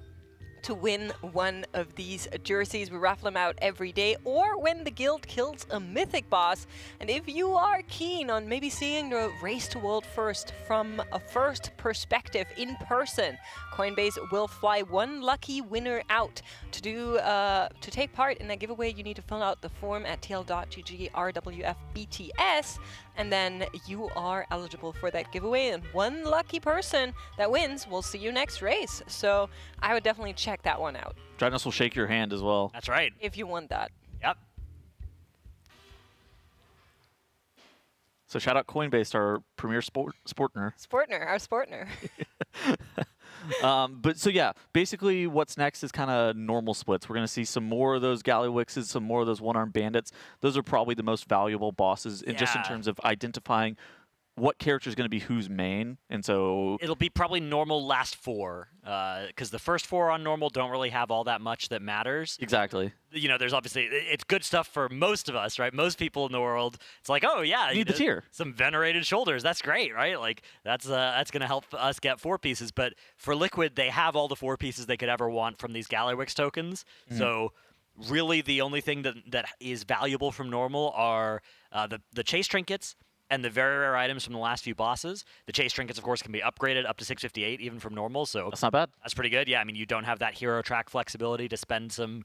to win one of these jerseys. We raffle them out every day, or when the guild kills a mythic boss. And if you are keen on maybe seeing the race to world first from a first perspective in person, Coinbase will fly one lucky winner out to take part in a giveaway. You need to fill out the form at TL.gg RWFBTS, and then you are eligible for that giveaway. And one lucky person that wins will see you next race. So I would definitely check that one out. Dryness will shake your hand as well. That's right. If you want that. Yep. So shout out Coinbase, our premier sportner. Our sportner. But so yeah, basically what's next is kind of normal splits. We're going to see some more of those Gallywixes, some more of those one-armed bandits. Those are probably the most valuable bosses just in terms of identifying what character is going to be whose main. And so it'll be probably normal last 4, because the first 4 on normal don't really have all that much that matters. Exactly. There's obviously, it's good stuff for most of us, right? Most people in the world, it's like, oh yeah, need the tier. Some venerated shoulders, that's great, right? Like that's going to help us get 4 pieces. But for Liquid, they have all the 4 pieces they could ever want from these Gallywix tokens. So really, the only thing that is valuable from normal are the chase trinkets and the very rare items from the last few bosses. The chase trinkets, of course, can be upgraded up to 658 even from normal, so that's not bad. That's pretty good. Yeah, I mean, you don't have that hero track flexibility to spend some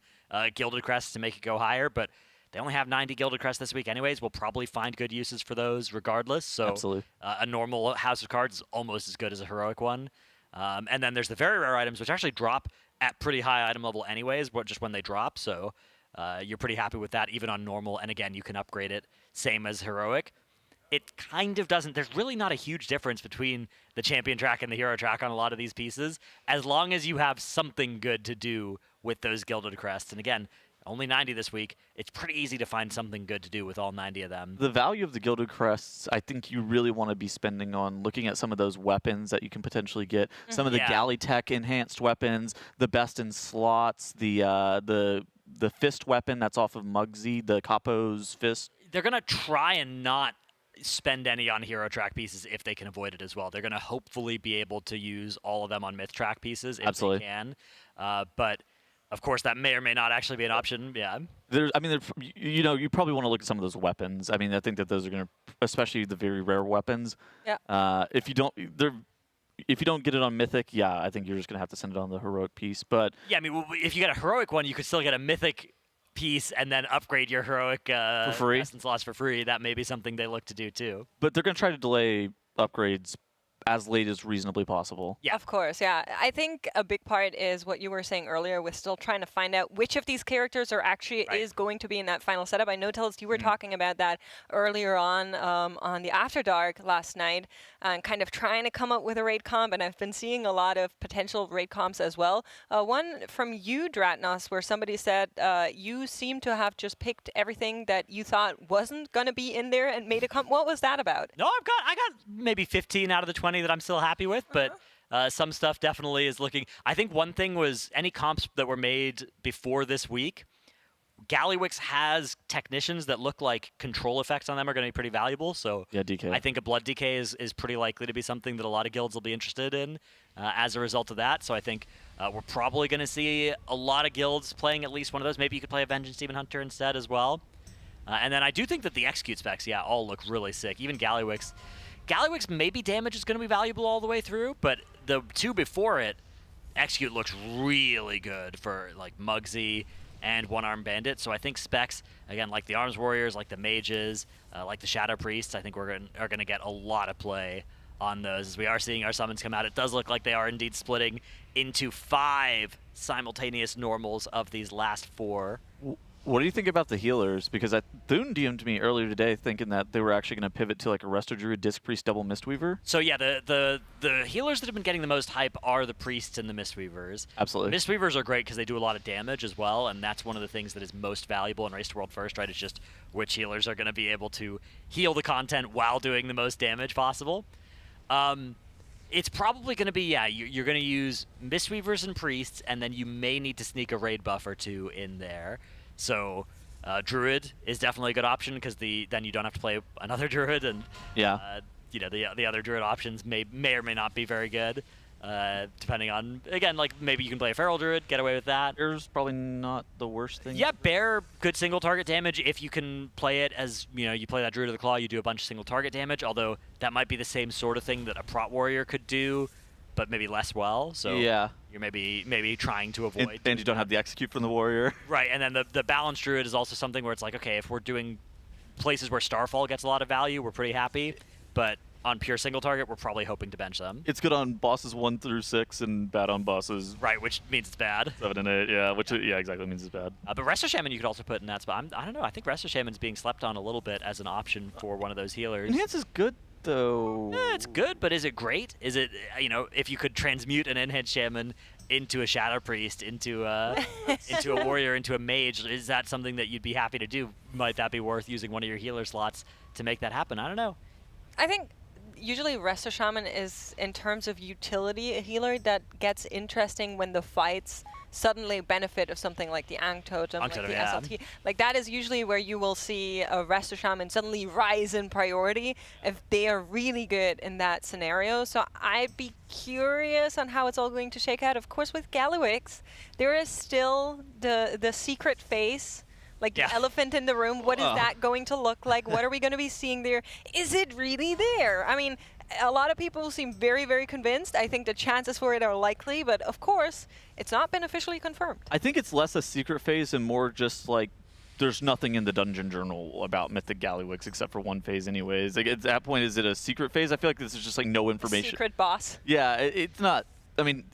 gilded crests to make it go higher, but they only have 90 gilded crests this week anyways. We'll probably find good uses for those regardless. So absolutely. A normal House of Cards is almost as good as a heroic one. And then there's the very rare items, which actually drop at pretty high item level anyways, but just when they drop. So you're pretty happy with that even on normal. And again, you can upgrade it same as heroic. It kind of doesn't. There's really not a huge difference between the champion track and the hero track on a lot of these pieces, as long as you have something good to do with those gilded crests. And again, only 90 this week. It's pretty easy to find something good to do with all 90 of them. The value of the gilded crests, I think you really want to be spending on looking at some of those weapons that you can potentially get. Some of the Galley Tech enhanced weapons, the best in slots, the fist weapon that's off of Mugsy, the Capo's fist. They're going to try and not spend any on hero track pieces if they can avoid it as well. They're going to hopefully be able to use all of them on myth track pieces if they can. But of course, that may or may not actually be an option. Yeah. You probably want to look at some of those weapons. I mean, I think that those are going to, especially the very rare weapons. Yeah. If you don't get it on Mythic, I think you're just going to have to send it on the heroic piece. But yeah, I mean, if you get a heroic one, you could still get a Mythic piece and then upgrade your heroic for free. Slots for free. That may be something they look to do too. But they're going to try to delay upgrades as late as reasonably possible. Yeah, of course. Yeah, I think a big part is what you were saying earlier with still trying to find out which of these characters are actually is going to be in that final setup. I know, Tels, you were talking about that earlier on the After Dark last night, and kind of trying to come up with a raid comp. And I've been seeing a lot of potential raid comps as well. One from you, Dratnos, where somebody said you seem to have just picked everything that you thought wasn't going to be in there and made a comp. What was that about? No, I got maybe 15 out of the 20 that I'm still happy with, but some stuff definitely is looking. I think one thing was any comps that were made before this week, Gallywix has technicians that look like control effects on them are going to be pretty valuable. So yeah, DK. I think a Blood DK is pretty likely to be something that a lot of guilds will be interested in as a result of that. So I think we're probably going to see a lot of guilds playing at least one of those. Maybe you could play a Vengeance Demon Hunter instead as well. And then I do think that the execute specs, all look really sick. Even Gallywix. Gallywix maybe damage is going to be valuable all the way through, but the two before it, execute looks really good for like Mugsy and One-Armed Bandit. So I think specs, again, like the Arms Warriors, like the Mages, like the Shadow Priests, I think are going to get a lot of play on those. As we are seeing our summons come out, it does look like they are indeed splitting into 5 simultaneous normals of these last 4. What do you think about the healers? Because Thune DM'd me earlier today thinking that they were actually going to pivot to like a Resto Druid, Disc Priest, Double Mistweaver. So yeah, the healers that have been getting the most hype are the Priests and the Mistweavers. Absolutely. Mistweavers are great because they do a lot of damage as well, and that's one of the things that is most valuable in Race to World First, right? It's just which healers are going to be able to heal the content while doing the most damage possible. It's probably going to be, you're going to use Mistweavers and Priests, and then you may need to sneak a raid buff or 2 in there. So Druid is definitely a good option because then you don't have to play another Druid, and the other Druid options may or may not be very good, depending on, again, like maybe you can play a Feral Druid, get away with that. Bear's probably not the worst thing. Yeah, Bear, good single target damage if you can play it as, you play that Druid of the Claw, you do a bunch of single target damage, although that might be the same sort of thing that a Prot Warrior could do, but maybe less well. So yeah, you're maybe trying to avoid. And you don't have the execute from the warrior. Right, and then the balanced druid is also something where it's like, okay, if we're doing places where Starfall gets a lot of value, we're pretty happy. But on pure single target, we're probably hoping to bench them. It's good on bosses 1 through 6 and bad on bosses. Right, which means it's bad. 7 and 8, yeah, which exactly means it's bad. But Resto Shaman you could also put in that spot. I don't know. I think Resto Shaman's being slept on a little bit as an option for one of those healers. Enhance is good. Though it's good, but is it great? Is it, if you could transmute an Enhanced Shaman into a Shadow Priest, into a Warrior, into a Mage, is that something that you'd be happy to do? Might that be worth using one of your healer slots to make that happen? I don't know. I think usually Resto Shaman is, in terms of utility, a healer that gets interesting when the fights suddenly benefit of something like the Ankh Totem, like the SLT. Like that is usually where you will see a Resto Shaman suddenly rise in priority if they are really good in that scenario. So I'd be curious on how it's all going to shake out. Of course, with Gallywix, there is still the secret face Like the elephant in the room, what is that going to look like? What are we going to be seeing there? Is it really there? I mean, a lot of people seem very, very convinced. I think the chances for it are likely, but of course, it's not been officially confirmed. I think it's less a secret phase and more just like there's nothing in the Dungeon Journal about Mythic Gallywix except for one phase anyways. Like at that point, is it a secret phase? I feel like this is just like no information. Secret boss. Yeah, it's not. I mean,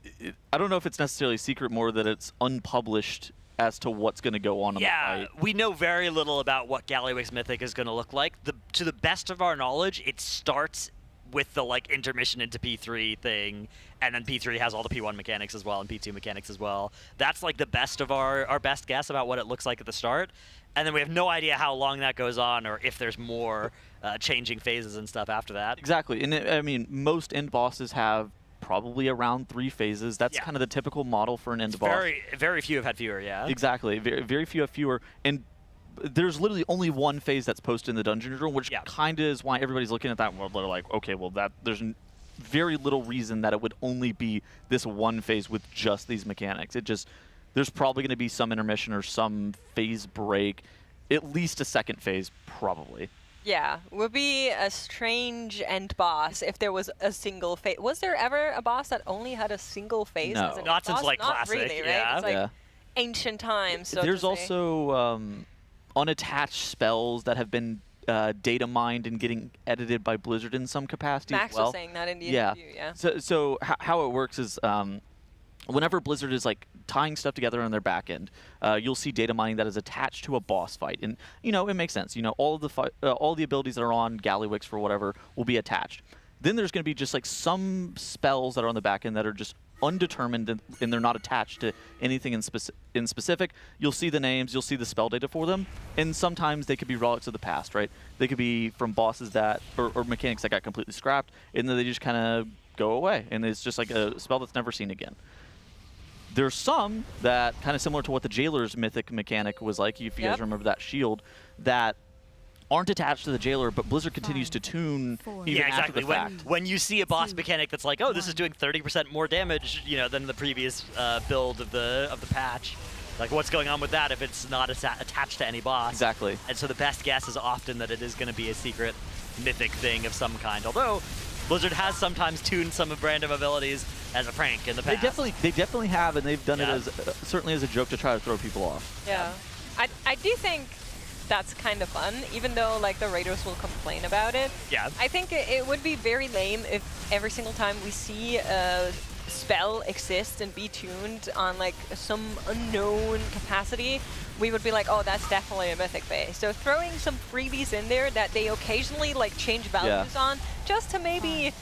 I don't know if it's necessarily secret, more that it's unpublished as to what's going to go on in the fight. We know very little about what Gallywix Mythic is going to look like. To the best of our knowledge, it starts with the like intermission into P3 thing, and then P3 has all the P1 mechanics as well and P2 mechanics as well. That's like the best of our best guess about what it looks like at the start. And then we have no idea how long that goes on or if there's more changing phases and stuff after that. Exactly. And I mean, most end bosses have probably around 3 phases. That's kind of the typical model for an end boss. Very few have had fewer, yeah. Exactly. Very few have fewer. And there's literally only one phase that's posted in the Dungeon Journal, which kind of is why everybody's looking at that world. They're like, okay, well, there's very little reason that it would only be this one phase with just these mechanics. There's probably going to be some intermission or some phase break, at least a second phase, probably. Yeah, would be a strange end boss if there was a single phase. Was there ever a boss that only had a single phase? No. As an Not since boss? like Not Classic, really, right? yeah. It's like ancient times. So There's to say. also unattached spells that have been data mined and getting edited by Blizzard in some capacity Max as well. was saying that in the interview, yeah. So how it works is whenever Blizzard is like tying stuff together on their back end, you'll see data mining that is attached to a boss fight, and it makes sense. All the abilities that are on Gallywix for whatever will be attached. Then there's going to be just like some spells that are on the back end that are just undetermined and they're not attached to anything in specific. You'll see the names, you'll see the spell data for them, and sometimes they could be relics of the past, right? They could be from bosses that or mechanics that got completely scrapped, and then they just kind of go away, and it's just like a spell that's never seen again. There's some that, kind of similar to what the Jailer's Mythic mechanic was like, if you guys remember that shield, that aren't attached to the Jailer, but Blizzard continues to tune even after the fact. When you see a boss mechanic that's like, oh, this is doing 30% more damage, than the previous build of the patch. Like, what's going on with that if it's not attached to any boss? Exactly. And so the best guess is often that it is going to be a secret mythic thing of some kind. Although Blizzard has sometimes tuned some of random abilities as a prank in the past. They definitely have, and they've done it as certainly as a joke to try to throw people off. Yeah. I do think that's kind of fun, even though like the Raiders will complain about it. Yeah. I think it would be very lame if every single time we see a spell exist and be tuned on like some unknown capacity, we would be like, oh, that's definitely a mythic phase. So throwing some freebies in there that they occasionally like change values on, just to maybe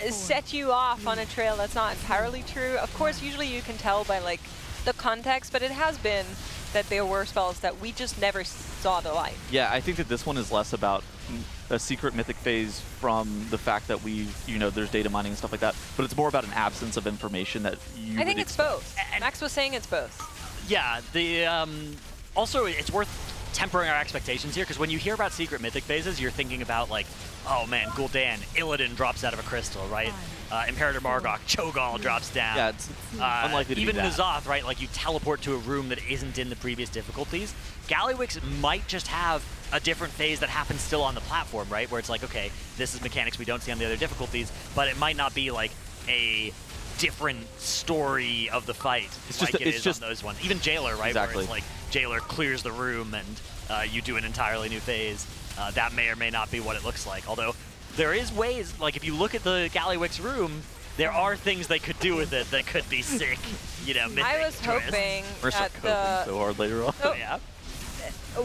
set you off on a trail that's not entirely true. Of course, usually you can tell by like the context, but it has been that there were spells that we just never saw the light. Yeah, I think that this one is less about a secret mythic phase from the fact that there's data mining and stuff like that, but it's more about an absence of information that you I think it's both. Max was saying it's both. Yeah, also it's worth tempering our expectations here, because when you hear about secret mythic phases, you're thinking about like, oh man, Gul'dan, Illidan drops out of a crystal, right? Imperator Margok, Cho'Gall drops down. Yeah, it's unlikely to even be that. N'Zoth, right? Like you teleport to a room that isn't in the previous difficulties. Gallywix might just have a different phase that happens still on the platform, right? Where it's like, okay, this is mechanics we don't see on the other difficulties, but it might not be like a different story of the fight it's just on those ones. Even Jailer, right? Exactly. Where it's like Jailer clears the room and you do an entirely new phase. That may or may not be what it looks like. Although there is ways, like if you look at the Gallywix room, there are things they could do with it that could be sick. Mythic I was twist. hoping We're at so hard later on. Oh, yeah.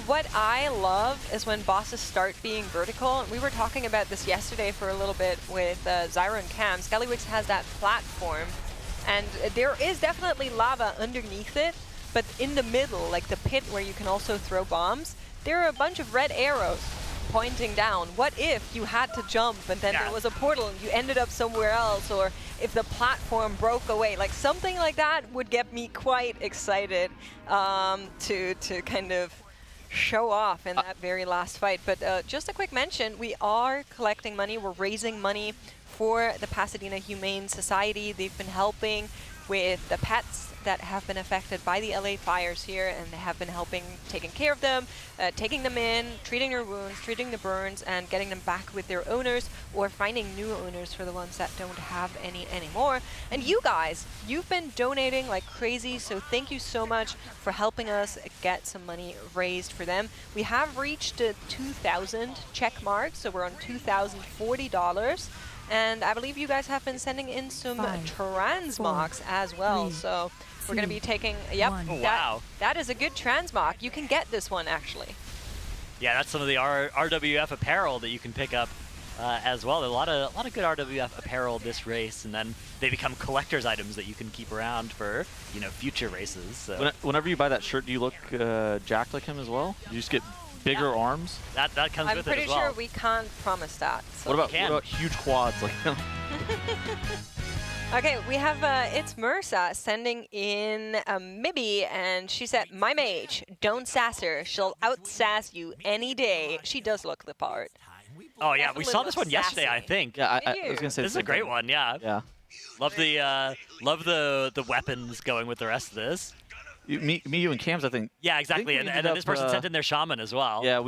What I love is when bosses start being vertical. And we were talking about this yesterday for a little bit with Zyro and Cams. Gallywix has that platform, and there is definitely lava underneath it, but in the middle, like the pit where you can also throw bombs, there are a bunch of red arrows pointing down. What if you had to jump and then there was a portal and you ended up somewhere else, or if the platform broke away? Like something like that would get me quite excited to kind of show off in that very last fight. But just a quick mention, we are collecting money. We're raising money for the Pasadena Humane Society. They've been helping with the pets that have been affected by the LA fires here, and they have been helping taking care of them, taking them in, treating their wounds, treating the burns, and getting them back with their owners, or finding new owners for the ones that don't have any anymore. And you guys, you've been donating like crazy, so thank you so much for helping us get some money raised for them. We have reached 2,000 check marks, so we're on $2,040. And I believe you guys have been sending in some transmogs as well. So we're going to be taking, yep, that is a good transmog. You can get this one actually. Yeah, that's some of the RWF apparel that you can pick up as well. There are a lot of good RWF apparel this race, and then they become collector's items that you can keep around for future races. So. Whenever you buy that shirt, do you look jacked like him as well? You just get bigger arms? That comes with it as well. I'm pretty sure we can't promise that. So. What about huge quads like him? Okay, we have it's Mursa sending in a Mibby, and she said, "My mage, don't sass her. She'll out-sass you any day." She does look the part. Oh yeah, we saw this one yesterday, I think. Yeah, I was gonna say this is a great one. Yeah. Yeah. Love the weapons going with the rest of this. Me, you, and Cams, I think. Yeah, exactly. And then this person sent in their shaman as well. Yeah,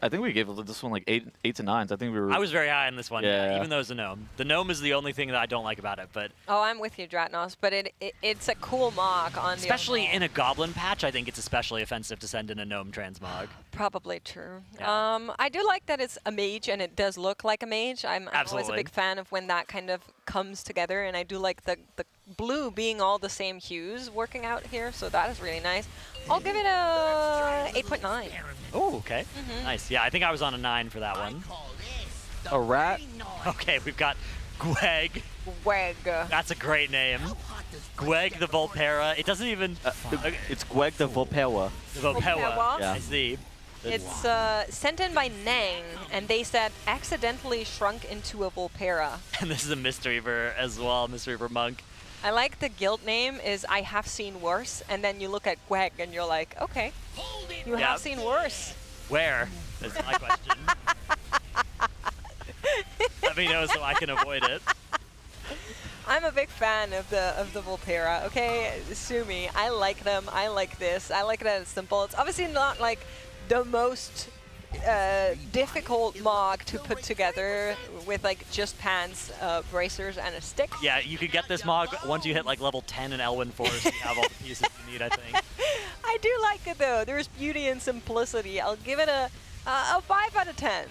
I think we gave this one like 8 to 9s. I think we were. I was very high on this one, yeah. Even though it's a gnome. The gnome is the only thing that I don't like about it, but. Oh, I'm with you, Dratnos, but it's a cool mock on especially in a goblin patch, I think it's especially offensive to send in a gnome transmog. Probably true. Yeah. I do like that it's a mage and it does look like a mage. I'm always a big fan of when that kind of comes together, and I do like the blue being all the same hues working out here, so that is really nice. I'll give it a 8.9. Oh, okay. Nice. Yeah, I think I was on a 9 for that one. A rat? Okay, we've got Gweg. Gweg. That's a great name. Gweg the Volpera. It doesn't even... it's Gweg the Volpewa. The Volpewa. Yeah. I see. It's sent in by Nang, and they said accidentally shrunk into a Volpera. And this is a Mystery Reaver as well, Mystery Reaver Monk. I like the guild name is I Have Seen Worse, and then you look at Gweg and you're like, okay, you have seen worse. Where? Is my question. Let me know so I can avoid it. I'm a big fan of the Volpera, okay? Sue me. I like them. I like this. I like that it's simple. It's obviously not like the most difficult mog to put together with like just pants, bracers, and a stick. Yeah, you could get this mog once you hit like level 10 in Elwyn Forest. You have all the pieces you need, I think. I do like it though. There's beauty and simplicity. I'll give it a 5 out of 10.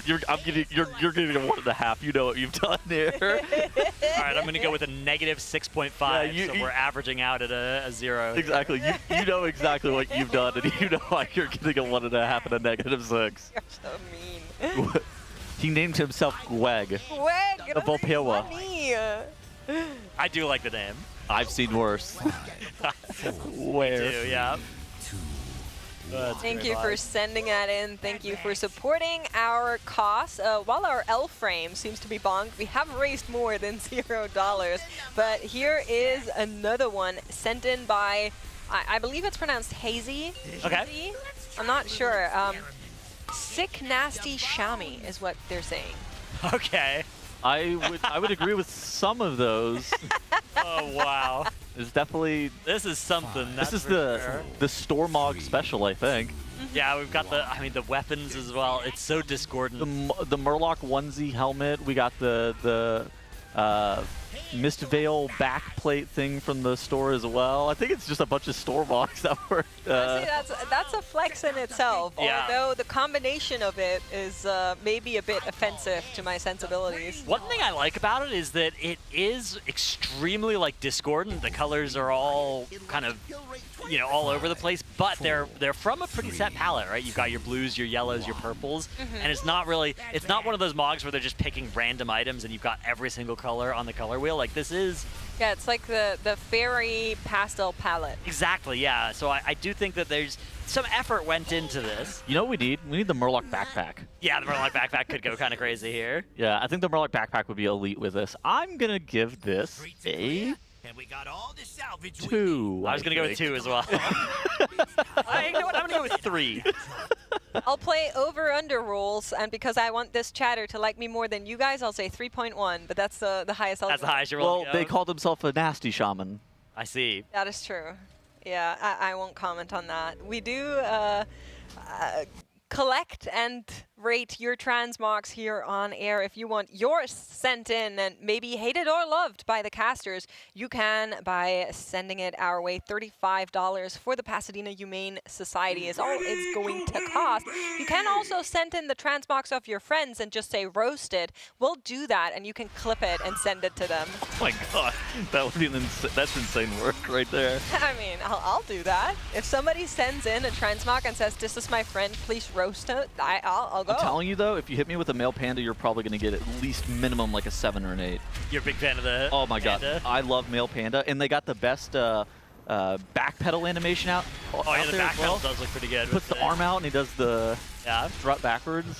You're giving it a 1.5. You know what you've done there. All right, I'm gonna go with a negative 6.5. Yeah, so we're averaging out at a 0. Exactly. You know exactly what you've done, and you know why you're getting a 1.5 and a negative 6. You're so mean. He named himself Gweg. Gweg. The Volpewa. I do like the name. I've seen worse. Where? Me too, yeah. Thank you for sending that in. Thank you for supporting our cause. While our L frame seems to be bonked, we have raised more than $0. But here is another one sent in by, I believe it's pronounced Hazy. Okay. I'm not sure. Sick Nasty Shami is what they're saying. Okay. I would agree with some of those. Oh wow. It's definitely. This is something. This is the Stormog special, I think. Yeah, we've got the weapons as well. It's so discordant. The Murloc onesie helmet. We got the Mist Veil backplate thing from the store as well. I think it's just a bunch of Stormogs that were. Honestly, that's a flex in itself. Yeah. Although the combination of it is maybe a bit offensive to my sensibilities. One thing I like about it is that it is extremely like discordant. The colors are all kind of all over the place, but they're from a pretty set palette, right? You've got your blues, your yellows, your purples, and it's not one of those mogs where they're just picking random items and you've got every single color on the color wheel. Like this is. Yeah, it's like the fairy pastel palette. Exactly, yeah. So I do think that there's some effort went into this. You know what we need? We need the Murloc backpack. Yeah, the Murloc backpack could go kind of crazy here. Yeah, I think the Murloc backpack would be elite with this. I'm gonna give this a 2. I was gonna go with 2 as well. You know what? I'm gonna go with 3. I'll play over-under rules, and because I want this chatter to like me more than you guys, I'll say 3.1, but that's the highest I'll That's the highest you're Well, willing to they go. called himself a nasty shaman. I see. That is true. Yeah, I won't comment on that. We do collect and rate your transmogs here on air. If you want yours sent in and maybe hated or loved by the casters, you can by sending it our way. $35 for the Pasadena Humane Society is all it's going to cost. You can also send in the transmogs of your friends and just say roasted. We'll do that, and you can clip it and send it to them. Oh my god, that would be that's insane work right there. I mean, I'll do that. If somebody sends in a transmog and says, "This is my friend, please roast it," I'll go. I'm telling you though, if you hit me with a male panda, you're probably going to get at least minimum like a 7 or an 8. You're a big fan of the Oh my panda? god, I love male panda, and they got the best backpedal animation out. Oh yeah, the backpedal does look pretty good. Puts the arm out and he does the strut backwards.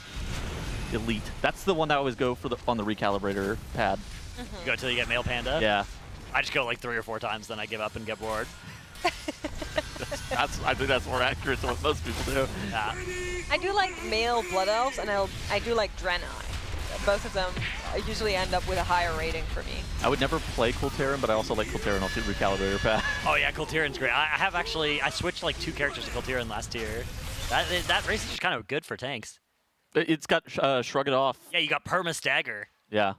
Elite. That's the one that I always go for on the recalibrator pad. You go until you get male panda? Yeah. I just go like 3 or 4 times, then I give up and get bored. I think that's more accurate than what most people do. Yeah. I do like male blood elves, and I do like Draenei. Both of them usually end up with a higher rating for me. I would never play Kultiran, but I also like Kultiran on the recalibrator pad. Oh yeah, Kultiran's great. I switched like 2 characters to Kultiran last year. That race is just kind of good for tanks. It's got Shrug It Off. Yeah, you got Perma Stagger. Yeah.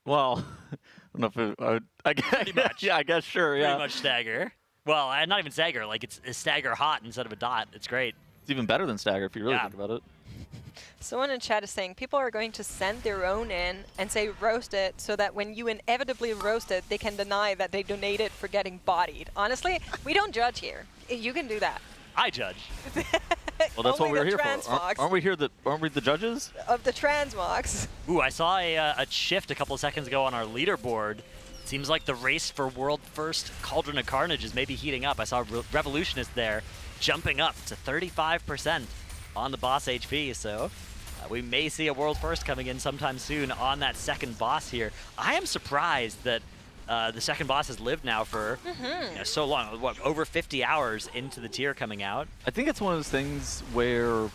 Well, I don't know if I guess, Pretty much. Yeah, I guess sure. Yeah. Pretty much Stagger. Well, not even Stagger. Like it's Stagger hot instead of a dot. It's great. It's even better than Stagger if you really think about it. Someone in chat is saying people are going to send their own in and say roast it so that when you inevitably roast it, they can deny that they donated for getting bodied. Honestly, we don't judge here. You can do that. I judge. Well, that's what Only we're the here for. transmogs. Aren't we here? Aren't we the judges? Of the transmogs. Ooh, I saw a shift a couple of seconds ago on our leaderboard. Seems like the race for world first Cauldron of Carnage is maybe heating up. I saw Revolutionist there jumping up to 35% on the boss HP, so we may see a world first coming in sometime soon on that second boss here. I am surprised that the second boss has lived now for so long, what, over 50 hours into the tier coming out. I think it's one of those things where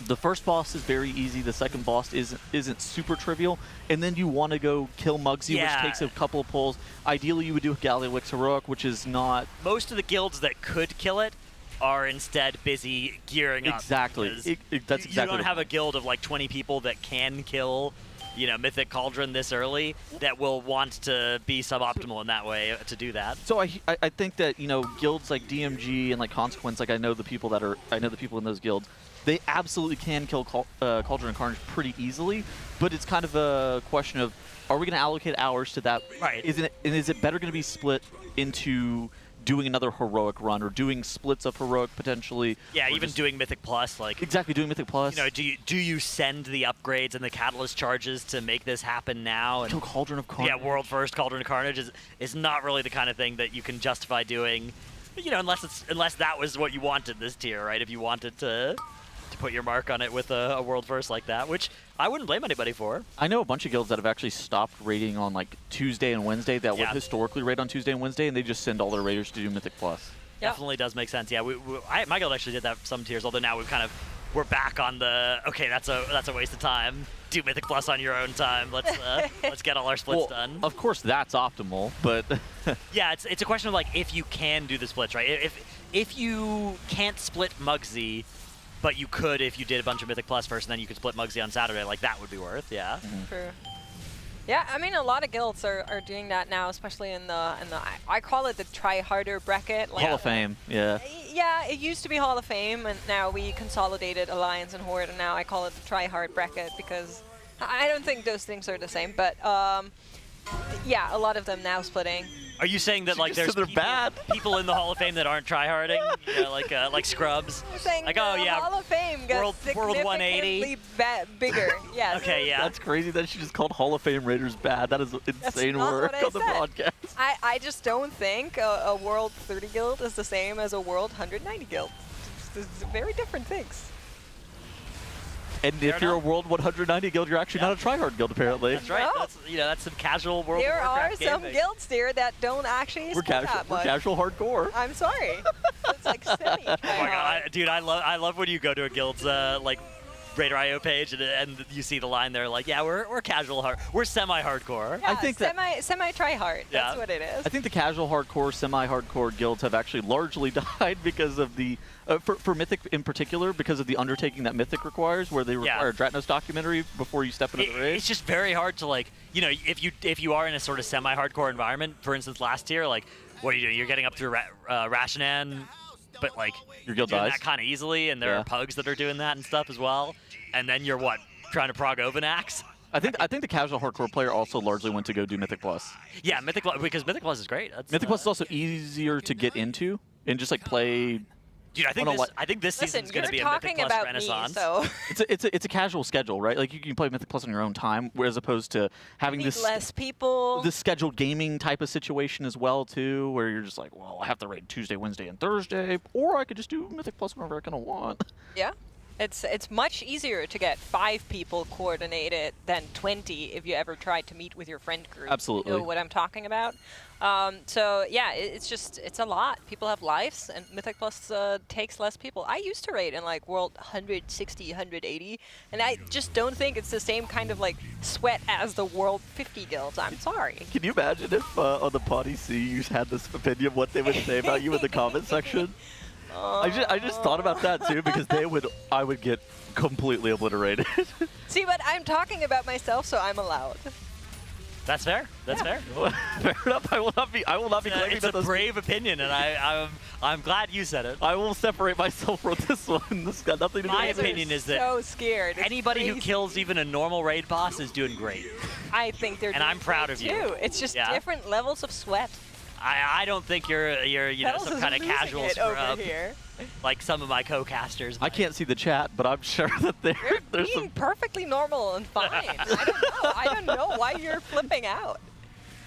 the first boss is very easy, the second boss isn't super trivial, and then you want to go kill Mugsy, which takes a couple of pulls. Ideally, you would do Gallywix Heroic, which is not... Most of the guilds that could kill it are instead busy gearing up. Exactly. That's exactly. You don't have a guild of like 20 people that can kill, Mythic Cauldron this early that will want to be suboptimal in that way to do that. So I think that guilds like DMG and like Consequence, like I know the people in those guilds, they absolutely can kill Cauldron and Carnage pretty easily, but it's kind of a question of, are we going to allocate hours to that? Right. Is it better going to be split into doing another heroic run or doing splits of heroic potentially? Yeah, even doing Mythic Plus, like exactly doing Mythic Plus. Do you send the upgrades and the catalyst charges to make this happen now? And kill Cauldron of Carnage. Yeah, world first Cauldron of Carnage is not really the kind of thing that you can justify doing, unless that was what you wanted this tier, right? If you wanted to put your mark on it with a world first like that, which I wouldn't blame anybody for. I know a bunch of guilds that have actually stopped raiding on like Tuesday and Wednesday that would historically raid on Tuesday and Wednesday, and they just send all their raiders to do Mythic Plus. Definitely does make sense. Yeah, my guild actually did that for some tiers, although now we're back on the, okay, that's a waste of time. Do Mythic Plus on your own time. Let's get all our splits done. Of course, that's optimal, but yeah, it's a question of like if you can do the splits, right? If you can't split Mugsy, but you could if you did a bunch of Mythic Plus first, and then you could split Mugsy on Saturday. Like, that would be worth, yeah. True. Yeah, I mean, a lot of guilds are doing that now, especially in the I call it the try-harder bracket. Like, Hall of Fame, yeah. Yeah, it used to be Hall of Fame, and now we consolidated Alliance and Horde, and now I call it the try-hard bracket because I don't think those things are the same. But, yeah, a lot of them now splitting. Are you saying that like there's people in the Hall of Fame that aren't tryharding, like scrubs? Saying like, oh yeah, Hall of Fame got world 180 bigger. Yes. Okay, yeah. That's crazy that she just called Hall of Fame raiders bad. That is insane work on the broadcast. I just don't think a World 30 guild is the same as a World 190 guild. It's very different things. And if you're a World 190 guild, you're actually not a tryhard guild, apparently. That's right. No. That's some casual World There Warcraft are some gaming. guilds here that don't actually split that much. We're casual hardcore. I'm sorry. It's like semi. Oh my god, dude, I love when you go to a guild's like RaiderIO page, and you see the line there, like, yeah, we're casual we're semi-hardcore. Yeah, I think semi try-hard. That's Yeah. what it is. I think the casual hardcore, semi-hardcore guilds have actually largely died because of the, for Mythic in particular, because of the undertaking that Mythic requires, where they require a Dratnos documentary before you step into the raid. It's just very hard to, like, you know, if you are in a sort of semi-hardcore environment, for instance, last year, like, what are you doing? You're getting up through Rashanan, but, like, your guild doing dies that kind of easily, and there are pugs that are doing that and stuff as well. And then you're, what, trying to prog Ovanax? I think the casual hardcore player also largely went to go do Mythic Plus. Yeah, Mythic Plus, because Mythic Plus is great. Mythic Plus is also easier to get into and just, like, play... Dude, I think this season's going to be a Mythic Plus renaissance. Me, so. It's a casual schedule, right? Like, you can play Mythic Plus on your own time, as opposed to having this less people. This scheduled gaming type of situation as well, too, where you're just like, well, I have to raid Tuesday, Wednesday, and Thursday, or I could just do Mythic Plus whenever I kind of want. Yeah. It's much easier to get 5 people coordinated than 20 if you ever tried to meet with your friend group. Absolutely. You know what I'm talking about? So yeah, it's a lot. People have lives, and Mythic Plus takes less people. I used to raid in like World 160, 180, and I just don't think it's the same kind of like sweat as the World 50 guilds. I'm sorry. Can you imagine if on the Potty C you had this opinion, what they would say about you in the comment section? I just thought about that too, because I would get completely obliterated. See, but I'm talking about myself, so I'm allowed. That's fair. That's fair. Fair enough. I will not be claiming it's a brave opinion, and I'm glad you said it. I will separate myself from this one. This got nothing to do with it. My opinion is that so scared. Anybody who kills even a normal raid boss is doing great. I think they're. And I'm proud of you. Too. It's just different levels of sweat. I don't think you're you know, some kind of casual scrub over here. like some of my co-casters. I can't see the chat, but I'm sure that there's being perfectly normal and fine. I don't know why you're flipping out.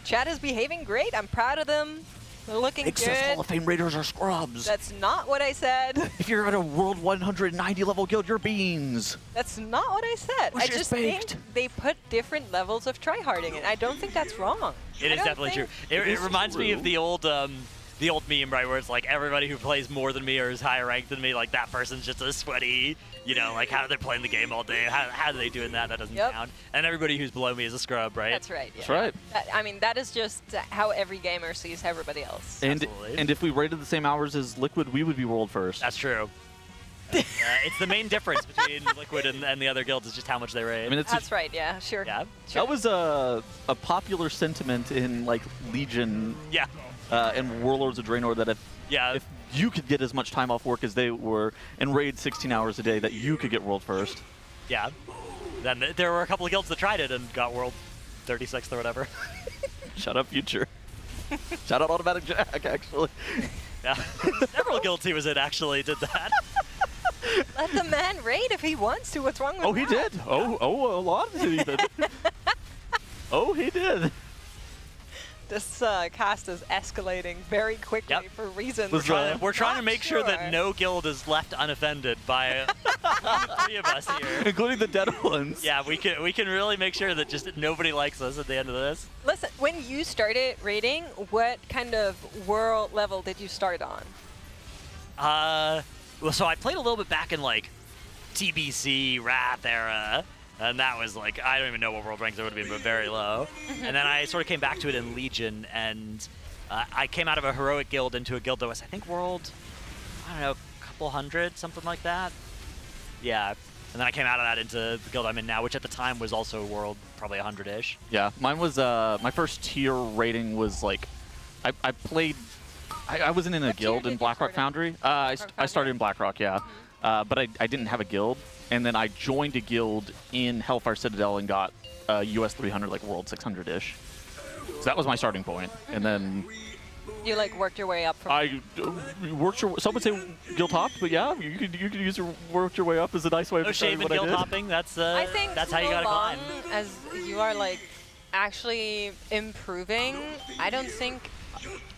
Chat is behaving great. I'm proud of them. They're looking Excess good. Hall of Fame Raiders are scrubs. That's not what I said. If you're at a World 190 level guild, you're beans. That's not what I said. I just think they put different levels of tryharding in. I don't think that's wrong. It is definitely true. It reminds me of the old meme, right, where it's like everybody who plays more than me or is higher ranked than me, like that person's just a sweaty, you know, like how they're playing the game all day. How are they doing that? That doesn't count. And everybody who's below me is a scrub, right? That's right. Yeah. That's right. I mean, that is just how every gamer sees everybody else. And if we rated the same hours as Liquid, we would be world first. That's true. It's the main difference between Liquid and the other guilds is just how much they raid. I mean, that's right. Yeah, sure. Yeah. Sure. That was a popular sentiment in like Legion. Yeah. And Warlords of Draenor that if you could get as much time off work as they were and raid 16 hours a day, that you could get world first. Yeah. Then there were a couple of guilds that tried it and got world 36th or whatever. Shut up, Future. Shout out Automatic Jack, actually. Yeah. Several guilds he was in actually did that. Let the man raid if he wants to. What's wrong with that? Oh, he did. Oh, a lot did he did. Oh, he did. This cast is escalating very quickly for reasons. We're trying to make sure that no guild is left unoffended by three of us here, including the dead ones. Yeah, we can really make sure that just nobody likes us at the end of this. Listen, when you started raiding, what kind of world level did you start on? Well, so I played a little bit back in like TBC Wrath era. And that was like, I don't even know what world ranks it would have been, but very low. And then I sort of came back to it in Legion, and I came out of a heroic guild into a guild that was, I think, world, I don't know, a couple hundred, something like that. Yeah. And then I came out of that into the guild I'm in now, which at the time was also world probably 100-ish. Yeah, mine was, my first tier rating was like, I played, I wasn't in a guild in Blackrock Foundry. I started in Blackrock, yeah. But I didn't have a guild. And then I joined a guild in Hellfire Citadel and got US 300, like World 600-ish. So that was my starting point. And then you like worked your way up from. Some would say guild hop, but yeah, you could use worked your way up as a nice way of describing what I did. guild hopping. That's I think that's how you gotta climb. As you are like actually improving, I don't think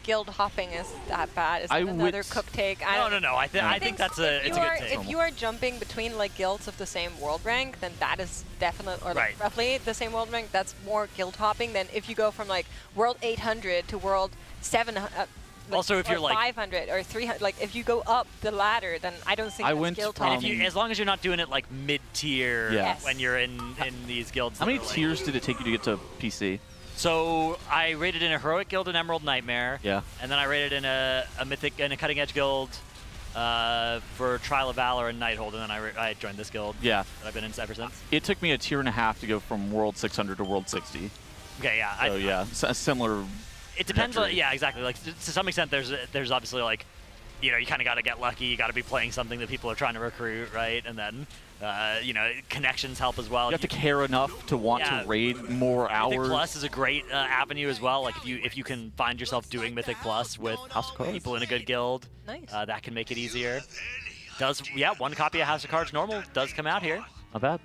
guild hopping is that bad. Is that another cook take? No. I think that's it's a good take. If you are jumping between like guilds of the same world rank, then that is definitely, or like roughly the same world rank. That's more guild hopping than if you go from like world 800 to world 700. Also, if or you're like 500 or 300, like if you go up the ladder, then I don't think that's guild top. And if you, as long as you're not doing it like mid-tier Yes. when you're in these guilds. How many that are, like- tiers did it take you to get to PC? So I raided in a heroic guild in Emerald Nightmare. Yeah. And then I raided in a mythic and a cutting edge guild for Trial of Valor and Nighthold, and then I joined this guild. Yeah. That I've been in ever since. It took me a tier and a half to go from World 600 to World 60. Okay, yeah. So yeah, a similar. It depends on, trajectory. yeah, exactly. Like to some extent, there's obviously like, you know, you kind of got to get lucky. You got to be playing something that people are trying to recruit, right? And then, you know, connections help as well. You have to care enough to want to raid more hours. Mythic Plus is a great avenue as well. Like if you can find yourself doing Mythic Plus with people in a good guild, that can make it easier. One copy of House of Cards normal does come out here. Not bad.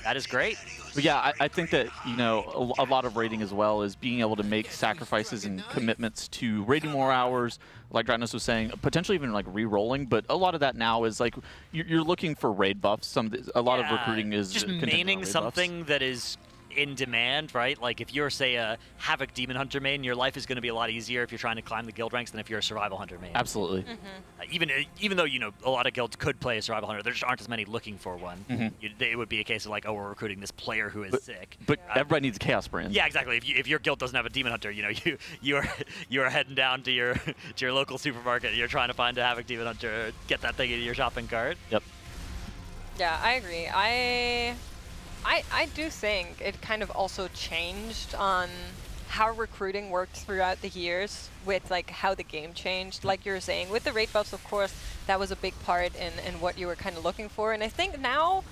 That is great. But yeah, I think that, you know, a lot of raiding as well is being able to make sacrifices and commitments to raiding more hours, like Dratnos was saying, potentially even like re-rolling, but a lot of that now is like, you're looking for raid buffs. A lot of recruiting is just contingent on maining raid something that is in demand, right? Like if you're, say, a Havoc Demon Hunter main, your life is going to be a lot easier if you're trying to climb the guild ranks than if you're a Survival Hunter main. Absolutely. Even though, you know, a lot of guilds could play a Survival Hunter, there just aren't as many looking for one. Mhm. It would be a case of like, oh, we're recruiting this player who is sick. But everybody needs a Chaos brand. Yeah, exactly. If your guild doesn't have a Demon Hunter, you know, you are heading down to your local supermarket. You're trying to find a Havoc Demon Hunter, get that thing into your shopping cart. Yep. Yeah, I agree. I do think it kind of also changed on how recruiting worked throughout the years with like how the game changed. Like you were saying, with the raid buffs, of course, that was a big part in what you were kind of looking for. And I think now,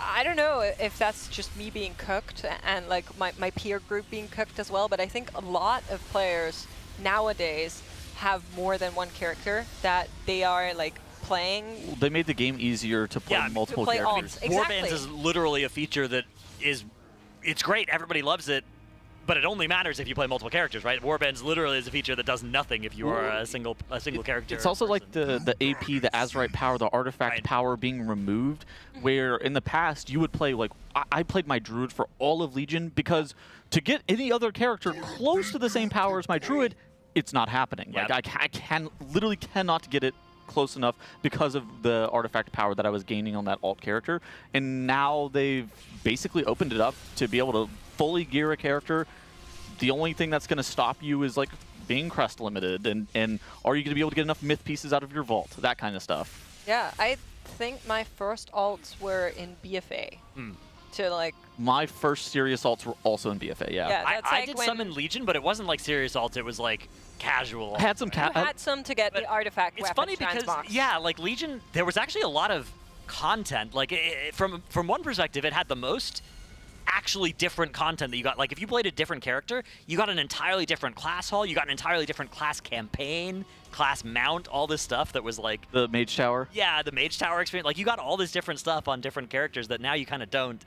I don't know if that's just me being cooked and like my peer group being cooked as well, but I think a lot of players nowadays have more than one character that they are like playing. They made the game easier to play multiple play characters. alts. Exactly. Warbands is literally a feature that it's great. Everybody loves it, but it only matters if you play multiple characters, right? Warbands literally is a feature that does nothing if you are a single character. It's also like the AP, the Azurite power, the artifact power being removed, where in the past you would play like I played my Druid for all of Legion because to get any other character close to the same power as my Druid, it's not happening. Like I literally cannot get it close enough because of the artifact power that I was gaining on that alt character. And now they've basically opened it up to be able to fully gear a character. The only thing that's going to stop you is like being crest limited and are you going to be able to get enough myth pieces out of your vault, that kind of stuff. Yeah, I think my first alts were in BFA. To like my first serious alts were also in BFA. Yeah, I did some in Legion, but it wasn't like serious alts. It was like casual. I had some you had some to get the artifact It's weapon funny because transbox. like Legion, there was actually a lot of content. Like from one perspective, it had the most actually different content that you got. Like if you played a different character, you got an entirely different class hall. You got an entirely different class campaign, class mount, all this stuff that was like the Mage Tower. Yeah, the Mage Tower experience. Like you got all this different stuff on different characters that now you kind of don't.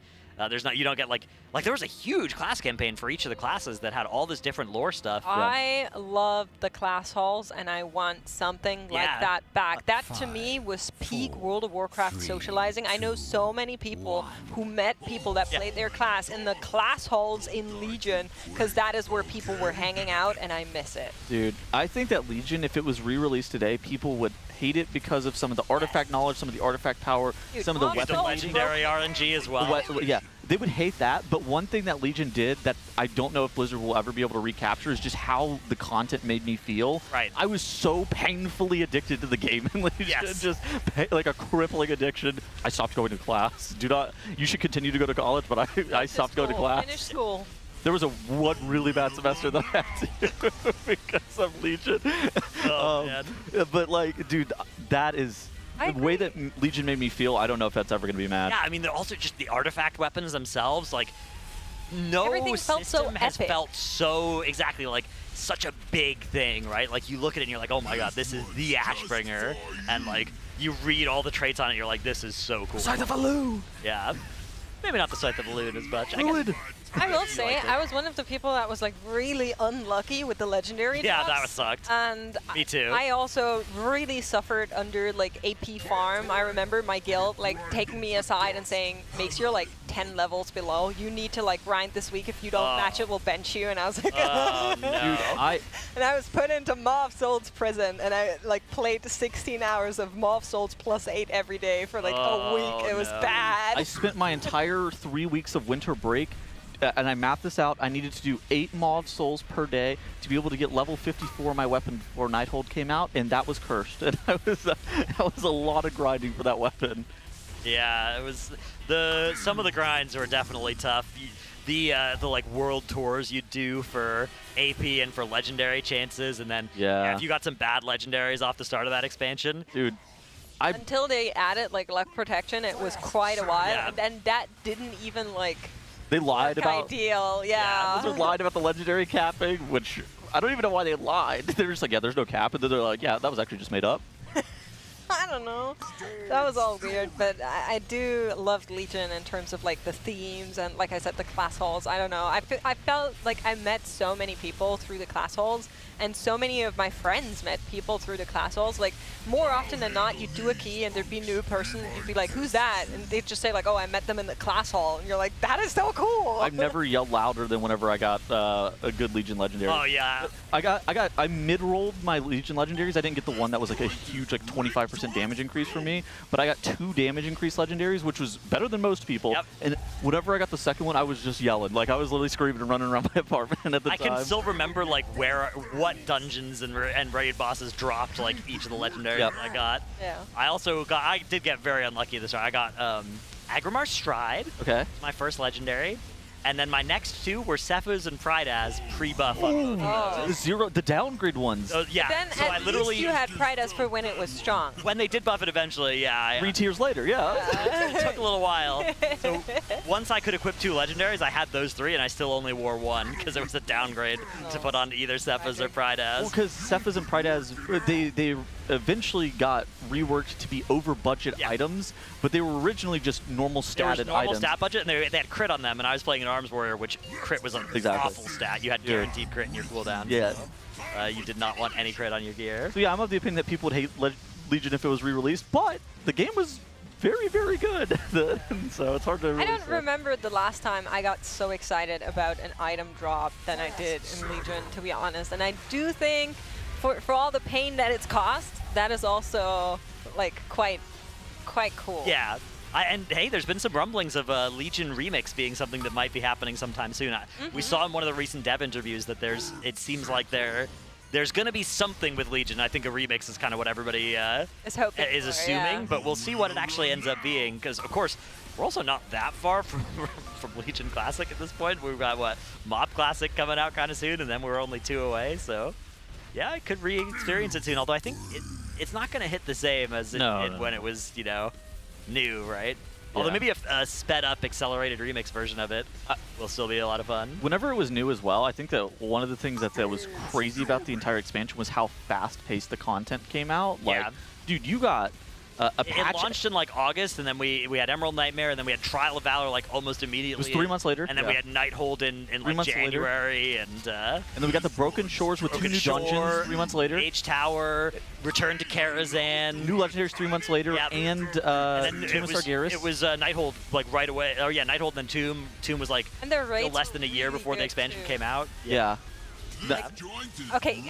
You don't get like there was a huge class campaign for each of the classes that had all this different lore stuff. I love the class halls, and I want something like that back. That to me was peak World of Warcraft socializing. I know so many people who met people that played their class in the class halls in Legion, because that is where people were hanging out, and I miss it. Dude, I think that Legion, if it was re-released today, people would hate it because of some of the artifact knowledge, some of the artifact power, some of the weapon legendary RNG as well. Yeah, they would hate that. But one thing that Legion did that I don't know if Blizzard will ever be able to recapture is just how the content made me feel. Right. I was so painfully addicted to the game in Legion, just like a crippling addiction. I stopped going to class. You should continue to go to college, but I stopped going to class. Finish school. There was one really bad semester that I had to because of Legion. Oh, man. But like, dude, that is the way that Legion made me feel. I don't know if that's ever going to be mad. Yeah, I mean, they're also just the artifact weapons themselves. Like, no Everything felt so system has epic. felt so exactly like such a big thing, right? Like, you look at it and you're like, oh my god, this is the Ashbringer. And like, you read all the traits on it, you're like, this is so cool. Scythe of Alu! Yeah. Maybe not the Scythe of Alu as much. I guess I will say, I was one of the people that was like really unlucky with the legendary Yeah, drops. that was sucked. And Me too. I also really suffered under like AP farm. I remember my guild like taking me aside and saying, make sure like 10 levels below. You need to like grind this week. If you don't match it, we'll bench you. And I was like, oh no. Dude, and I was put into Mauve Souls prison, and I like played 16 hours of Mauve Souls +8 every day for like a week. It was bad. I spent my entire 3 weeks of winter break, and I mapped this out. I needed to do 8 Mauve Souls per day to be able to get level 54 my weapon before Nighthold came out, and that was cursed. And that was a lot of grinding for that weapon. Yeah, it was some of the grinds were definitely tough. The like world tours you do for AP and for legendary chances, and then if you got some bad legendaries off the start of that expansion, dude. Until they added like luck protection, it was quite a while, Yeah. and then that didn't even like They lied look about. ideal. Yeah. They lied about the legendary capping, which I don't even know why they lied. They're just like, yeah, there's no cap, and then they're like, yeah, that was actually just made up. I don't know. That was all weird, but I do love Legion in terms of like the themes and, like I said, the class halls. I don't know. I felt like I met so many people through the class halls, and so many of my friends met people through the class halls. Like more often than not, you'd do a key and there'd be a new person. You'd be like, "Who's that?" And they'd just say like, "Oh, I met them in the class hall." And you're like, "That is so cool." I've never yelled louder than whenever I got a good Legion legendary. Oh yeah. I mid-rolled my Legion legendaries. I didn't get the one that was like a huge like 25% damage increase for me, but I got 2 damage increase legendaries, which was better than most people. Yep. And whenever I got the second one, I was just yelling. Like I was literally screaming and running around my apartment at the I time. can still remember like what dungeons and raid bosses dropped like each of the legendaries that I got. Yeah. I did get very unlucky this time. I got Agrimar's Stride. Okay. My first legendary. And then my next 2 were Cephas and Prydas pre-buff. The downgrade ones. Yeah. Then so at I least literally you had Prydas for when it was strong. When they did buff it eventually, yeah. 3 tiers later, yeah. It took a little while. So once I could equip 2 legendaries, I had those 3, and I still only wore 1 because there was a downgrade to put on either Cephas or Prydas. Well, because Cephas and Prydas, they eventually got reworked to be over budget items, but they were originally just normal statted normal items. stat budget, and they had crit on them, and I was playing an Arms Warrior, which crit was an awful stat. You had guaranteed crit in your cooldown. Yeah. So, you did not want any crit on your gear. So yeah, I'm of the opinion that people would hate Legion if it was re-released, but the game was very, very good. So it's hard to really I don't say. remember the last time I got so excited about an item drop than I did in Legion, to be honest. And I do think for all the pain that it's cost, that is also like quite cool. Yeah. And hey, there's been some rumblings of a Legion remix being something that might be happening sometime soon. We saw in one of the recent dev interviews that it seems like there's going to be something with Legion. I think a remix is kind of what everybody is assuming, but we'll see what it actually ends up being, because, of course, we're also not that far from Legion Classic at this point. We've got, Mob Classic coming out kind of soon, and then we're only 2 away, so yeah, I could re-experience it soon, although I think it's not going to hit the same as it did when it was, new, right? Although maybe a sped-up, accelerated remix version of it will still be a lot of fun. Whenever it was new as well, I think that one of the things that was crazy about the entire expansion was how fast-paced the content came out. Like, dude, you got a patch. It launched in like August, and then we had Emerald Nightmare, and then we had Trial of Valor like almost immediately. It was 3 months later. And then we had Nighthold in like January, and then we got the Broken Shores with 2 new dungeons 3 months later. H-Tower, Return to Karazhan. New legendaries 3 months later, and Tomb of Sargeras. It was Nighthold like right away. Oh yeah, Nighthold and then Tomb. Tomb was like less than a year before the expansion came out. Yeah. Okay,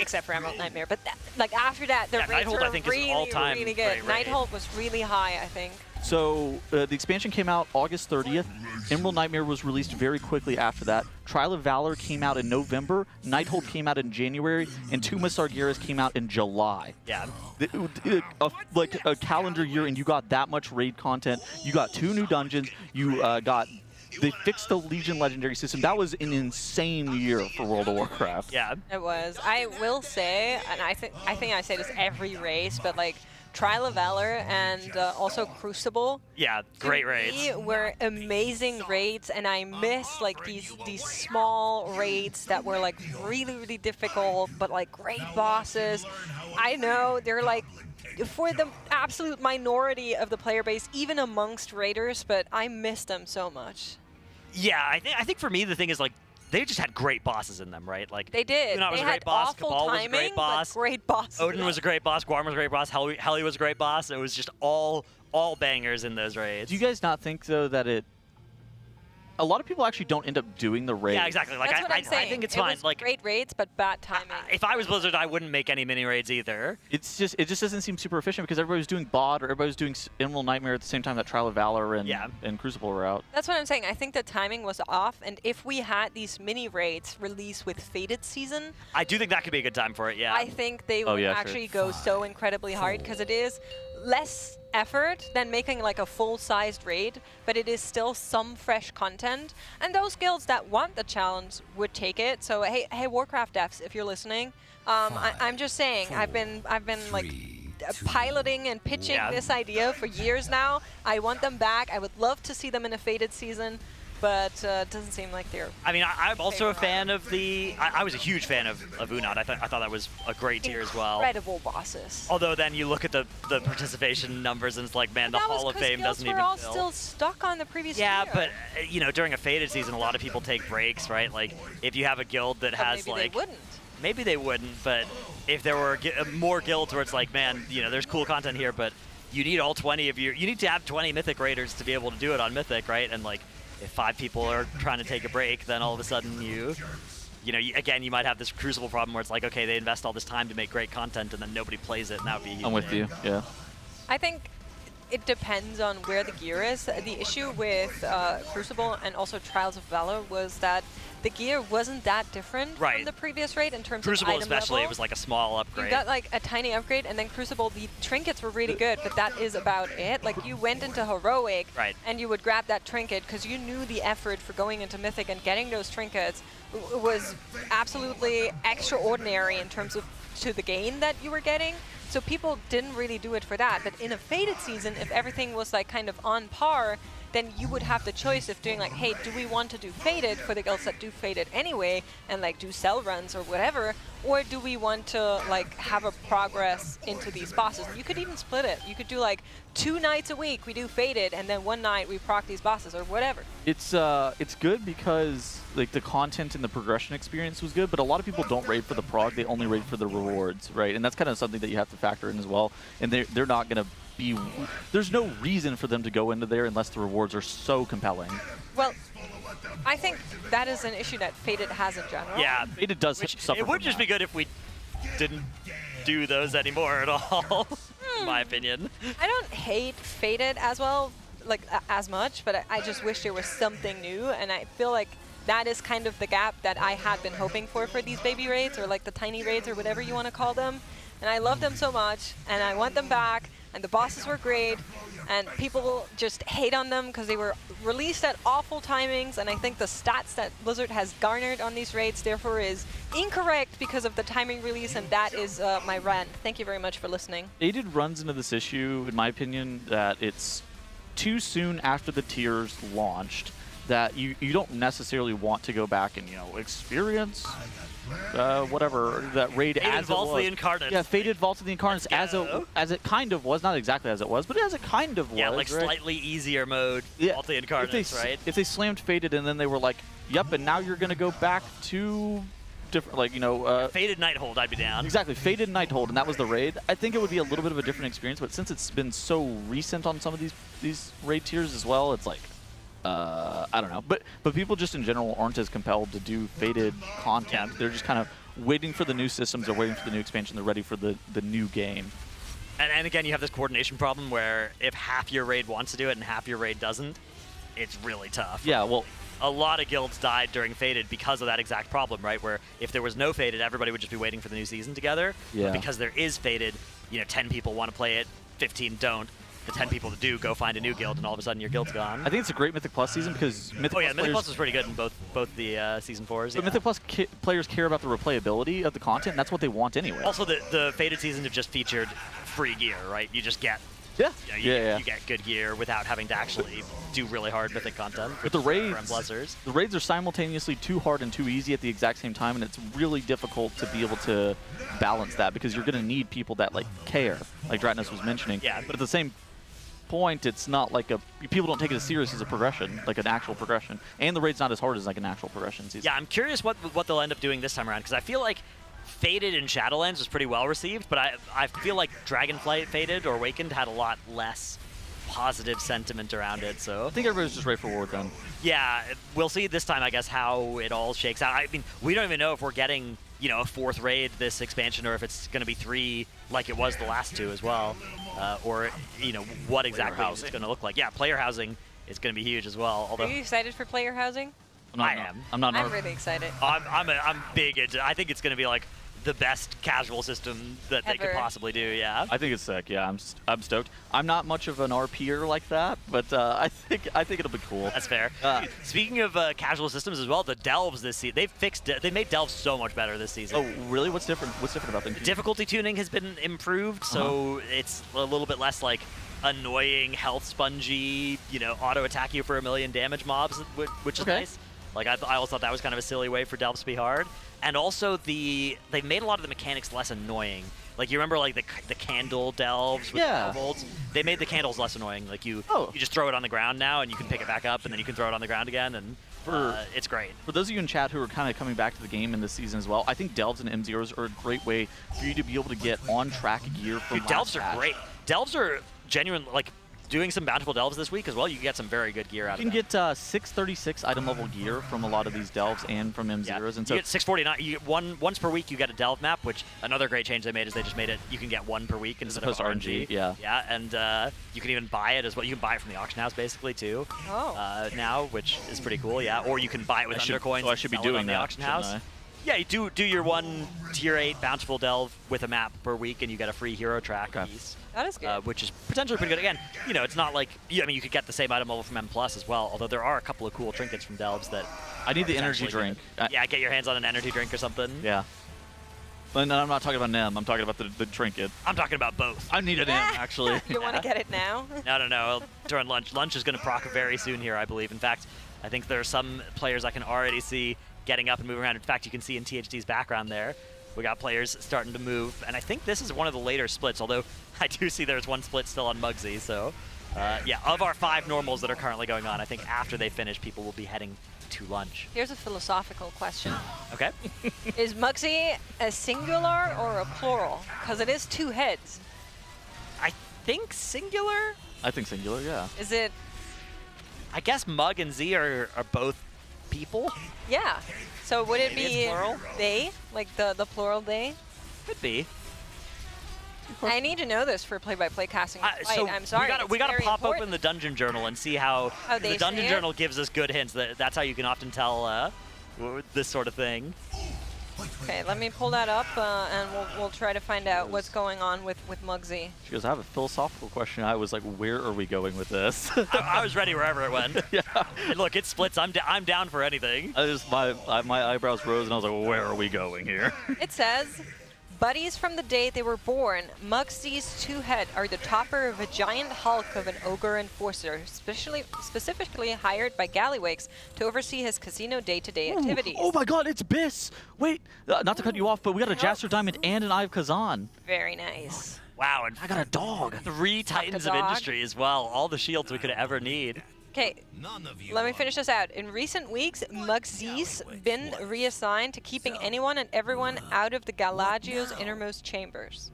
except for Emerald Nightmare, but like after that, the rates Nighthold, were I think, really, is all-time really good. great rate. Nighthold was really high, I think. So the expansion came out August 30th. Emerald Nightmare was released very quickly after that. Trial of Valor came out in November. Nighthold came out in January, and Tomb of Sargeras came out in July. Yeah. Like a calendar year, and you got that much raid content. You got 2 new dungeons. You They fixed the Legion Legendary system. That was an insane year for World of Warcraft. Yeah. It was. I will say, and I think I say this every race, but like Trial of Valor and also Crucible. Yeah, great raids. Were amazing raids, and I miss like these small raids that were like really difficult, but like great bosses. I know they're like for the absolute minority of the player base, even amongst raiders, but I miss them so much. Yeah, I think for me the thing is like they just had great bosses in them, right? Like they did. Unat was they a great had boss. awful Cabal timing, was a great boss. But great boss. Odin was a great boss. Guarm was a great boss. Heli was a great boss. It was just all bangers in those raids. Do you guys not think though that a lot of people actually don't end up doing the raid? Yeah, exactly. Like That's what I'm saying. I think it's it fine. Was like great raids, but bad timing. If I was Blizzard, I wouldn't make any mini raids either. It just doesn't seem super efficient because everybody was doing bot or everybody was doing Emerald Nightmare at the same time that Trial of Valor and Crucible were out. That's what I'm saying. I think the timing was off, and if we had these mini raids released with Fated Season, I do think that could be a good time for it. Yeah. I think they would actually go so incredibly hard because it is less effort than making like a full-sized raid, but it is still some fresh content, and those guilds that want the challenge would take it. So hey Warcraft devs, if you're listening, I'm just saying, I've been like piloting and pitching this idea for years now. I want them back. I would love to see them in a Fated Season, but it doesn't seem like they're. I mean, I'm also a fan of the. I was a huge fan of Unat. I thought that was a great tier as well. Incredible bosses. Although then you look at the participation numbers and it's like, man, the Hall of Fame doesn't even all fill. Still stuck on the previous Yeah, tier. but you know, during a Fated season, a lot of people take breaks, right? Like if you have a guild that has maybe like. they wouldn't. Maybe they wouldn't, but if there were more guilds where it's like, man, you know, there's cool content here, but you need all 20 of you need to have 20 Mythic Raiders to be able to do it on Mythic, right? And like, if 5 people are trying to take a break, then all of a sudden you might have this Crucible problem where it's like, okay, they invest all this time to make great content and then nobody plays it, and that would be a huge I'm with thing. you, yeah. I think it depends on where the gear is. The issue with Crucible and also Trials of Valor was that the gear wasn't that different from the previous raid in terms Crucible of item especially, level. it was like a small upgrade. You got like a tiny upgrade, and then Crucible, the trinkets were really good, but that is about it. Like you went into Heroic, and you would grab that trinket because you knew the effort for going into Mythic and getting those trinkets was absolutely extraordinary in terms of to the gain that you were getting. So people didn't really do it for that. But in a Fated season, if everything was like kind of on par, then you would have the choice of doing like, hey, do we want to do Fated for the guilds that do Fated anyway and like do cell runs or whatever, or do we want to like have a progress into these bosses? You could even split it. You could do like 2 nights a week we do Fated, and then 1 night we proc these bosses or whatever. It's good because like the content and the progression experience was good, but a lot of people don't raid for the prog, they only raid for the rewards, right? And that's kind of something that you have to factor in as well. And they're not going to be, there's no reason for them to go into there unless the rewards are so compelling. Well, I think that is an issue that Fated has in general. Yeah, Fated does suffer. It would from just that. be good if we didn't do those anymore at all, in my opinion. I don't hate Fated as well, like as much, but I just wish there was something new, and I feel like that is kind of the gap that I had been hoping for these baby raids, or like the tiny raids, or whatever you want to call them. And I love them so much, and I want them back, and the bosses were great, and people just hate on them because they were released at awful timings, and I think the stats that Blizzard has garnered on these raids therefore is incorrect because of the timing release, and that is my rant. Thank you very much for listening. Fated runs into this issue, in my opinion, that it's too soon after the tiers launched that you don't necessarily want to go back and, you know, experience whatever that raid Fated as Vault it of was. the Incarnates. Yeah, Fated Vault of the Incarnates as it kind of was, not exactly as it was, but as it kind of was. Yeah, like right? slightly easier mode, Vault of the Incarnates, right? If they slammed Fated and then they were like, yep, and now you're going to go back to different, like, you know... Fated Nighthold, I'd be down. Exactly, Fated Nighthold, and that was the raid. I think it would be a little bit of a different experience, but since it's been so recent on some of these raid tiers as well, it's like, I don't know. But people just in general aren't as compelled to do Fated content. They're just kind of waiting for the new systems, they're waiting for the new expansion, they're ready for the new game. And again, you have this coordination problem where if half your raid wants to do it and half your raid doesn't, it's really tough. Yeah, well... A lot of guilds died during Fated because of that exact problem, right? Where if there was no Fated, everybody would just be waiting for the new season together. Yeah. But because there is Fated, you know, 10 people want to play it, 15 don't. The 10 people that do go find a new guild, and all of a sudden your guild's gone. I think it's a great Mythic Plus season because Mythic Plus Mythic Plus was pretty good in both the Season 4s. But Mythic Plus players care about the replayability of the content, and that's what they want anyway. Also, the Fated seasons have just featured free gear, right? You just get... Yeah. You get good gear without having to actually do really hard Mythic content. But the raids are simultaneously too hard and too easy at the exact same time, and it's really difficult to be able to balance that because you're going to need people that like care, like Dratnos was mentioning. Yeah. But at the same point, it's not like people don't take it as serious as a progression, like an actual progression. And the raid's not as hard as like an actual progression season. Yeah, I'm curious what they'll end up doing this time around, because I feel like Faded in Shadowlands was pretty well received, but I feel like Dragonflight Faded or Awakened had a lot less positive sentiment around it. So I think everybody's just ready for War then. Yeah, we'll see this time, I guess, how it all shakes out. I mean, we don't even know if we're getting, you know, a 4th raid this expansion, or if it's going to be 3 like it was the last 2 as well, or, you know, what exactly it's going to look like. Yeah, player housing is going to be huge as well. Although Are you excited for player housing? I am. I'm really excited. I'm big into. I think it's going to be like the best casual system that they could possibly do. Yeah. I think it's sick. Yeah, I'm stoked. I'm not much of an RPer like that, but I think it'll be cool. That's fair. Speaking of casual systems as well, the delves this season, they made delves so much better this season. Oh, really? What's different? What's different about them? Difficulty tuning has been improved, so it's a little bit less like annoying health spongy, you know, auto attack you for 1 million damage mobs, which is nice. Like I always thought that was kind of a silly way for delves to be hard. And also they made a lot of the mechanics less annoying. Like you remember like the candle delves with the bolts? They made the candles less annoying. Like you just throw it on the ground now and you can pick it back up and then you can throw it on the ground again, and it's great. For those of you in chat who are kind of coming back to the game in this season as well, I think delves and M0s are a great way for you to be able to get on track gear from delves are great. Delves are genuine, like doing some bountiful delves this week as well, you can get some very good gear out of it. You can get 636 item level gear from a lot of these delves and from M0s. Yeah. And so you get 649. You get once per week you get a delve map, which another great change they made is they just made it, you can get 1 per week instead of RNG. Yeah. Yeah, and you can even buy it as well. You can buy it from the auction house basically too. Oh. Now, which is pretty cool, yeah. Or you can buy it with undercoins. So I should be doing the that, auction house. Yeah, you do your 1 tier 8 bountiful delve with a map per week, and you get a free hero track piece. That is good. Which is potentially pretty good. Again, you know, it's not like, I mean, you could get the same item level from M+ as well, although there are a couple of cool trinkets from delves that... I need the energy drink. Yeah, get your hands on an energy drink or something. Yeah. But no, I'm not talking about NEM, I'm talking about the trinket. I'm talking about both. I need an NEM, actually. You want to get it now? No. During lunch. Lunch is going to proc very soon here, I believe. In fact, I think there are some players I can already see getting up and moving around. In fact, you can see in THD's background there, we got players starting to move. And I think this is one of the later splits, although I do see there's 1 split still on Mugsy. So, yeah, of our 5 normals that are currently going on, I think after they finish, people will be heading to lunch. Here's a philosophical question. Okay. Is Mugsy a singular or a plural? Because it is 2 heads. I think singular? I think singular, yeah. Is it? I guess Mug and Z are both people? Yeah. So would it Maybe be it's plural? they? Like the plural they? Could be. I need to know this for play-by-play casting. So I'm sorry. we gotta very pop important. open the Dungeon Journal and see how they the Dungeon say it? Journal gives us good hints. That's how you can often tell this sort of thing. Okay, let me pull that up, and we'll try to find out what's going on with Mugsy. She goes, I have a philosophical question. I was like, where are we going with this? I was ready wherever it went. Yeah. Hey, look, it splits. I'm down for anything. My eyebrows rose, and I was like, where are we going here? It says, buddies from the day they were born, Mugsy's 2 head are the topper of a giant hulk of an ogre enforcer, specifically hired by Gallywix to oversee his casino day-to-day activities. Oh my god, it's Biss! Wait, not to cut you off, but we got a Jaster Diamond and an Eye of Kazan. Very nice. Wow, and I got a dog. 3 Titans of Industry as well. All the shields we could ever need. Okay, let me finish this out. In recent weeks, Mugsy's been reassigned to keeping anyone and everyone out of the Galagio's innermost chambers.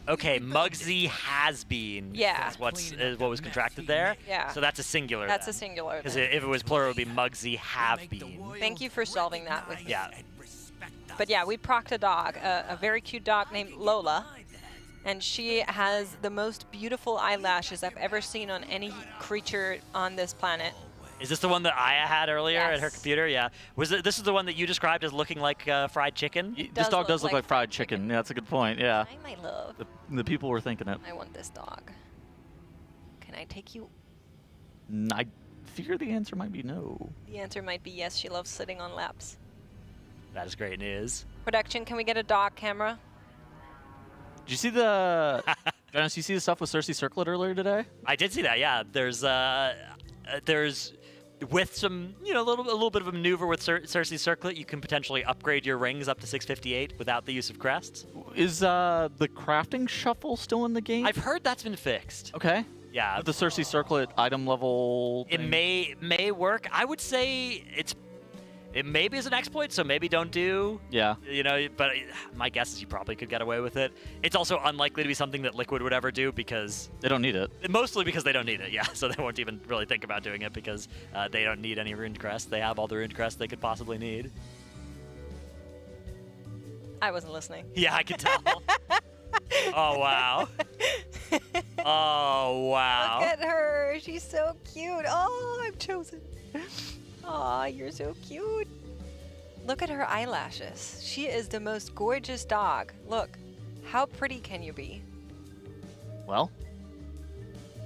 Okay, Mugsy has been. Yeah. Is what was contracted there. Yeah. So that's a singular. That's a singular. Because if it was plural, it would be Mugsy have been. Thank you for solving that with me. Yeah. But yeah, we procced a dog, a very cute dog named Lola. And she has the most beautiful eyelashes I've ever seen on any creature on this planet. Is this the one that Aya had earlier at her computer? Yeah. This is the one that you described as looking like fried chicken? This dog does look like fried chicken. Yeah, that's a good point, yeah. Hi, my love. The people were thinking it. I want this dog. Can I take you? I figure the answer might be no. The answer might be yes, she loves sitting on laps. That is great news. Production, can we get a dog camera? Did you see the... Dennis, you see the stuff with Cersei Circlet earlier today? I did see that, yeah. There's with some, you know, a little bit of a maneuver with Cersei Circlet, you can potentially upgrade your rings up to 658 without the use of crests. Is the crafting shuffle still in the game? I've heard that's been fixed. Okay. Yeah. With the Cersei circlet item level It thing. may work. I would say it maybe is an exploit, so maybe don't do. Yeah. You know, but my guess is you probably could get away with it. It's also unlikely to be something that Liquid would ever do because they don't need it. Mostly because they don't need it, yeah. So they won't even really think about doing it because they don't need any Ruined Crest. They have all the Ruined Crest they could possibly need. I wasn't listening. Yeah, I can tell. Oh, wow. Oh, wow. Look at her. She's so cute. Oh, I'm chosen. Aw, you're so cute. Look at her eyelashes. She is the most gorgeous dog. Look, how pretty can you be? Well,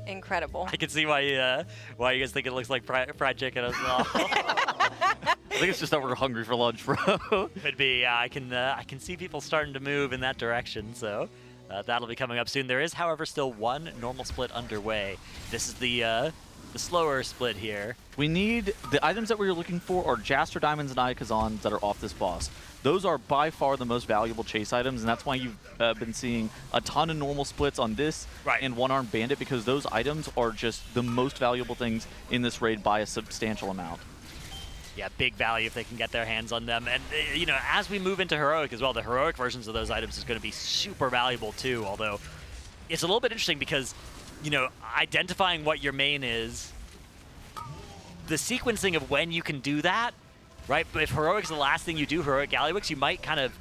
incredible. I can see why you guys think it looks like fried chicken as well. I think it's just that we're hungry for lunch, bro. Could be. Yeah, I can see people starting to move in that direction. So that'll be coming up soon. There is, however, still one normal split underway. This is the slower split here. We need the items that we were looking for are Jaster Diamonds and Ikazans that are off this boss. Those are by far the most valuable chase items, and that's why you've been seeing a ton of normal splits on this and One-Armed Bandit, because those items are just the most valuable things in this raid by a substantial amount. Yeah, big value if they can get their hands on them. And, you know, as we move into Heroic as well, the Heroic versions of those items is going to be super valuable too, although it's a little bit interesting because, you know, identifying what your main is, the sequencing of when you can do that, right? But if Heroic's the last thing you do, Heroic Gallywix, you might kind of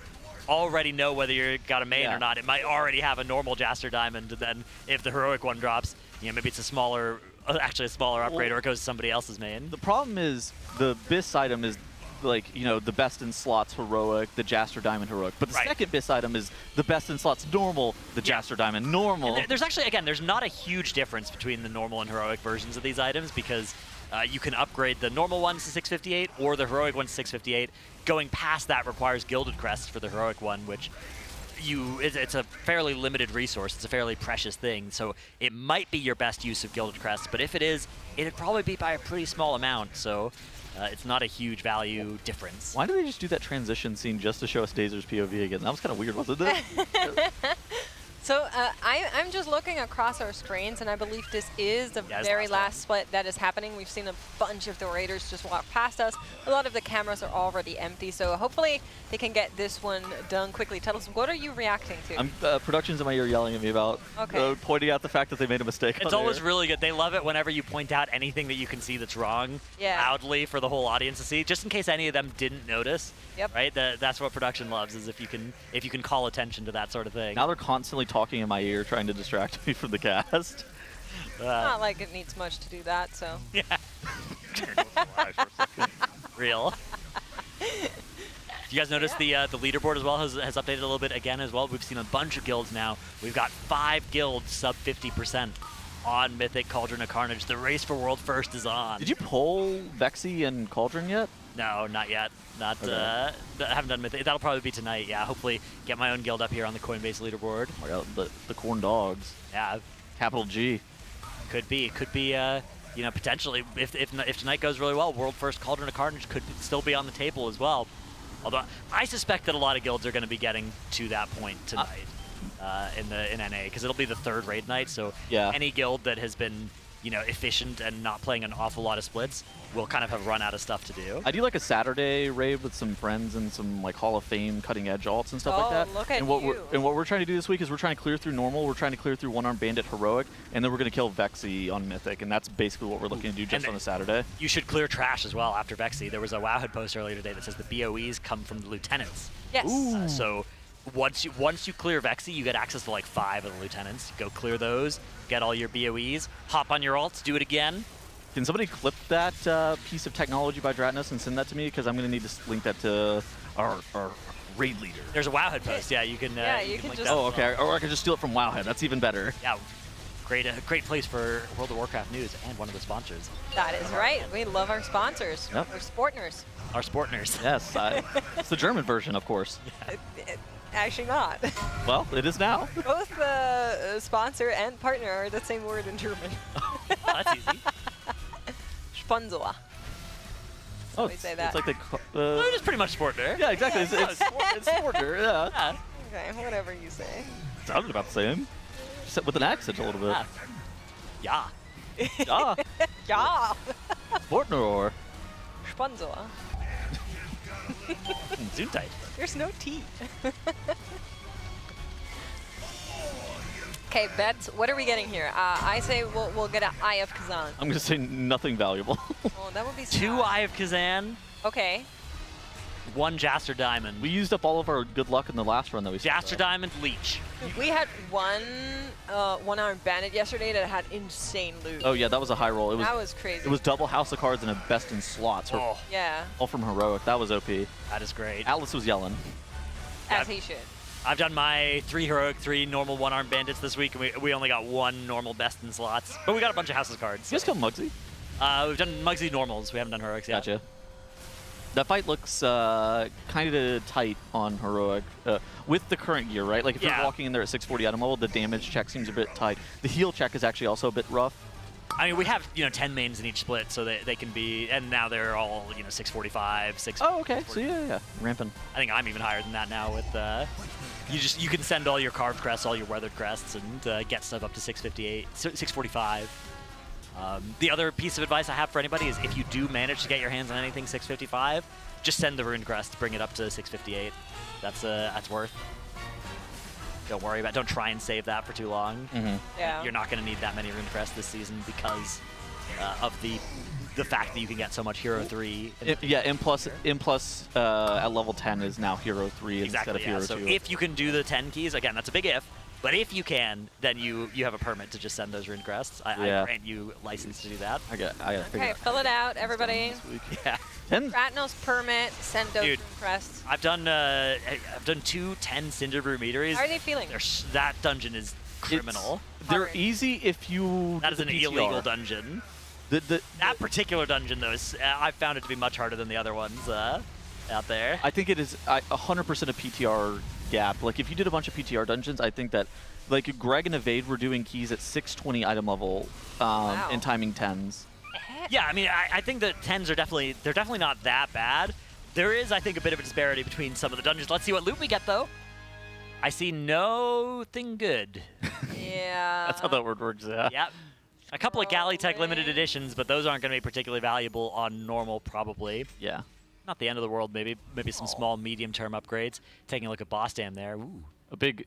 already know whether you got a main or not. It might already have a normal Jaster Diamond, and then if the Heroic one drops, you know, maybe it's a smaller, actually a smaller upgrade, or it goes to somebody else's main. The problem is the BIS item is like, you know, the best in slots Heroic, the Jaster Diamond Heroic. But the second BIS item is the best in slots normal, the Jaster Diamond normal. And there's actually, again, there's not a huge difference between the normal and Heroic versions of these items because you can upgrade the normal ones to 658 or the Heroic ones to 658. Going past that requires Gilded Crests for the Heroic one, which it's a fairly limited resource. It's a fairly precious thing, so it might be your best use of Gilded Crests, but if it is, it'd probably be by a pretty small amount, so it's not a huge value difference. Why do they just do that transition scene just to show us Dazer's POV again? That was kind of weird, wasn't it? So I'm just looking across our screens, and I believe this is the very last split that is happening. We've seen a bunch of the Raiders just walk past us. A lot of the cameras are already empty, so hopefully they can get this one done quickly. Tell us, what are you reacting to? Production's in my ear yelling at me about pointing out the fact that they made a mistake. It's always really good. They love it whenever you point out anything that you can see that's wrong loudly for the whole audience to see, just in case any of them didn't notice. Yep. Right? That's what production loves, is if you can call attention to that sort of thing. Now they're constantly talking in my ear, trying to distract me from the cast. Not like it needs much to do that, so. Yeah. Real. You guys notice the leaderboard as well has updated a little bit again as well. We've seen a bunch of guilds now. We've got 5 guilds sub 50% on Mythic, Cauldron of Carnage. The race for world first is on. Did you pull Vexy and Cauldron yet? No, not yet. I haven't done Mythic. That'll probably be tonight, yeah. Hopefully get my own guild up here on the Coinbase leaderboard. Oh my god, the Corn Dogs. Yeah. Capital G. Could be, you know, potentially, if tonight goes really well, world first Cauldron of Carnage could still be on the table as well. Although I suspect that a lot of guilds are going to be getting to that point tonight in NA, because it'll be the 3rd raid night. So any guild that has been, you know, efficient and not playing an awful lot of splits will kind of have run out of stuff to do. I do like a Saturday raid with some friends and some like Hall of Fame cutting edge alts and stuff like that. Look at and what we're trying to do this week is we're trying to clear through normal, we're trying to clear through One-Armed Bandit Heroic, and then we're going to kill Vexy on Mythic, and that's basically what we're looking to do just on a Saturday. You should clear trash as well after Vexy. There was a Wowhead post earlier today that says the BOEs come from the lieutenants. Yes. So once you clear Vexy, you get access to like 5 of the lieutenants. Go clear those, get all your BOEs, hop on your alts, do it again. Can somebody clip that piece of technology by Dratnos and send that to me? Because I'm going to need to link that to our raid leader. There's a Wowhead post, yeah. You can. You can link just. that Oh, okay. Or I can just steal it from Wowhead. That's even better. Yeah. Great place for World of Warcraft news and one of the sponsors. That is right. We love our sponsors. Yep. Our Sportners. Our Sportners. Yes. It's the German version, of course. Actually not. Well, it is now. Both sponsor and partner are the same word in German. Oh, that's easy. Sponsor. Oh, we say that. It's like it is pretty much Sportner. Yeah, exactly. It's Sportner, yeah. Okay, whatever you say. Sounded about the same. Just with an accent a little bit. Ja. Ja. Ja. Fortnor. Sponsor. Gesundheit. There's no tea. Okay, bets. What are we getting here? I say we'll get an Eye of Kazan. I'm gonna say nothing valuable. Oh, that would be sad. 2 Eye of Kazan. Okay. 1 Jaster Diamond. We used up all of our good luck in the last run that we Jaster Diamond, Leech. We had one-armed bandit yesterday that had insane loot. Oh yeah, that was a high roll. That was crazy. It was double House of Cards and a best in slots. Oh. Yeah. All from Heroic. That was OP. That is great. Atlas was yelling. As he should. I've done my 3 Heroic, 3 normal 1-armed bandits this week, and we only got 1 normal best in slots. But we got a bunch of House of Cards. You guys killed Mugsy? We've done Mugsy normals. We haven't done Heroics yet. Gotcha. That fight looks kind of tight on Heroic with the current gear, right? Like if you're walking in there at 640 item level, the damage check seems a bit tight. The heal check is actually also a bit rough. I mean, we have 10 mains in each split, so they can be, and now they're all 645, 6. Oh, okay. So yeah, ramping. I think I'm even higher than that now with you can send all your carved crests, all your weathered crests, and get stuff up to 658, 645. The other piece of advice I have for anybody is if you do manage to get your hands on anything 655, just send the Rune Crest, bring it up to 658. That's worth. Don't try and save that for too long. Yeah. You're not going to need that many Rune Crests this season because of the fact that you can get so much Hero 3. M plus at level 10 is now Hero 3 instead of Hero 2. So if you can do the 10 keys, again, that's a big if. But if you can, then you have a permit to just send those Rune Crests. I grant you license to do that. I gotta figure Okay, fill it out, everybody. Yeah. Ratnos permit, send those Rune Crests. I've done 2 10 Cinder Brew meteors. How are they feeling? That dungeon is criminal. They're easy if you. That is an illegal dungeon. That particular dungeon, though, I've found it to be much harder than the other ones out there. I think it is 100% a PTR gap. Like if you did a bunch of PTR dungeons, I think that like Greg and Evade were doing keys at 620 item level and timing 10s. Yeah, I mean, I think that 10s are definitely not that bad. There is, I think, a bit of a disparity between some of the dungeons. Let's see what loot we get, though. I see nothing good. Yeah. That's how that word works, yeah. Yep. A couple of Galley Tech limited editions, but those aren't going to be particularly valuable on normal, probably. Yeah. Not the end of the world, maybe some small, medium-term upgrades. Taking a look at Boss Dam there. Ooh. A bit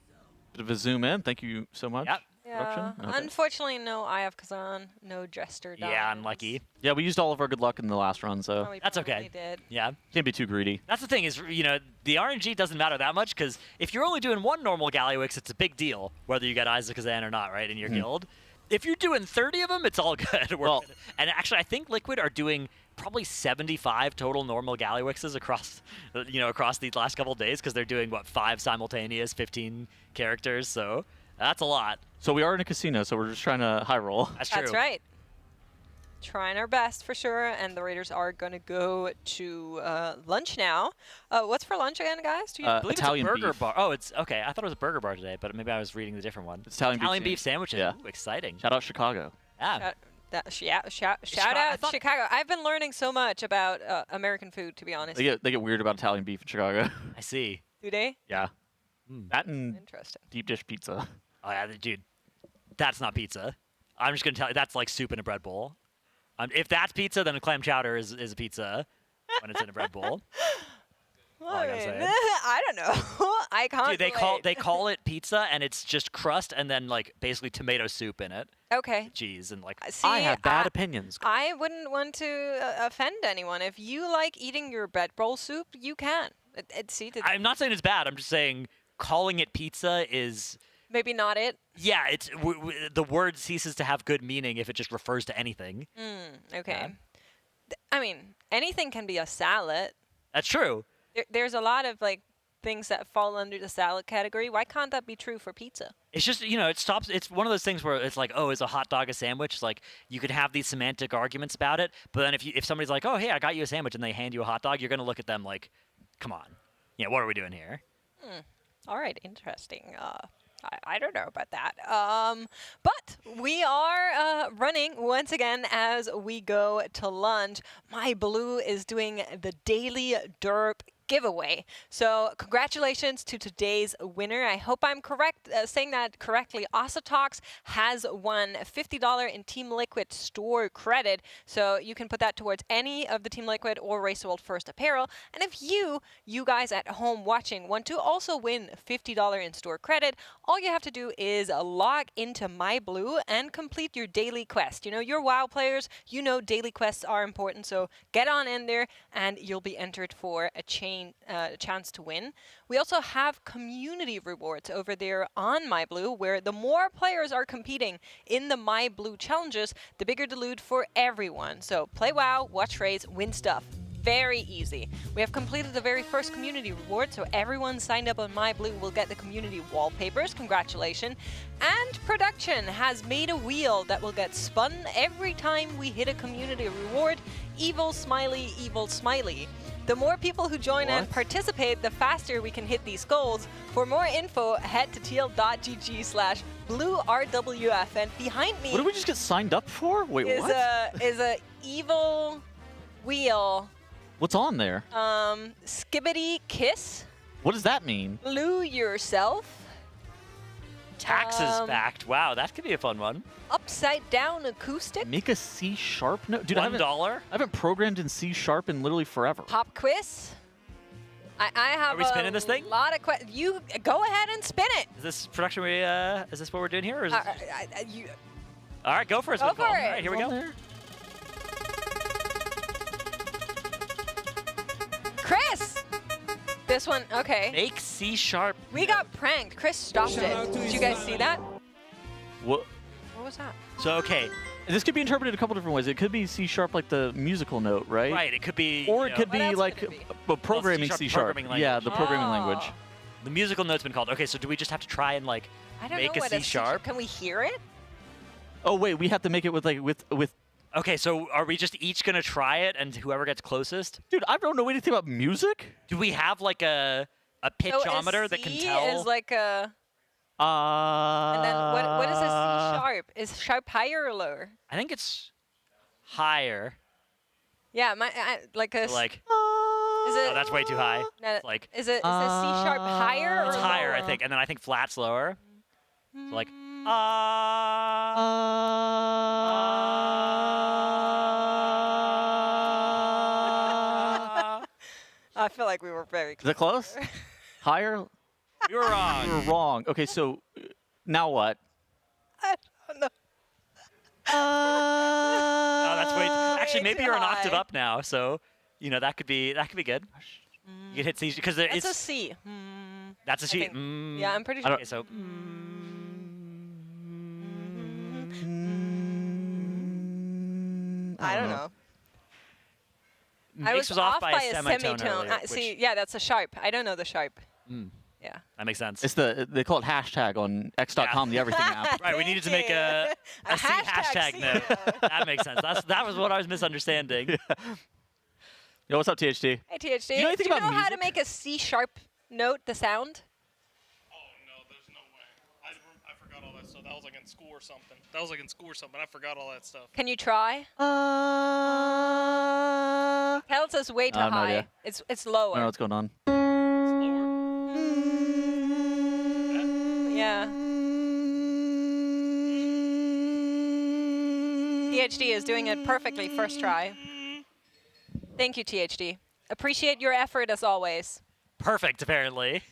of a zoom in. Thank you so much. Yep. Yeah. Okay. Unfortunately, no Eye of Kazan, no Jester Diamond. Yeah, unlucky. Yeah, we used all of our good luck in the last run, so that's okay. Did. Yeah. Can't be too greedy. That's the thing is, the RNG doesn't matter that much because if you're only doing 1 normal Gallywix, it's a big deal whether you get Eyes of Kazan or not, right, in your guild. If you're doing 30 of them, it's all good. And actually, I think Liquid are doing probably 75 total normal Gallywixes across these last couple of days because they're doing 5 simultaneous, 15 characters. So that's a lot. So we are in a casino, so we're just trying to high roll. That's true. That's right. Trying our best for sure, and the Raiders are going to go to lunch now. What's for lunch again, guys? Do you I believe Italian it's a burger beef. bar. Oh, it's okay. I thought it was a burger bar today, but maybe I was reading the different one. It's Italian beef sandwiches. Yeah. Ooh, exciting. Shout out Chicago. Yeah. Shout out Chicago. I've been learning so much about American food, to be honest. They get weird about Italian beef in Chicago. I see. Do they? Yeah. That and Interesting. deep dish pizza. Oh yeah, dude. That's not pizza. I'm just gonna tell you that's like soup in a bread bowl. If that's pizza, then a clam chowder is a pizza when it's in a bread bowl. I don't know. I can't. Dude, they call it pizza, and it's just crust and then like basically tomato soup in it. Okay. Cheese and like. See, I have bad opinions. I wouldn't want to offend anyone. If you like eating your bread bowl soup, you can. I'm not saying it's bad. I'm just saying calling it pizza is. Maybe not it. Yeah, it's the word ceases to have good meaning if it just refers to anything. Okay. I mean, anything can be a salad. That's true. There's a lot of like things that fall under the salad category. Why can't that be true for pizza? It's just, it stops. It's one of those things where it's like, oh, is a hot dog a sandwich? It's like you could have these semantic arguments about it, but then if somebody's like, oh, hey, I got you a sandwich, and they hand you a hot dog, you're gonna look at them like, come on, what are we doing here? All right, interesting. I don't know about that. But we are running once again as we go to lunch. MyBlue is doing the daily derp giveaway. So congratulations to today's winner. I hope I'm correct saying that correctly. Osotox has won $50 in Team Liquid store credit. So you can put that towards any of the Team Liquid or Race the World First apparel. And if you guys at home watching want to also win $50 in store credit, all you have to do is log into MyBlue and complete your daily quest. You know, you're WoW players, you know daily quests are important, so get on in there and you'll be entered for a chance to win. We also have community rewards over there on MyBlue, where the more players are competing in the MyBlue challenges, the bigger the loot for everyone. So play WoW, watch raids, win stuff. Very easy. We have completed the very first community reward, so everyone signed up on MyBlue will get the community wallpapers. Congratulations. And production has made a wheel that will get spun every time we hit a community reward. Evil smiley, evil smiley. The more people who join and participate, the faster we can hit these goals. For more info, head to tl.gg/bluerwf. And behind me, What did we just get signed up for? Wait, is what? is a evil wheel. What's on there? Skibbity kiss. What does that mean? Blue yourself. Taxes backed. Wow, that could be a fun one. Upside down acoustic. Make a C# note? Dude, $1? I haven't programmed in C# in literally forever. Pop quiz. I have Are we spinning this thing? a lot of questions. You go ahead and spin it. Is this production? Is this what we're doing here? Or is this... You All right, go for it. Go Spin for All it. right, here we go. Chris! This one, okay. Make C#. We got pranked. Chris stopped it. Did you guys see that? What? What was that? So, okay. This could be interpreted a couple different ways. It could be C# like the musical note, right? Right, it could be... Or you it could know, be like a programming C# C#. programming language. Yeah, the programming Oh. language. The musical note's been called. Okay, so do we just have to try and, like, I don't make know a what C#? Can we hear it? Oh, wait, we have to make it with like with. Okay, so are we just each gonna try it, and whoever gets closest? Dude, I don't know anything about music. Do we have like a pitchometer that can tell? Is like a. And then what is a C#? Is sharp higher or lower? I think it's higher. Yeah, like a. Like. Is it? Oh, that's way too high. No, It's like. is it C# higher or It's higher, I lower? think, and then I think flat's lower. So like. I feel like we were very Is it close? Higher? You were wrong. You were wrong. Okay, so now what? I don't know. Oh, that's way. Actually, maybe too you're an octave high. up now, so you know that could be good. You can hit C because That's it's a C. that's a C. think. Yeah, I'm pretty sure. Okay, so I don't know. I Mix was off off by by a a semitone semitone. earlier, See, which- yeah, that's a sharp. I don't know the sharp. Yeah. That makes sense. It's they call it hashtag on X.com, the everything app. Right, we needed to make a C hashtag note. That makes sense. That was what I was misunderstanding. Yo, what's up, THT? Hey, THD. Do you know anything about how to music? make a C# note, the sound? I forgot all that stuff. That was like in school or something. I forgot all that stuff. Can you try? Tells us way too I have no high. idea. It's I don't lower. know what's going on. Yeah. THD is doing it perfectly first try. Thank you, THD. Appreciate your effort as always. Perfect, apparently.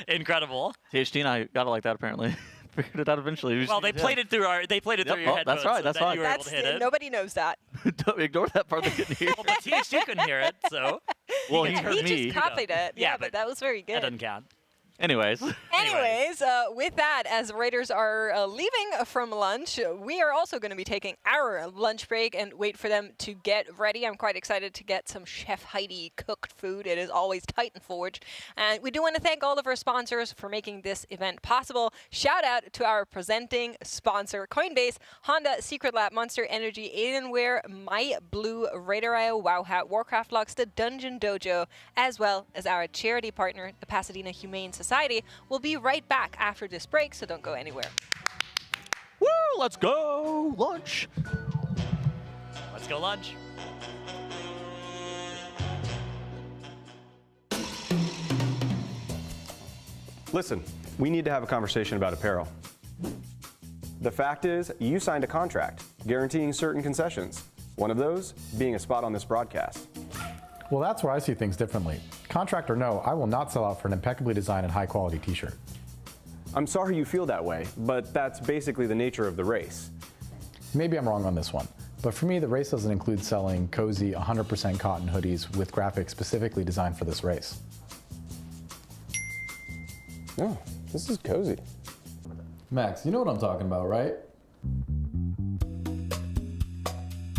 Incredible. THT and I got it like that apparently. Figured it out eventually. We just Well, they needed- played it through your Yep, headphones. that's right, so that's then fine. You were able to hit it. Nobody knows that. Don't ignore that part they couldn't hear. Well, but THD couldn't hear it, so. Well, he heard He me. just copied it. Yeah, Yeah, but that was very good. That doesn't count. Anyways. Anyways, with that, as Raiders are leaving from lunch, we are also going to be taking our lunch break and wait for them to get ready. I'm quite excited to get some Chef Heidi cooked food. It is always Titan Forged. And we do want to thank all of our sponsors for making this event possible. Shout out to our presenting sponsor, Coinbase, Honda, Secret Lab, Monster Energy, Alienware, MyBlue, RaiderIO, Wowhead, Warcraft Logs, the DungeonDojo, as well as our charity partner, the Pasadena Humane Society. We'll be right back after this break, so don't go anywhere. Woo, let's go lunch. Let's go lunch. Listen, we need to have a conversation about apparel. The fact is, you signed a contract guaranteeing certain concessions. One of those being a spot on this broadcast. Well, that's where I see things differently. Contract or no, I will not sell out for an impeccably designed and high-quality t-shirt. I'm sorry you feel that way, but that's basically the nature of the race. Maybe I'm wrong on this one, but for me, the race doesn't include selling cozy 100% cotton hoodies with graphics specifically designed for this race. Oh, this is cozy. Max, you know what I'm talking about, right?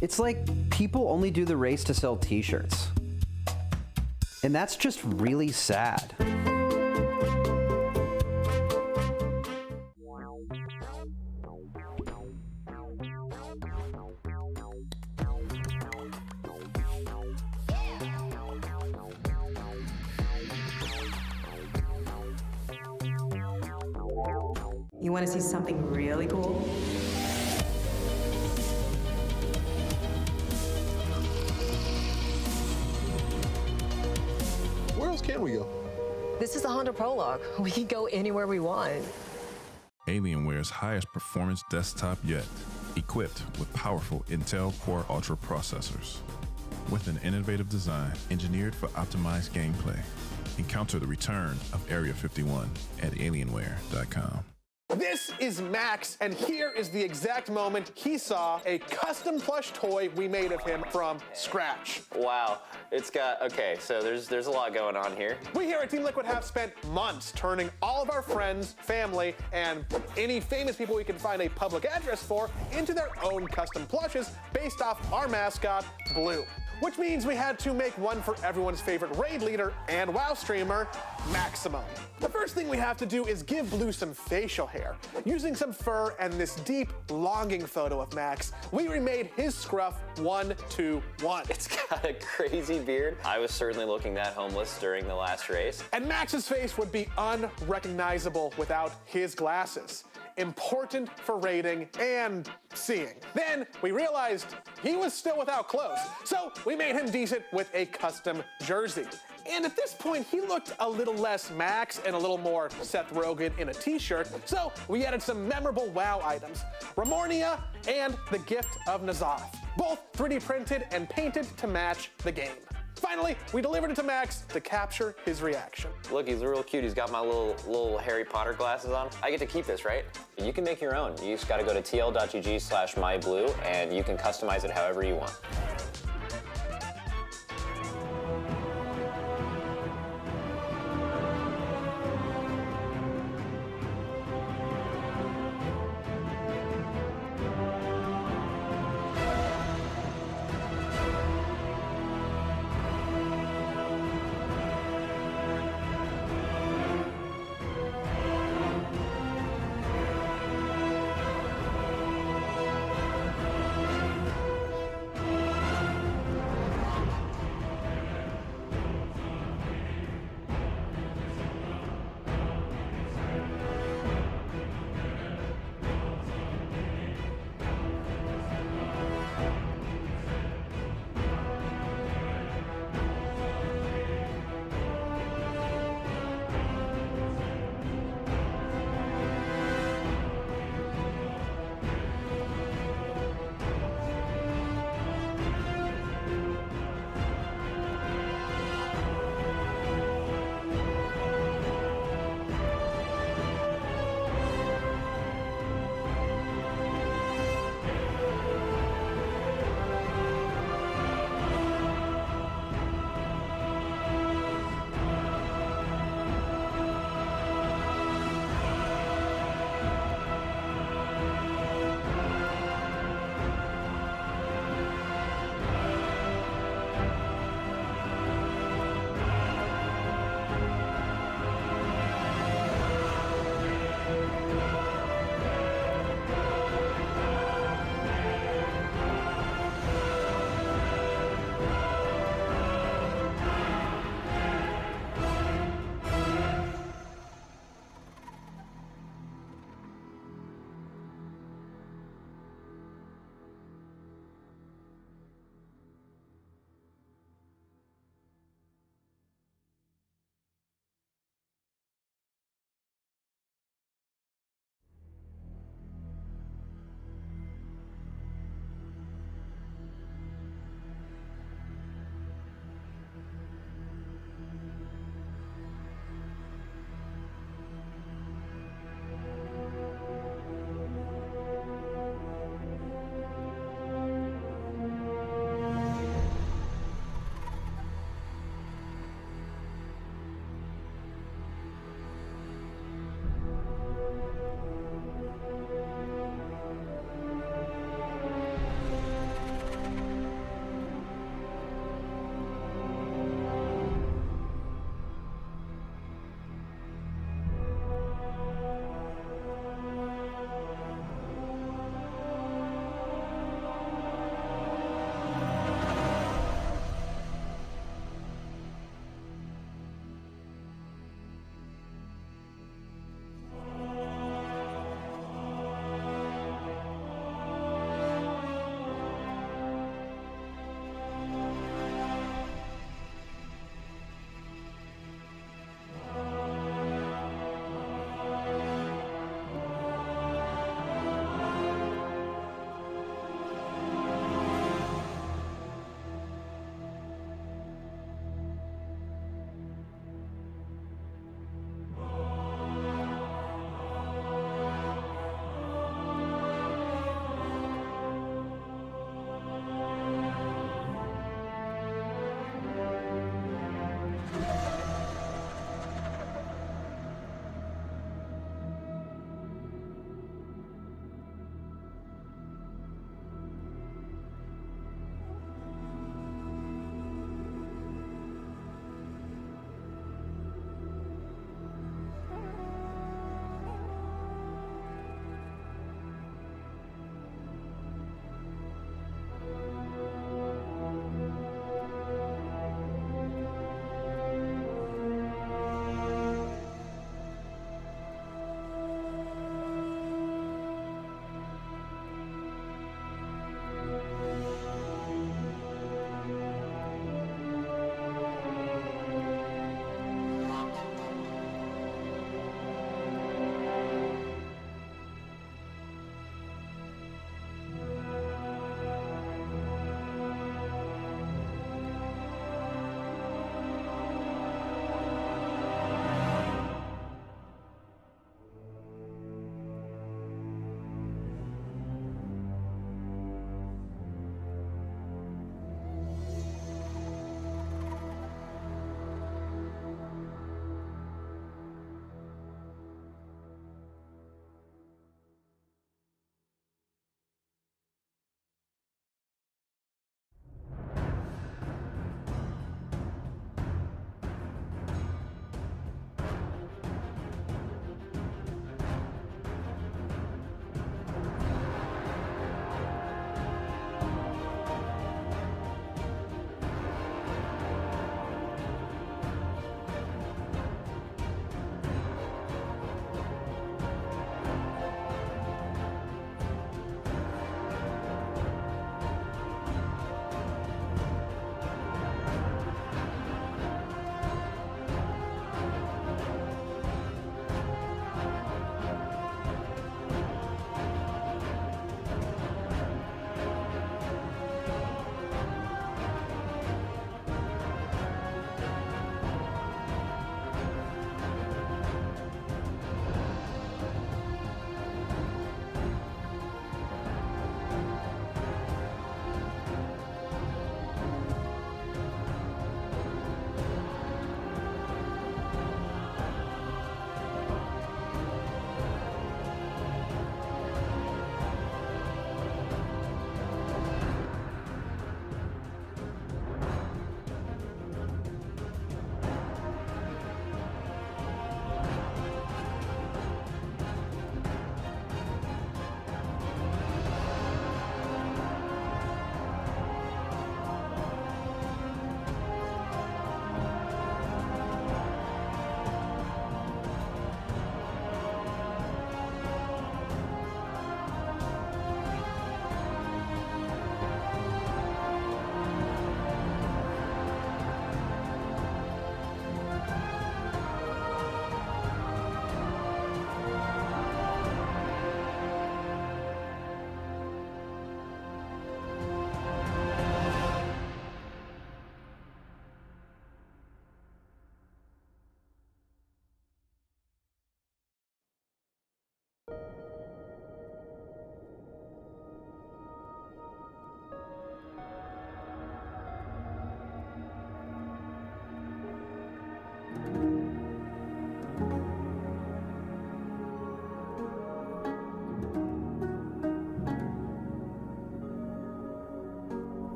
It's like people only do the race to sell t-shirts. And that's just really sad. You want to see something really cool? Where else can we go? This is the Honda Prologue. We can go anywhere we want. Alienware's highest performance desktop yet, equipped with powerful Intel Core Ultra processors. With an innovative design engineered for optimized gameplay. Encounter the return of Area 51 at Alienware.com. This is Max, and here is the exact moment he saw a custom plush toy we made of him from scratch. Wow, it's got, okay, so there's a lot going on here. We here at Team Liquid have spent months turning all of our friends, family, and any famous people we can find a public address for into their own custom plushes based off our mascot, Blue. Which means we had to make one for everyone's favorite raid leader and WoW streamer, Maximum. The first thing we have to do is give Blue some facial hair. Using some fur and this deep, longing photo of Max, we remade his scruff 1-2-1. It's got a crazy beard. I was certainly looking that homeless during the last race. And Max's face would be unrecognizable without his glasses. Important for raiding and seeing. Then we realized he was still without clothes, so we made him decent with a custom jersey. And at this point, he looked a little less Max and a little more Seth Rogen in a t-shirt, so we added some memorable WoW items, Ramornia and the Gift of N'Zoth, both 3D printed and painted to match the game. Finally, we delivered it to Max to capture his reaction. Look, he's real cute. He's got my little Harry Potter glasses on. I get to keep this, right? You can make your own. You just gotta go to tl.gg/myblue and you can customize it however you want.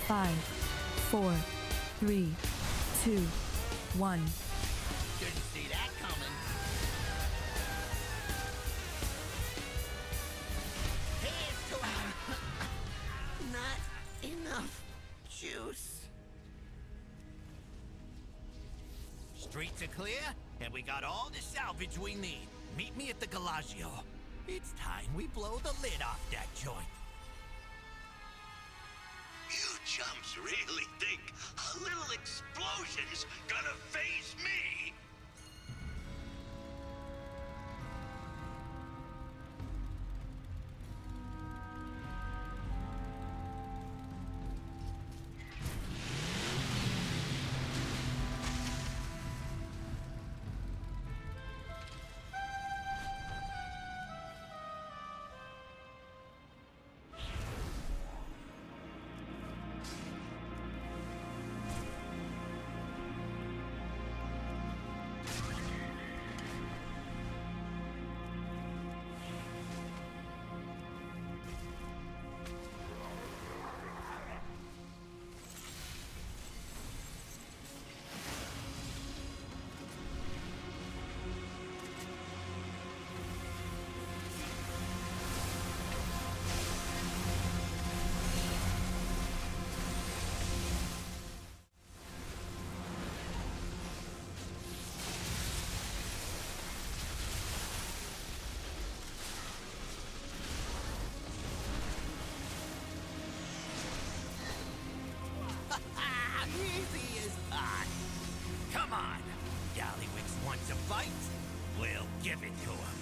5, 4, 3, 2, 1. Didn't see that coming. Here's to not enough juice. Streets are clear, and we got all the salvage we need. Meet me at the Gallagio. It's time we blow the lid off that joint. You chumps really think a little explosion's gonna faze me? Easy as pie. Come on. Gallywix wants a fight. We'll give it to him.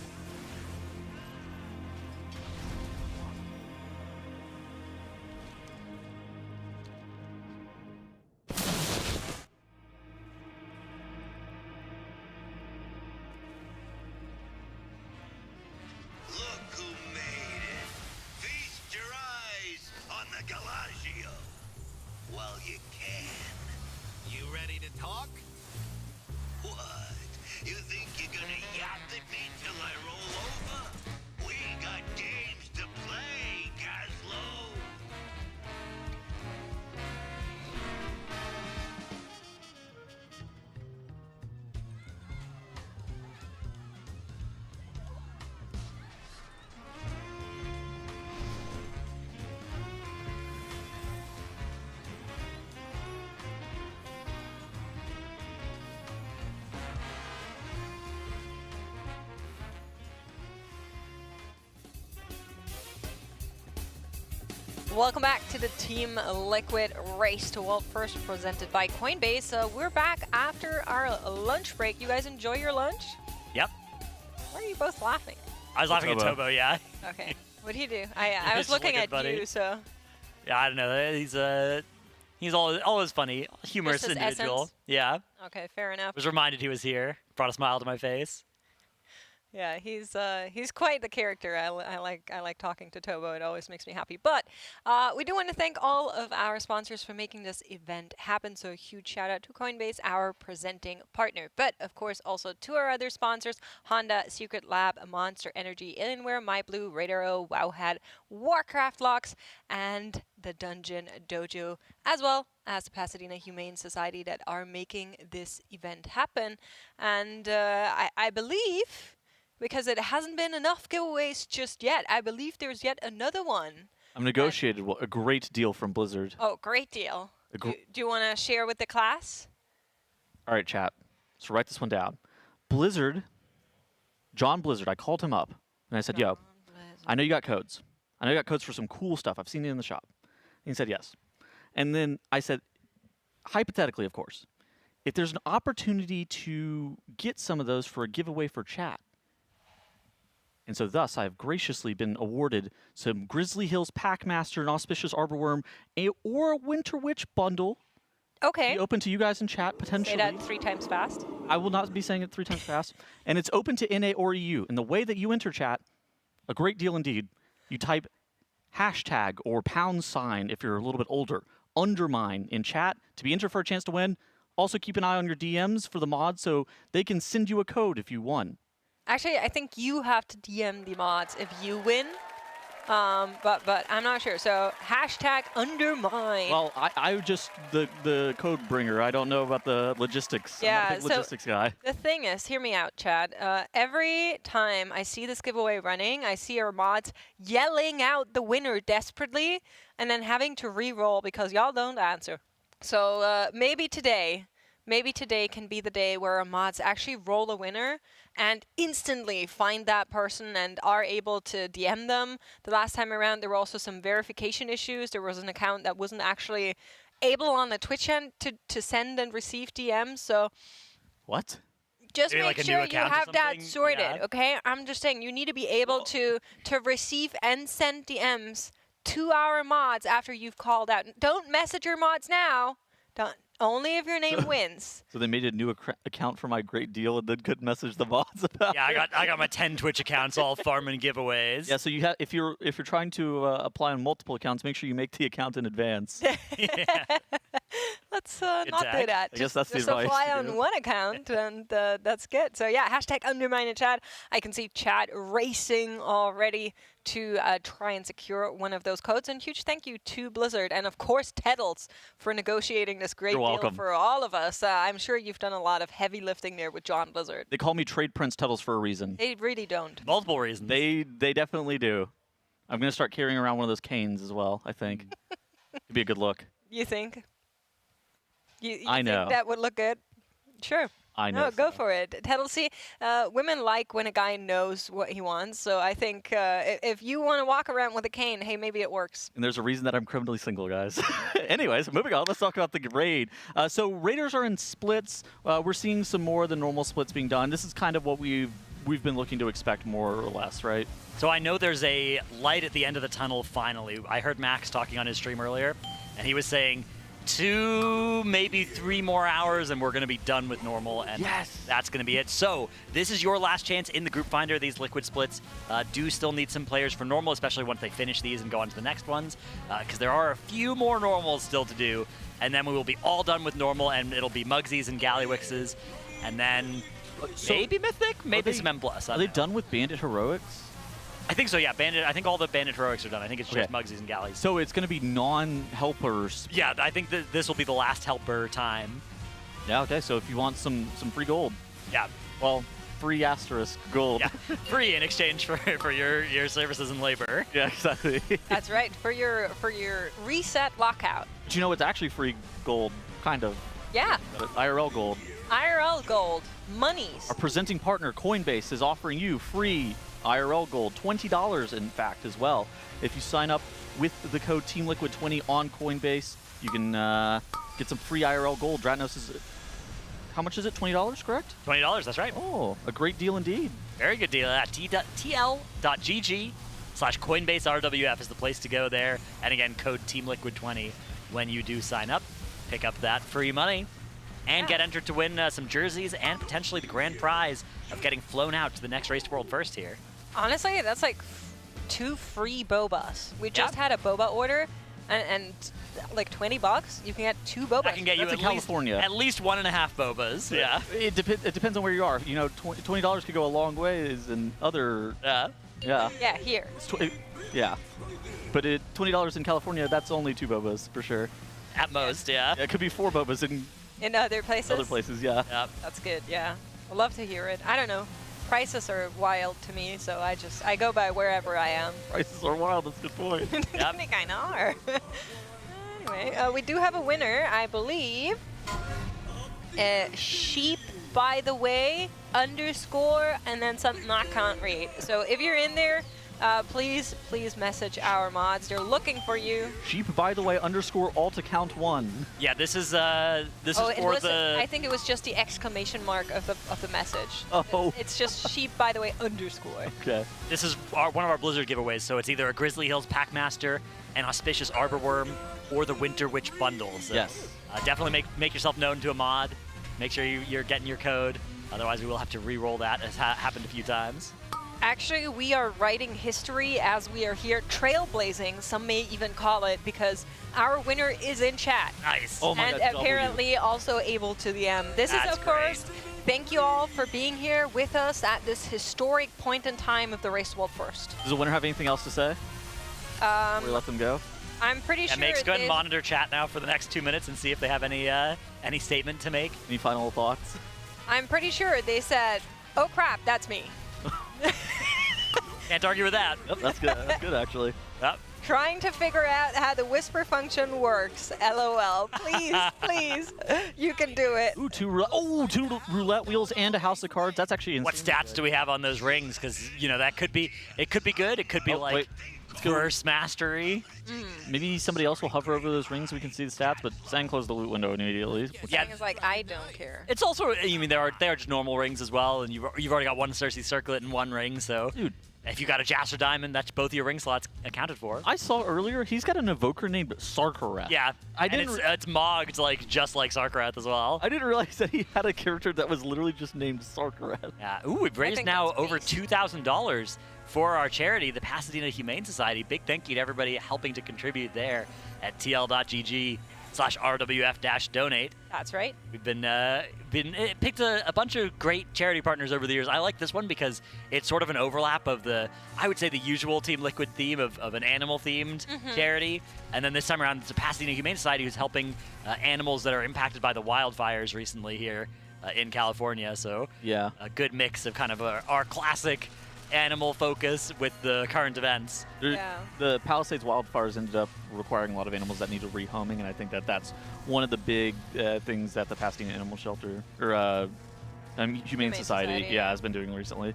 Look who made it. Feast your eyes on the Gallagio. While you can. You ready to talk? What? You think you're gonna yap at me till I roll over? We got games to play, Gazlo. Welcome back to the Team Liquid Race to World First presented by Coinbase. We're back after our lunch break. You guys enjoy your lunch? Yep. Why are you both laughing? I was laughing at Tobo, yeah. Okay. What do you do? I was looking at you, so. Yeah, I don't know. He's always funny, humorous Just his individual. essence? Yeah. Okay, fair enough. Was reminded he was here. Brought a smile to my face. Yeah, he's quite the character. I like talking to Tobo. It always makes me happy. But we do want to thank all of our sponsors for making this event happen. So a huge shout out to Coinbase, our presenting partner. But of course also to our other sponsors: Honda, Secret Lab, Monster Energy, Alienware, MyBlue, RaiderIO, Wowhead, Warcraft Logs, and the DungeonDojo, as well as the Pasadena Humane Society that are making this event happen. And I believe, because it hasn't been enough giveaways just yet, I believe there's yet another one. I've negotiated a great deal from Blizzard. Oh, great deal. Do you want to share with the class? All right, chat. So write this one down. Blizzard, John Blizzard, I called him up and I said, yo, I know you got codes. I know you got codes for some cool stuff. I've seen it in the shop. And he said, yes. And then I said, hypothetically, of course, if there's an opportunity to get some of those for a giveaway for chat. And so thus, I have graciously been awarded some Grizzly Hills Packmaster and Auspicious Arborworm or a Winter Witch bundle. Okay. Be open to you guys in chat, potentially. Say that 3 times fast. I will not be saying it 3 times fast. And it's open to NA or EU. And the way that you enter chat, a great deal indeed, you type hashtag or # if you're a little bit older, Undermine in chat to be entered for a chance to win. Also keep an eye on your DMs for the mods so they can send you a code if you won. Actually, I think you have to DM the mods if you win. But I'm not sure. So hashtag Undermine. Well, I just the code bringer. I don't know about the logistics. I'm not a big logistics guy. The thing is, hear me out, Chad. Every time I see this giveaway running, I see our mods yelling out the winner desperately and then having to re-roll because y'all don't answer. So maybe today can be the day where our mods actually roll a winner and instantly find that person and are able to DM them. The last time around, there were also some verification issues. There was an account that wasn't actually able on the Twitch end to send and receive DMs. So what? Just Maybe make like a sure new you account or have that something? sorted, Yeah. okay? I'm just saying you need to be able to receive and send DMs to our mods after you've called out. Don't message your mods now. Don't. Only if your name wins. So they made a new account for my great deal and then couldn't message the mods about Yeah, it. I got my 10 Twitch accounts all farming giveaways. Yeah, so you have if you're trying to apply on multiple accounts, make sure you make the account in advance. Let's not do tag. that. I guess that's the just advice apply to on do. one account, and that's good. So yeah, hashtag Undermine in chat. I can see Chad racing already to try and secure one of those codes. And huge thank you to Blizzard and of course Teddles for negotiating this great You're deal welcome. for all of us. I'm sure you've done a lot of heavy lifting there with John Blizzard. They call me Trade Prince Tettles for a reason. They really don't. Multiple reasons. They definitely do. I'm gonna start carrying around one of those canes as well. I think it'd be a good look. You think? You I think know. that would look good? Sure. I know. No, go for it. Teddle, see, women like when a guy knows what he wants. So I think if you want to walk around with a cane, hey, maybe it works. And there's a reason that I'm criminally single, guys. Anyways, moving on. Let's talk about the raid. So raiders are in splits. We're seeing some more of the normal splits being done. This is kind of what we've been looking to expect more or less, right? So I know there's a light at the end of the tunnel finally. I heard Max talking on his stream earlier, and he was saying 2, maybe 3 more hours, and we're going to be done with normal, and that's going to be it. So this is your last chance in the group finder. These liquid splits do still need some players for normal, especially once they finish these and go on to the next ones, because there are a few more normals still to do, and then we will be all done with normal, and it'll be Mugsies and Gallywixes, and then maybe Mythic, maybe some M+. Are they done with Bandit Heroics? I think so, yeah. I think all the Bandit Heroics are done. I think it's just Mugsies and Galleys. So it's going to be non-helpers. Yeah, I think that this will be the last helper time. Yeah, okay. So if you want some free gold. Yeah. Well, free asterisk gold. Yeah, free in exchange for your services and labor. Yeah, exactly. That's right, for your reset lockout. But you know, it's actually free gold, kind of. Yeah. IRL gold. IRL gold, monies. Our presenting partner, Coinbase, is offering you free IRL gold, $20 in fact as well. If you sign up with the code TeamLiquid20 on Coinbase, you can get some free IRL gold. Dratnos is, how much is it? $20, correct? $20, that's right. Oh, a great deal indeed. Very good deal. TL.gg/CoinbaseRWF is the place to go there. And again, code TeamLiquid20 when you do sign up. Pick up that free money and get entered to win some jerseys and potentially the grand prize of getting flown out to the next Race to World First here. Honestly, that's like 2 free bobas. We just had a boba order, and like $20, you can get 2 bobas. I can get you That's at in California. at least 1.5 bobas. Yeah. It depends on where you are. You know, $20 could go a long ways in other. Yeah. Yeah, here. Yeah. But $20 in California, that's only 2 bobas for sure. At most, yeah. It could be 4 bobas in other places. Other places, yeah. That's good. Yeah, I love to hear it. I don't know. Prices are wild to me, so I go by wherever I am. Prices are wild. That's a good point. I think I know. Anyway, we do have a winner, I believe. Sheep, by the way, _ and then something I can't read. So if you're in there, please message our mods. They're looking for you. Sheep, by the way, _ alt account 1. Yeah, this is for the. I think it was just the exclamation mark of the message. Oh. It's just sheep, by the way, _ Okay. This is one of our Blizzard giveaways, so it's either a Grizzly Hills Packmaster, an Auspicious Arborworm, or the Winter Witch bundle. So, yes. Definitely make yourself known to a mod. Make sure you're getting your code. Otherwise, we will have to re-roll that, as happened a few times. Actually, we are writing history as we are here, trailblazing, some may even call it, because our winner is in chat. Nice. Oh my and God, apparently also able to DM. This is, of course, thank you all for being here with us at this historic point in time of the Race to World First. Does the winner have anything else to say? We let them go. I'm pretty Yeah, sure. Makes good. they- Monitor chat now for the next 2 minutes and see if they have any statement to make. Any final thoughts? I'm pretty sure they said, "Oh crap, that's me." Can't argue with that. Yep, that's good. That's good actually. Yep. Trying to figure out how the whisper function works. LOL. Please, please, you can do it. Ooh, two roulette wheels and a house of cards. That's actually What insane. stats do we have on those rings? Because that could be good. It could be like burst mastery. Maybe somebody else will hover over those rings so we can see the stats, but Sang closed the loot window immediately. Yeah, It's like I don't care. it's also. I mean, they are just normal rings as well, and you've already got one Cersei circlet and one ring. So, dude, if you got a Jasper Diamond, that's both your ring slots accounted for. I saw earlier he's got an evoker named Sarkarath. Yeah, I didn't. It's mogged just like Sarkarath as well. I didn't realize that he had a character that was literally just named Sarkarath. Yeah. Ooh, we've raised now over $2,000 for our charity, the Pasadena Humane Society. Big thank you to everybody helping to contribute there at tl.gg/rwf-donate. That's right. We've picked a bunch of great charity partners over the years. I like this one because it's sort of an overlap of the usual Team Liquid theme of an animal-themed charity. And then this time around, it's the Pasadena Humane Society who's helping animals that are impacted by the wildfires recently here in California. So yeah, a good mix of kind of our classic animal focus with the current events. The Palisades wildfires ended up requiring a lot of animals that needed rehoming, and I think that's one of the big things that the Pasadena Animal Shelter or Humane Society, has been doing recently.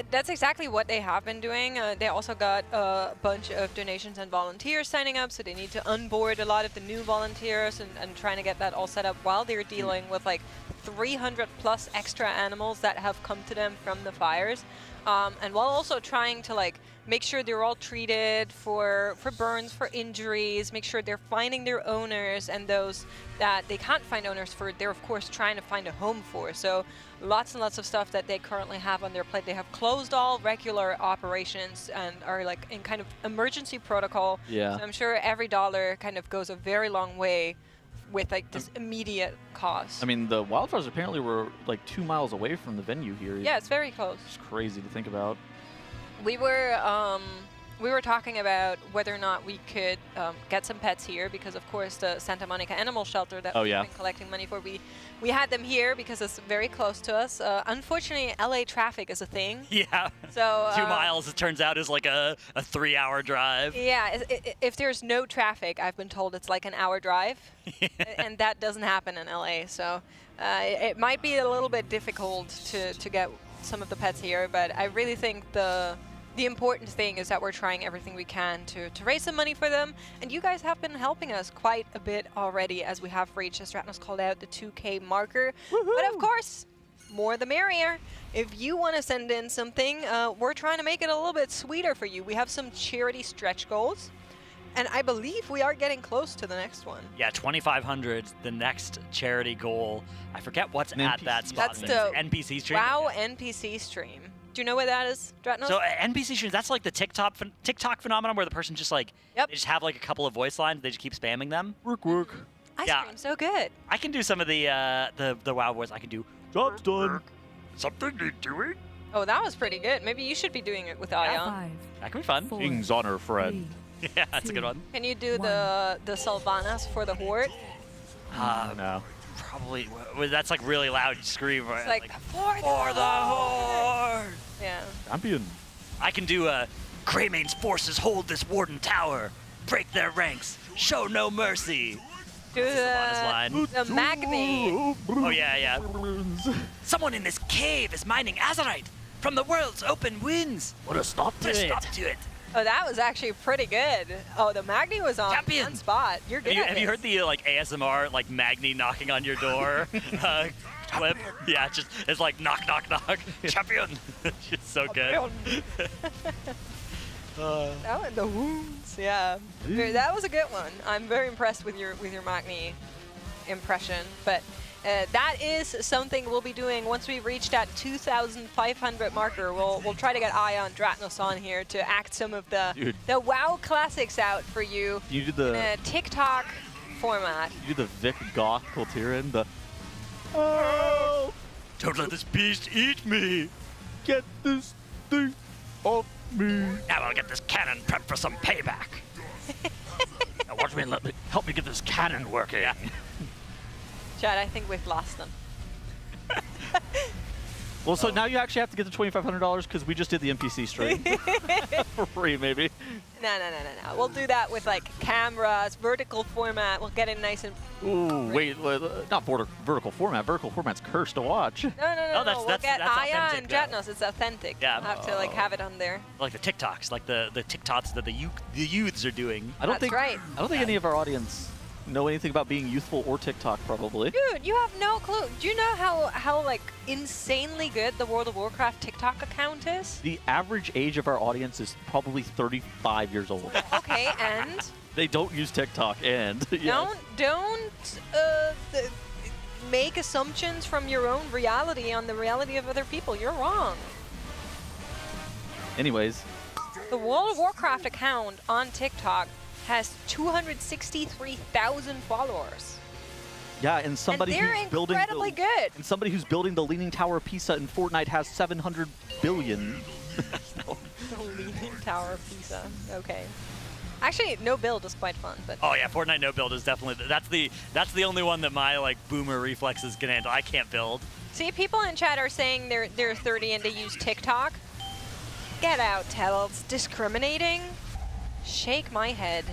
That's exactly what they have been doing. They also got a bunch of donations and volunteers signing up, so they need to onboard a lot of the new volunteers and trying to get that all set up while they're dealing with like 300 plus extra animals that have come to them from the fires. And while also trying to like make sure they're all treated for burns, for injuries, make sure they're finding their owners, and those that they can't find owners for, they're of course trying to find a home for. So lots and lots of stuff that they currently have on their plate. They have closed all regular operations and are like in kind of emergency protocol. Yeah. So I'm sure every dollar kind of goes a very long way with like this immediate cost. I mean, the wildfires apparently were like 2 miles away from the venue here. Yeah, it's very close. It's crazy to think about. We were talking about whether or not we could get some pets here because, of course, the Santa Monica Animal Shelter that we've been collecting money for, we had them here because it's very close to us. Unfortunately, LA traffic is a thing. Yeah. So 2 miles, it turns out, is like a 3-hour drive. Yeah. If there's no traffic, I've been told it's like an hour drive, and that doesn't happen in LA. So it might be a little bit difficult to get some of the pets here, but I really think the important thing is that we're trying everything we can to raise some money for them, and you guys have been helping us quite a bit already as we have reached, as Stratnos called out, the 2K marker. But of course, more the merrier. If you want to send in something, we're trying to make it a little bit sweeter for you. We have some charity stretch goals, and I believe we are getting close to the next one. Yeah, 2,500, the next charity goal. I forget what's at that spot. That's the NPC stream. WoW NPC stream. Do you know what that is, Dratnos? So NPC streams, that's like the TikTok phenomenon where the person just like, they just have like a couple of voice lines, they just keep spamming them. Work. I stream so good. I can do some of the WoW voice. I can do, job's done. Something you're doing? Oh, that was pretty good. Maybe you should be doing it with Ion. That can be fun. King's honor, friend. Yeah, that's a good one. Can you do the Sylvanas for the Horde? No. Probably. That's like really loud scream. Right? It's like for the Horde! Yeah. Champion. I can do Craymane's forces hold this Warden Tower. Break their ranks. Show no mercy. Do the Magni. Oh, yeah. Someone in this cave is mining azurite from the world's open winds. What a stop to it. Oh, that was actually pretty good. Oh, the Magni was on one spot. You're good. Have you heard the like ASMR like Magni knocking on your door clip? Yeah, it's like knock, knock, knock. Champion. It's so good. The wounds, yeah. That was a good one. I'm very impressed with your Magni impression, but that is something we'll be doing once we reach that 2,500 marker. We'll try to get Ion Dratnos on here to act some of the WoW classics out for you, You did the in a TikTok format. You did the Vic Goth Kultiran, the don't let this beast eat me. Get this thing off me. Now I'll get this cat cannon prep for some payback. Now watch me, help me get this cannon working. Yeah. Chad, I think we've lost them. Well, so now you actually have to get the $2,500 because we just did the NPC stream for free, maybe. No. We'll do that with like cameras, vertical format. We'll get it nice and. Ooh, wait, not vertical format. Vertical format's cursed to watch. No. We'll get Aya and Jetnos. It's authentic. Yeah. We'll have to like have it on there. Like the TikToks, like the TikToks that the youths are doing. That's right. I don't think any of our audience know anything about being youthful or TikTok, probably. Dude, you have no clue. Do you know how like insanely good the World of Warcraft TikTok account is? The average age of our audience is probably 35 years old. Okay, and They don't use TikTok, and yes. don't make assumptions from your own reality on the reality of other people. You're wrong. Anyways, The World of Warcraft account on TikTok has 263,000 followers. yeah, and somebody and they're who's building incredibly good. and somebody who's building the Leaning Tower of Pisa in Fortnite has 700 billion. The Leaning Tower of Pisa. Okay. Actually, no build is quite fun, but. Oh yeah, Fortnite no build is definitely that's the only one that my like boomer reflexes can handle. I can't build. See, people in chat are saying they're 30 and they use TikTok. Get out, Tells. Discriminating? Shake my head.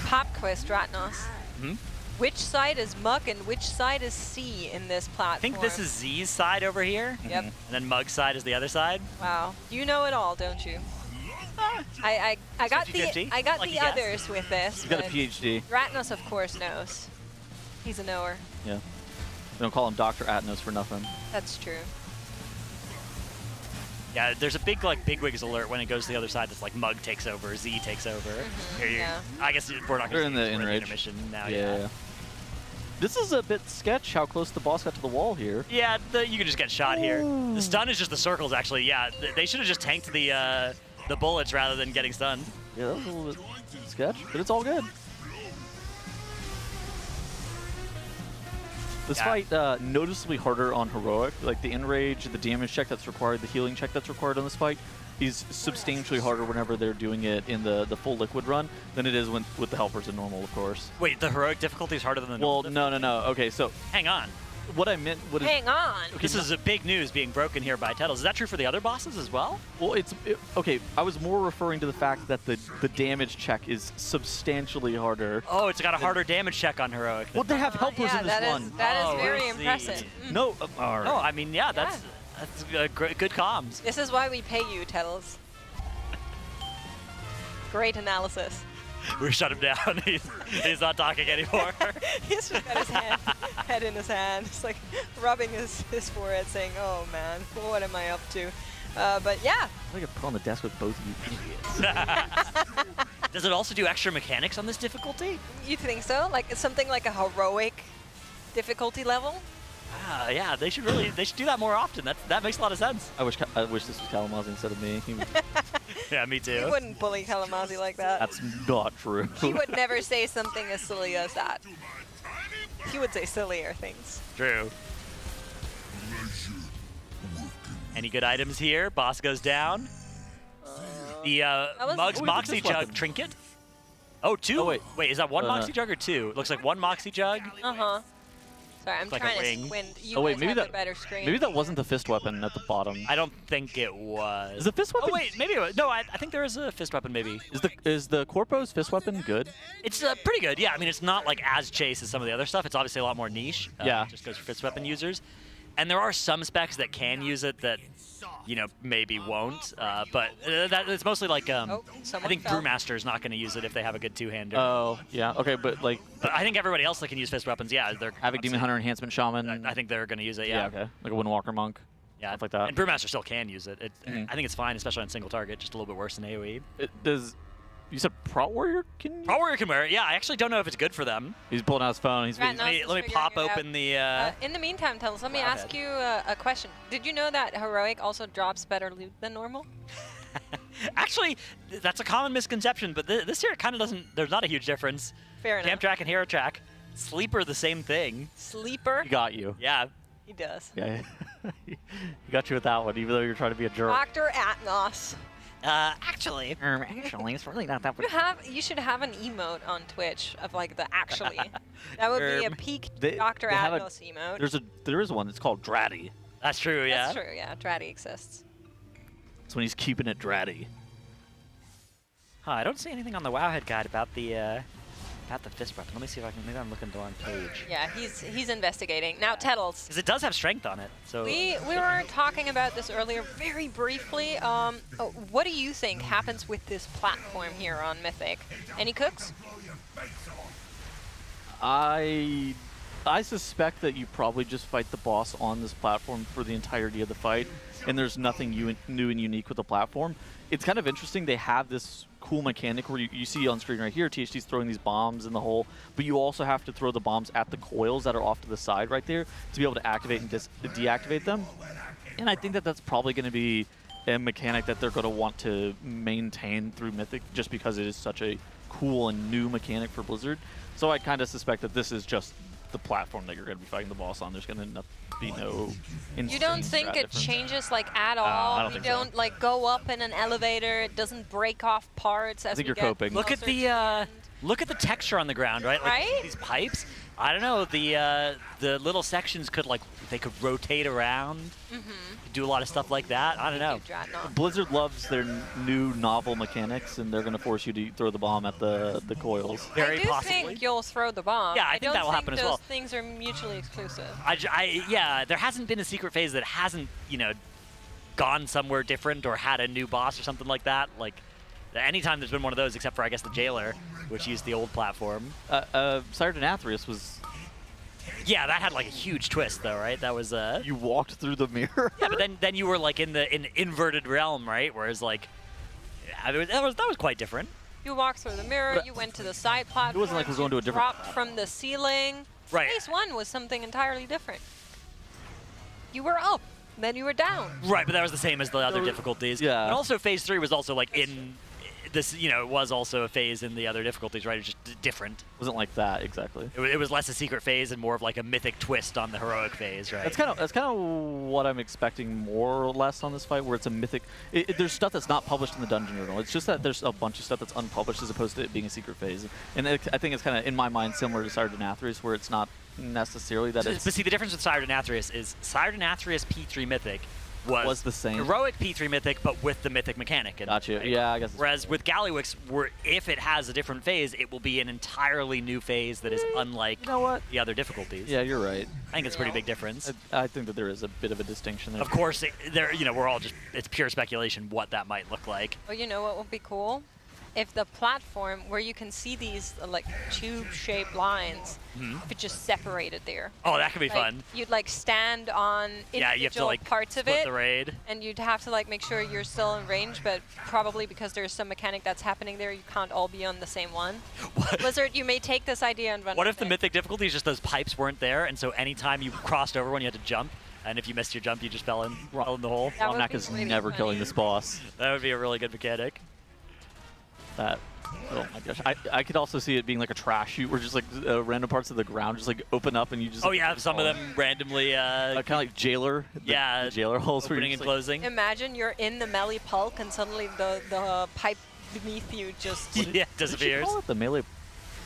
Pop quiz, Dratnos. Which side is Mug and which side is C in this platform? I think this is Z's side over here. Yep. And then Mug's side is the other side. Wow. You know it all, don't you? I got 50-50, the lucky guess. others with this. You got a but PhD. Dratnos, of course, knows. He's a knower. Yeah. They don't call him Dr. Atnos for nothing. That's true. Yeah, there's a big like bigwigs alert when it goes to the other side. That's like Mug takes over, Z takes over. Here you- yeah. I guess we're not They're going in to the see intermission now. Yeah. This is a bit sketch how close the boss got to the wall here. Yeah, you can just get shot here. The stun is just the circles, actually. Yeah, they should have just tanked the bullets rather than getting stunned. Yeah, that was a little bit sketch, but it's all good. This fight noticeably harder on heroic. Like the enrage, the damage check that's required, the healing check that's required on this fight is substantially harder whenever they're doing it in the full liquid run than it is with the helpers in normal, of course. Wait, the heroic difficulty is harder than the normal Well, no. Okay, so hang on. What I meant, Hang on. This is a big news being broken here by Tettles. Is that true for the other bosses as well? Well, okay. I was more referring to the fact that the damage check is substantially harder. Oh, it's got a harder damage check on heroic. Well, they have helpers in this one. That is very impressive. No, all right. No, I mean, yeah, that's good comms. This is why we pay you, Tettles. Great analysis. We shut him down. He's not talking anymore. He's just got his head in his hand. It's like rubbing his forehead saying, oh man, what am I up to? But yeah. I could put on the desk with both of you idiots. Does it also do extra mechanics on this difficulty? You think so? Like something like a heroic difficulty level? Yeah, they should do that more often. That makes a lot of sense. I wish this was Kalamazoo instead of me. Yeah, me too. You wouldn't bully Kalamazoo like that. That's not true. He would never say something as silly as that. He would say sillier things. True. Any good items here? Boss goes down. The Mug's Moxie Jug trinket. Oh, two? Oh, wait, is that one Moxie Jug or two? It looks like one Moxie Jug. Uh-huh. Sorry, I'm Like trying a to ring. squint. You wait, guys maybe have the better screen. Maybe that wasn't the fist weapon at the bottom. I don't think it was. Is the fist weapon? Oh wait, maybe it was. No, I think there is a fist weapon. Maybe. Is the Corpo's fist weapon good? It's pretty good. Yeah, I mean it's not like as chase as some of the other stuff. It's obviously a lot more niche. Yeah. It just goes for fist weapon users, and there are some specs that can use it that, you know, maybe won't. But it's mostly like I think Brewmaster is not going to use it if they have a good two-hander. Oh, yeah. Okay, but like. But I think everybody else that can use fist weapons, yeah, they're Havoc Demon Hunter Enhancement Shaman. I think they're going to use it. Yeah. Okay. Like a Windwalker Monk. Yeah. Stuff like that. And Brewmaster still can use it. I think it's fine, especially on single target. Just a little bit worse than AOE. You said Prot Warrior can? Prot Warrior can wear it. Yeah, I actually don't know if it's good for them. He's pulling out his phone. Right, let me pop open the. In the meantime, Tells, let me ask you a question. Did you know that heroic also drops better loot than normal? Actually, that's a common misconception, but this year it kind of doesn't. There's not a huge difference. Fair enough. Camp Track and Hero Track, Sleeper the same thing. Sleeper? He got you. Yeah. He does. Yeah. He got you with that one, even though you're trying to be a jerk. Dr. Atmos. Actually, it's really not that. You should have an emote on Twitch of like the actually. That would be a peak Dr. Atmos emote. There is one. It's called Dratty. That's true. Yeah. That's true. Yeah, Dratty exists. It's when he's keeping it dratty. Huh, I don't see anything on the Wowhead guide about the fist weapon. Let me see if I can. Maybe I'm looking the wrong page. Yeah, he's investigating now. Tettles. Because it does have strength on it. So we were talking about this earlier, very briefly. What do you think happens with this platform here on Mythic? Any cooks? I suspect that you probably just fight the boss on this platform for the entirety of the fight, and there's nothing new and unique with the platform. It's kind of interesting. They have this cool mechanic where you see on screen right here, THT's throwing these bombs in the hole, but you also have to throw the bombs at the coils that are off to the side right there to be able to activate and deactivate them. And I think that that's probably going to be a mechanic that they're going to want to maintain through Mythic just because it is such a cool and new mechanic for Blizzard. So I kind of suspect that this is just the platform that you're going to be fighting the boss on. There's going to be no You don't think it changes like at all? I don't think so. Don't like go up in an elevator. It doesn't break off parts as I think we you're get coping. Look at the texture on the ground, right? Like Right? these pipes. I don't know. The little sections could they could rotate around. Do a lot of stuff like that. I don't know. Blizzard loves their new novel mechanics, and they're going to force you to throw the bomb at the coils. Very I do possibly. think you'll throw the bomb. Yeah, I think that will happen as well. Those things are mutually exclusive. Yeah, there hasn't been a secret phase that hasn't, gone somewhere different or had a new boss or something like that. Like, anytime there's been one of those, except for, I guess, the Jailer, which used the old platform. Sire Denathrius was... Yeah, that had, like, a huge twist, though, right? That was, You walked through the mirror? Yeah, but then you were, like, in the inverted realm, right? Whereas, like, that was quite different. You walked through the mirror, you went to the side platform. It wasn't like we're going to a different... dropped from the ceiling. Right. Phase 1 was something entirely different. You were up, then you were down. Right, but that was the same as the other difficulties. Yeah. And also Phase 3 was also, like, in... This, it was also a phase in the other difficulties, right? It was just different. It wasn't like that, exactly. It was less a secret phase and more of like a mythic twist on the heroic phase, right? That's kind of what I'm expecting more or less on this fight, where it's a mythic. There's stuff that's not published in the Dungeon Journal. It's just that there's a bunch of stuff that's unpublished as opposed to it being a secret phase. And I think it's kind of, in my mind, similar to Sire Denathrius, where it's not necessarily that it's... But see, the difference with Sire Denathrius is Sire Denathrius P3 Mythic was the same. Heroic P3 Mythic, but with the Mythic mechanic. Gotcha. Right? Yeah, I guess. Whereas with Gallywix, if it has a different phase, it will be an entirely new phase that is unlike the other difficulties. Yeah, you're right. I think it's a pretty big difference. I think that there is a bit of a distinction there. Of course, we're all it's pure speculation what that might look like. Well, you know what would be cool? If the platform where you can see these like tube-shaped lines, if it just separated there. Oh, that could be like, fun. You'd like stand on individual you have to, like, parts of split it, the raid. and you'd have to like make sure you're still in range, but probably because there's some mechanic that's happening there, you can't all be on the same one. Blizzard, you may take this idea and run What with if the it. mythic difficulty is just those pipes weren't there, and so anytime you crossed over one, you had to jump, and if you missed your jump, you just fell in the hole? That would Romnak be is really never funny. killing this boss. That would be a really good mechanic. Oh my gosh. I could also see it being like a trash chute where just like random parts of the ground just like open up and you just... Oh yeah, some of them randomly... kind of like Jailer. Yeah, the Jailer holes where opening you're and just, like, closing. Imagine you're in the melee pulk and suddenly the pipe beneath you just... Yeah, disappears. What did you call it? The melee...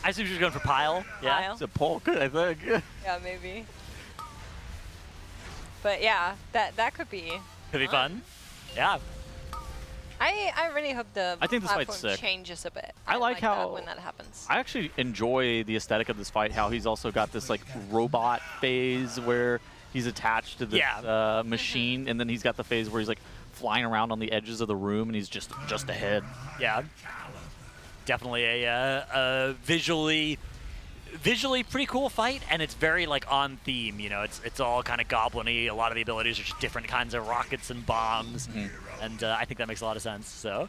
I assume she was going for pile. Yeah. Pile. It's a pulk, I think. Yeah, maybe. But yeah, that could be... Could be fun. Yeah. I really hope the I think this fight's platform sick. changes a bit. I like how- that when that happens. I actually enjoy the aesthetic of this fight, how he's also got this like robot phase where he's attached to this machine, and then he's got the phase where he's like flying around on the edges of the room and he's just ahead. Yeah. Definitely a visually pretty cool fight, and it's very like on theme. It's all kind of goblin-y. A lot of the abilities are just different kinds of rockets and bombs, and I think that makes a lot of sense. So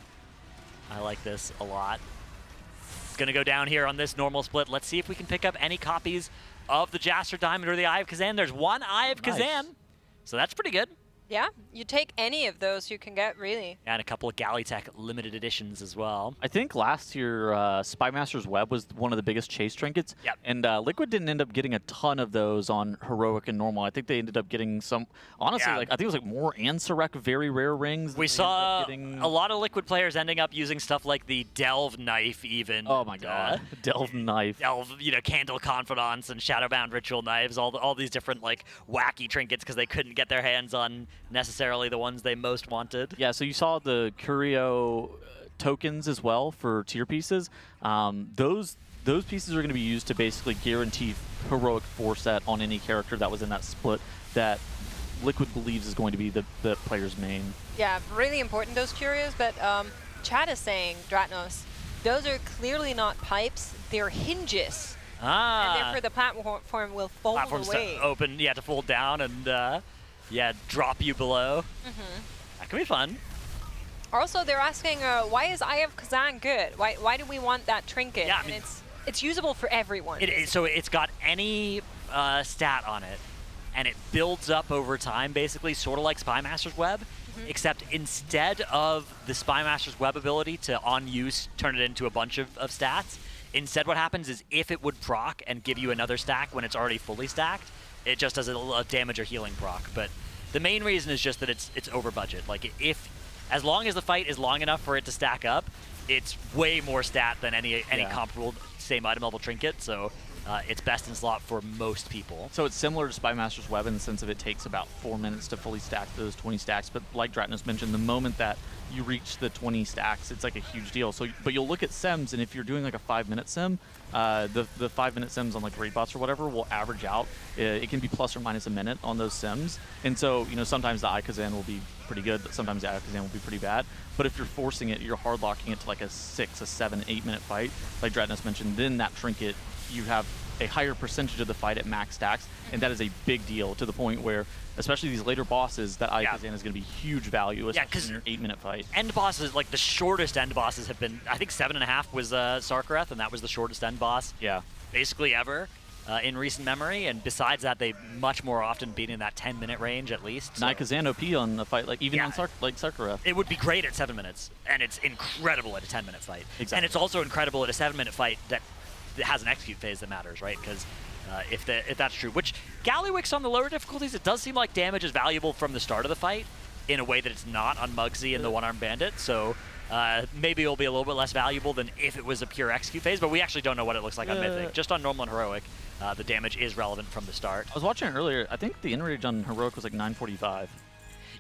I like this a lot. It's gonna go down here on this normal split. Let's see if we can pick up any copies of the Jaster Diamond or the Eye of Kazan. There's one Eye of Kazan, so that's pretty good. Yeah, you take any of those you can get, really. And a couple of Gallytech limited editions as well. I think last year, Spymaster's Web was one of the biggest chase trinkets. Yep. And Liquid didn't end up getting a ton of those on Heroic and Normal. I think they ended up getting some, honestly, like I think it was like more Ansurek very rare rings. We saw a lot of Liquid players ending up using stuff like the Delve Knife even. Oh my god, Delve Knife. Delve, Candle Confidants and Shadowbound Ritual Knives, all these different like wacky trinkets because they couldn't get their hands on necessarily the ones they most wanted. Yeah, so you saw the Curio tokens as well for tier pieces. Those pieces are going to be used to basically guarantee Heroic 4 set on any character that was in that split that Liquid believes is going to be the player's main. Yeah, really important, those curios, but Chad is saying, Dratnos, those are clearly not pipes, they're hinges. And therefore the platform will fold away. To open, to fold down and drop you below. That could be fun. Also, they're asking, why is Eye of Kazan good? Why do we want that trinket? Yeah, and it's usable for everyone. So it's got any stat on it, and it builds up over time, basically, sort of like Spymaster's Web, except instead of the Spymaster's Web ability to, on use, turn it into a bunch of stats, instead what happens is if it would proc and give you another stack when it's already fully stacked, it just does a damage or healing proc. But the main reason is just that it's over budget. Like as long as the fight is long enough for it to stack up, it's way more stat than any comparable same item level trinket. So it's best in slot for most people. So it's similar to Spymaster's Web in the sense of it takes about 4 minutes to fully stack those 20 stacks. But like Dratnos mentioned, the moment that you reach the 20 stacks, it's like a huge deal. So, but you'll look at sims, and if you're doing like a 5-minute sim, the 5-minute sims on like raid bots or whatever will average out. It can be plus or minus a minute on those sims. And so, sometimes the Ikazan will be pretty good, but sometimes the Ikazan will be pretty bad. But if you're forcing it, you're hard locking it to like a 6, a 7, 8-minute fight, like Dratnos mentioned, then that trinket, you have a higher percentage of the fight at max stacks, and that is a big deal to the point where, especially these later bosses, that Ikazan is going to be huge value, especially in your 8-minute fight. End bosses, like the shortest end bosses have been, I think 7.5 was Sarkareth, and that was the shortest end boss basically ever in recent memory, and besides that, they much more often been in that 10-minute range at least. So. Ikazan OP on a fight, like even on Sarkareth. It would be great at 7 minutes, and it's incredible at a 10-minute fight. Exactly. And it's also incredible at a 7-minute fight that has an execute phase that matters, right? Because if that's true, which Gallywix on the lower difficulties, it does seem like damage is valuable from the start of the fight in a way that it's not on Mugsy and the One-Armed Bandit. So maybe it'll be a little bit less valuable than if it was a pure execute phase, but we actually don't know what it looks like on Mythic. Just on Normal and Heroic, the damage is relevant from the start. I was watching it earlier. I think the in-range on Heroic was like 945.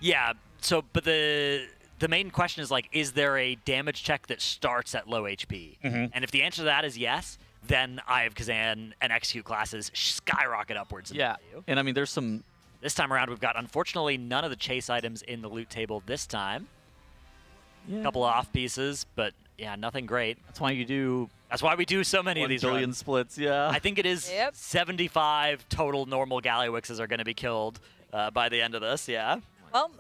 Yeah, so, but the main question is, like, is there a damage check that starts at low HP? And if the answer to that is yes, then Eye of Kazan and Execute classes skyrocket upwards in value. And I mean, there's some... This time around, we've got, unfortunately, none of the chase items in the loot table this time. A couple of off pieces, but yeah, nothing great. That's why we do so many of these 1 billion runs. splits, yeah. I think it is 75 total normal Gallywixes are going to be killed by the end of this, yeah. Well,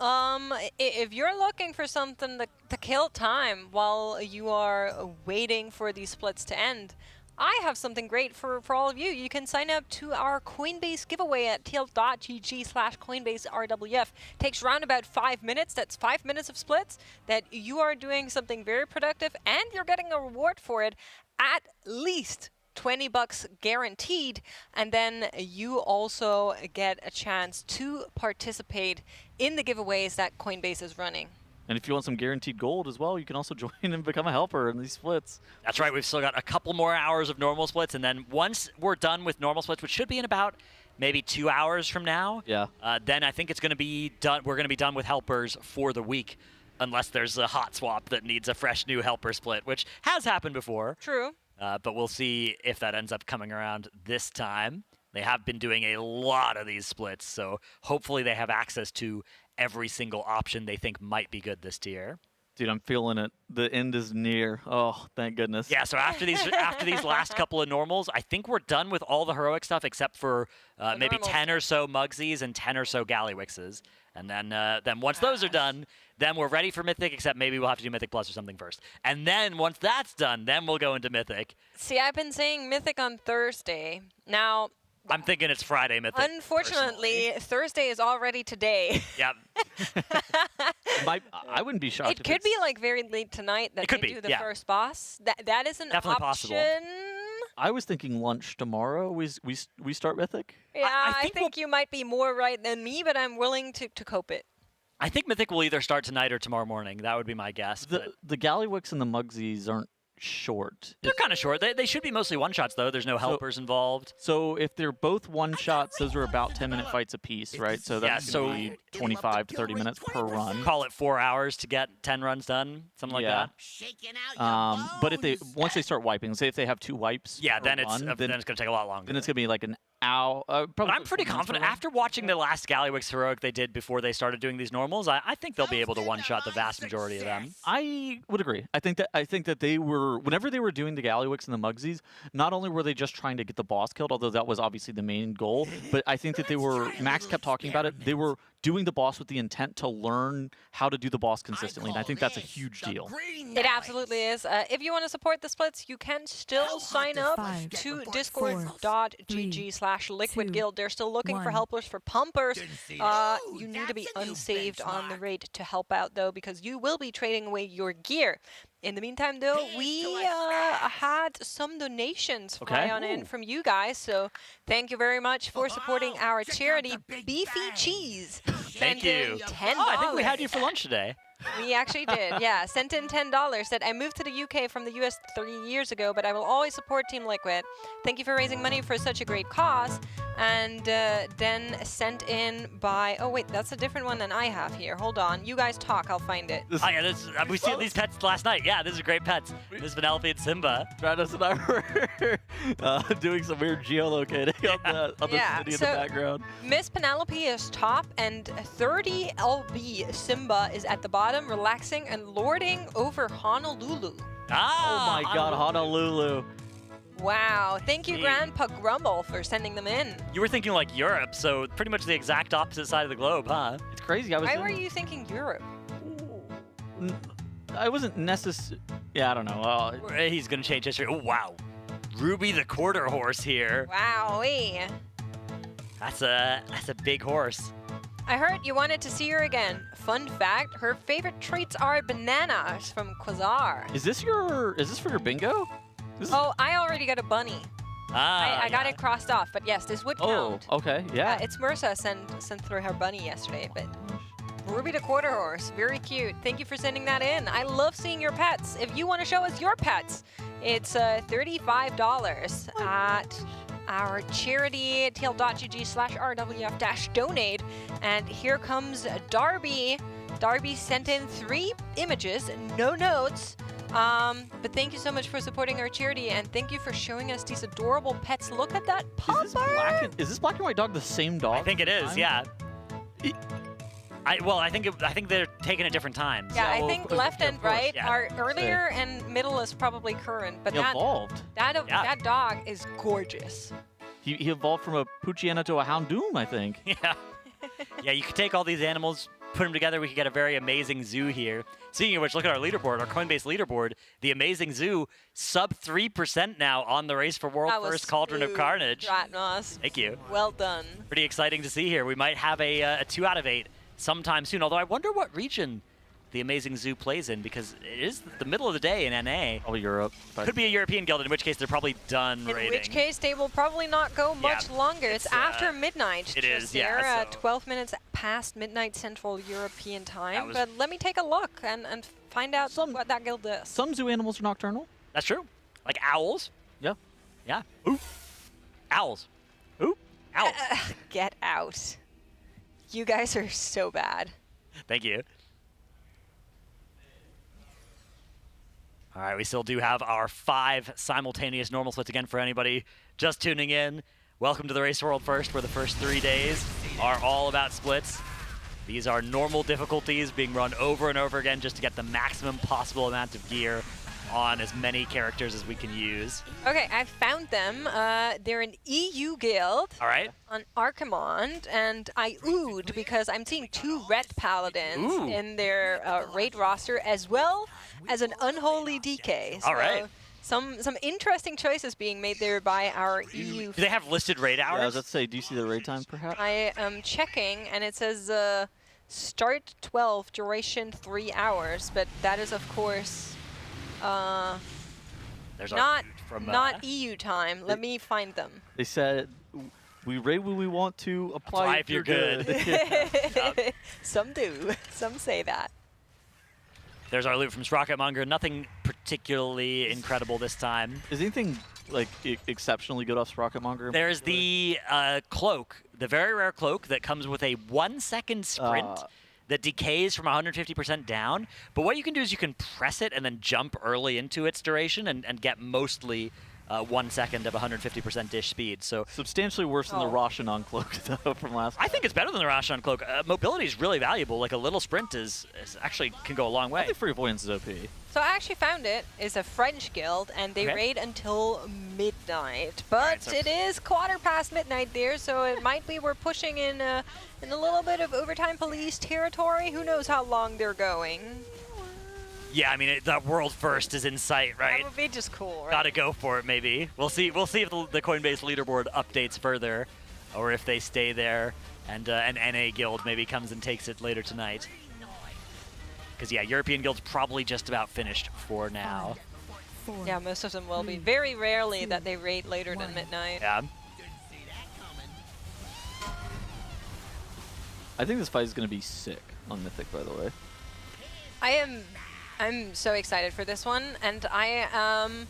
if you're looking for something to kill time while you are waiting for these splits to end, I have something great for all of you. You can sign up to our Coinbase giveaway at tl.gg/CoinbaseRWF. Takes around about 5 minutes. That's 5 minutes of splits that you are doing something very productive, and you're getting a reward for it, at least $20 guaranteed. And then you also get a chance to participate in the giveaways that Coinbase is running. And if you want some guaranteed gold as well, you can also join and become a helper in these splits. That's right. We've still got a couple more hours of normal splits, and then once we're done with normal splits, which should be in about maybe 2 hours from now, then I think it's going to be done. We're going to be done with helpers for the week, unless there's a hot swap that needs a fresh new helper split, which has happened before. True. But we'll see if that ends up coming around this time. They have been doing a lot of these splits, so hopefully they have access to every single option they think might be good this tier. Dude, I'm feeling it. The end is near. Oh, thank goodness. Yeah, so after these last couple of normals, I think we're done with all the heroic stuff except for maybe 10 or so Mugsies and 10 or so Gallywixes. And then once those are done, then we're ready for Mythic, except maybe we'll have to do Mythic Plus or something first. And then once that's done, then we'll go into Mythic. See, I've been saying Mythic on Thursday. Now, I'm thinking it's Friday, Mythic. Unfortunately, Thursday is already today. Yep. I wouldn't be shocked. It could be like very late tonight that they do the first boss. That is an Definitely option. possible. I was thinking lunch tomorrow. We start Mythic. Yeah, I think you might be more right than me, but I'm willing to cope it. I think Mythic will either start tonight or tomorrow morning. That would be my guess. The Gallywix and the Mugsies aren't short. They're kind of short. They should be mostly one-shots, though. There's no helpers involved. So if they're both one-shots, those are about 10-minute fights apiece, right? So that's gonna be 25 to 30 minutes per run. Call it 4 hours to get 10 runs done, something like that. But if once they start wiping, say if they have 2 wipes, then it's going to take a lot longer. Then it's going to be like an hour. But I'm pretty confident. After watching the last Gallywix heroic they did before they started doing these normals, I think they'll be able to one-shot the vast majority of them. I would agree. I think that they were, whenever they were doing the Gallywix and the Mugsies, not only were they just trying to get the boss killed, although that was obviously the main goal, but I think that they were, Max kept talking about it, they were doing the boss with the intent to learn how to do the boss consistently, and I think that's a huge deal. It absolutely is. If you want to support the splits, you can still sign up to discord.gg/liquidguild. They're still looking for helpers for pumpers. You need to be unsaved on the raid to help out, though, because you will be trading away your gear. In the meantime, though, we had some donations fly on in from you guys, so thank you very much for supporting our charity, Beefy Cheese. Thank you. $10. Oh, I think we had you for lunch today. We actually did, yeah. Sent in $10. Said, I moved to the UK from the US 3 years ago, but I will always support Team Liquid. Thank you for raising money for such a great cause. And then sent in by, oh wait, that's a different one than I have here. Hold on, you guys talk, I'll find it. Oh yeah, we seen these pets last night. Yeah, these are great pets. This is Penelope and Simba. Stratus and I were doing some weird geolocating on the city in the background. Miss Penelope is top, and 30 LB Simba is at the bottom, relaxing and lording over Honolulu. Ah, oh my God, Honolulu. Wow, thank you, Grandpa Grumble, for sending them in. You were thinking like Europe, so pretty much the exact opposite side of the globe, huh? It's crazy. Why were you thinking Europe? I wasn't necessarily. Yeah, I don't know. He's gonna change history. Oh wow, Ruby the quarter horse here. Wowee. That's a big horse. I heard you wanted to see her again. Fun fact: her favorite treats are bananas from Quasar. Is this for your bingo? Oh, I already got a bunny. I got it crossed off, but yes, this would count. Oh, okay, yeah. It's Mursa sent through her bunny yesterday, but Ruby the quarter horse, very cute. Thank you for sending that in. I love seeing your pets. If you want to show us your pets, it's $35 at our charity, tl.gg/rwf-donate. And here comes Darby. Darby sent in 3 images, no notes. But thank you so much for supporting our charity, and thank you for showing us these adorable pets. Look at that pupper! Is this black and white dog the same dog? I think it is, yeah. I think they're taken at different times. Yeah, I think left and right are Yeah. earlier, and middle is probably current. But He evolved. That dog is gorgeous. He evolved from a Poochiana to a Houndoom, I think. Yeah. Yeah, you could take all these animals, put them together, we could get a very amazing zoo here. Speaking of which, look at our leaderboard, our Coinbase leaderboard. The amazing zoo, sub 3% now on the race for World First Cauldron of Carnage. Ratnos. Thank you. Well done. Pretty exciting to see here. We might have a 2 out of 8 sometime soon, although I wonder what region the amazing zoo plays in, because it is the middle of the day in NA. Probably Europe. Could be a European guild, in which case they're probably done raiding. In which case, they will probably not go much longer. It's after midnight. It is, yeah. They're 12 minutes past midnight Central European time. But let me take a look and find out what that guild is. Some zoo animals are nocturnal. That's true. Like owls. Yeah. Yeah. Ooh. Owls. Ooh. Owls. Get out. You guys are so bad. Thank you. All right, we still do have our 5 simultaneous normal splits again for anybody just tuning in. Welcome to the Race World First, where the first 3 days are all about splits. These are normal difficulties being run over and over again just to get the maximum possible amount of gear on as many characters as we can use. Okay, I found them. They're an EU guild. All right. On Archimond, and I oohed because I'm seeing 2 red paladins in their raid roster, as well as an unholy DK. So all right. Some interesting choices being made there by our EU. Do they have listed raid hours? Yeah, I was about to say, do you see the raid time perhaps? I am checking, and it says start 12, duration 3 hours, but that is of course There's not from, not EU time. Let me find them. They said, we raid when we want to, apply if you're good. Some do. Some say that. There's our loot from Sprocketmonger. Nothing particularly incredible this time. Is anything like exceptionally good off Sprocketmonger? There's the cloak, the very rare cloak that comes with a 1-second sprint that decays from 150% down. But what you can do is you can press it and then jump early into its duration and get mostly 1 second of 150% dish speed. So substantially worse than the Roshanon cloak though from last time. I think it's better than the Roshanon cloak. Mobility is really valuable. Like a little sprint is actually can go a long way. I think free avoidance is OP. So I actually found it. It's a French guild, and they raid until midnight. But it is quarter past midnight there, so it might be we're pushing in a little bit of overtime police territory. Who knows how long they're going? Yeah, I mean, the world first is in sight, right? That would be just cool, right? Gotta go for it, maybe. We'll see if the Coinbase leaderboard updates further, or if they stay there and an NA guild maybe comes and takes it later tonight. Because, yeah, European guilds probably just about finished for now. Yeah, most of them will be. Very rarely that they raid later than midnight. Yeah. I think this fight is going to be sick on Mythic, by the way. I'm so excited for this one, and I am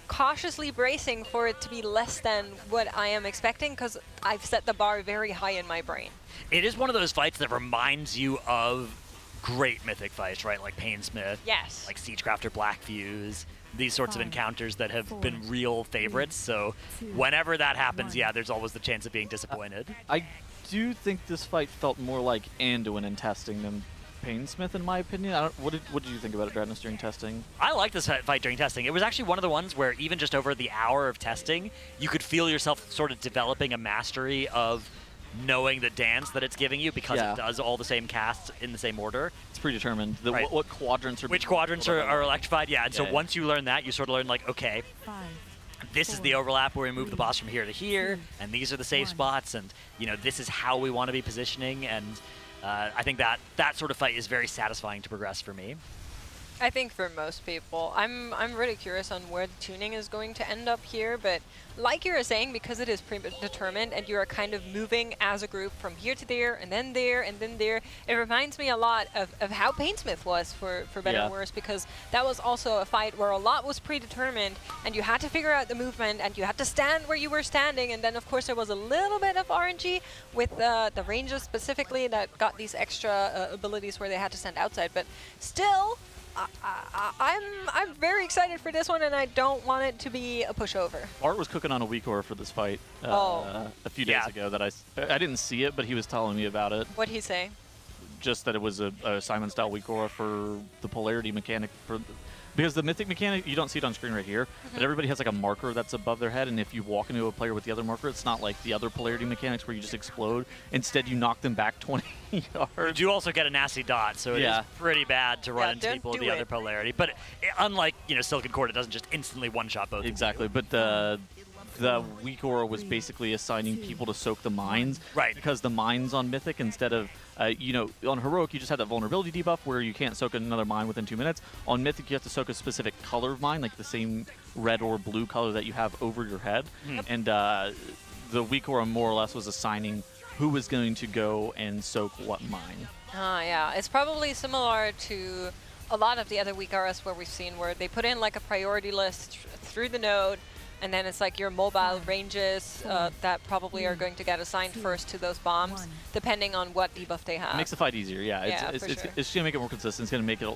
cautiously bracing for it to be less than what I am expecting, because I've set the bar very high in my brain. It is one of those fights that reminds you of great Mythic fights, right? Like Painsmith. Yes. Like Siegecrafter Blackfuse. These sorts of encounters that have been real favorites. So whenever that happens, yeah, there's always the chance of being disappointed. I do think this fight felt more like Anduin in testing than Painsmith, in my opinion. What did you think about it, Dradnus, during testing? I like this fight during testing. It was actually one of the ones where even just over the hour of testing, you could feel yourself sort of developing a mastery of knowing the dance that it's giving you, because it does all the same casts in the same order. It's predetermined. What quadrants are... Which quadrants are electrified, yeah. And so once you learn that, you sort of learn, like, okay, this is the overlap where we move the boss from here to here, and these are the safe spots, and, you know, this is how we want to be positioning, and I think that sort of fight is very satisfying to progress for me. I think for most people. I'm really curious on where the tuning is going to end up here, but like you were saying, because it is predetermined and you are kind of moving as a group from here to there and then there and then there, it reminds me a lot of how Painsmith was for better or worse, because that was also a fight where a lot was predetermined and you had to figure out the movement and you had to stand where you were standing, and then of course there was a little bit of RNG with the rangers specifically that got these extra abilities where they had to stand outside, but still I'm very excited for this one, and I don't want it to be a pushover. Art was cooking on a weak aura for this fight a few days ago. That I didn't see it, but he was telling me about it. What'd he say? Just that it was a Simon-style weak aura for the polarity mechanic. Because the Mythic mechanic, you don't see it on screen right here, but everybody has like a marker that's above their head, and if you walk into a player with the other marker, it's not like the other polarity mechanics where you just explode. Instead, you knock them back 20 yards. You do also get a nasty dot, so it is pretty bad to run into people with the other polarity. But unlike, you know, Silken Cord, it doesn't just instantly one-shot both. Exactly, but the weak aura was basically assigning people to soak the mines. Right. Because the mines on Mythic, instead of, you know, on Heroic, you just had that vulnerability debuff where you can't soak another mine within 2 minutes. On Mythic, you have to soak a specific color of mine, like the same red or blue color that you have over your head. And the weak aura more or less was assigning who was going to go and soak what mine. Yeah, it's probably similar to a lot of the other weak auras where we've seen where they put in like a priority list through the node, and then it's like your mobile ranges that probably are going to get assigned first to those bombs, depending on what debuff they have. It makes the fight easier, yeah. It's sure. going to make it more consistent. It's going to make it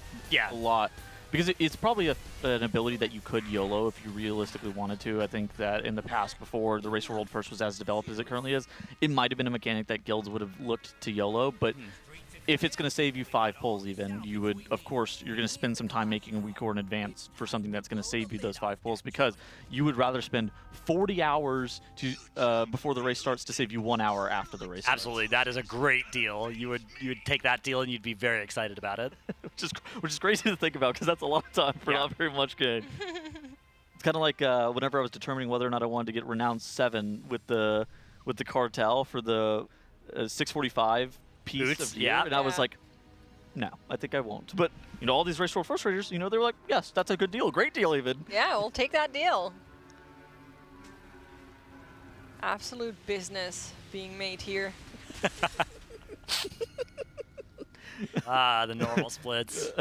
a lot. Because it's probably an ability that you could YOLO if you realistically wanted to. I think that in the past, before the Race World first was as developed as it currently is, it might have been a mechanic that guilds would have looked to YOLO, but if it's going to save you 5 pulls even, you would, of course, you're going to spend some time making a weak core in advance for something that's going to save you those 5 pulls, because you would rather spend 40 hours to before the race starts to save you 1 hour after the race starts. Absolutely, that is a great deal. You would take that deal and you'd be very excited about it. which is crazy to think about, because that's a long time for not very much gain. It's kind of like whenever I was determining whether or not I wanted to get Renowned 7 with the cartel for the 645 piece Boots, of gear, and I was like, no, I think I won't. But all these Race World First Raiders, they were like, yes, that's a good deal, great deal even. Yeah, we'll take that deal. Absolute business being made here. The normal splits.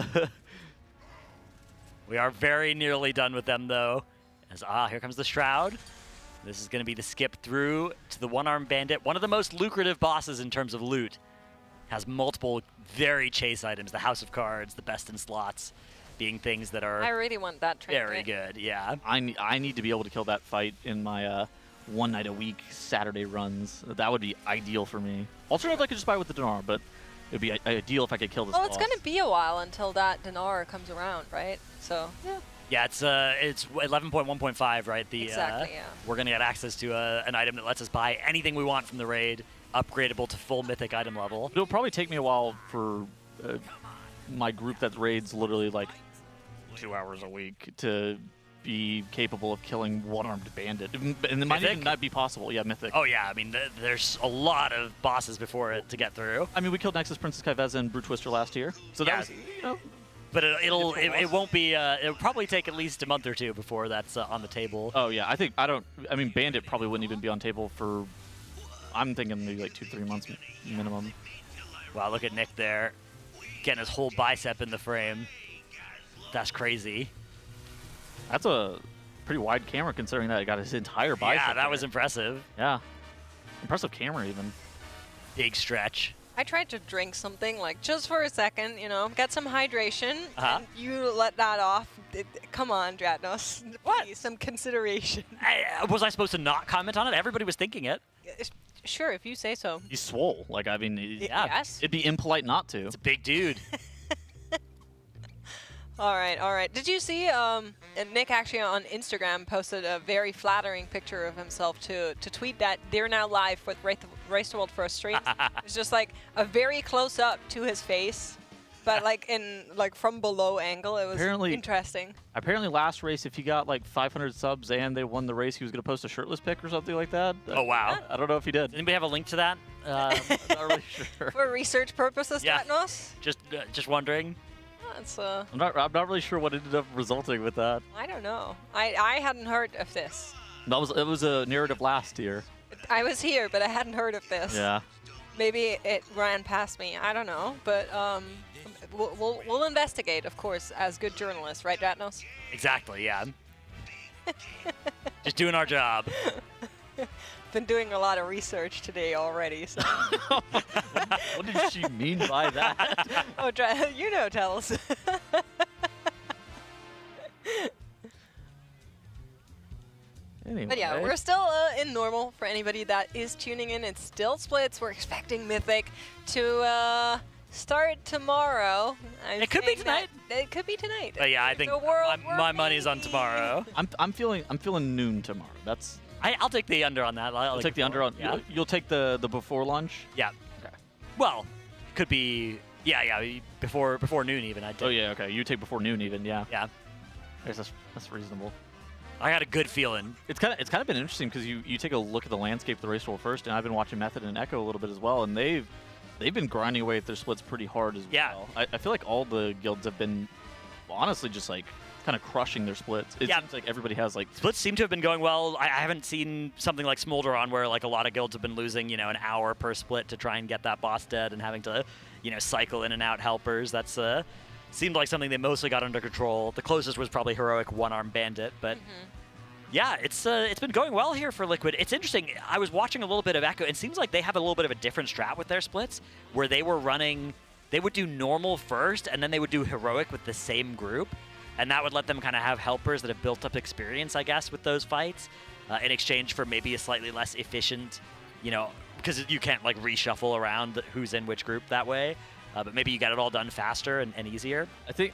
We are very nearly done with them, though. As here comes the Shroud. This is going to be the skip through to the One-Armed Bandit. One of the most lucrative bosses in terms of loot. Has multiple very chase items. The House of Cards, the Best in Slots, being things that are I really want that trinket. very good, yeah. I need to be able to kill that fight in my one night a week Saturday runs. That would be ideal for me. Alternatively, I could just buy it with the dinar, but it would be ideal if I could kill this Well, boss. it's going to be a while until that dinar comes around, right? So, yeah. Yeah, it's 11.1.5, right? Exactly, yeah. We're going to get access to an item that lets us buy anything we want from the raid, upgradable to full Mythic item level. It'll probably take me a while for my group that raids literally like 2 hours a week to be capable of killing One-Armed Bandit. And it might even not be possible. Yeah, Mythic. Oh, yeah. I mean, there's a lot of bosses before it to get through. I mean, we killed Nexus, Princess Kaiveza, and Brute Twister last year. So that was, But it won't be. It'll probably take at least a month or two before that's on the table. Oh yeah, I mean, Bandit probably wouldn't even be on table for. I'm thinking maybe like 2-3 months minimum. Wow, look at Nick there, getting his whole bicep in the frame. That's crazy. That's a pretty wide camera considering that it got his entire bicep. Yeah, that was impressive. Yeah, impressive camera even. Big stretch. I tried to drink something, like, just for a second, get some hydration, and you let that off. Come on, Dratnos. Please, some consideration. Was I supposed to not comment on it? Everybody was thinking it. Sure, if you say so. He's swole. Like, I mean, yeah, yes. It'd be impolite not to. It's a big dude. All right. Did you see Nick actually on Instagram posted a very flattering picture of himself to tweet that they're now live with Race the World for a stream. It's just like a very close up to his face, but like from below angle. It was interesting. Apparently last race, if he got like 500 subs and they won the race, he was going to post a shirtless pic or something like that. Oh, wow. I don't know if he did. Anybody have a link to that? I'm not really sure. For research purposes, Dratnos? Just wondering. I'm not really sure what ended up resulting with that. I don't know. I hadn't heard of this. It was a narrative last year. I was here, but I hadn't heard of this. Yeah. Maybe it ran past me. I don't know, but we'll investigate, of course, as good journalists, right, Dratnos? Exactly. Yeah. Just doing our job. Been doing a lot of research today already. So. What did she mean by that? Oh, tell us. Anyway. But yeah, we're still in normal for anybody that is tuning in. It's still splits. We're expecting Mythic to start tomorrow. It could be tonight. It could be tonight. Yeah, I think my money's on tomorrow. I'm feeling noon tomorrow. That's. I'll take the under on that. I'll take the under on. Yeah. You'll take the before lunch. Yeah. Okay. Well, could be. Yeah. Before noon even. I'd take. Oh yeah. Okay. You take before noon even. Yeah. Yeah. I guess that's reasonable. I got a good feeling. It's kind of been interesting because you take a look at the landscape of the Race World First, and I've been watching Method and Echo a little bit as well, and they've been grinding away at their splits pretty hard as well. I feel like all the guilds have been honestly just like kind of crushing their splits. It seems like everybody has like splits seem to have been going well. I haven't seen something like Smolderon where like a lot of guilds have been losing an hour per split to try and get that boss dead and having to cycle in and out helpers. That's seemed like something they mostly got under control. The closest was probably Heroic One-Armed Bandit, but yeah, it's been going well here for Liquid. It's interesting. I was watching a little bit of Echo. It seems like they have a little bit of a different strat with their splits, where they would do normal first, and then they would do Heroic with the same group, and that would let them kind of have helpers that have built up experience, I guess, with those fights, in exchange for maybe a slightly less efficient, because you can't like reshuffle around who's in which group that way. But maybe you got it all done faster and easier. I think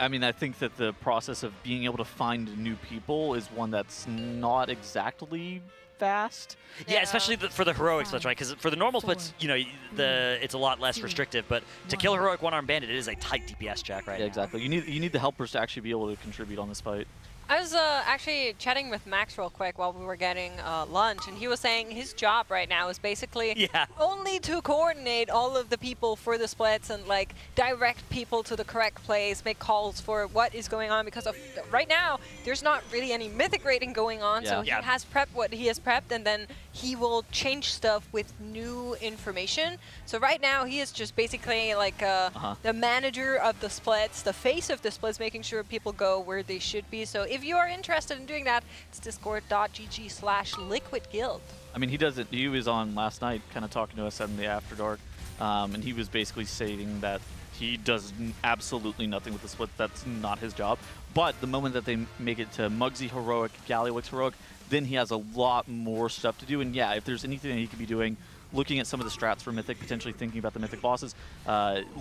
that the process of being able to find new people is one that's not exactly fast. Yeah, especially for the heroic splits, right? Because for the normal splits, it's a lot less restrictive. But to kill Heroic One-Armed Bandit, it is a tight DPS check, right? Yeah, exactly. You need the helpers to actually be able to contribute on this fight. I was actually chatting with Max real quick while we were getting lunch, and he was saying his job right now is basically only to coordinate all of the people for the splits and like direct people to the correct place, make calls for what is going on, because of right now there's not really any Mythic rating going on, so he has prepped what he has prepped, and then he will change stuff with new information. So right now he is just basically like the manager of the splits, the face of the splits, making sure people go where they should be. So if you are interested in doing that, it's discord.gg/liquidguild. I mean, he does it. He was on last night kind of talking to us in the After Dark, and he was basically stating that he does absolutely nothing with the split. That's not his job. But the moment that they make it to Mugsy Heroic, Gallywix Heroic, then he has a lot more stuff to do. And yeah, if there's anything that he could be doing, looking at some of the strats for Mythic, potentially thinking about the Mythic bosses,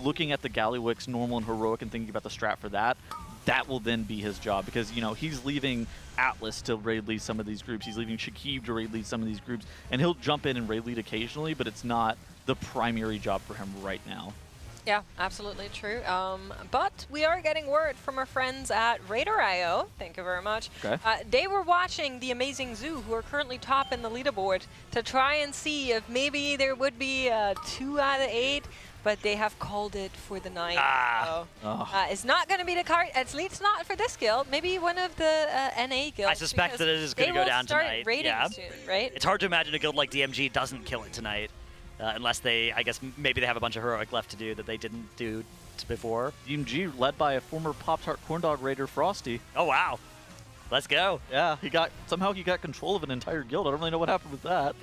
looking at the Gallywix normal and heroic and thinking about the strat for that, that will then be his job, because, you know, he's leaving Atlas to raid lead some of these groups. He's leaving Shakib to raid lead some of these groups, and he'll jump in and raid lead occasionally, but it's not the primary job for him right now. Yeah, absolutely true. But we are getting word from our friends at RaiderIO. Thank you very much. Okay. They were watching the Amazing Zoo, who are currently top in the leaderboard, to try and see if maybe there would be 2 out of 8. But they have called it for the night. It's not going to be the card. At least not for this guild. Maybe one of the NA guilds. I suspect that it is going to go down tonight. Raiding soon, right? It's hard to imagine a guild like DMG doesn't kill it tonight, unless they, I guess, maybe they have a bunch of heroic left to do that they didn't do before. DMG led by a former Pop-Tart Corndog Raider, Frosty. Oh wow. Let's go. Yeah, somehow he got control of an entire guild. I don't really know what happened with that.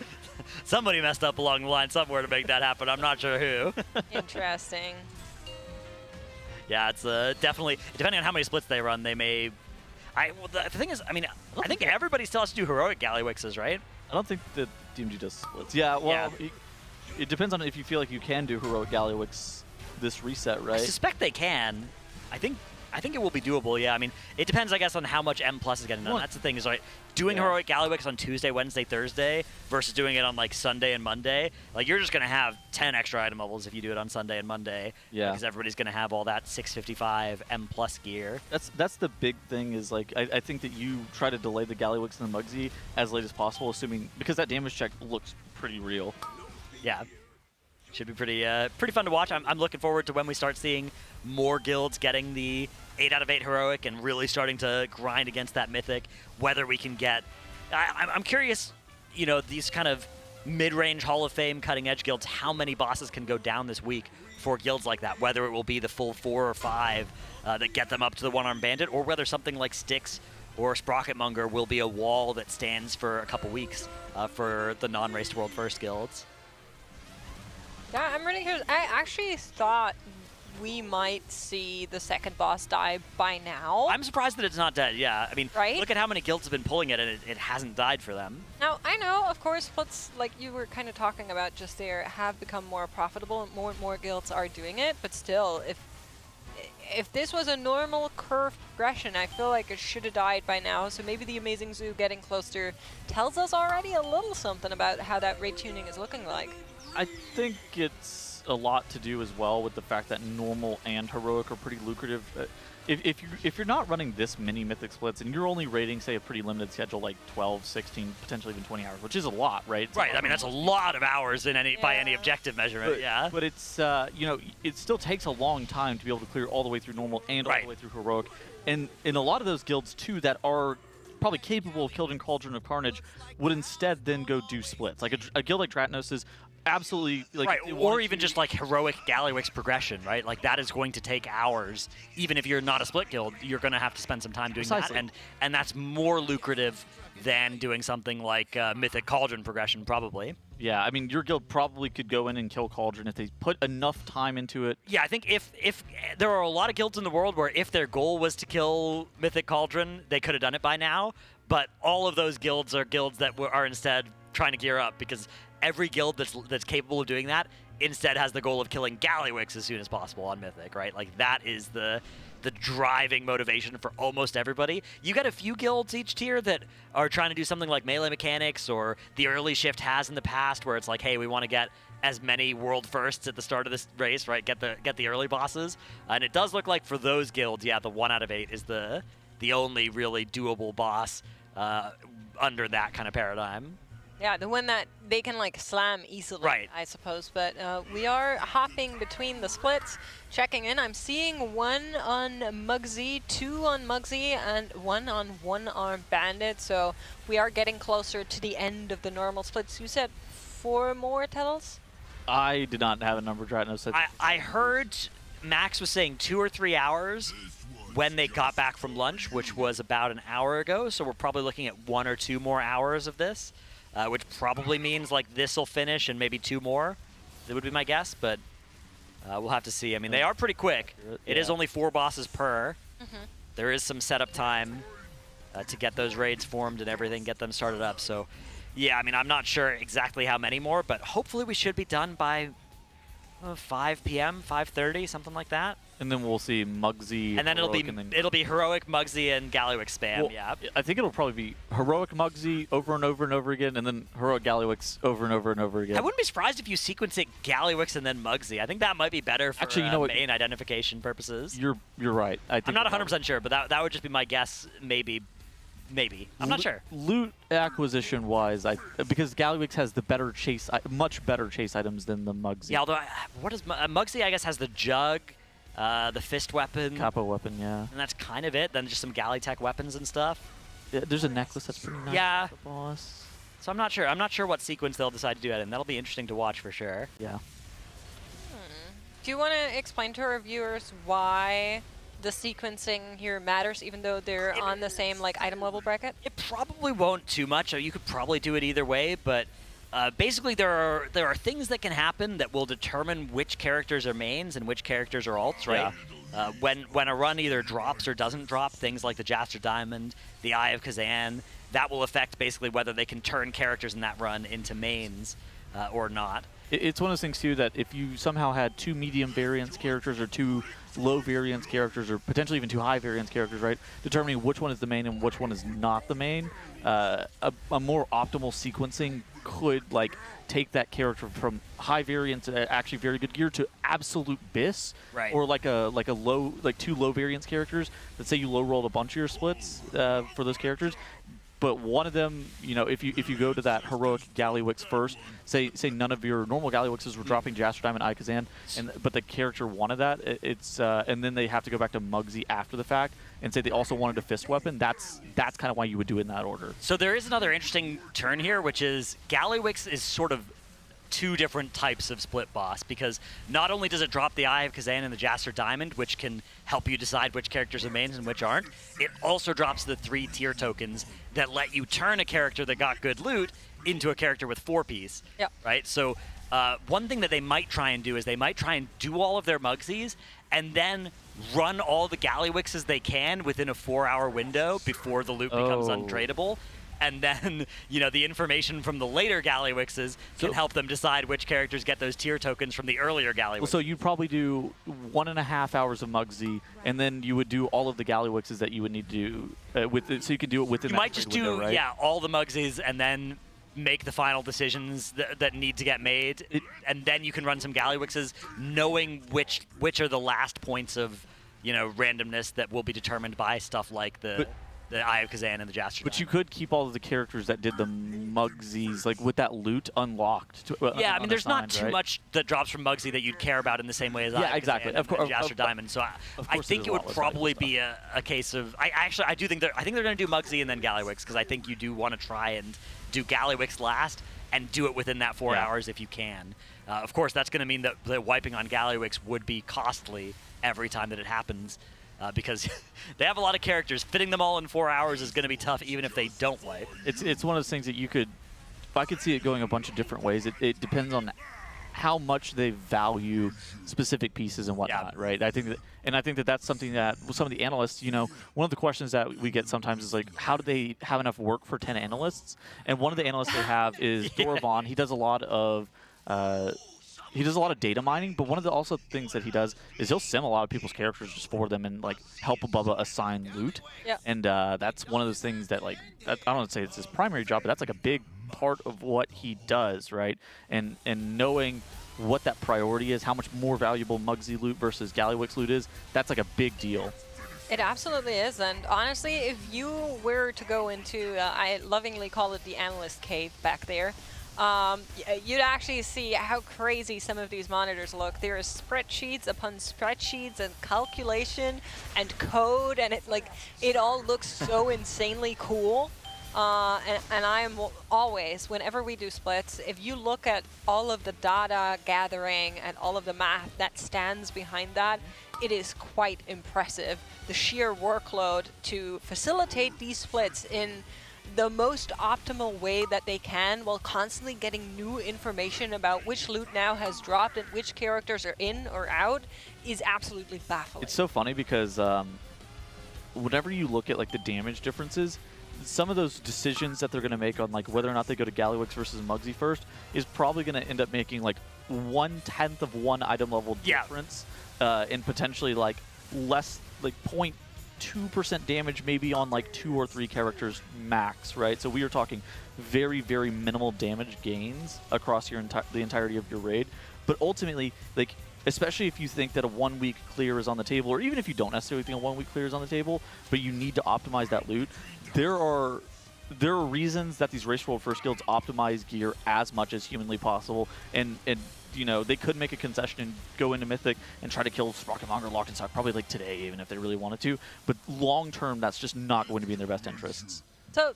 Somebody messed up along the line somewhere to make that happen. I'm not sure who. Interesting. Yeah, it's definitely, depending on how many splits they run, they may... Well, the thing is, I mean, I think everybody still has to do heroic Gallywixes, right? I don't think that DMG does splits. Yeah, well, it depends on if you feel like you can do heroic Gallywix this reset, right? I suspect they can. I think it will be doable, yeah. I mean, it depends, I guess, on how much M+ is getting done. That's the thing, is like doing heroic Gallywix on Tuesday, Wednesday, Thursday versus doing it on like Sunday and Monday. Like, you're just going to have 10 extra item levels if you do it on Sunday and Monday. Yeah. Because everybody's going to have all that 655 M+ gear. That's the big thing, is like, I think that you try to delay the Gallywix and the Mugsy as late as possible, assuming, because that damage check looks pretty real. Yeah. Should be pretty fun to watch. I'm looking forward to when we start seeing more guilds getting the 8 out of 8 heroic and really starting to grind against that Mythic. Whether we can get, I'm curious, you know, these kind of mid-range Hall of Fame cutting-edge guilds, how many bosses can go down this week for guilds like that? Whether it will be the full 4 or 5 that get them up to the one-armed bandit, or whether something like Styx or Sprocketmonger will be a wall that stands for a couple weeks for the non-raced world first guilds. Yeah, I'm really curious. I actually thought we might see the second boss die by now. I'm surprised that it's not dead, yeah. I mean, look at how many guilds have been pulling it, and it hasn't died for them. Now, I know, of course, splits, like you were kind of talking about just there, have become more profitable, and more guilds are doing it, but still, if this was a normal curve progression, I feel like it should have died by now, so maybe the Amazing Zoo getting closer tells us already a little something about how that raid tuning is looking like. I think it's a lot to do as well with the fact that normal and heroic are pretty lucrative. If you're not running this many Mythic splits and you're only raiding, say, a pretty limited schedule like 12, 16, potentially even 20 hours, which is a lot, right? Right, I mean, that's a lot of hours in by any objective measurement, yeah. But it's, you know, it still takes a long time to be able to clear all the way through normal and all the way through heroic. And in a lot of those guilds, too, that are probably capable of killing Cauldron of Carnage would instead then go do splits. Like a guild like Dratnos is absolutely, like, right, or even just like heroic Gallywix progression, right? Like, that is going to take hours. Even if you're not a split guild, you're going to have to spend some time doing that, and that's more lucrative than doing something like Mythic Cauldron progression, probably. Yeah, I mean, your guild probably could go in and kill Cauldron if they put enough time into it. Yeah, I think if there are a lot of guilds in the world where if their goal was to kill Mythic Cauldron, they could have done it by now, but all of those guilds are guilds that are instead trying to gear up, because every guild that's capable of doing that instead has the goal of killing Gallywix as soon as possible on Mythic, right? Like, that is the driving motivation for almost everybody. You got a few guilds each tier that are trying to do something like melee mechanics, or the early shift has in the past, where it's like, hey, we want to get as many world firsts at the start of this race, right? Get the early bosses. And it does look like for those guilds, yeah, the 1 out of 8 is the the only really doable boss under that kind of paradigm. Yeah, the one that they can like slam easily, Right. I suppose. But we are hopping between the splits, checking in. I'm seeing 1 on Mugsy, 2 on Mugsy, and 1 on One-Armed Bandit. So we are getting closer to the end of the normal splits. You said 4 more titles? I did not have a number right now. So I heard Max was saying 2 or 3 hours when they got back from lunch, which was about an hour ago. So we're probably looking at 1 or 2 more hours of this. Which probably means like this will finish and maybe 2 more. That would be my guess, but we'll have to see. I mean, they are pretty quick. It is only 4 bosses per. There is some setup time to get those raids formed and everything, get them started up. So, yeah, I mean, I'm not sure exactly how many more, but hopefully we should be done by 5 p.m., 5:30, something like that. And then we'll see Mugsy. And then it'll be Heroic, Mugsy, and Gallywix spam, Well, yeah. I think it'll probably be Heroic Mugsy over and over and over again, and then Heroic Gallywix over and over and over again. I wouldn't be surprised if you sequence it Gallywix and then Mugsy. I think that might be better for Actually, you know what? main identification purposes. You're right. I think I'm not 100% sure, but that would just be my guess. Maybe. I'm not sure. Loot acquisition wise, because Gallywix has the better much better chase items than the Mugsy. Yeah, although what is Mugsy? I guess has the jug, the fist weapon, capo weapon, yeah, and that's kind of it. Then just some Galley Tech weapons and stuff. Yeah, there's a necklace that's pretty nice. Yeah. For the boss. So I'm not sure. I'm not sure what sequence they'll decide to do it in. That'll be interesting to watch for sure. Yeah. Do you want to explain to our viewers why the sequencing here matters, even though they're on the same like item level bracket? It probably won't too much. You could probably do it either way, but basically there are things that can happen that will determine which characters are mains and which characters are alts, right? Yeah. When a run either drops or doesn't drop, things like the Jaster Diamond, the Eye of Kazan, that will affect basically whether they can turn characters in that run into mains or not. It's one of those things too that if you somehow had 2 medium variance characters or 2 low variance characters or potentially even 2 high variance characters, right, determining which one is the main and which one is not the main, a more optimal sequencing could like take that character from high variance, actually very good gear, to absolute BIS, right? Or like a low, like 2 low variance characters. Let's say you low rolled a bunch of your splits for those characters. But one of them, you know, if you go to that Heroic Gallywix first, say none of your normal Gallywixes were dropping Jaster Diamond, Eye Kazan, but the character wanted that, and then they have to go back to Mugsy after the fact and say they also wanted a fist weapon. That's kind of why you would do it in that order. So there is another interesting turn here, which is Gallywix is sort of 2 different types of split boss, because not only does it drop the Eye of Kazan and the Jaster Diamond, which can help you decide which characters are mains and which aren't, it also drops the 3 tier tokens that let you turn a character that got good loot into a character with 4-piece. Yep. Right? So one thing that they might try and do is they might try and do all of their Mugsies and then run all the Gallywixes they can within a 4-hour window before the loot becomes untradeable. And then, you know, the information from the later Gallywixes can help them decide which characters get those tier tokens from the earlier Gallywixes. Well, so you'd probably do 1.5 hours of Mugsy, and then you would do all of the Gallywixes that you would need to do so you could do it within. You might just window, do right? all the Mugsies and then make the final decisions that need to get made, and then you can run some Gallywixes, knowing which are the last points of, you know, randomness that will be determined by stuff like the Eye of Kazan and the Jaster. But you could keep all of the characters that did the Mugsies, like with that loot unlocked. Yeah, I mean, there's not too much that drops from Mugsy that you'd care about in the same way as Eye of exactly. Kazan and Jaster Diamond. So I think it would probably be a case of I think they're going to do Mugsy and then Gallywix, because I think you do want to try and do Gallywix last and do it within that 4 hours if you can. Of course, that's going to mean that wiping on Gallywix would be costly every time that it happens. Because they have a lot of characters. Fitting them all in 4 hours is going to be tough, even if they don't wipe. It's one of those things that you could, if I could see it going a bunch of different ways. It depends on how much they value specific pieces and whatnot, right? I think that's something that some of the analysts, you know, one of the questions that we get sometimes is like, how do they have enough work for 10 analysts? And one of the analysts they have is Dorvan. He does a lot of data mining, but one of the also things that he does is he'll sim a lot of people's characters just for them and like help Bubba assign loot. Yep. And that's one of those things that like I don't want to say it's his primary job, but that's like a big part of what he does, right? And knowing what that priority is, how much more valuable Mugsy loot versus Gallywix loot is, that's like a big deal. It absolutely is, and honestly, if you were to go into, I lovingly call it the analyst cave back there, you'd actually see how crazy some of these monitors look. There are spreadsheets upon spreadsheets and calculation and code, and it all looks so insanely cool. And I am always, whenever we do splits, if you look at all of the data gathering and all of the math that stands behind that, it is quite impressive. The sheer workload to facilitate these splits in the most optimal way that they can while constantly getting new information about which loot now has dropped and which characters are in or out is absolutely baffling. It's so funny because whenever you look at like the damage differences, some of those decisions that they're going to make on like whether or not they go to Gallywix versus Mugsy first is probably going to end up making like 1/10 of one item level difference, and potentially like less, like 0.2% damage maybe on like 2 or 3 characters max, right? So we are talking very, very minimal damage gains across your the entirety of your raid. But ultimately, like, especially if you think that a 1-week clear is on the table, or even if you don't necessarily think a 1-week clear is on the table, but you need to optimize that loot, there are reasons that these Race World First guilds optimize gear as much as humanly possible, and you know, they could make a concession and go into Mythic and try to kill Sprocketmonger locked inside, probably like today, even if they really wanted to. But long term, that's just not going to be in their best interests. So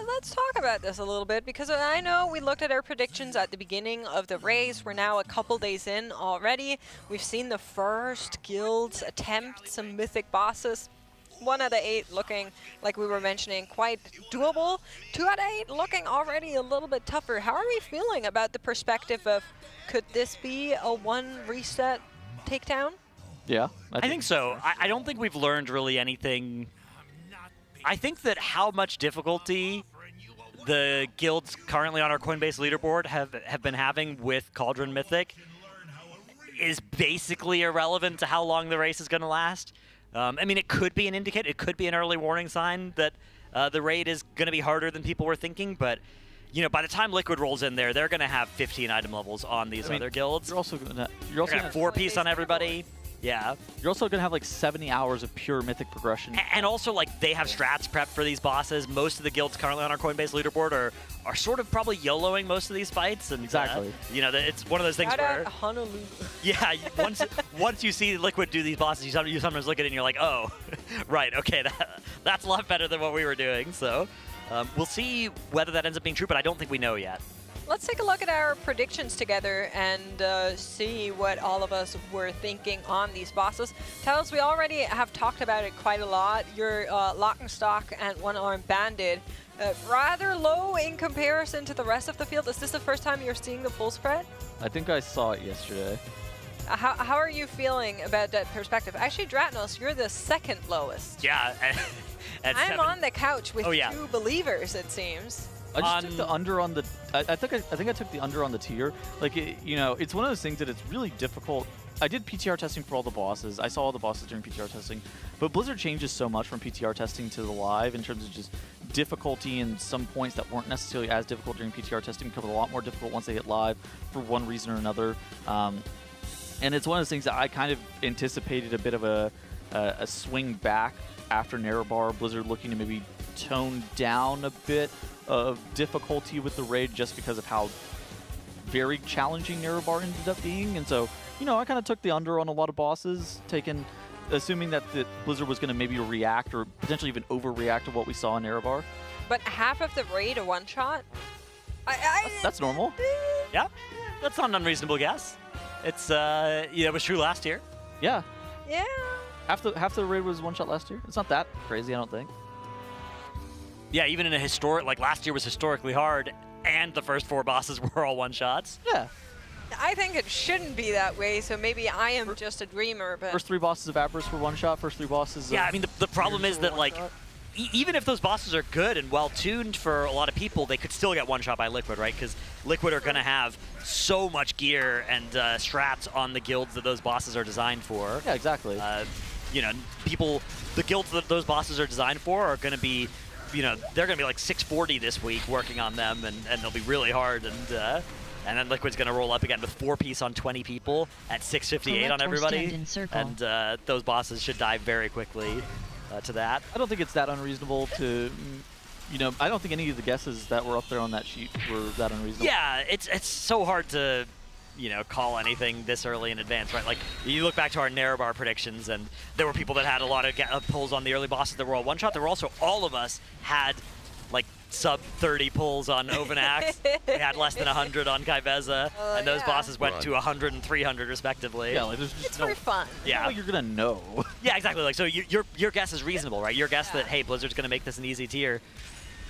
let's talk about this a little bit, because I know we looked at our predictions at the beginning of the race. We're now a couple days in already. We've seen the first guilds attempt some Mythic bosses. 1 out of 8 looking, like we were mentioning, quite doable. 2 out of 8 looking already a little bit tougher. How are we feeling about the perspective of, could this be a 1 reset takedown? Yeah, I think so. I don't think we've learned really anything. I think that how much difficulty the guilds currently on our Coinbase leaderboard have been having with Cauldron Mythic is basically irrelevant to how long the race is going to last. I mean, it could be an indicator, it could be an early warning sign that the raid is going to be harder than people were thinking, but you know, by the time Liquid rolls in there, they're going to have 15 item levels on these other guilds. You're also going to have 4-piece on everybody. Yeah. You're also going to have like 70 hours of pure Mythic progression. And also, like, they have strats prepped for these bosses. Most of the guilds currently on our Coinbase leaderboard are sort of probably YOLOing most of these fights. And, exactly. You know, it's one of those things where... Honolulu. Yeah, once you see Liquid do these bosses, you sometimes look at it and you're like, oh, right, okay, that's a lot better than what we were doing. So we'll see whether that ends up being true, but I don't think we know yet. Let's take a look at our predictions together and see what all of us were thinking on these bosses. Tails, we already have talked about it quite a lot. Your Lock and Stock and One-Armed Bandit, rather low in comparison to the rest of the field. Is this the first time you're seeing the full spread? I think I saw it yesterday. How are you feeling about that perspective? Actually, Dratnos, you're the second lowest. Yeah. I'm on the couch with 2 believers, it seems. I just took the under on the. I think I took the under on the tier. Like, you know, it's one of those things that it's really difficult. I did PTR testing for all the bosses. I saw all the bosses during PTR testing, but Blizzard changes so much from PTR testing to the live in terms of just difficulty, and some points that weren't necessarily as difficult during PTR testing become a lot more difficult once they hit live for one reason or another. And it's one of those things that I kind of anticipated a bit of a swing back after Narrowbar. Blizzard looking to maybe tone down a bit of difficulty with the raid just because of how very challenging Narrowbar ended up being. And so, you know, I kind of took the under on a lot of bosses, assuming that the Blizzard was going to maybe react or potentially even overreact to what we saw in Narrowbar. But half of the raid a one-shot? That's normal. Yeah, that's not an unreasonable guess. It's, yeah, it was true last year. Yeah. Yeah. Half the raid was one-shot last year. It's not that crazy, I don't think. Yeah, even in a historic, like last year was historically hard, and the first 4 bosses were all one-shots. Yeah. I think it shouldn't be that way, so maybe I am just a dreamer, but... First 3 bosses of Avarice were one-shot, first 3 bosses Yeah, I mean, the problem is that, like, even if those bosses are good and well-tuned for a lot of people, they could still get one-shot by Liquid, right? Because Liquid are going to have so much gear and strats on the guilds that those bosses are designed for. Yeah, exactly. You know, the guilds that those bosses are designed for are going to be... You know, they're going to be like 640 this week working on them, and they'll be really hard. And then Liquid's going to roll up again with 4-piece on 20 people at 658 on everybody. And those bosses should die very quickly. to that. I don't think it's that unreasonable to, you know, I don't think any of the guesses that were up there on that sheet were that unreasonable. Yeah, it's so hard to, you know, call anything this early in advance, right? Like, you look back to our narrow bar predictions, and there were people that had a lot of pulls on the early bosses that were all one-shot. There were also, all of us had, like, sub 30 pulls on Ovanax. We had less than 100 on Kaiveza, and those bosses went to 100 and 300 respectively. Yeah, like there's just It's for fun. Yeah, you're gonna know. Yeah, exactly. Like, so your guess is reasonable, right? Your guess that, hey, Blizzard's gonna make this an easy tier.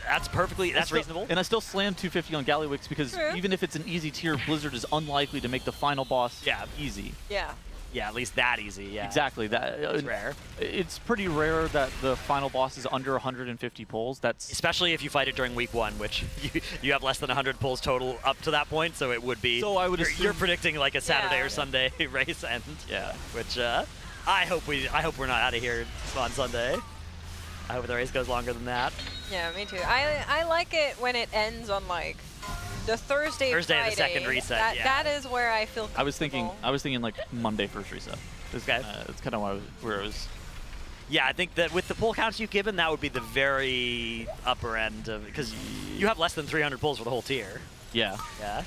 That's reasonable. And I still slammed 250 on Gallywix because even if it's an easy tier, Blizzard is unlikely to make the final boss easy. Yeah. Yeah, at least that easy, yeah. Exactly. It's rare. It's pretty rare that the final boss is under 150 pulls. That's especially if you fight it during week 1, which you have less than 100 pulls total up to that point, so it would be. So I would you're predicting like a Saturday or Sunday race end. Yeah. Which I hope we're not out of here on Sunday. I hope the race goes longer than that. Yeah, me too. I like it when it ends on like the Thursday, Friday. The second reset. That is where I feel I was thinking like Monday first reset. Okay. It's kind of where I was. Yeah, I think that with the pull counts you've given, that would be the very upper end of, because you have less than 300 pulls for the whole tier. Yeah. Yeah.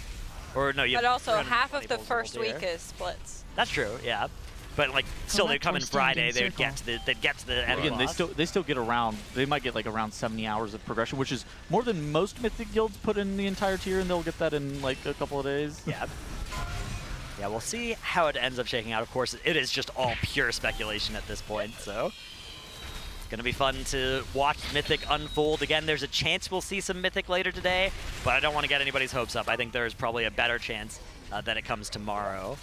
Or no, you. But have also half of the pulls for first whole tier. week is splits. That's true. Yeah. But like, still, they'd come in Friday. They'd get to the end. Again, they still get around. They might get like around 70 hours of progression, which is more than most Mythic guilds put in the entire tier, and they'll get that in like a couple of days. Yeah. Yeah, we'll see how it ends up shaking out. Of course, it is just all pure speculation at this point. So it's gonna be fun to watch Mythic unfold. Again, there's a chance we'll see some Mythic later today, but I don't want to get anybody's hopes up. I think there's probably a better chance that it comes tomorrow.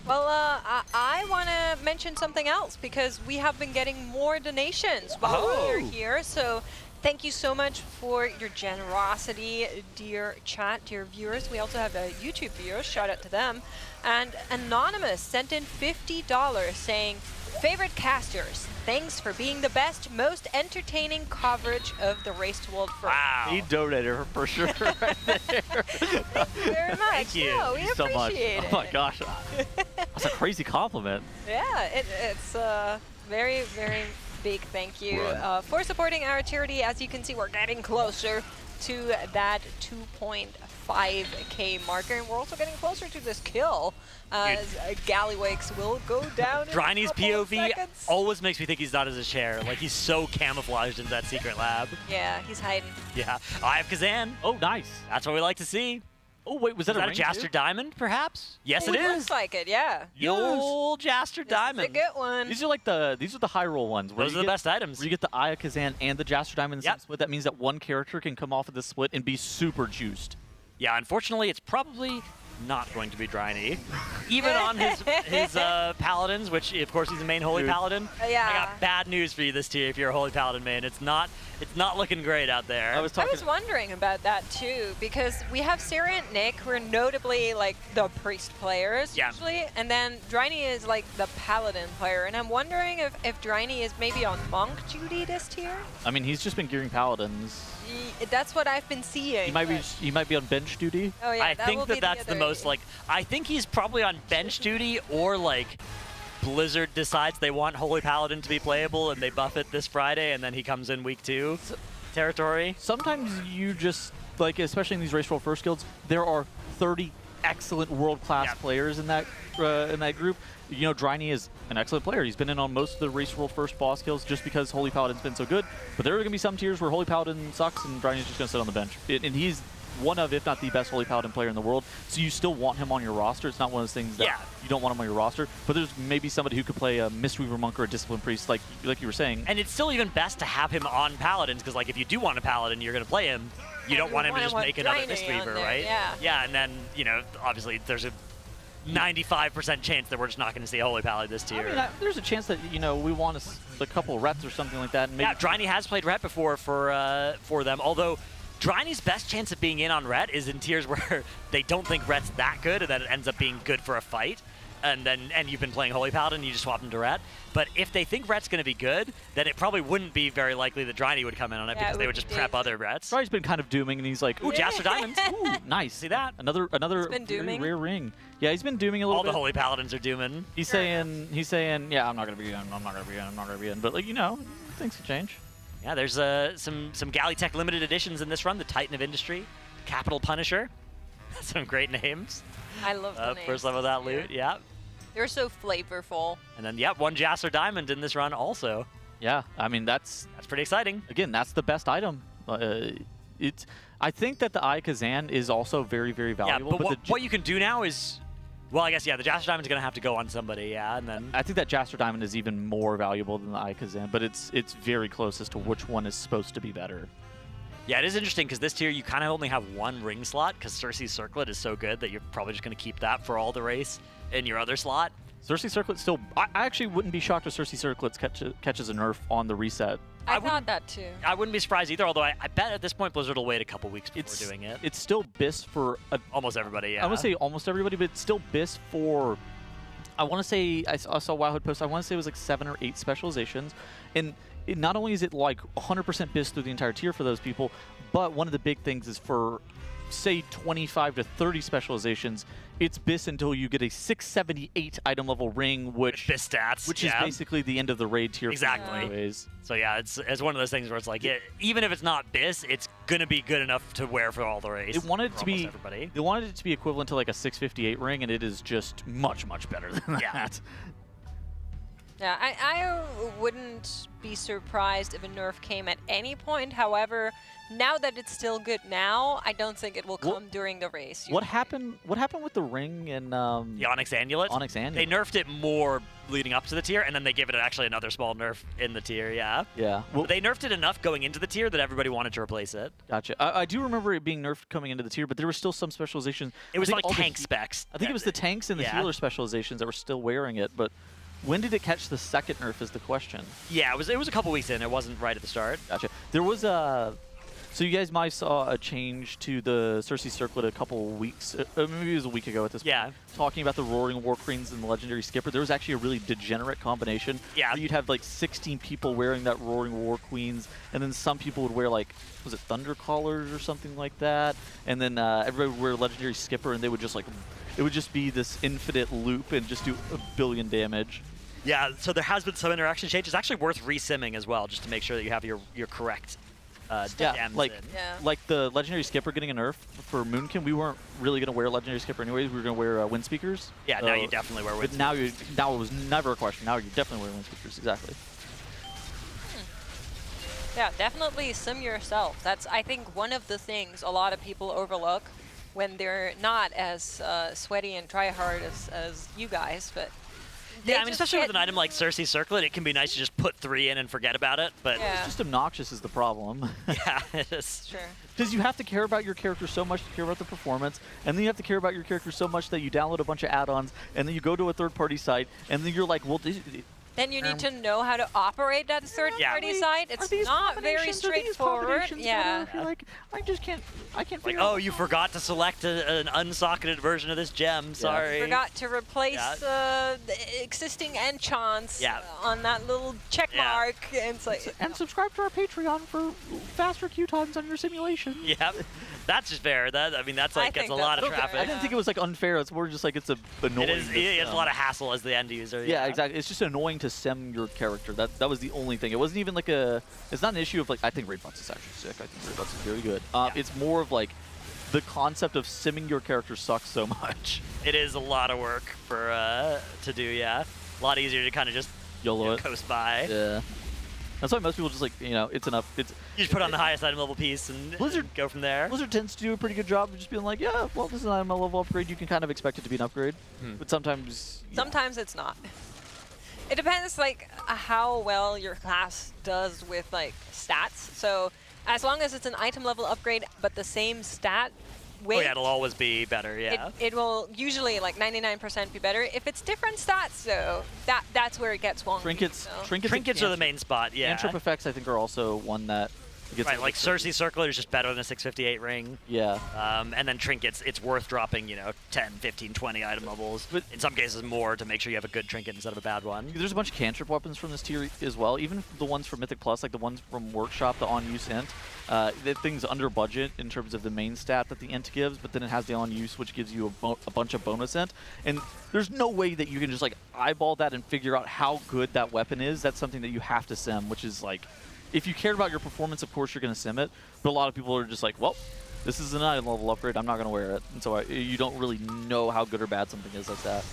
Well, I want to mention something else because we have been getting more donations while we're here. So thank you so much for your generosity, dear chat, dear viewers. We also have a YouTube viewer, shout out to them. And Anonymous sent in $50 saying, favorite casters, thanks for being the best, most entertaining coverage of the Race to World first. Wow. He donated for sure right there. Thank you very much. Thank you. No, we so much. appreciate it. Oh my gosh. That's a crazy compliment. Yeah, it's very, very big thank you for supporting our charity. As you can see, we're getting closer to that 2.5K marker, and we're also getting closer to this kill. As Gallywix will go down. Dryny's POV POV always makes me think he's not as a chair. Like, he's so camouflaged into that secret lab. Yeah, he's hiding. Yeah. I have Kazan. Oh, nice. That's what we like to see. Oh, wait, was that a Jaster Diamond, perhaps? Yes, Ooh, it is. Looks like it, yeah. The old Jaster Diamond. It's a good one. These are like the high roll ones. Those are the best items. Where you get the Aya Kazan and the Jaster Diamond in the same split. That means that one character can come off of this split and be super juiced. Yeah, unfortunately, it's probably not going to be Dryny. Even on his paladins, which of course he's a main holy paladin. Yeah. I got bad news for you this tier if you're a holy paladin main. It's not looking great out there. I was wondering about that too, because we have Sarah and Nick, who are notably like the priest players usually, and then Dryny is like the paladin player, and I'm wondering if Dryny is maybe on monk duty this tier. I mean, he's just been gearing paladins. That's what I've been seeing. He might be on bench duty. Oh yeah, I think that's the most like. I think he's probably on bench duty, or like Blizzard decides they want Holy Paladin to be playable and they buff it this Friday, and then he comes in week 2 territory. Sometimes you just like, especially in these Race World First guilds, there are 30 excellent world-class players in that group. You know, Dryny is an excellent player. He's been in on most of the Race World First boss kills just because Holy Paladin's been so good. But there are going to be some tiers where Holy Paladin sucks and Dryny's just going to sit on the bench. And he's one of, if not the best Holy Paladin player in the world. So you still want him on your roster. It's not one of those things that you don't want him on your roster. But there's maybe somebody who could play a Mistweaver Monk or a Discipline Priest, like you were saying. And it's still even best to have him on Paladins, because like if you do want a Paladin, you're going to play him. You don't want him to just make another Mistweaver, right? Yeah. Yeah, and then, you know, obviously there's a 95% chance that we're just not going to see a Holy Paladin this tier. I mean, there's a chance that, you know, we want a couple of reps or something like that. And maybe Dryny has played ret before for them, although Dryny's best chance of being in on ret is in tiers where they don't think ret's that good, and then it ends up being good for a fight. And you've been playing Holy Paladin, you just swap him to ret. But if they think ret's going to be good, then it probably wouldn't be very likely that Dryny would come in on it, because they would just prep other rets. Dryny's been kind of dooming, and he's like, ooh, Jaster Diamonds. Ooh, nice. See that? Another very rare ring. Yeah, he's been dooming a little bit. All the Holy Paladins are dooming. He's saying, yeah, I'm not going to be in, I'm not going to be in. But, like, you know, Things can change. Yeah, there's some Galley Tech limited editions in this run. The Titan of Industry, Capital Punisher. Some great names. I love the names. For some of that loot, yeah. They're so flavorful. And then, yep, 1 Jasser Diamond in this run also. Yeah, I mean, that's pretty exciting. Again, that's the best item. I think that the Eye Kazan is also very, very valuable. Yeah, but what you can do now is, well, I guess, yeah, the Jasser Diamond is going to have to go on somebody, yeah, and then... I think that Jasser Diamond is even more valuable than the Eye Kazan, but it's very close as to which one is supposed to be better. Yeah, it is interesting because this tier you kind of only have 1 ring slot because Cersei's Circlet is so good that you're probably just going to keep that for all the race in your other slot. Cersei's Circlet still... I actually wouldn't be shocked if Cersei's Circlet catches a nerf on the reset. I thought that too. I wouldn't be surprised either, although I bet at this point Blizzard will wait a couple weeks before doing it. It's still BIS for... almost everybody, yeah. I want to say almost everybody, but it's still BIS for... I want to say... I saw Wowhead post, I want to say it was like 7 or 8 specializations. And not only is it like 100% BIS through the entire tier for those people, but one of the big things is for, say, 25 to 30 specializations, it's BIS until you get a 678 item level ring, which BIS stats, which is basically the end of the raid tier. Exactly. So yeah, it's one of those things where it's like, even if it's not BIS, it's gonna be good enough to wear for all the raids. They wanted it to be everybody. They wanted it to be equivalent to like a 658 ring, and it is just much better than that. Yeah, I wouldn't be surprised if a nerf came at any point. However, now that it's still good now, I don't think it will come during the race. What happened with the ring and the Onyx Amulet? Onyx Amulet. They nerfed it more leading up to the tier, and then they gave it actually another small nerf in the tier, yeah. Yeah. Well, they nerfed it enough going into the tier that everybody wanted to replace it. Gotcha. I do remember it being nerfed coming into the tier, but there were still some specializations. It was like tank specs. I think it was the tanks and the healer specializations that were still wearing it, but when did it catch the second nerf is the question. Yeah, it was a couple weeks in. It wasn't right at the start. Gotcha. There was a... So you guys might saw a change to the Cersei Circlet a couple weeks, maybe it was a week ago at this point. Yeah. Talking about the Roaring War Queens and the Legendary Skipper, there was actually a really degenerate combination. Yeah. You'd have like 16 people wearing that Roaring War Queens, and then some people would wear like, was it Thunder Collars or something like that? And then everybody would wear Legendary Skipper, and they would just like, it would just be this infinite loop and just do a billion damage. Yeah, so there has been some interaction change. It's actually worth re-simming as well, just to make sure that you have your correct like the Legendary Skipper getting a nerf for Moonkin, we weren't really going to wear Legendary Skipper anyways. We were going to wear wind speakers. Yeah, now you definitely wear wind speakers. Now it was never a question. Now you definitely wear wind speakers, exactly. Yeah, definitely sim yourself. That's, I think, one of the things a lot of people overlook when they're not as sweaty and try hard as you guys, but... Yeah, I mean, especially with an item like Cersei's Circlet, it can be nice to just put 3 in and forget about it, but... It's just obnoxious is the problem. Yeah, it is. Sure. Because you have to care about your character so much to care about the performance, and then you have to care about your character so much that you download a bunch of add-ons, and then you go to a third-party site, and then you're like, well... Then you need to know how to operate that third-party site. It's not very straightforward. Yeah. You're like, I can't Like, figure oh, out. you forgot to select an unsocketed version of this gem. Sorry. Forgot to replace the existing enchants on that little check mark. And, it's like, and subscribe to our Patreon for faster queue times on your simulation. Yeah, that's just fair. I mean, that's like gets a lot of traffic. I didn't think it was like unfair. It's more just like it's annoying. It's a lot of hassle as the end user. Yeah, exactly. It's just annoying to sim your character. That was the only thing. It wasn't even like a... It's not an issue of like, I think Raid Bots is actually sick. I think Raid Bots is very good. It's more of like, the concept of simming your character sucks so much. It is a lot of work for to do, yeah. A lot easier to kind of just YOLO it. Coast by. Yeah. That's why most people just like, it's enough. You just put on the highest item level piece and go from there. Blizzard tends to do a pretty good job of just being like, yeah, well, this is an item level upgrade. You can kind of expect it to be an upgrade. But sometimes... Sometimes it's not. It depends, like, how well your class does with, like, stats. So, as long as it's an item level upgrade, but the same stat weight... Oh, yeah, it'll always be better, yeah. It will usually, like, 99% be better. If it's different stats, though, that's where it gets wonky. Trinkets are the main spot, yeah. Cantrip effects, I think, are also one that Right, like Cersei Circler is just better than a 658 ring. Yeah. And then trinkets, it's worth dropping, 10, 15, 20 item levels. But in some cases more to make sure you have a good trinket instead of a bad one. There's a bunch of cantrip weapons from this tier as well. Even the ones from Mythic Plus, like the ones from Workshop, the on-use hint. That thing's under budget in terms of the main stat that the int gives, but then it has the on-use, which gives you a bunch of bonus int. And there's no way that you can just like eyeball that and figure out how good that weapon is. That's something that you have to sim, which is like, if you cared about your performance, of course you're going to sim it. But a lot of people are just like, well, this is an item level upgrade. I'm not going to wear it. And so you don't really know how good or bad something is like that.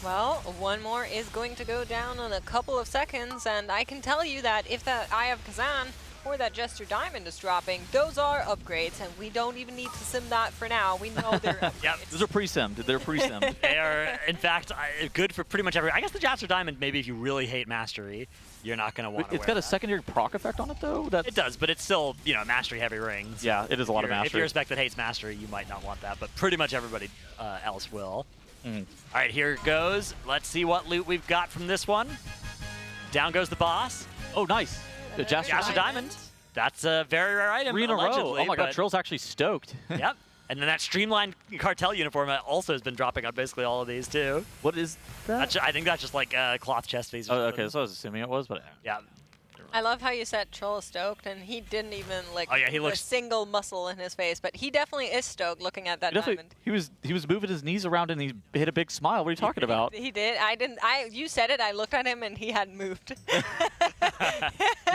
Well, one more is going to go down in a couple of seconds, and I can tell you that if that Eye of Kazan or that Jester Diamond is dropping, those are upgrades, and we don't even need to sim that for now. We know they're upgrades. Yep. Those are pre-simmed. They're pre-simmed. They are, in fact, good for pretty much every. I guess the Jester Diamond, maybe if you really hate Mastery, you're not going to want to It's got a secondary proc effect on it, though? It does, but it's still, Mastery-heavy rings. Yeah, it is a lot of Mastery. If you're a spec that hates Mastery, you might not want that, but pretty much everybody else will. All right, here it goes. Let's see what loot we've got from this one. Down goes the boss. Oh, nice. The Jester Diamond. That's a very rare item, 3 in a row. allegedly. Oh my god, Trill's actually stoked. Yep. And then that streamlined cartel uniform also has been dropping on basically all of these, too. What is that? I think that's just like cloth chest piece. Oh, okay, so I was assuming it was, but yeah. I love how you said Troll is stoked, and he didn't even like he put looks a single muscle in his face, but he definitely is stoked looking at that diamond. He was moving his knees around and he hit a big smile. What are you talking about? He did. I didn't. You said it. I looked at him and he hadn't moved. You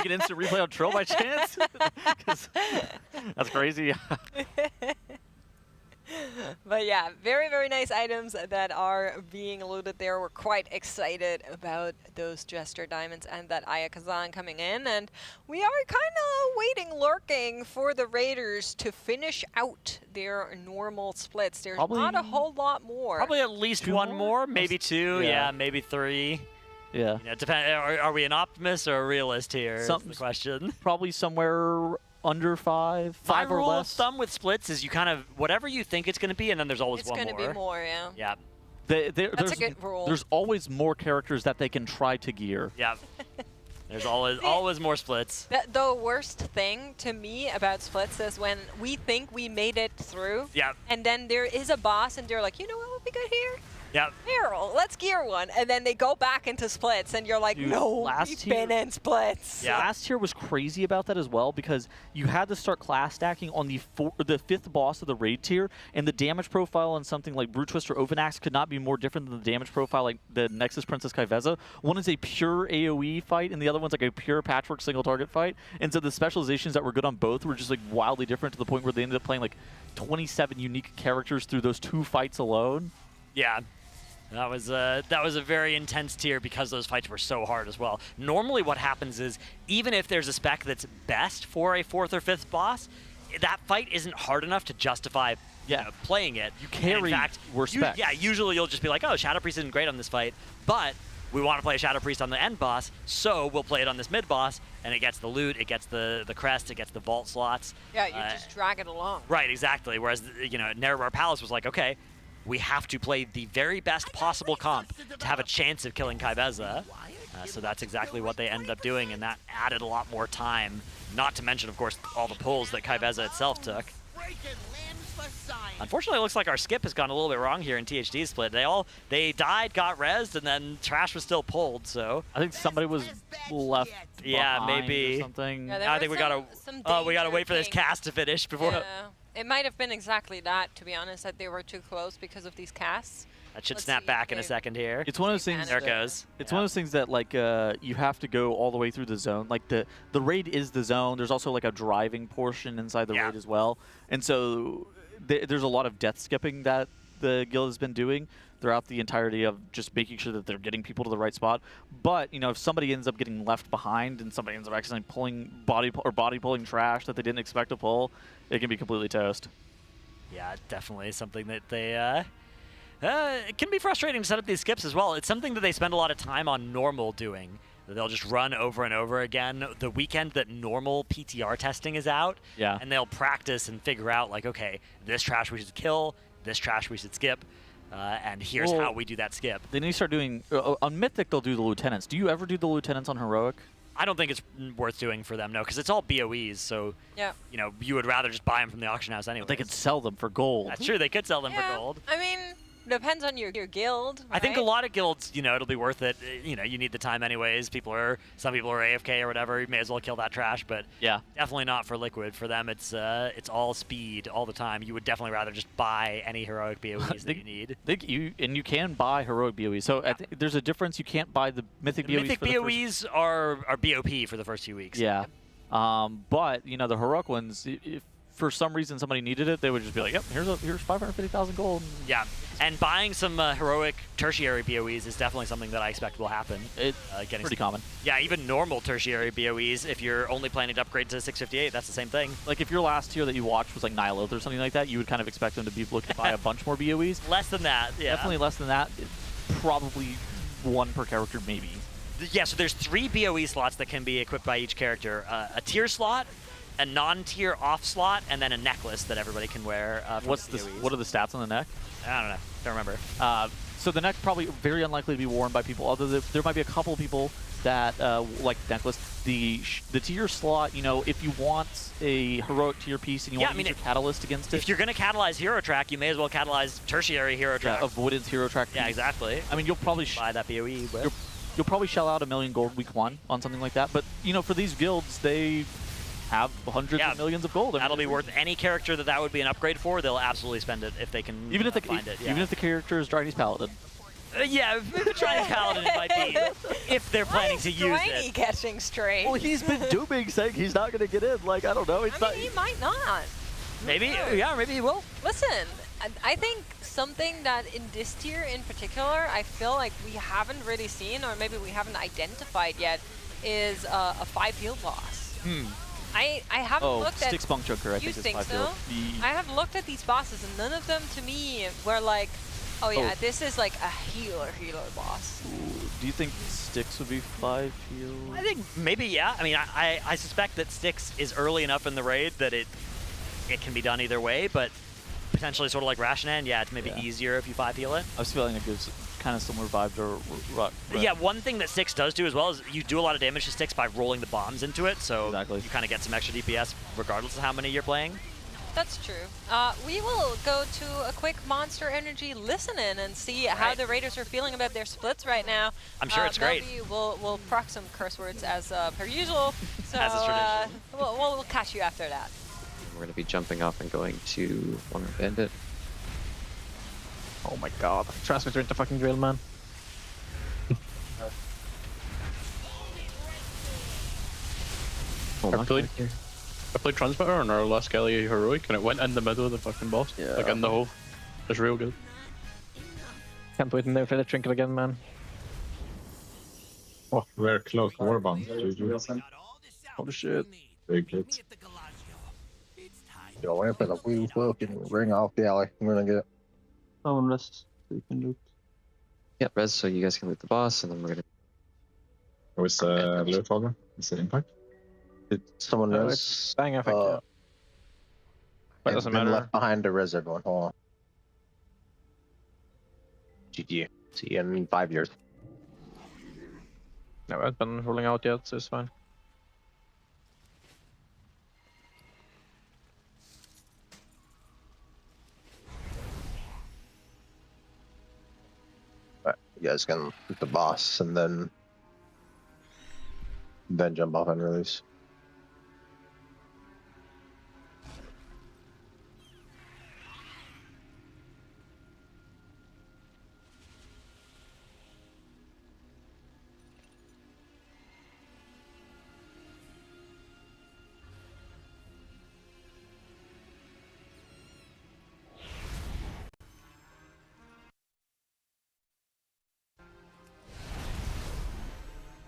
get instant replay on Trill by chance? That's crazy. But yeah, very, very nice items that are being looted there. We're quite excited about those Jester Diamonds and that Aya Kazan coming in. And we are kind of waiting, lurking for the Raiders to finish out their normal splits. There's not a whole lot more. Probably at least one more, maybe two, yeah, maybe three. Yeah. Are we an optimist or a realist here? Is the question. Probably somewhere under 5 My or rule less. of thumb with splits is you kind of, whatever you think it's going to be, and then there's always one more. It's going to be more, yeah. Yeah. That's a good rule. There's always more characters that they can try to gear. Yeah. There's always more splits. The worst thing to me about splits is when we think we made it through, and then there is a boss, and they're like, you know what would be good here? Yeah. Harold, let's gear one. And then they go back into splits, and you're like, no, we've been in splits. Yeah. Last tier was crazy about that as well because you had to start class stacking on the 5th boss of the raid tier, and the damage profile on something like Brute Twist or Ovanax could not be more different than the damage profile like the Nexus Princess Kaiveza. One is a pure AoE fight, and the other one's like a pure patchwork single target fight. And so the specializations that were good on both were just like wildly different to the point where they ended up playing like 27 unique characters through those 2 fights alone. Yeah. That was a very intense tier because those fights were so hard as well. Normally what happens is, even if there's a spec that's best for a 4th or 5th boss, that fight isn't hard enough to justify playing it. You carry worse specs. Yeah, usually you'll just be like, oh, Shadow Priest isn't great on this fight, but we want to play Shadow Priest on the end boss, so we'll play it on this mid boss, and it gets the loot, it gets the crest, it gets the vault slots. Yeah, you just drag it along. Right, exactly. Whereas, Nerebar Palace was like, okay, we have to play the very best possible comp to have a chance of killing Kaiveza. So that's exactly what they ended up doing, and that added a lot more time. Not to mention, of course, all the pulls that Kaiveza itself took. Unfortunately, it looks like our skip has gone a little bit wrong here in THD's split. They died, got rezzed, and then Trash was still pulled, so. I think somebody was left Yeah, maybe. or something. Yeah, I think we gotta wait for this cast to finish before. Yeah. It might have been exactly that, to be honest, that they were too close because of these casts. That should snap back in a second here. It's one of those things. There it goes. It's one of those things that like you have to go all the way through the zone. Like the raid is the zone. There's also like a driving portion inside the raid as well. And so there's a lot of death skipping that the guild has been doing throughout the entirety of just making sure that they're getting people to the right spot. But if somebody ends up getting left behind and somebody ends up accidentally pulling body pulling trash that they didn't expect to pull, it can be completely toast. Yeah, definitely something that they. It can be frustrating to set up these skips as well. It's something that they spend a lot of time on normal doing. They'll just run over and over again the weekend that normal PTR testing is out. Yeah. And they'll practice and figure out, like, okay, this trash we should kill, this trash we should skip, and here's how we do that skip. Then you start doing on Mythic. They'll do the lieutenants. Do you ever do the lieutenants on Heroic? I don't think it's worth doing for them, no, because it's all BOEs. So Yeah. you know, you would rather just buy them from the auction house anyway. They could sell them for gold. That's true. They could sell them for gold. I mean, depends on your guild. I think a right? lot of guilds, you know, it'll be worth it. You know, you need the time anyways. Some people are AFK or whatever. You may as well kill that trash. But yeah, definitely not for Liquid. For them, it's all speed all the time. You would definitely rather just buy any heroic BOEs that you need. You can buy heroic BOEs. So I think there's a difference. You can't buy the mythic BOEs. Mythic for the BOEs are BOP for the first few weeks. Yeah. But you know the heroic ones, if for some reason somebody needed it, they would just be like, "Yep, here's 550,000 gold." Yeah, and buying some heroic tertiary BOEs is definitely something that I expect will happen. It's pretty common. Yeah, even normal tertiary BOEs, if you're only planning to upgrade to 658, that's the same thing. Like if your last tier that you watched was like Nihiloth or something like that, you would kind of expect them to be looking to buy a bunch more BOEs. Less than that, yeah. Definitely less than that. Probably one per character, maybe. Yeah, so there's 3 BOE slots that can be equipped by each character. A tier slot, a non-tier off slot, and then a necklace that everybody can wear. What are the stats on the neck? I don't know. Don't remember. So the neck probably very unlikely to be worn by people. Although there might be a couple of people that like necklace. The tier slot, you know, if you want a heroic tier piece and you want to use your catalyst against it. If you're going to catalyze hero track, you may as well catalyze tertiary hero track. Yeah, avoidance hero track. Yeah, exactly. I mean, you'll probably buy that BOE. You'll probably shell out $1 million gold week 1 on something like that. But you know, for these guilds, they have hundreds of millions of gold. That'll be worth any character that would be an upgrade for. They'll absolutely spend it if they can even if find it. Yeah. Even if the character is Drini's Paladin. Yeah, if trying Paladin it might be if they're planning to use it. Catching straight. Well, he's been dooming, saying he's not going to get in. Like, I don't know. I mean, he might not. Maybe, yeah, maybe he will. Listen, I think something that in this tier in particular, I feel like we haven't really seen, or maybe we haven't identified yet, is a 5-field boss. I haven't looked at... Styx Puncturer, I you think is 5 so? field. I have looked at these bosses, and none of them, to me, were like, oh yeah, this is like a healer boss. Ooh, do you think Styx would be 5 field? I think maybe, yeah. I mean, I suspect that Styx is early enough in the raid that it can be done either way, but potentially sort of like Rashanan, yeah, it's maybe easier if you 5-heal it. I was feeling it gives kind of similar vibe to Rock. Yeah, one thing that Styx does do as well is you do a lot of damage to Styx by rolling the bombs into it, so you kind of get some extra DPS regardless of how many you're playing. That's true. We will go to a quick Monster Energy listen-in and see how the Raiders are feeling about their splits right now. I'm sure it's great. We'll proc some curse words as per usual, so as is tradition. we'll catch you after that. We're going to be jumping off and going to one bandit. Oh my god. Transmitter into fucking drill, man. I played Transmitter on our last Galley Heroic and it went in the middle of the fucking boss. Yeah. Like in the hole. It's real good. Can't wait in there for the trinket again, man. Oh, very close. Warbomb. Holy shit. Very good. Yo, we're gonna put a wee fucking ring off the alley. We're gonna get unless you can loot. Yep, res, so you guys can loot the boss and then we're gonna. Where's the loot logger? Is it impact? Did someone knows? It's bang effect. Yeah. But it doesn't matter. Left behind to res everyone. Hold on. GG. See you in 5 years. No, I've been rolling out yet, so it's fine. You guys can hit the boss and then jump off and release.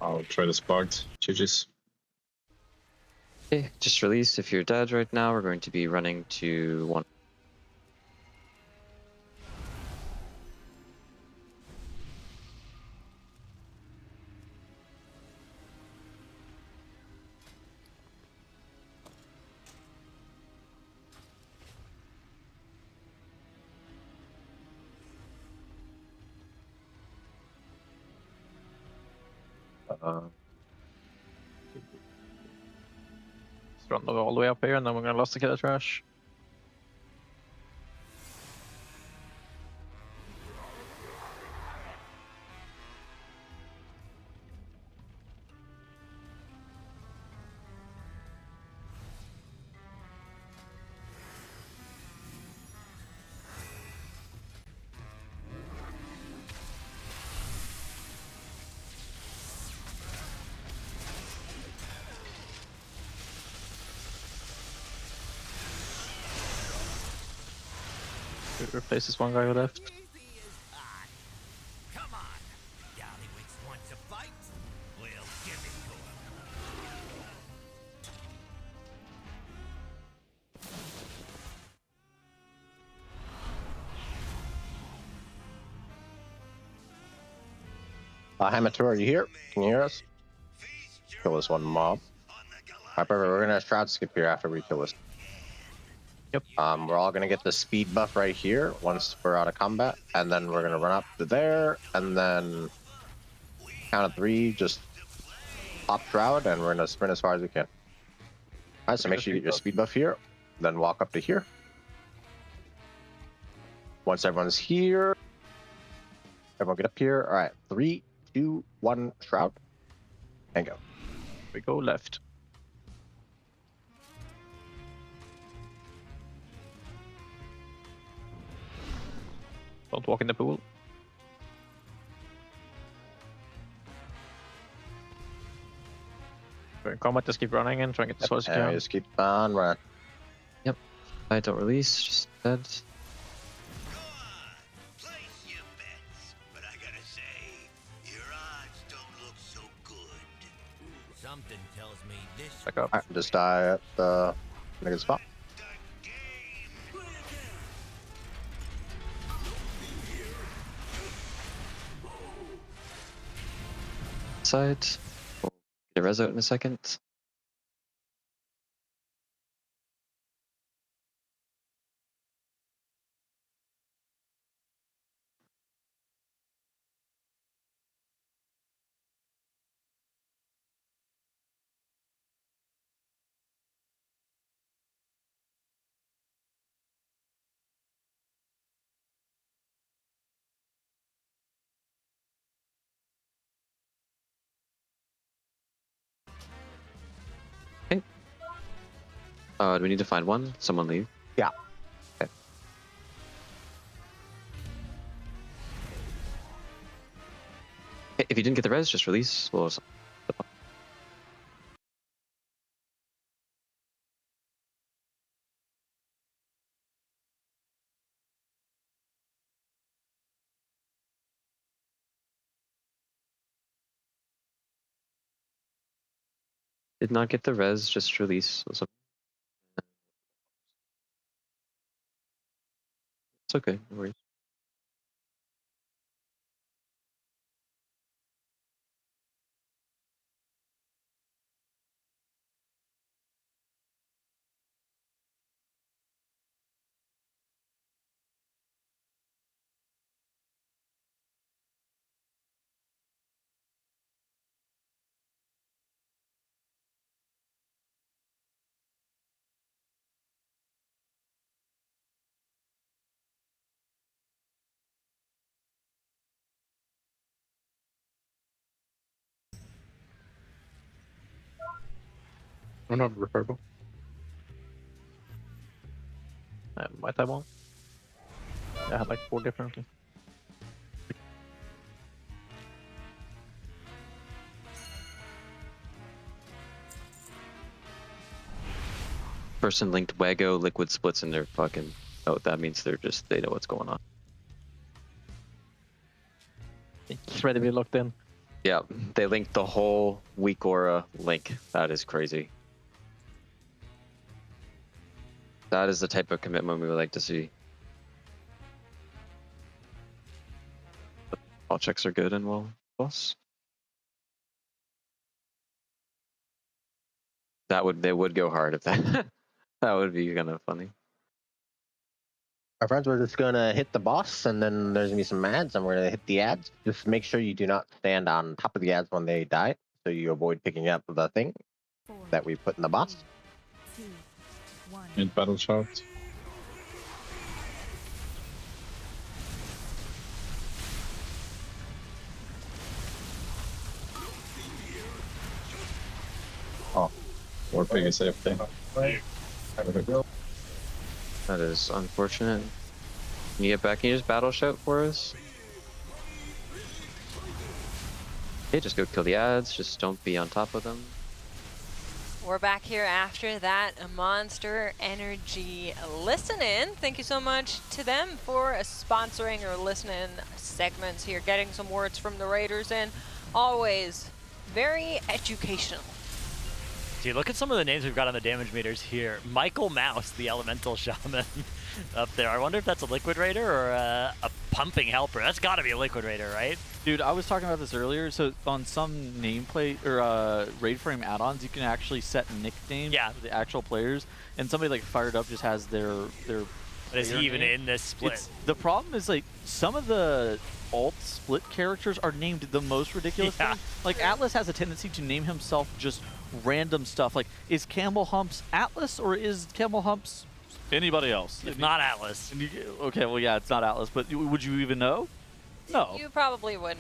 I'll try the sparked. GG's. Okay, just release. If you're dead right now, we're going to be running to one. Run all the way up here, and then we're gonna lost the killer trash. Replace this one guy who left. Come on. Gallywix wants a fight? We'll give it to him. Hamator, are you here? Can you hear us? Kill this one mob. Alright, perfect. We're gonna shroud skip here after we kill this. Yep. We're all gonna get the speed buff right here once we're out of combat, and then we're gonna run up to there, and then count of 3, just pop shroud, and we're gonna sprint as far as we can. Alright, so make sure you get your speed buff here, then walk up to here. Once everyone's here, everyone get up here. Alright, 3, 2, 1, shroud, and go. We go left. Don't walk in the pool. We're in combat, just keep running and try and get as far as you can. Just keep on running. Yep. I don't release, just dead. Something tells me this. Back up. Alright, just die at the good spot. Side. We'll get a res out in a second. Do we need to find one? Someone leave? Yeah. Okay. If you didn't get the res, just release. We'll... Did not get the res, just release. It's okay, no worries. I'm not repairable. Might have one. I had like 4 differently. Person linked Wago liquid splits in their fucking... Oh, that means they know what's going on. It's ready to be locked in. Yeah, they linked the whole weak aura link. That is crazy. That is the type of commitment we would like to see. All checks are good and well, boss. They would go hard if that that would be kind of funny. Our friends, we're just gonna hit the boss, and then there's gonna be some ads, and we're gonna hit the ads. Just make sure you do not stand on top of the ads when they die, so you avoid picking up the thing that we put in the boss. Mid battle shout. Oh, Warpig is AFK. That is unfortunate. Can you get back? Can you just battle shout for us? Okay, just go kill the ads. Just don't be on top of them. We're back here after that Monster Energy listen-in. Thank you so much to them for sponsoring or listen-in segments here, getting some words from the Raiders in. Always very educational. Dude, look at some of the names we've got on the damage meters here. Michael Mouse, the Elemental Shaman, up there. I wonder if that's a Liquid Raider or a Pumping Helper. That's got to be a Liquid Raider, right? Dude, I was talking about this earlier. So on some nameplate or raid frame add-ons, you can actually set nicknames for the actual players. And somebody like Fired Up just has their. But is he even in this split? The problem is like some of the alt split characters are named the most ridiculous things. Like Atlas has a tendency to name himself just random stuff. Like, is Camel Humps Atlas or is Camel Humps anybody else? It's not Atlas. Okay, well, yeah, it's not Atlas, but would you even know? No. You probably wouldn't.